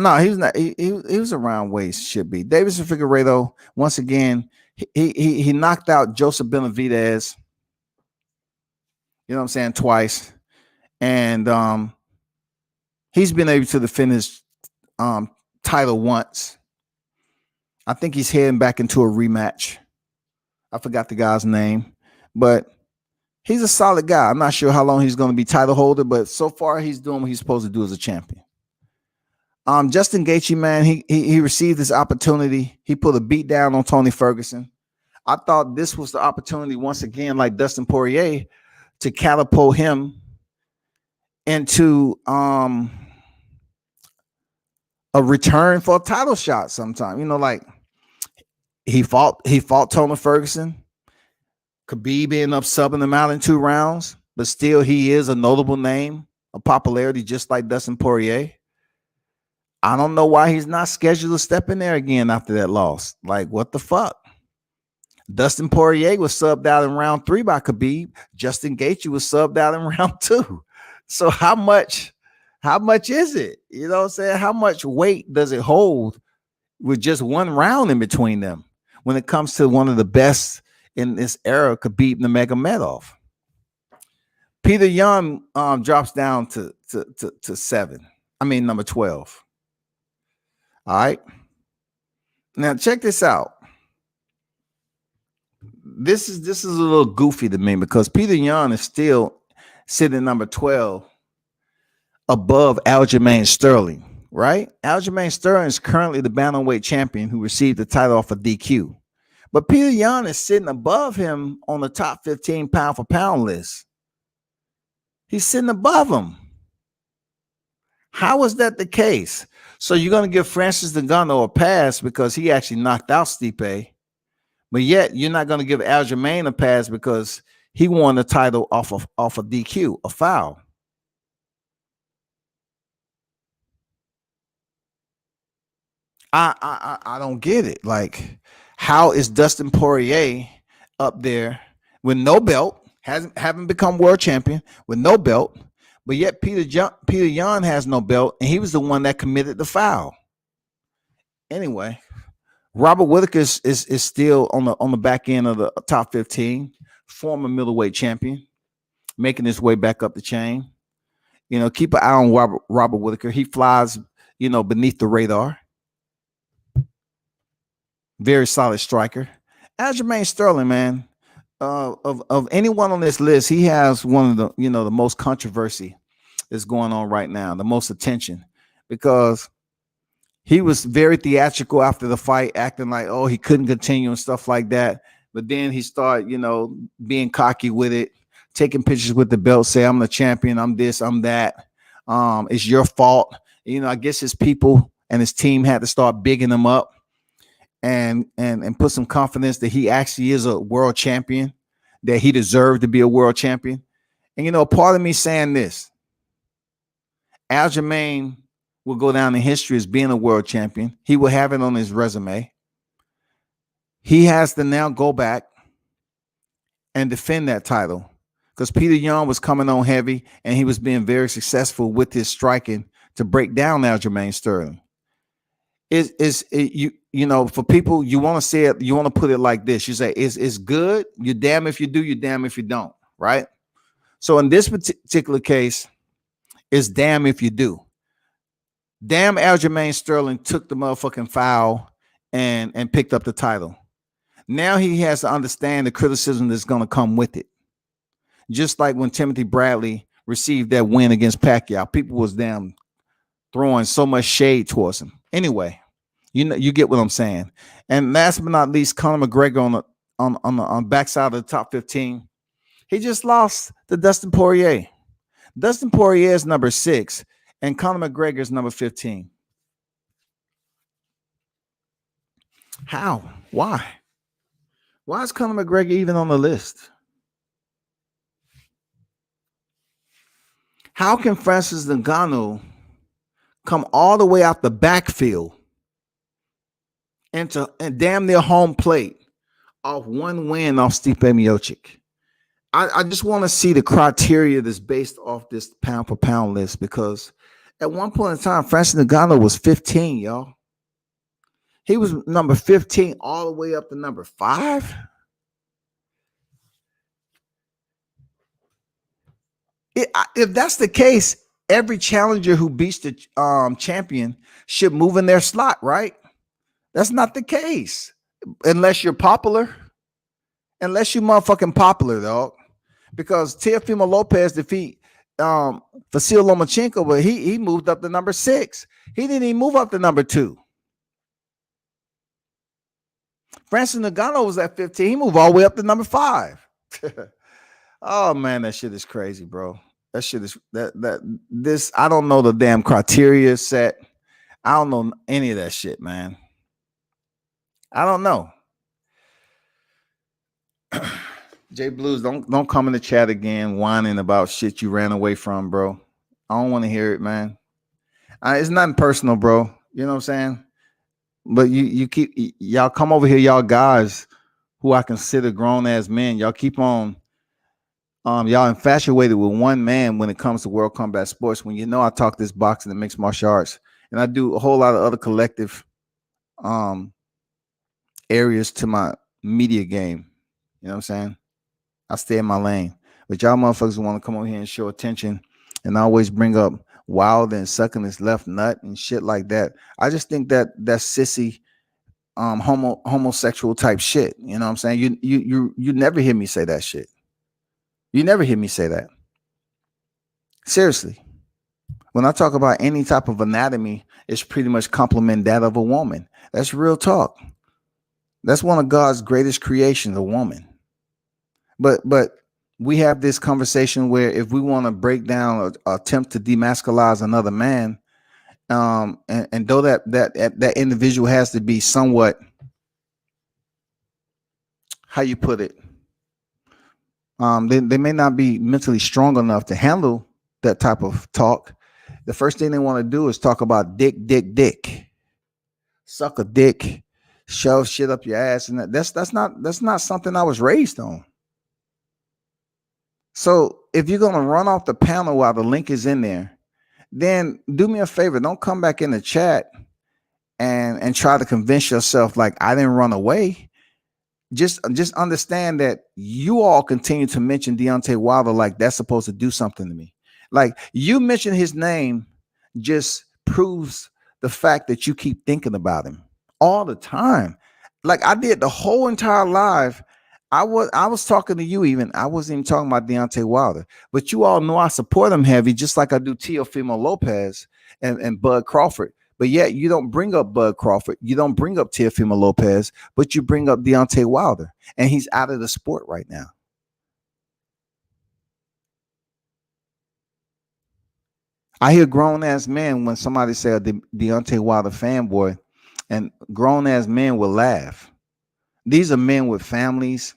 Speaker 1: No, he was not. He was around where he should be. Davison Figueiredo, once again, he knocked out Joseph Benavidez. You know what I'm saying? Twice, and he's been able to defend his title once. I think he's heading back into a rematch. I forgot the guy's name, but he's a solid guy. I'm not sure how long he's going to be title holder, but so far he's doing what he's supposed to do as a champion. Justin Gaethje, man, he received this opportunity. He put a beat down on Tony Ferguson. I thought this was the opportunity, once again, like Dustin Poirier, to catapult him into a return for a title shot sometime. Like he fought Tony Ferguson. Khabib ended up subbing him out in 2 rounds, but still he is a notable name, a popularity, just like Dustin Poirier. I don't know why he's not scheduled to step in there again after that loss. Like, what the fuck? Dustin Poirier was subbed out in round 3 by Khabib. Justin Gaethje was subbed out in round 2. So how much is it? You know what I'm saying? How much weight does it hold with just 1 round in between them when it comes to one of the best in this era, Khabib Nurmagomedov? Peter Yan drops down to 7. I mean, number 12. All right. Now check this out. This is a little goofy to me because Peter Yan is still sitting at number 12 above Aljamain Sterling, right? Aljamain Sterling is currently the bantamweight champion who received the title off of DQ. But Peter Yan is sitting above him on the top 15 pound for pound list. He's sitting above him. How is that the case? So you're going to give Francis Ngannou a pass because he actually knocked out Stipe, but yet you're not going to give Aljamain a pass because he won the title off of DQ, a foul. I don't get it. Like, how is Dustin Poirier up there with no belt, haven't become world champion with no belt, but yet Peter Yan has no belt, and he was the one that committed the foul. Anyway, Robert Whittaker is still on the back end of the top 15, former middleweight champion, making his way back up the chain. You know, keep an eye on Robert Whittaker. He flies, beneath the radar. Very solid striker. Aljamain Sterling, man, of anyone on this list, he has one of the, the most controversy that's going on right now, the most attention, because he was very theatrical after the fight, acting like, oh, he couldn't continue and stuff like that. But then he started, being cocky with it, taking pictures with the belt, say, I'm the champion, I'm this, I'm that. It's your fault. I guess his people and his team had to start bigging him up and put some confidence that he actually is a world champion, that he deserved to be a world champion. And, part of me saying this, Aljamain will go down in history as being a world champion. He will have it on his resume. He has to now go back and defend that title because Peter Yan was coming on heavy and he was being very successful with his striking to break down Aljamain Sterling. For people, you want to say it, you want to put it like this. You say, it's good. You're damn if you do, you're damn if you don't, right? So in this particular case, it's damn if you do. Damn, Aljamain Sterling took the motherfucking foul and picked up the title. Now he has to understand the criticism that's going to come with it. Just like when Timothy Bradley received that win against Pacquiao, people was damn throwing so much shade towards him. Anyway, you get what I'm saying. And last but not least, Conor McGregor on the backside of the top 15. He just lost to Dustin Poirier. Dustin Poirier is number 6. And Conor McGregor is number 15. How? Why? Why is Conor McGregor even on the list? How can Francis Ngannou come all the way out the backfield and damn near home plate off one win off Stipe Miocic? I just want to see the criteria that's based off this pound for pound list, because at one point in time, Francis Ngannou was 15, y'all. He was number 15 all the way up to number 5. If that's the case, every challenger who beats the champion should move in their slot, right? That's not the case. Unless you're popular. Unless you're motherfucking popular, dog. Because Teofimo Lopez defeat Vasil Lomachenko, but he moved up to number 6. He didn't even move up to number 2. Francis Ngannou was at 15. He moved all the way up to number 5. Oh man, that shit is crazy, bro. That shit is this. I don't know the damn criteria set. I don't know any of that shit, man. I don't know. Jay Blues, don't come in the chat again whining about shit you ran away from, bro. I don't want to hear it, man. It's nothing personal, bro. You know what I'm saying? But y'all come over here, y'all guys who I consider grown ass men. Y'all keep on, y'all infatuated with one man when it comes to World Combat Sports. When I talk this boxing and mixed martial arts, and I do a whole lot of other collective areas to my media game. You know what I'm saying? I stay in my lane. But y'all motherfuckers want to come over here and show attention and always bring up Wilder and sucking his left nut and shit like that. I just think that's sissy homosexual type shit. You know what I'm saying? You never hear me say that shit. You never hear me say that. Seriously. When I talk about any type of anatomy, it's pretty much complement that of a woman. That's real talk. That's one of God's greatest creations, a woman. But we have this conversation where if we want to break down or attempt to demasculize another man, and though that individual has to be somewhat, how you put it, they may not be mentally strong enough to handle that type of talk. The first thing they want to do is talk about dick, suck a dick, shove shit up your ass, and that's not something I was raised on. So if you're gonna run off the panel while the link is in there, then do me a favor, don't come back in the chat and try to convince yourself like I didn't run away. Just understand that you all continue to mention Deontay Wilder like that's supposed to do something to me. Like you mention his name just proves the fact that you keep thinking about him all the time. Like I did the whole entire live. I was talking to you even. I wasn't even talking about Deontay Wilder, but you all know I support him heavy, just like I do Teofimo Lopez and Bud Crawford. But yet you don't bring up Bud Crawford, you don't bring up Teofimo Lopez, but you bring up Deontay Wilder, and he's out of the sport right now. I hear grown ass men when somebody say a Deontay Wilder fanboy, and grown ass men will laugh. These are men with families,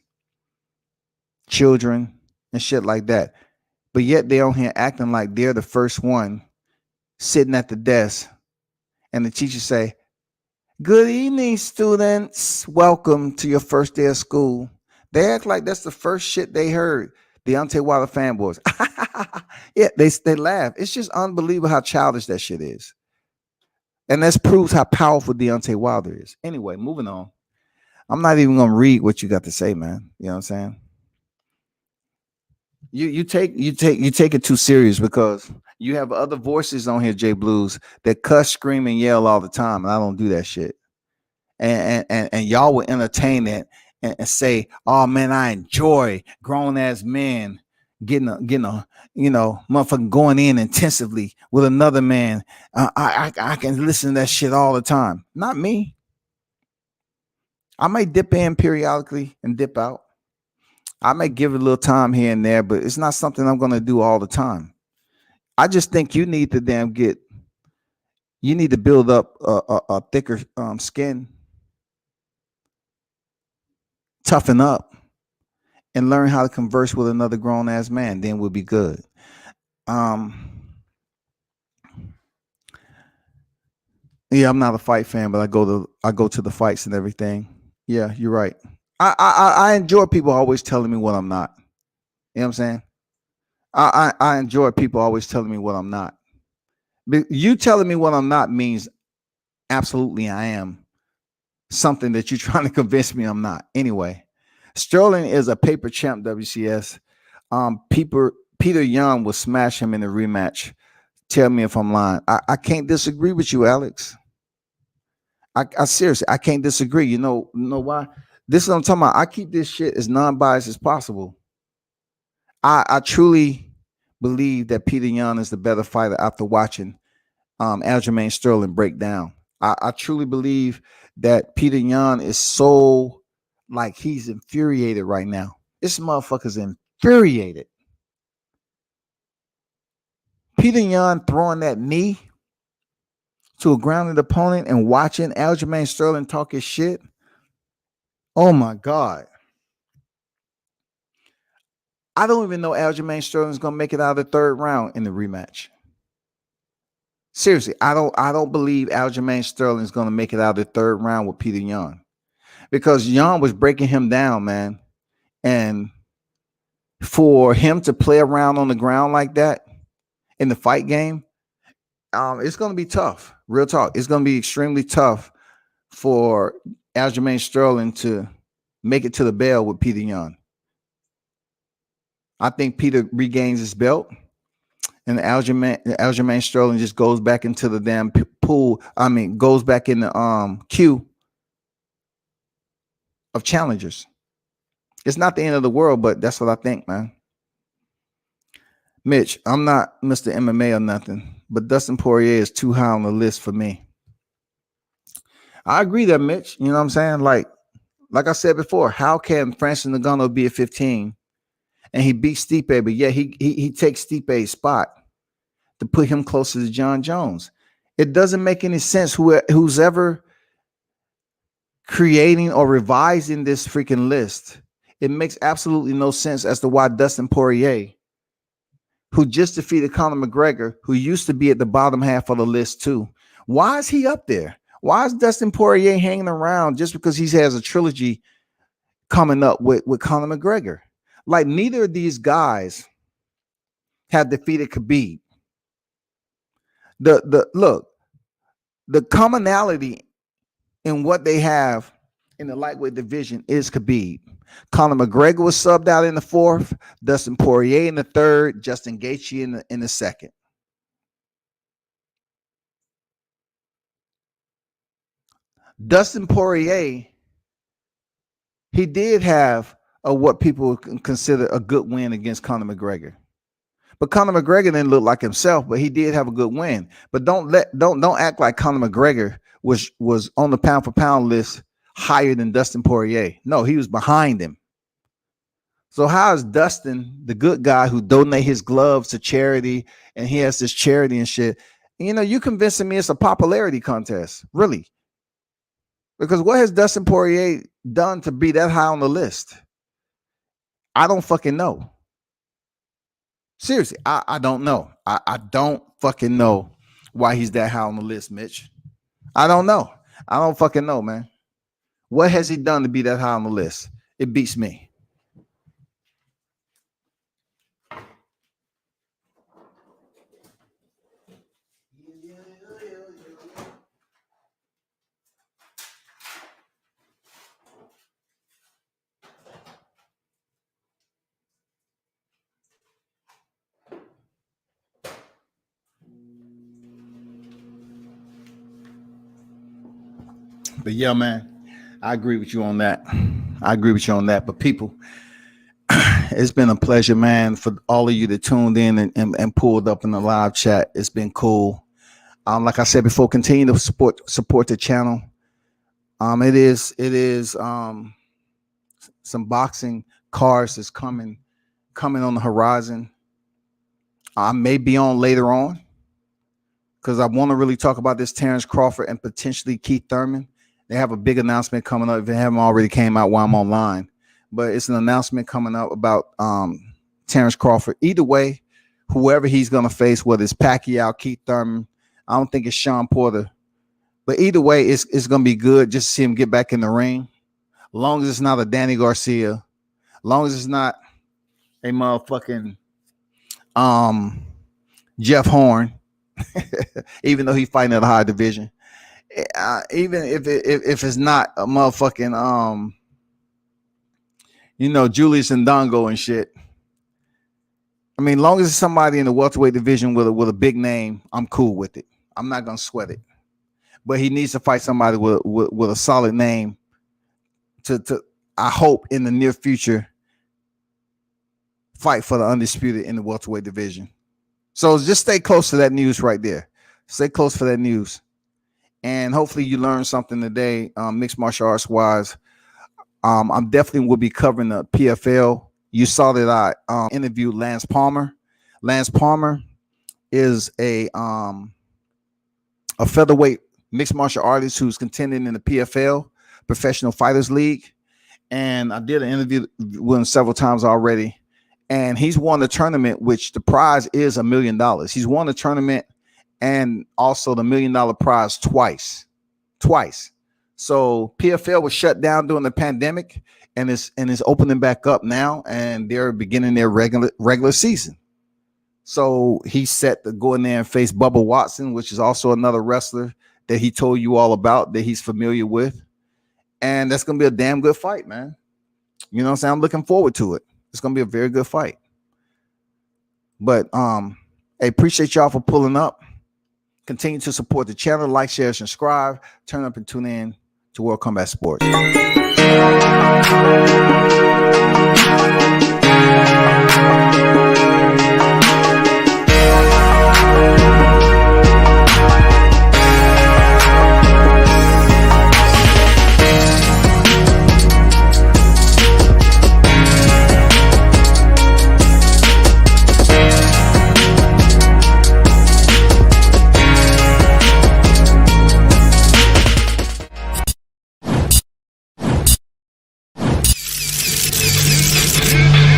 Speaker 1: children, and shit like that. But yet they're on here acting like they're the first one sitting at the desk, and the teacher say, "Good evening, students. Welcome to your first day of school." They act like that's the first shit they heard. Deontay Wilder fanboys. Yeah, they laugh. It's just unbelievable how childish that shit is. And that proves how powerful Deontay Wilder is. Anyway, moving on. I'm not even gonna read what you got to say, man. You know what I'm saying? You take it too serious because you have other voices on here, Jay Blues, that cuss, scream, and yell all the time, and I don't do that shit. And y'all will entertain it and say, "Oh man, I enjoy grown ass men getting a motherfucking going in intensively with another man." I can listen to that shit all the time. Not me. I might dip in periodically and dip out. I may give it a little time here and there, but it's not something I'm going to do all the time. I just think you need to build up a thicker skin, toughen up, and learn how to converse with another grown ass man. Then we'll be good. Yeah, I'm not a fight fan, but I go to the fights and everything. Yeah, you're right. I enjoy people always telling me what I'm not. You know what I'm saying? I enjoy people always telling me what I'm not. But you telling me what I'm not means absolutely I am something that you're trying to convince me I'm not. Anyway, Sterling is a paper champ, WCS. Peter Yan will smash him in the rematch. Tell me if I'm lying. I can't disagree with you, Alex. I seriously, I can't disagree. You know why? This is what I'm talking about. I keep this shit as non-biased as possible. I truly believe that Peter Yan is the better fighter after watching Aljamain Sterling break down. I truly believe that Peter Yan is so like he's infuriated right now. This motherfucker's infuriated. Peter Yan throwing that knee to a grounded opponent and watching Aljamain Sterling talk his shit. Oh my God. I don't even know Aljamain Sterling's gonna make it out of the third round in the rematch. Seriously, I don't believe Aljamain Sterling's gonna make it out of the third round with Peter Yan. Because Yan was breaking him down, man. And for him to play around on the ground like that in the fight game, it's going to be tough. Real talk. It's going to be extremely tough for Aljamain Sterling to make it to the bell with Peter Yan. I think Peter regains his belt, and Aljamain Sterling just goes back into the damn pool. I mean, goes back in the queue of challengers. It's not the end of the world, but that's what I think, man. Mitch, I'm not Mr. MMA or nothing, but Dustin Poirier is too high on the list for me. I agree there, Mitch. You know what I'm saying? Like I said before, how can Francis Ngannou be at 15 and he beats Stipe, but yet he takes Stipe's spot to put him closer to Jon Jones? It doesn't make any sense. Who's ever creating or revising this freaking list, it makes absolutely no sense as to why Dustin Poirier, who just defeated Conor McGregor, who used to be at the bottom half of the list too, why is he up there? Why is Dustin Poirier hanging around just because he has a trilogy coming up with Conor McGregor? Like, neither of these guys have defeated Khabib. The commonality in what they have in the lightweight division is Khabib. Conor McGregor was subbed out in the 4th, Dustin Poirier in the 3rd, Justin Gaethje in the 2nd. Dustin Poirier, he did have what people consider a good win against Conor McGregor. But Conor McGregor didn't look like himself, but he did have a good win. But don't act like Conor McGregor was on the pound for pound list higher than Dustin Poirier. No, he was behind him. So how is Dustin, the good guy who donate his gloves to charity, and he has this charity and shit? You know, you convincing me it's a popularity contest, really? Because what has Dustin Poirier done to be that high on the list? I don't fucking know. Seriously, I don't know. I don't fucking know why he's that high on the list, Mitch. I don't know. I don't fucking know, man. What has he done to be that high on the list? It beats me. But yeah, man, I agree with you on that. But people, it's been a pleasure, man, for all of you that tuned in and pulled up in the live chat. It's been cool. Like I said before, continue to support the channel. It is some boxing cards that's coming on the horizon. I may be on later on because I want to really talk about this Terrence Crawford and potentially Keith Thurman. They have a big announcement coming up. If it haven't already came out while I'm online, but it's an announcement coming up about Terrence Crawford. Either way, whoever he's going to face, whether it's Pacquiao, Keith Thurman, I don't think it's Sean Porter, but either way, it's going to be good just to see him get back in the ring. As long as it's not a Danny Garcia, as long as it's not a motherfucking Jeff Horn, even though he's fighting at a high division. Even if it's not a motherfucking Julius Ndongo and shit. I mean, long as it's somebody in the welterweight division with a big name, I'm cool with it. I'm not gonna sweat it. But he needs to fight somebody with a solid name to I hope in the near future fight for the undisputed in the welterweight division. So just stay close to that news right there. Stay close for that news. And hopefully you learned something today, mixed martial arts wise. I'm definitely will be covering the PFL. You saw that I interviewed Lance Palmer. Lance Palmer is a featherweight mixed martial artist who's contending in the PFL, Professional Fighters League. And I did an interview with him several times already. And he's won the tournament, which the prize is $1 million. He's won the tournament and also the $1 million prize twice. So PFL was shut down during the pandemic and it's opening back up now, and they're beginning their regular season. So he's set to go in there and face Bubba Watson, which is also another wrestler that he told you all about, that he's familiar with. And that's going to be a damn good fight, man. You know what I'm saying? I'm looking forward to it. It's going to be a very good fight. But I appreciate y'all for pulling up. Continue to support the channel, like, share, subscribe, turn up and tune in to World Combat Sports.